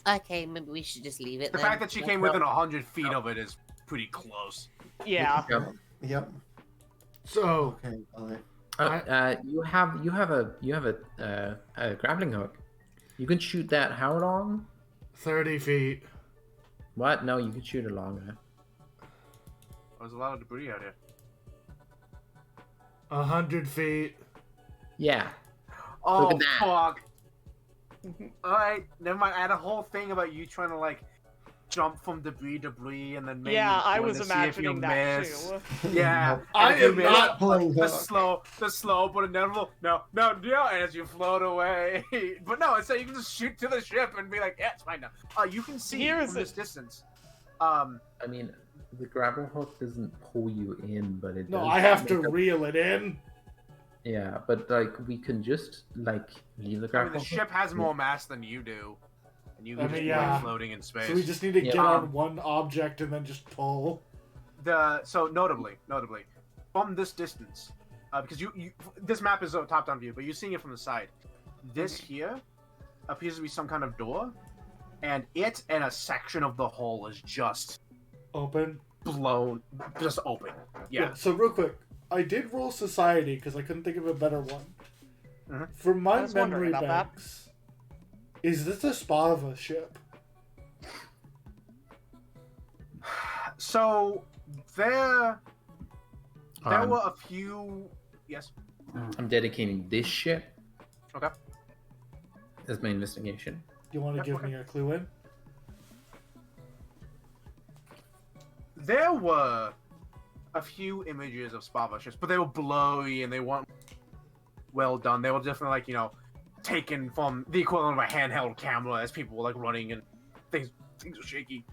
Okay, maybe we should just leave it The then. fact that she came within 100 feet of it is pretty close. Yeah. Yep. so Okay. All right. You have a grappling hook. You can shoot that how long? 30 feet. What? No, you can shoot it longer. There's a lot of debris out here. 100 feet. Yeah. Oh, Look at that. fuck. Alright, never mind. I had a whole thing about you trying to, like, jump from debris and then maybe Yeah, I going was to see if you imagining that miss. too. Yeah. I and if you am miss, not playing the hook. slow but inevitable. No, as you float away. But no, it's like you can just shoot to the ship and be like, yeah, it's fine now. You can see from this distance. I mean, the grapple hook doesn't pull you in, but it No, does I have to make a- reel it in. Yeah, but like we can just like leave the grapple the hook. ship has more mass than you do. And you can just be yeah. like floating in space. So we just need to Yeah. get on one object and then just pull. So notably, from this distance, because this map is a top-down view, but you're seeing it from the side. This here appears to be some kind of door, and it and a section of the hull is just Open. blown, just open. Yeah. So real quick, I did roll society because I couldn't think of a better one. Mhm. From I my was wondering memory about that. banks, is this a Spava ship? So there Um, were a few. Yes. I'm dedicating this ship Okay. as my investigation. Do you want to Yeah, give me a clue in? There were a few images of Spava ships, but they were blurry and they weren't well done. They were definitely like, taken from the equivalent of a handheld camera as people were like running and things were shaky.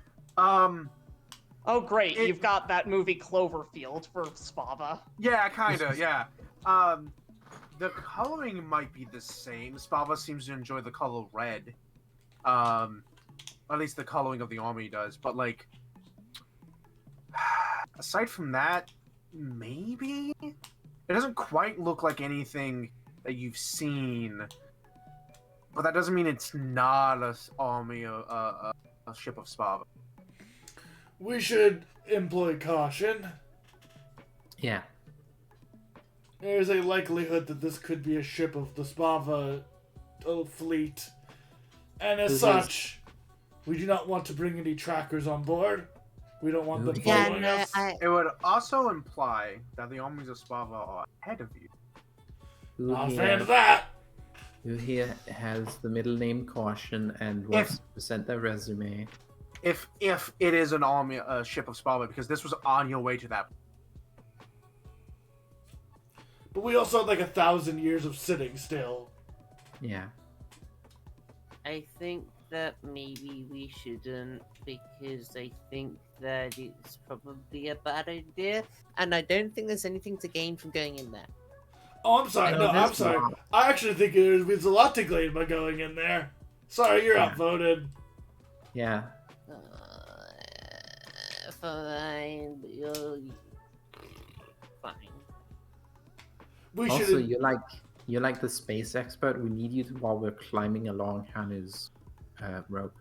Oh, great. You've got that movie Cloverfield for Spava. Yeah, kinda, yeah. The coloring might be the same. Spava seems to enjoy the color red. At least the coloring of the army does, but like aside from that, maybe it doesn't quite look like anything that you've seen, but that doesn't mean it's not a army, a ship of Spava. We should employ caution. Yeah. There's a likelihood that this could be a ship of the Spava fleet. And as such, we do not want to bring any trackers on board. We don't want them following us. It would also imply that the armies of Spava are ahead of you. Not a fan of that. Who here has the middle name Caution and wants to present their resume? If it is an army, a ship of Spava, because this was on your way to that. But we also had like 1,000 years of sitting still. Yeah. I think that maybe we shouldn't, because I think that it's probably a bad idea, and I don't think there's anything to gain from going in there. Oh, I'm sorry. No, I'm sorry. I actually think there's a lot to gain by going in there. Sorry, you're outvoted. Yeah. Fine, but fine. We also, should. you're like the space expert. We need you while we're climbing along Hannah's rope.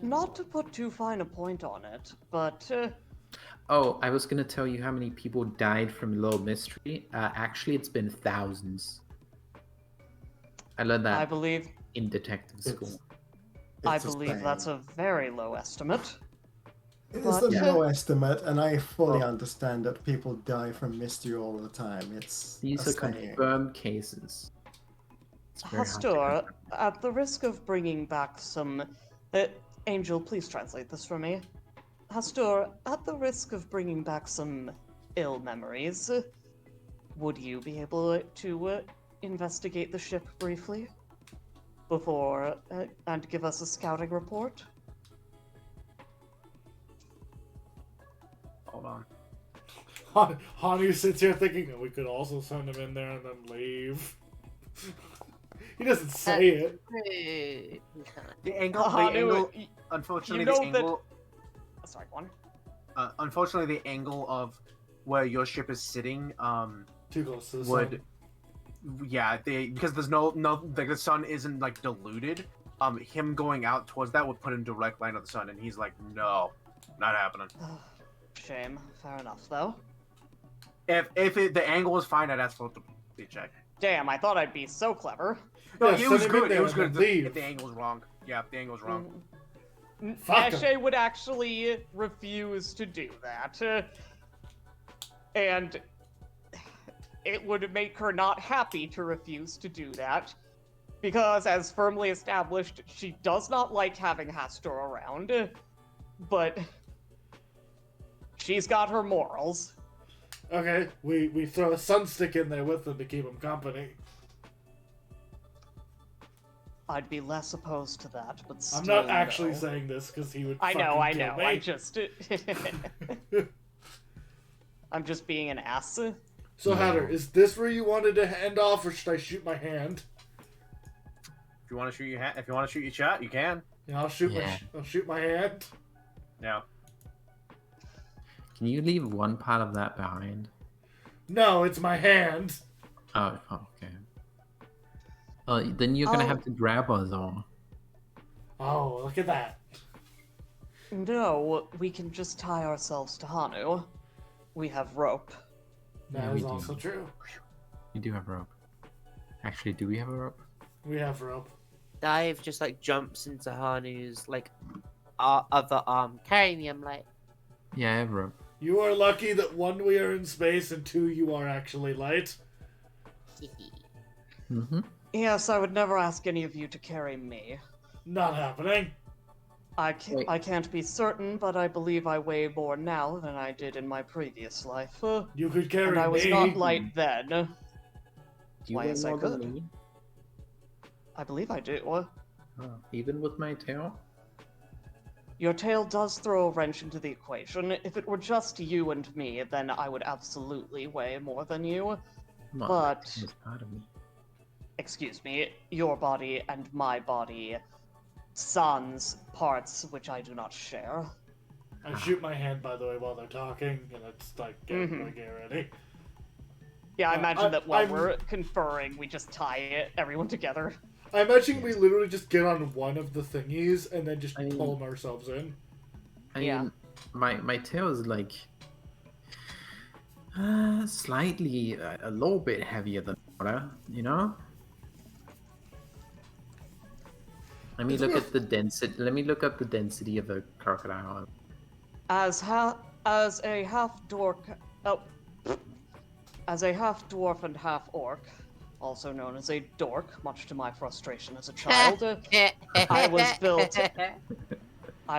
Not to put too fine a point on it, but Oh, I was gonna tell you how many people died from a little mystery. Actually, it's been thousands. I learned that. I believe in detective school. I believe that's a very low estimate. It is a low estimate, and I fully understand that people die from mystery all the time. These are confirmed cases. Hastur, at the risk of bringing back some... Angel, please translate this for me. Hastur, at the risk of bringing back some ill memories, would you be able to investigate the ship briefly? Before, and give us a scouting report? Hanu sits here thinking, we could also send him in there and then leave. He doesn't say it. The angle, unfortunately, you know the angle. Sorry, one. Unfortunately, the angle of where your ship is sitting, too close to the sun. Yeah, because there's no like the sun isn't like diluted. Him going out towards that would put him direct line of the sun, and he's like, no, not happening. Shame. Fair enough, though. If the angle was fine, I'd ask for the check. Damn, I thought I'd be so clever. No, it was good. It was good. If the angle was wrong. Yeah, if the angle was wrong. Eshe would actually refuse to do that. And it would make her not happy to refuse to do that. Because, as firmly established, she does not like having Hastur around. But she's got her morals. Okay, we throw a sunstick in there with them to keep him company. I'd be less opposed to that, but still, I'm not actually saying this because he would. I know. Kill me. I just. I'm just being an ass. So, Hatter, is this where you wanted to hand off, or should I shoot my hand? If you want to shoot your hand, if you want to shoot your shot, you can. Yeah, I'll shoot my hand. Yeah. Can you leave one part of that behind? No, it's my hand. Oh, okay. Then you're gonna have to grab us all. Oh, look at that. No, we can just tie ourselves to Hanu. We have rope. That is also true. We do have rope. Actually, do we have a rope? We have rope. Dive just like jumps into Hanu's like other arm, carrying me. I'm like, yeah, I have rope. You are lucky that one, we are in space, and two, you are actually light. Mm-hmm. Yes, I would never ask any of you to carry me. Not happening. I can't be certain, but I believe I weigh more now than I did in my previous life. You could carry me. And I was not light then. Do you Why, yes, I more than could. me? I believe I do. Oh, even with my tail? Your tail does throw a wrench into the equation. If it were just you and me, then I would absolutely weigh more than you. Well, but... that's part of me. Excuse me, your body and my body, sans parts which I do not share. I shoot my hand, by the way, while they're talking, and it's like, get ready. Yeah, I imagine that while we're conferring, we just tie everyone together. I imagine we literally just get on one of the thingies and then just pull them ourselves in. I mean, my tail is like slightly, a little bit heavier than water, you know? Let me look at the density. Let me look up the density of a crocodile. As a half dwarf and half orc, also known as a dork, much to my frustration as a child, I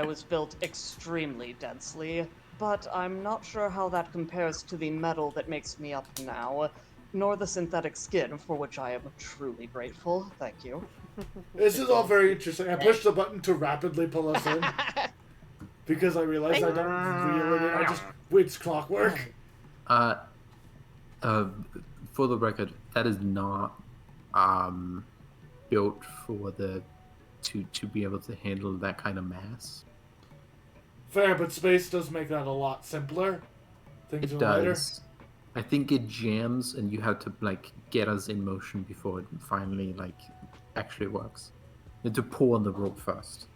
was built extremely densely, but I'm not sure how that compares to the metal that makes me up now, nor the synthetic skin, for which I am truly grateful. Thank you. This is all very interesting. I pushed the button to rapidly pull us in because I realized I don't reel it in. It's clockwork. For the record, that is not built for to be able to handle that kind of mass. Fair, but space does make that a lot simpler. Things it are does. lighter. I think it jams, and you have to like get us in motion before it finally like actually works. You have to pull on the rope first.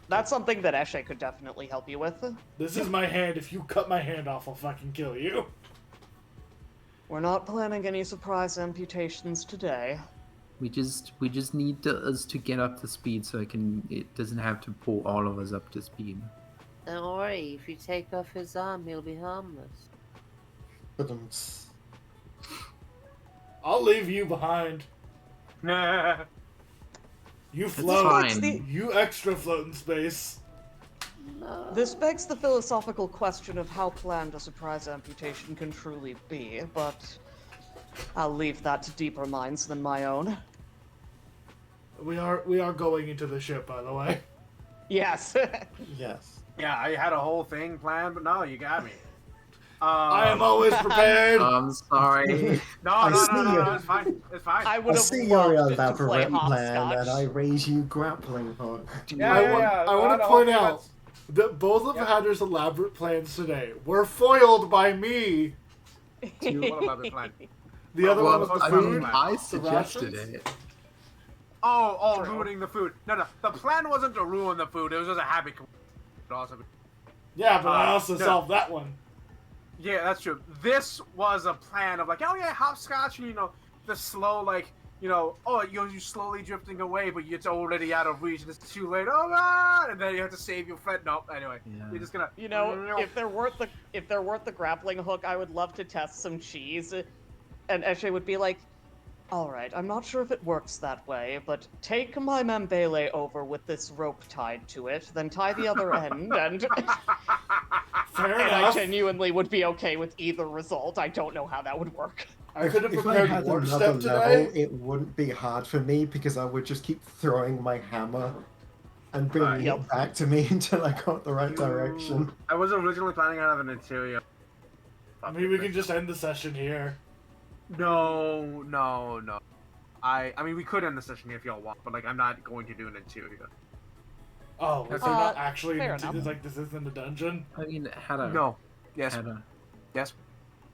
That's something that Eshe could definitely help you with. This is my hand. If you cut my hand off, I'll fucking kill you. We're not planning any surprise amputations today. We just need us to get up to speed so it doesn't have to pull all of us up to speed. Don't worry, if you take off his arm, he'll be harmless. I'll leave you behind. Nah. You float. You extra float in space. No. This begs the philosophical question of how planned a surprise amputation can truly be, but I'll leave that to deeper minds than my own. We are going into the ship, by the way. Yes. Yes. Yeah, I had a whole thing planned, but no, you got me. I am always prepared. I'm sorry. No, it's fine. It's fine. I I would have see your loved to play elaborate plan, and I hopscotch. raise you grappling hook. I want to point out that both of Hatter's elaborate plans today were foiled by me. What elaborate plan? The other one was Well, the I food. mean, I the suggested rations. it. Oh, ruining the food. No. The plan wasn't to ruin the food. It was just a habit. Yeah, but I also no. solved that one. Yeah, that's true. This was a plan of like, oh yeah, hopscotch, and the slow you're slowly drifting away, but it's already out of reach, and it's too late. Oh god! And then you have to save your friend. Nope. Anyway, you're just gonna. If they're worth the grappling hook, I would love to test some cheese. And Eshe would be like, all right, I'm not sure if it works that way, but take my Mambele over with this rope tied to it, then tie the other end, and Fair and I enough. genuinely would be okay with either result. I don't know how that would work. I could have If I prepared had warp another step level, today. it wouldn't be hard for me because I would just keep throwing my hammer and bringing it back to me until I got the right direction. I was originally planning on having an interior. I mean, we can just end the session here. No. I mean, we could end the session here if y'all want, but like, I'm not going to do an interior. Oh, That's so it. not actually fair enough. this isn't a dungeon? I mean, Hannah. No. Yes. Hannah, Yes.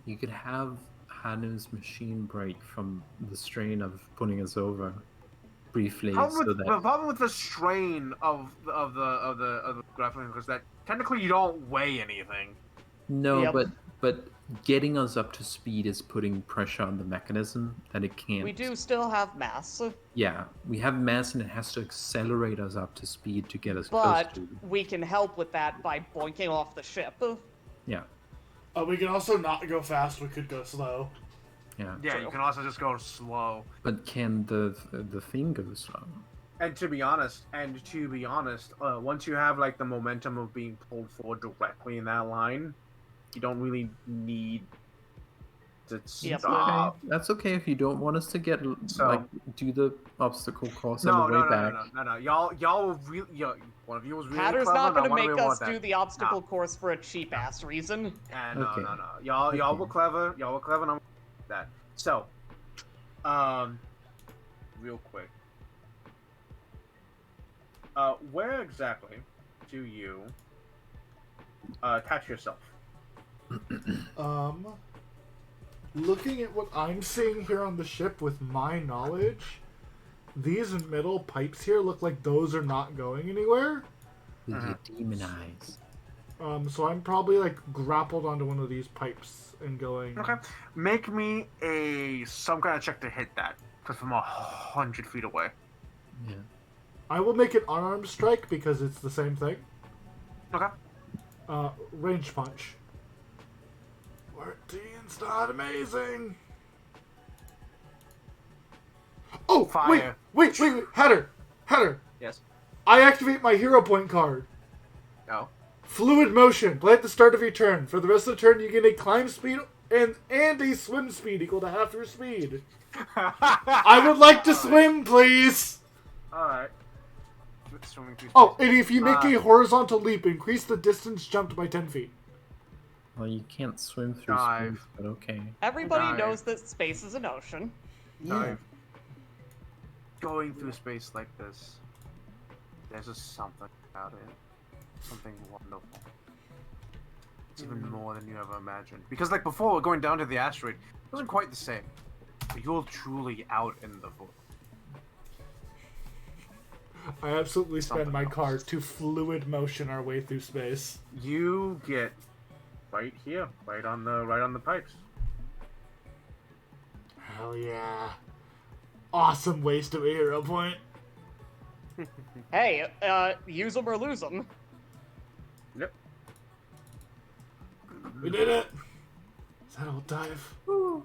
you could have Hannah's machine break from the strain of putting us over briefly, The that problem with the strain of the grappling hook is that technically you don't weigh anything. no, Yep. but getting us up to speed is putting pressure on the mechanism that it can't. We do still have mass, Yeah, we have mass and it has to accelerate us up to speed to get us but close to. we can help with that by boinking off the ship. Yeah, We can also not go fast. We could go slow. yeah. Yeah, you can also just go slow. But can the thing go slow? And to be honest, once you have like the momentum of being pulled forward directly in that line, you don't really need to stop. That's okay if you don't want us to get So- do the obstacle course No, on the way back. no. Y'all will really. One of you was really Hatter's clever, not and going I to wanna make really us want that. do the obstacle course for a cheap-ass reason. And Okay. no. Y'all were clever. And I'm that. So, real quick. Where exactly do you attach yourself? Looking at what I'm seeing here on the ship with my knowledge, these metal pipes here look like those are not going anywhere. With your demon eyes. So I'm probably like grappled onto one of these pipes and going. Okay. Make me some kind of check to hit that, because from 100 feet away. Yeah. I will make an unarmed strike because it's the same thing. Okay. Range punch. 14's not amazing. Oh, Fire. wait, Hatter. Yes. I activate my hero point card. No. Fluid motion. Play at the start of your turn. For the rest of the turn, you get a climb speed and a swim speed equal to half your speed. I would like to swim, please. All right. Swimming through Oh, space. and if you make a horizontal leap, increase the distance jumped by 10 feet. Well, you can't swim through Dive. space, but okay. Everybody Dive. knows that space is an ocean. Dive. Going through space like this, there's just something about it. Something wonderful. It's even more than you ever imagined. Because like before, going down to the asteroid, it wasn't quite the same. But you're truly out in the void. I absolutely spend Something my else. card to fluid motion our way through space. You get right here, right on the pipes. Hell yeah. Awesome waste of a hero point. Hey, use them or lose them. Yep. We did it! Is that all dive? Wow.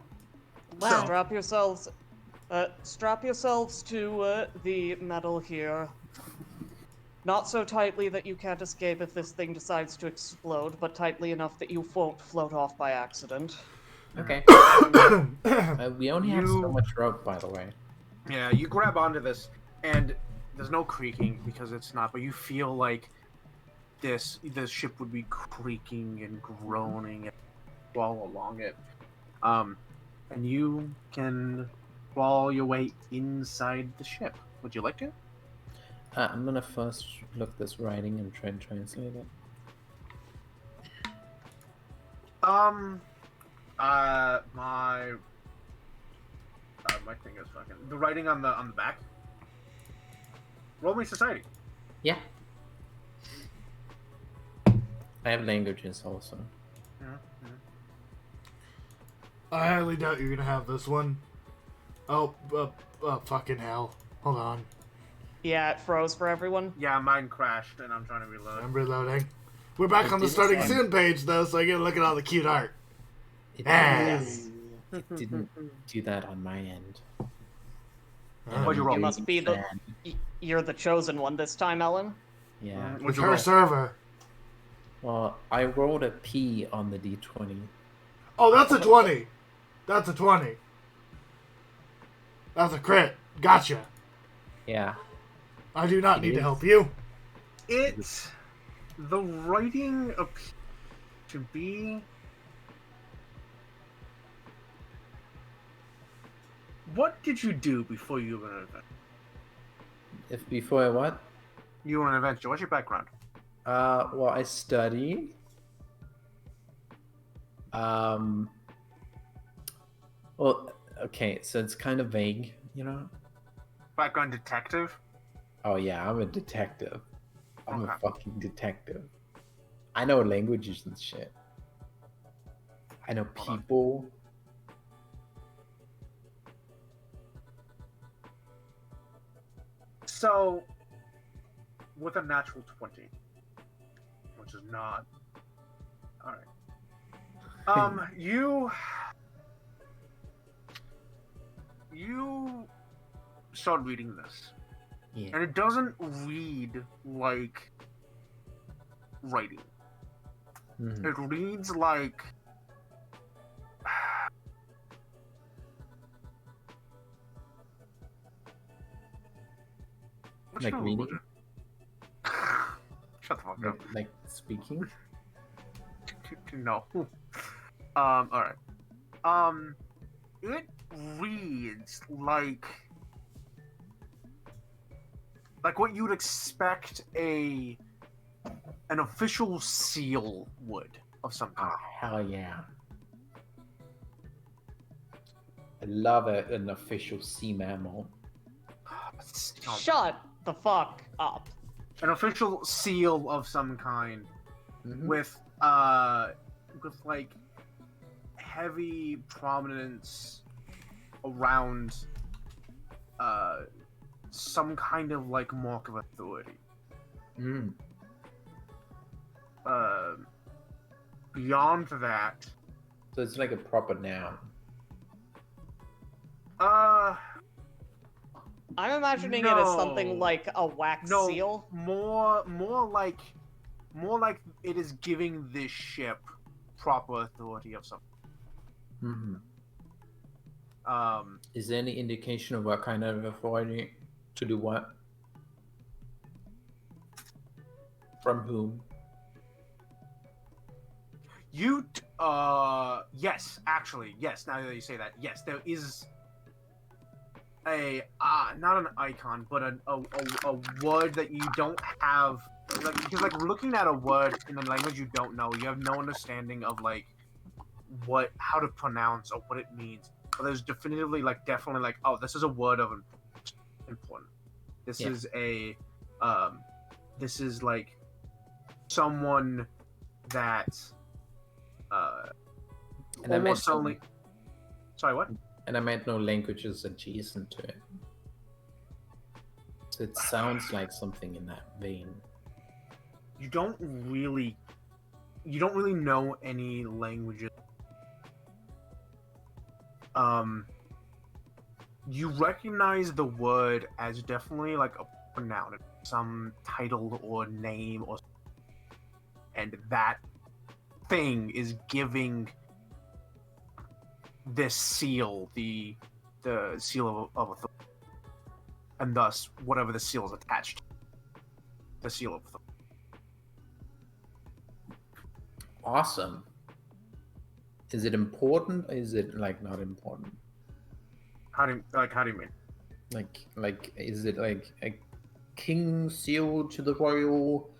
Strap yourselves to the metal here. Not so tightly that you can't escape if this thing decides to explode, but tightly enough that you won't float off by accident. Okay. We only have so much rope, by the way. Yeah, you grab onto this, and there's no creaking because it's not, but you feel like this ship would be creaking and groaning. crawl along it. And you can crawl your way inside the ship. Would you like to? I'm gonna first look this writing and try and translate it. My thing is fucking the writing on the back. Roll me society. Yeah. I have languages also. I highly doubt you're gonna have this one. Oh, fucking hell. Hold on. Yeah, it froze for everyone. Yeah, mine crashed, and I'm trying to reload. I'm reloading. We're back on the starting soon page, though, so I get to look at all the cute art. Yes. It didn't do that on my end. What'd you roll? You must be the... You're the chosen one this time, Ellen? Yeah. With her server. Well, I rolled a P on the D20. Oh, that's a 20. That's a 20. That's a crit. Gotcha. Yeah. I do not need to help you. The writing appears to be... What did you do before you were an adventure? Before I what? You were an adventure. What's your background? Well, I studied. Well, okay, so it's kind of vague, you know? Background detective? Oh yeah, I'm a detective. I'm Okay. a fucking detective. I know languages and shit. I know people. So, with a natural 20, which is not... Alright. You start reading this. Yeah. And it doesn't read like writing. Mhm. It reads like... Like reading? Shut the fuck up. Like speaking? No. Alright. It reads like what you'd expect an official seal would of some kind. Ah, hell yeah. I love an official sea mammal. Shut the fuck up. An official seal of some kind with like heavy prominence around some kind of like mark of authority. Beyond that, so it's like a proper noun. I'm imagining it as something like a wax seal. More like it is giving this ship proper authority of something. Is there any indication of what kind of authority to do what? From whom? Yes, actually, yes. Now that you say that, yes, there is a not an icon, but a word that you don't have, like, because like looking at a word in a language you don't know, you have no understanding of like how to pronounce or what it means. But there's definitely definitely oh, this is a word of important. This is this is like someone that And almost only. Sorry, what? And I meant no languages adjacent to it. So it sounds like something in that vein. You don't really know any languages. You recognize the word as definitely like a noun, some title or name, and that thing is giving this seal the seal of authority, and thus whatever the seal is attached to, the seal of authority. Awesome. Is it important or is it like not important? How do you mean? Is it like a king seal to the royal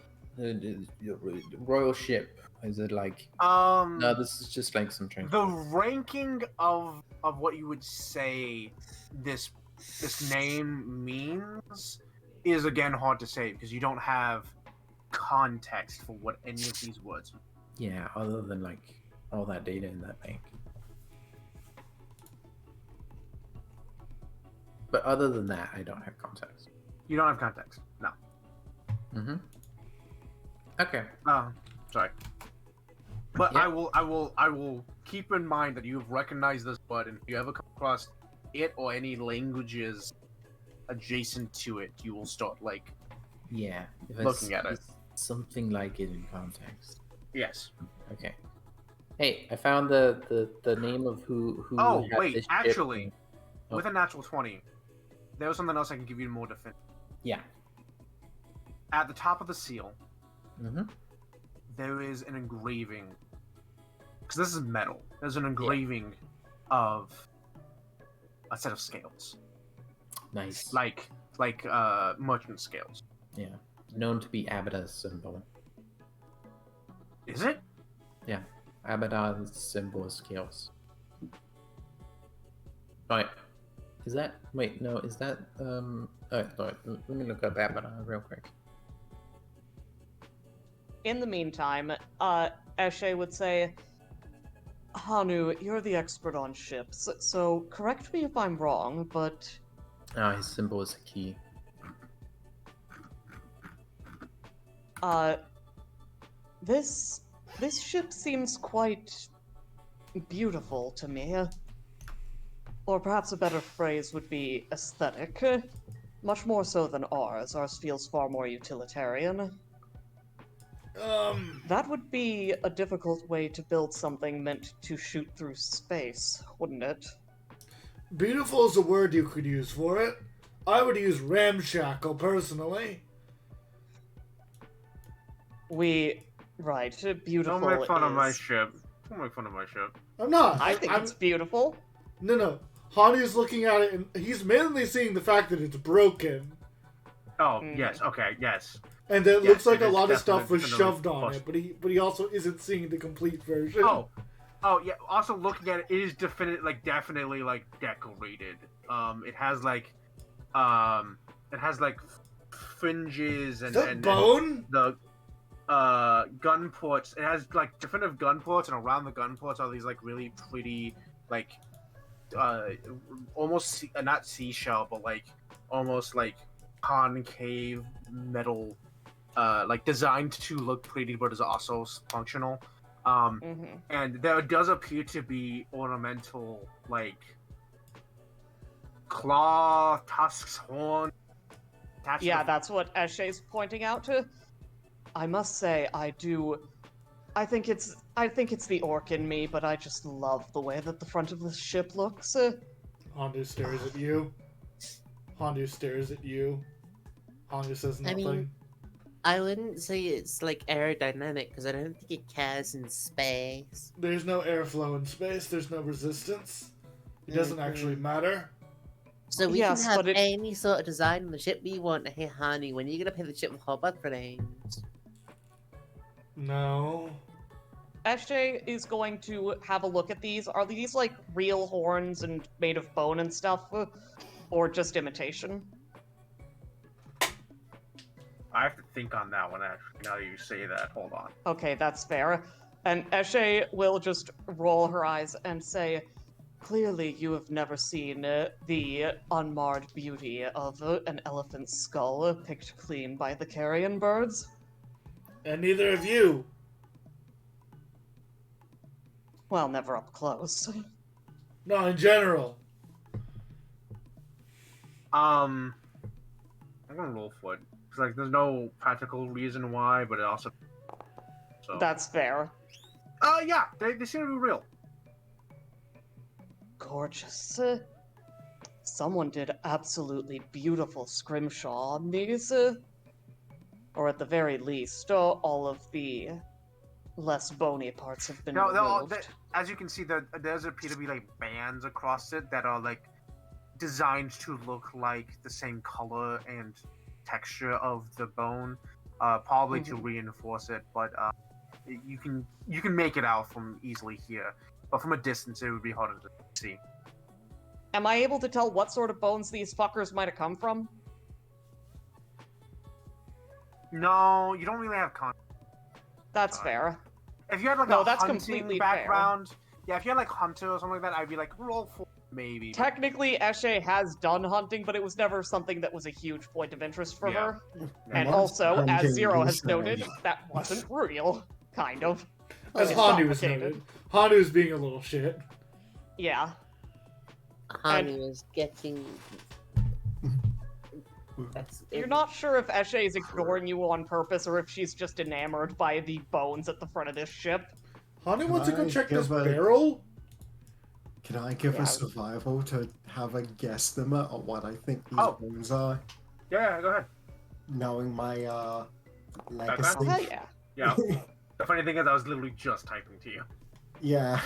ship? Is it like no? This is just like some transport. The ranking of what you would say this name means is again hard to say because you don't have context for what any of these words mean. Yeah, other than like all that data in that bank. But other than that, I don't have context. You don't have context. No. Mm-hmm. Okay. Sorry. But Yeah. I will keep in mind that you've recognized this word, and if you ever come across it or any languages adjacent to it, you will start like Yeah. If looking at it. Something like it in context. Yes. Okay. Hey, I found the name of who. Oh had wait, this ship. actually, Oh. with a natural 20, there was something else I can give you more definitive. Yeah. At the top of the seal, Mm-hmm. there is an engraving. Because this is metal. There's an engraving of a set of scales, Nice. like merchant scales. Yeah. Known to be Abada's symbol. Is it? Yeah. Abada's symbol is scales. Right. Is that? Wait, no. Is that? Oh, sorry. Let me look up Abada real quick. In the meantime, Eshe would say, Hanu, you're the expert on ships, so correct me if I'm wrong, but His symbol is a key. this ship seems quite beautiful to me. Or perhaps a better phrase would be aesthetic. Much more so than ours. Ours feels far more utilitarian. That would be a difficult way to build something meant to shoot through space, wouldn't it? Beautiful is a word you could use for it. I would use ramshackle, personally. Right, beautiful Don't make fun of my is- ship. Don't make fun of my ship. I'm not. I think it's beautiful. No. Hani's looking at it, and he's mainly seeing the fact that it's broken. Oh, yes, okay, yes. And that Yes, looks like it a is lot of stuff definitely- was definitely shoved on busted. it, but he also isn't seeing the complete version. Oh, yeah. Also, looking at it, it is definitely decorated. It has fringes and Is that and bone? the gun ports. It has like definitive gun ports, and around the gun ports are these like really pretty almost not seashell, but like almost like concave metal, like designed to look pretty, but is also functional. And there does appear to be ornamental, like claw, tusks, horn. Yeah, that's what Eshe's pointing out to. I must say, I think it's the orc in me, but I just love the way that the front of the ship looks. Hondu stares at you. Hondu stares at you. Hondu says I nothing. mean, I wouldn't say it's like aerodynamic because I don't think it cares in space. There's no airflow in space. There's no resistance. It doesn't actually matter. So we Yes, can have but it- any sort of design on the ship we want. Hey, honey, when are you gonna paint the ship with hot grenades? No. Eshe is going to have a look at these. Are these like real horns and made of bone and stuff, or just imitation? I have to think on that one, actually, now that you say that. Hold on. Okay, that's fair. And Eshe will just roll her eyes and say, clearly you have never seen the unmarred beauty of an elephant's skull picked clean by the carrion birds. And neither of you. Well, never up close. No, in general. I'm gonna roll for it. 'Cause, like, there's no practical reason why, but it also. So. That's fair. Yeah, they seem to be real. Gorgeous. Someone did absolutely beautiful scrimshaw on these. Or at the very least, all of the less bony parts have been No, removed. as you can see, there's appear to be like bands across it that are like designed to look like the same color and texture of the bone, probably to reinforce it. But you can make it out from easily here, but from a distance it would be harder to see. Am I able to tell what sort of bones these fuckers might have come from? No, you don't really have context. That's fair. If you had like No, a that's hunting completely background, yeah, if you had like hunter or something like that, I'd be like roll for maybe. Technically, Eshe has done hunting, but it was never something that was a huge point of interest for her. And Once also, as hunting Zero is has noted, done. that wasn't real. Kind of. As It's Hanu was complicated. noted. Hanu's being a little shit. Yeah. Hanu is getting. You're not sure if Eshe is ignoring you on purpose or if she's just enamored by the bones at the front of this ship. Hanu wants to go check this give a- barrel? Can I give Yeah. a survival to have a guesstimate on what I think these Oh. bones are? Yeah, go ahead. Knowing my Background? legacy. Oh, hell yeah. Yeah. The funny thing is, I was literally just typing to you. Yeah.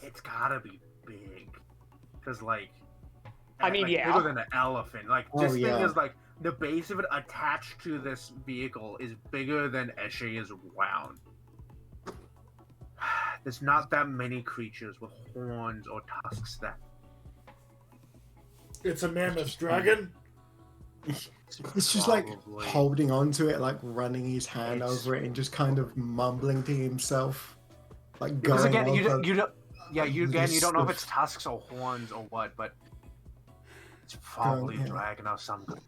It's gotta be big, cause like, I mean, like, yeah. bigger than an elephant. Like Oh, this thing yeah. is like the base of it attached to this vehicle is bigger than Eshe is round. There's not that many creatures with horns or tusks that. It's a mammoth dragon? It's just like Probably. holding on to it, like running his hand It's- over it and just kind of mumbling to himself. Like Because going again, over you don't. Yeah, you don't know if stuff. it's tusks or horns or what, but it's probably yeah. a dragon of some kind.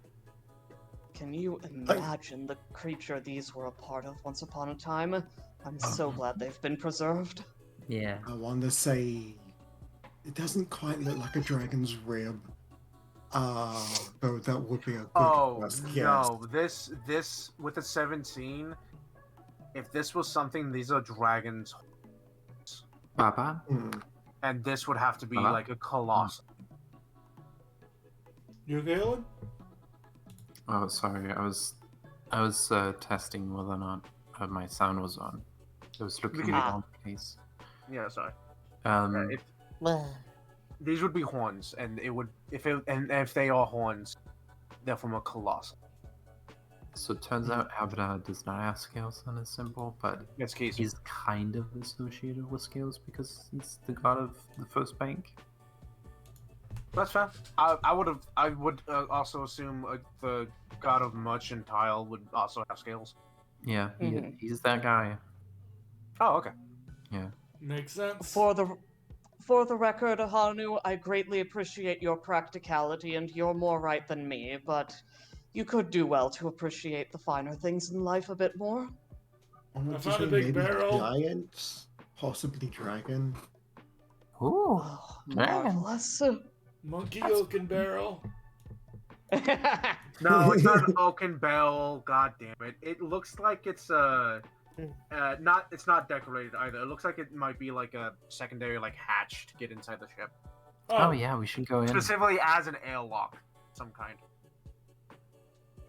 Can you imagine the creature these were a part of once upon a time? I'm so glad they've been preserved. Yeah. I want to say it doesn't quite look like a dragon's rib. Though that would be a good first guess. No, this with a 17. If this was something, these are dragons, Papa? and this would have to be Huh? like a colossal. You okay, Alan? Oh, sorry. I was testing whether or not my sound was on. I was looking at the wrong place. Yeah, sorry. Um, If these would be horns, and it would if they are horns, they're from a colossal. So it turns out Abada does not have scales on his symbol, but Yes, Keith. he's kind of associated with scales because he's the god of the first bank. That's fair. I would also assume the god of mercantile would also have scales. Yeah, Mhm. he's that guy. Oh, okay. Yeah. Makes sense. For the record, Hanu, I greatly appreciate your practicality, and you're more right than me, but you could do well to appreciate the finer things in life a bit more. I want I to found a say big maybe barrel. giant, possibly dragon. Ooh. Oh, Man. marvelous. Monkey oaken barrel. No, it's not an oaken bell. God damn it! It looks like it's it's not decorated either. It looks like it might be like a secondary like hatch to get inside the ship, Oh yeah, we should go in. specifically as an airlock, of some kind.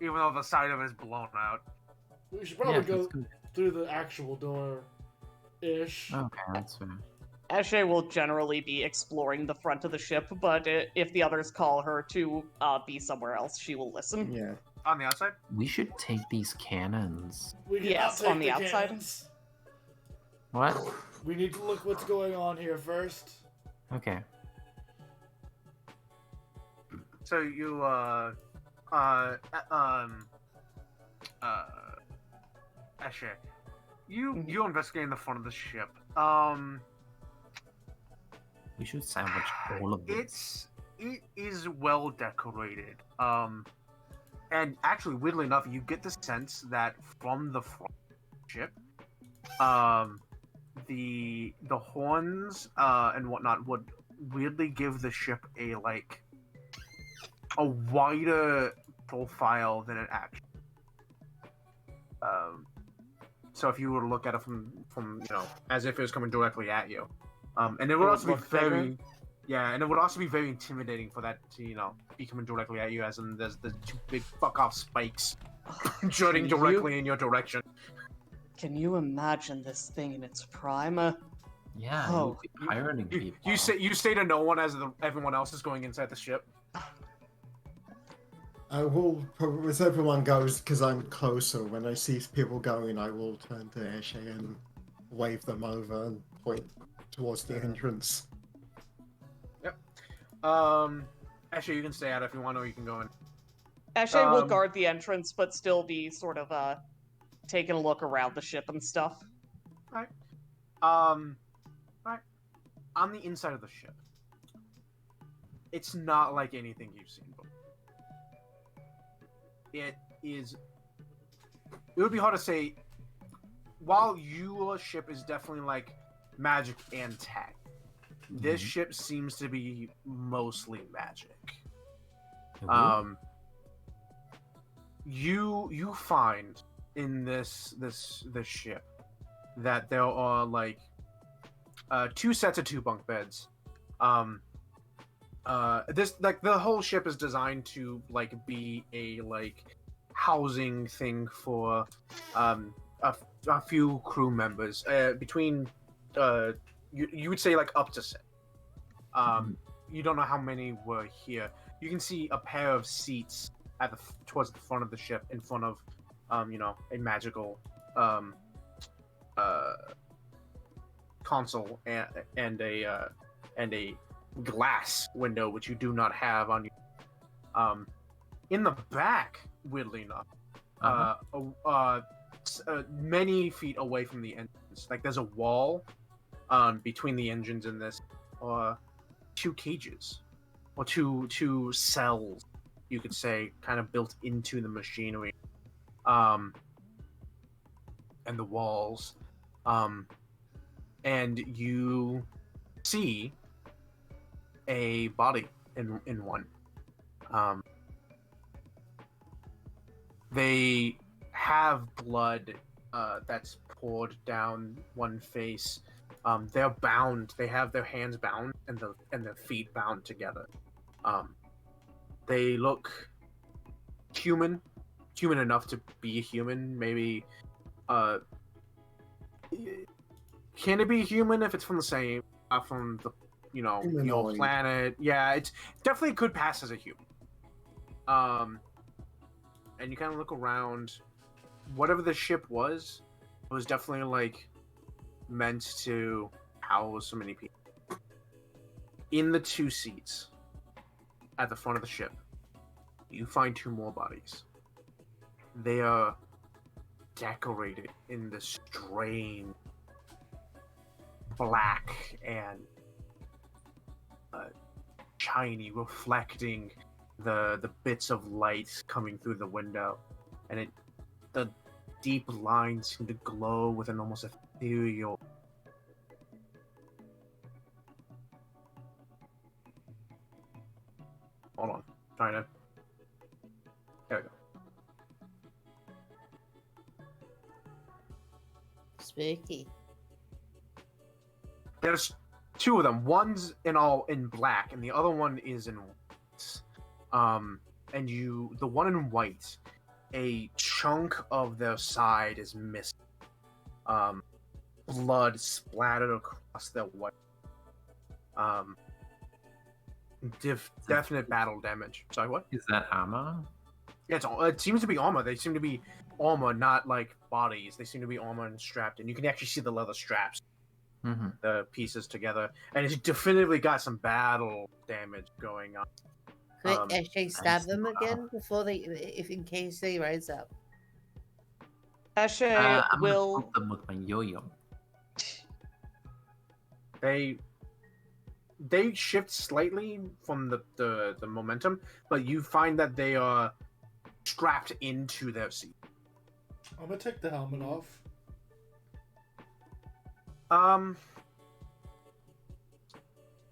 Even though the side of it is blown out. We should probably go let's go. through the actual door-ish. Okay, that's fair. Eshe will generally be exploring the front of the ship, but if the others call her to be somewhere else, she will listen. Yeah. On the outside? We should take these cannons. We can Yes, outtake on the outside. cannons. What? We need to look what's going on here first. Okay. So you Eshe, you investigate in the front of the ship. We should sandwich all of this. It is well decorated. And actually, weirdly enough, you get the sense that from the front of the ship, the horns and whatnot would weirdly give the ship a wider profile than it actually. So if you were to look at it from as if it was coming directly at you, and it would It also would be look very, bigger? Yeah, and it would also be very intimidating for that to, be coming directly at you, as in there's the two big fuck-off spikes jutting directly in your direction. Can you imagine this thing in its prime? Yeah, Oh, you would be pirating people. You say to no one as everyone else is going inside the ship. I will, as everyone goes, because I'm closer, when I see people going, I will turn to Eshe and wave them over and point towards the entrance. Yep. Actually, you can stay out if you want, or you can go in. Eshe will guard the entrance, but still be sort of taking a look around the ship and stuff. Alright. Alright. On the inside of the ship, it's not like anything you've seen before. It would be hard to say. While your ship is definitely like magic and tech, this ship seems to be mostly magic. You find in this ship that there are like 2 sets of 2 bunk beds. This, like, the whole ship is designed to like be a like housing thing for a few crew members, between you would say like up to 6. You don't know how many were here. You can see a pair of seats at towards the front of the ship, in front of a magical console and a glass window, which you do not have on you. In the back, weirdly enough, many feet away from the engines, like there's a wall between the engines and this, 2 cages, or two cells, you could say, kind of built into the machinery, and the walls, and you see a body in one. They have blood that's poured down one face. They're bound. They have their hands bound and their feet bound together. They look human enough to be a human. Maybe, can it be human if it's from the same, from the, your planet? Yeah, it definitely could pass as a human. And you kind of look around. Whatever the ship was, it was definitely like meant to house so many people. In the 2 seats at the front of the ship, you find 2 more bodies. They are decorated in this strange black and shiny, reflecting the bits of light coming through the window, and the deep lines seem to glow with an almost ethereal. Hold on, trying to. There we go. Spooky. There's 2 of them. One's in black, and the other one is in white. And the one in white, a chunk of their side is missing. Blood splattered across their white. Definite battle damage. Sorry, what? Is that armor? Yeah, it seems to be armor. They seem to be armor, not like bodies. They seem to be armor and strapped, and you can actually see the leather straps, the pieces together, and it's definitively got some battle damage going on. Could Eshe stab them again before if in case they rise up? Eshe I'm will. gonna put them with my yo-yo. They shift slightly from the momentum, but you find that they are strapped into their seat. I'm gonna take the helmet off.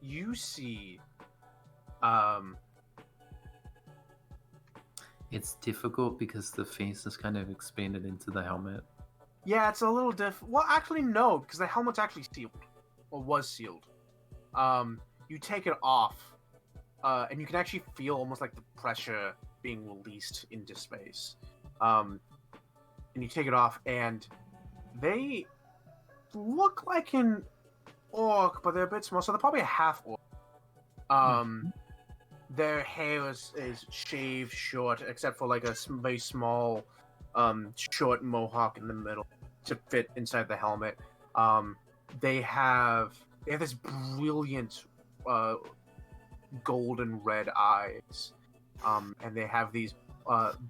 You see, It's difficult because the face is kind of expanded into the helmet. yeah, it's a little Well, actually, no, because the helmet's actually sealed, or was sealed. you take it off, and you can actually feel almost like the pressure being released into space. And you take it off, and they look like an orc, but they're a bit small, so they're probably a half orc. Their hair is shaved short, except for like a very small, short mohawk in the middle to fit inside the helmet. They have this brilliant, golden red eyes, and they have these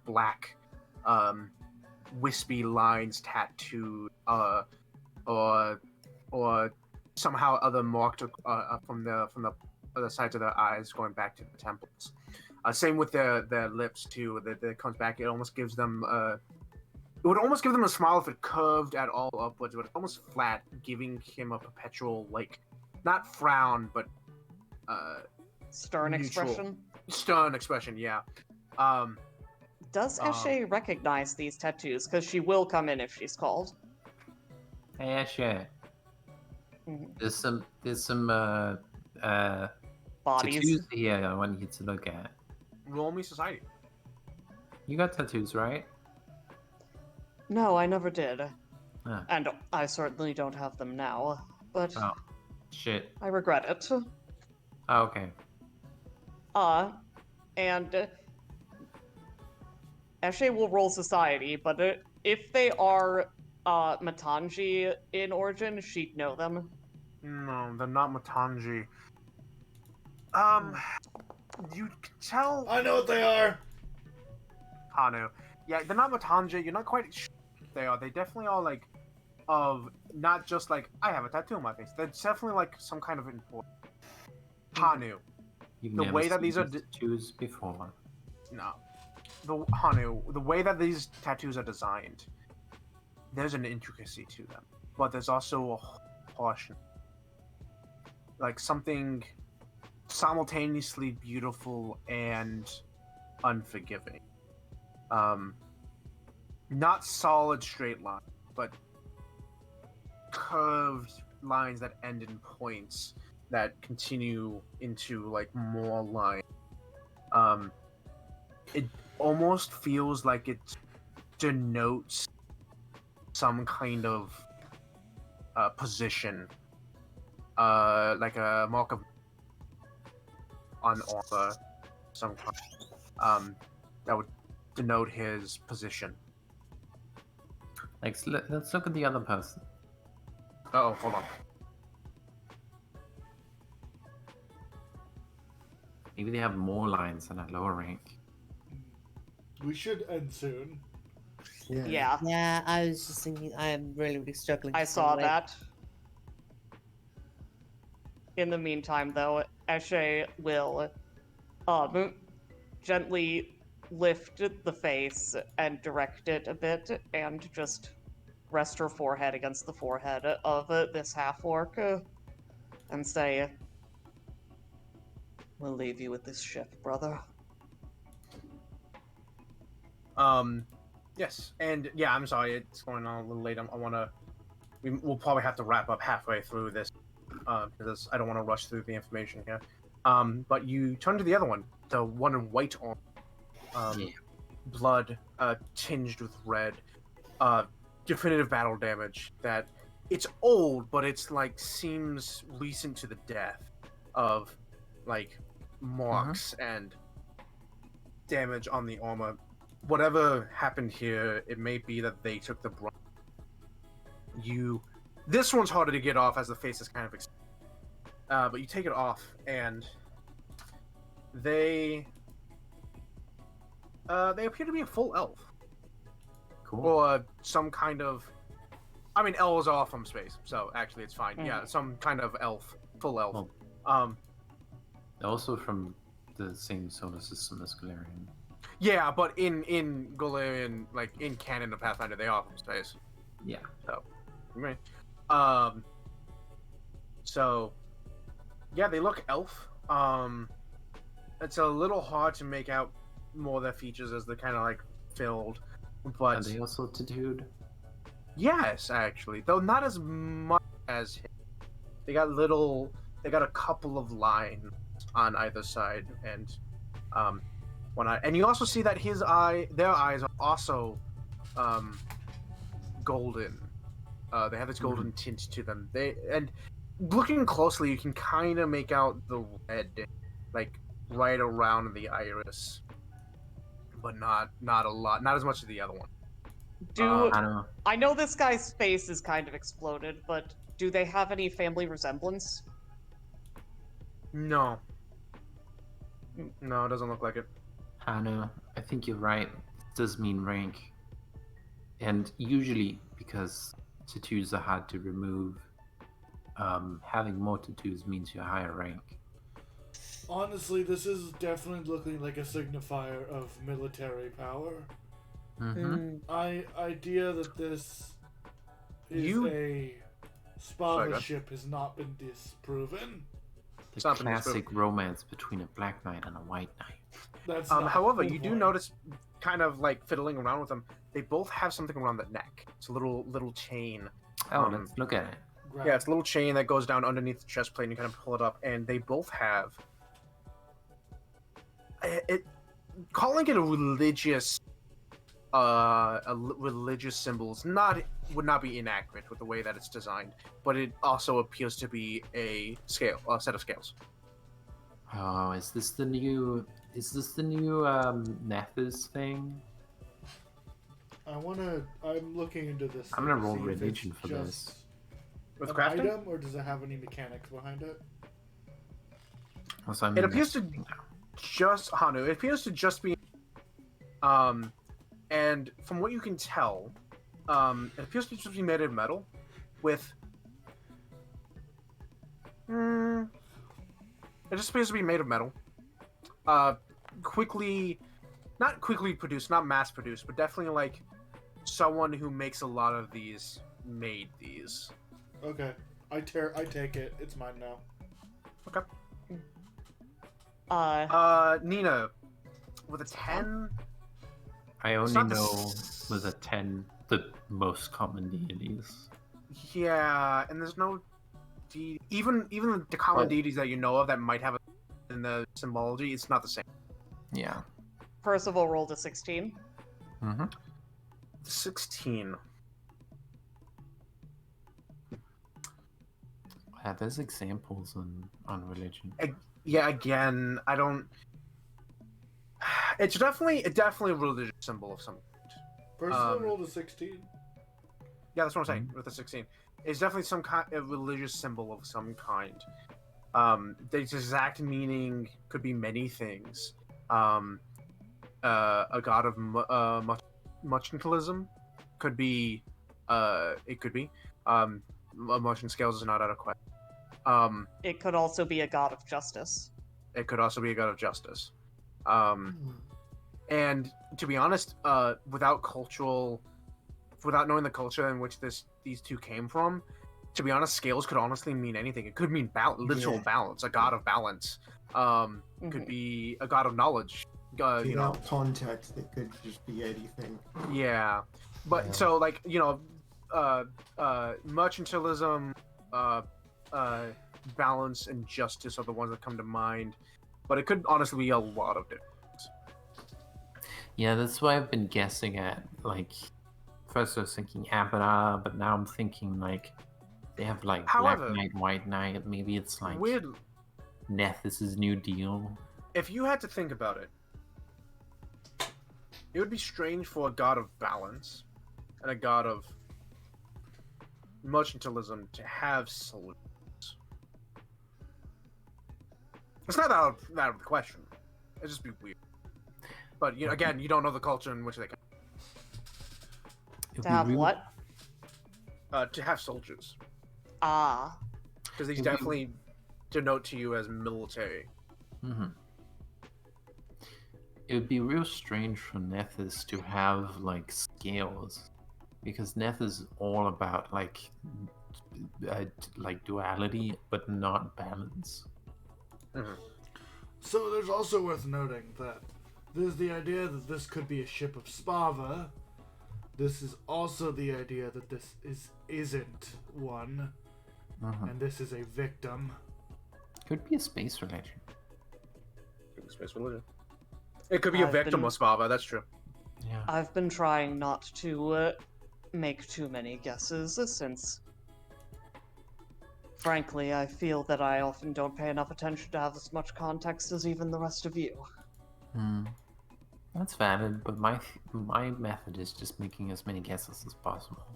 black, wispy lines tattooed, or somehow other marked from the other sides of their eyes going back to the temples. Same with their lips too. That comes back. It almost gives them it would almost give them a smile if it curved at all upwards, but it's almost flat, giving him a perpetual, like, not frown, but stern neutral. expression. Stern expression, yeah. Does Eshe recognize these tattoos? Because she will come in if she's called. Hey, Asher. There's some Bodies. tattoos here I want you to look at. Roll me society. You got tattoos, right? No, I never did. Ah. And I certainly don't have them now. But Oh, shit. I regret it. Oh, okay. And Eshe will roll society, but if they are Matangi in origin, she'd know them. No, they're not Matangi. You can tell. I know what they are. Hanu. Yeah, they're not Matangi. You're not quite sure what they are. They definitely are like of not just like I have a tattoo on my face. They're definitely like some kind of important. Hanu. You've The never way that seen these are tattoos before. No. The way that these tattoos are designed, there's an intricacy to them, but there's also a caution, like something simultaneously beautiful and unforgiving. Not solid straight lines, but curved lines that end in points that continue into like more lines. It almost feels like it denotes some kind of position, like a mark of on armor, some kind, that would denote his position. Like, let's look at the other person. Oh, hold on. Maybe they have more lines than at lower rank. We should end soon. Yeah. Yeah, I was just thinking, I am really struggling. I to saw find that. In the meantime, though, Eshe will gently lift the face and direct it a bit and just rest her forehead against the forehead of this half-orc and say, "We'll leave you with this ship, brother." Yes, and yeah, I'm sorry, it's going on a little late. We'll probably have to wrap up halfway through this, because I don't want to rush through the information here. But you turn to the other one, the one in white armor, blood, tinged with red, definitive battle damage. That it's old, but it's like seems recent to the death of like marks and damage on the armor. Whatever happened here, it may be that they took the brunt. This one's harder to get off as the face is kind of but you take it off and they appear to be a full elf. Cool. Or some kind of, I mean, elves are from space, so actually it's fine. Yeah, some kind of elf, full elf. They're also from the same solar system as Galarian. Yeah, but in Galarian, like in canon of Pathfinder, they are from space. Yeah. So, right. So, yeah, they look elf. It's a little hard to make out more of their features as they're kind of like filled. But Are they also tattooed? yes, actually, though not as much as him. They got little they got a couple of lines on either side, and and you also see that their eyes are also golden. They have this golden tint to them. And looking closely, you can kind of make out the red, like right around the iris, but not a lot, not as much as the other one. I know this guy's face is kind of exploded, but do they have any family resemblance? No. No, it doesn't look like it. Hannah, I think you're right. It does mean rank. And usually, because tattoos are hard to remove, having more tattoos means you're higher rank. Honestly, this is definitely looking like a signifier of military power. Idea that this is a Spava ship has not been disproven. The classic romance between a black knight and a white knight. That's however, you do notice, kind of like fiddling around with them, they both have something around the neck. It's a little chain. Oh, let's look at it. Yeah, it's a little chain that goes down underneath the chest plate, and you kind of pull it up, and they both have calling it a religious symbols would not be inaccurate with the way that it's designed, but it also appears to be a set of scales. Oh, is this the new Nethys thing? I'm looking into this. I'm gonna roll religion for this. With an crafting? item, or does it have any mechanics behind it? It appears to just Hanu. It appears to just be, and from what you can tell, it appears to just be made of metal, with. It just appears to be made of metal. Not quickly produced, not mass produced, but definitely like someone who makes a lot of these made these. Okay, I take it. It's mine now. Okay. Nina, with a 10. I only know with a 10 the most common deities. Yeah, and there's no even the common deities that you know of that might have in the symbology, it's not the same. Yeah. Percival rolled a 16. 16. Yeah, there's examples on religion. Yeah, again, I don't. It's definitely a religious symbol of some kind. Percival rolled a 16. Yeah, that's what I'm saying. With a 16, it's definitely some kind of religious symbol of some kind. The exact meaning could be many things. A god of mercantilism could be. It could be. Emotion scales is not out of question. It could also be a god of justice. It could also be a god of justice. And to be honest, without knowing the culture in which these two came from, to be honest, scales could honestly mean anything. It could mean literal balance, a god of balance. Could be a god of knowledge. Without context, it could just be anything. Yeah, but so like mercantilism, balance, and justice are the ones that come to mind. But it could honestly be a lot of different things. Yeah, that's why I've been guessing at. Like, first I was thinking Abada, but now I'm thinking like they have like Black Knight, White Knight. Maybe it's like weird. Nethys' New Deal. If you had to think about it, it would be strange for a god of balance and a god of mercantilism to have solutions. It's not out of the question. It'd just be weird. But again, you don't know the culture in which they come. To have what? To have soldiers. Ah. Because these definitely denote to you as military. It would be real strange for Nethys to have like scales, because Nethys is all about like duality, but not balance. So there's also worth noting that there's the idea that this could be a ship of Spava. This is also the idea that this isn't one, and this is a victim. Could be a space religion. Space religion. It could be a victim of Spava, that's true. Yeah. I've been trying not to make too many guesses since, frankly, I feel that I often don't pay enough attention to have as much context as even the rest of you. That's valid, but my method is just making as many guesses as possible.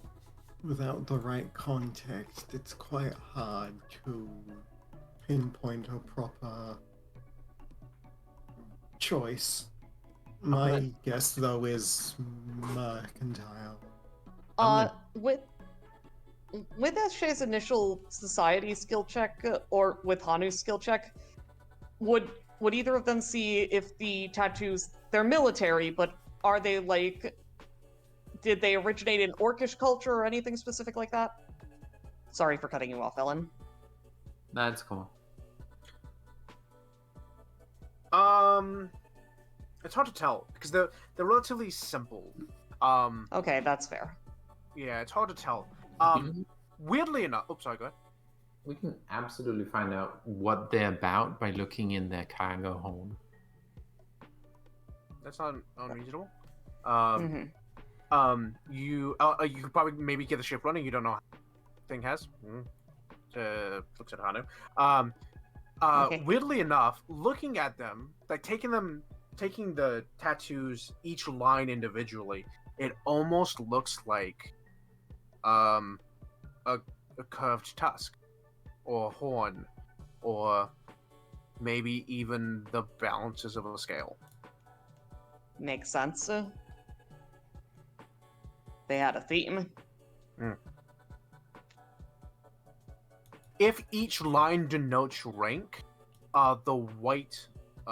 Without the right context, it's quite hard to pinpoint a proper choice. My guess, though, is mercantile. With Eshay's initial society skill check, or with Hanu's skill check, would either of them see if the tattoos, they're military, but are they like, did they originate in Orcish culture or anything specific like that? Sorry for cutting you off, Ellen. That's cool. It's hard to tell because they're relatively simple. Okay, that's fair. Yeah, it's hard to tell. Weirdly enough, oops, sorry, go ahead. We can absolutely find out what they're about by looking in their cargo hold. That's not unreasonable. Mm-hmm. You could probably maybe get the ship running. You don't know how the thing has. Looks at Hanu. Okay. Weirdly enough, looking at them, like taking the tattoos, each line individually, it almost looks like a curved tusk or horn, or maybe even the balances of a scale. Makes sense. They had a theme. If each line denotes rank, the white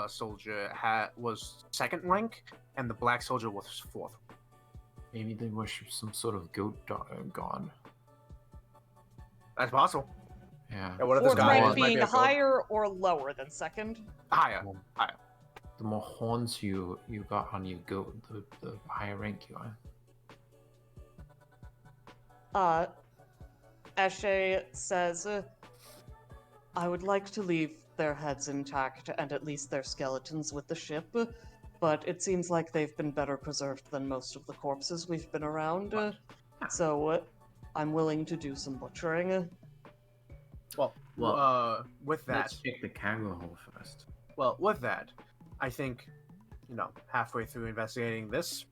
soldier was second rank, and the black soldier was fourth. Maybe they worship some sort of goat god. That's possible. Yeah. What if this Fourth guy rank might be being a goat? higher or lower than second? Higher. The more horns you got on your goat, the higher rank you are. Eshe says, I would like to leave their heads intact and at least their skeletons with the ship, but it seems like they've been better preserved than most of the corpses we've been around, so I'm willing to do some butchering. Well, with that, let's check the cargo hold first. Well, with that, I think, halfway through investigating this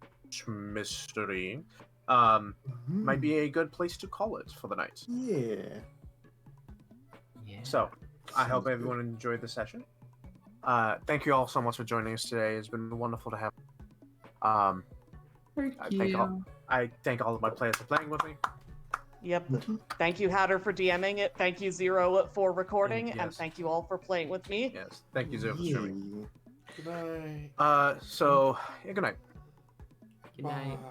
mystery, might be a good place to call it for the night. Yeah. So, I hope everyone enjoyed the session. Thank you all so much for joining us today. It's been wonderful to have. I thank all of my players for playing with me. Yep. Thank you, Hatter, for DMing it. Thank you, Zero, for recording, Yes. and thank you all for playing with me. Yes, thank you, Zero, for streaming. Good night. So, yeah, good night. Good night. Bye.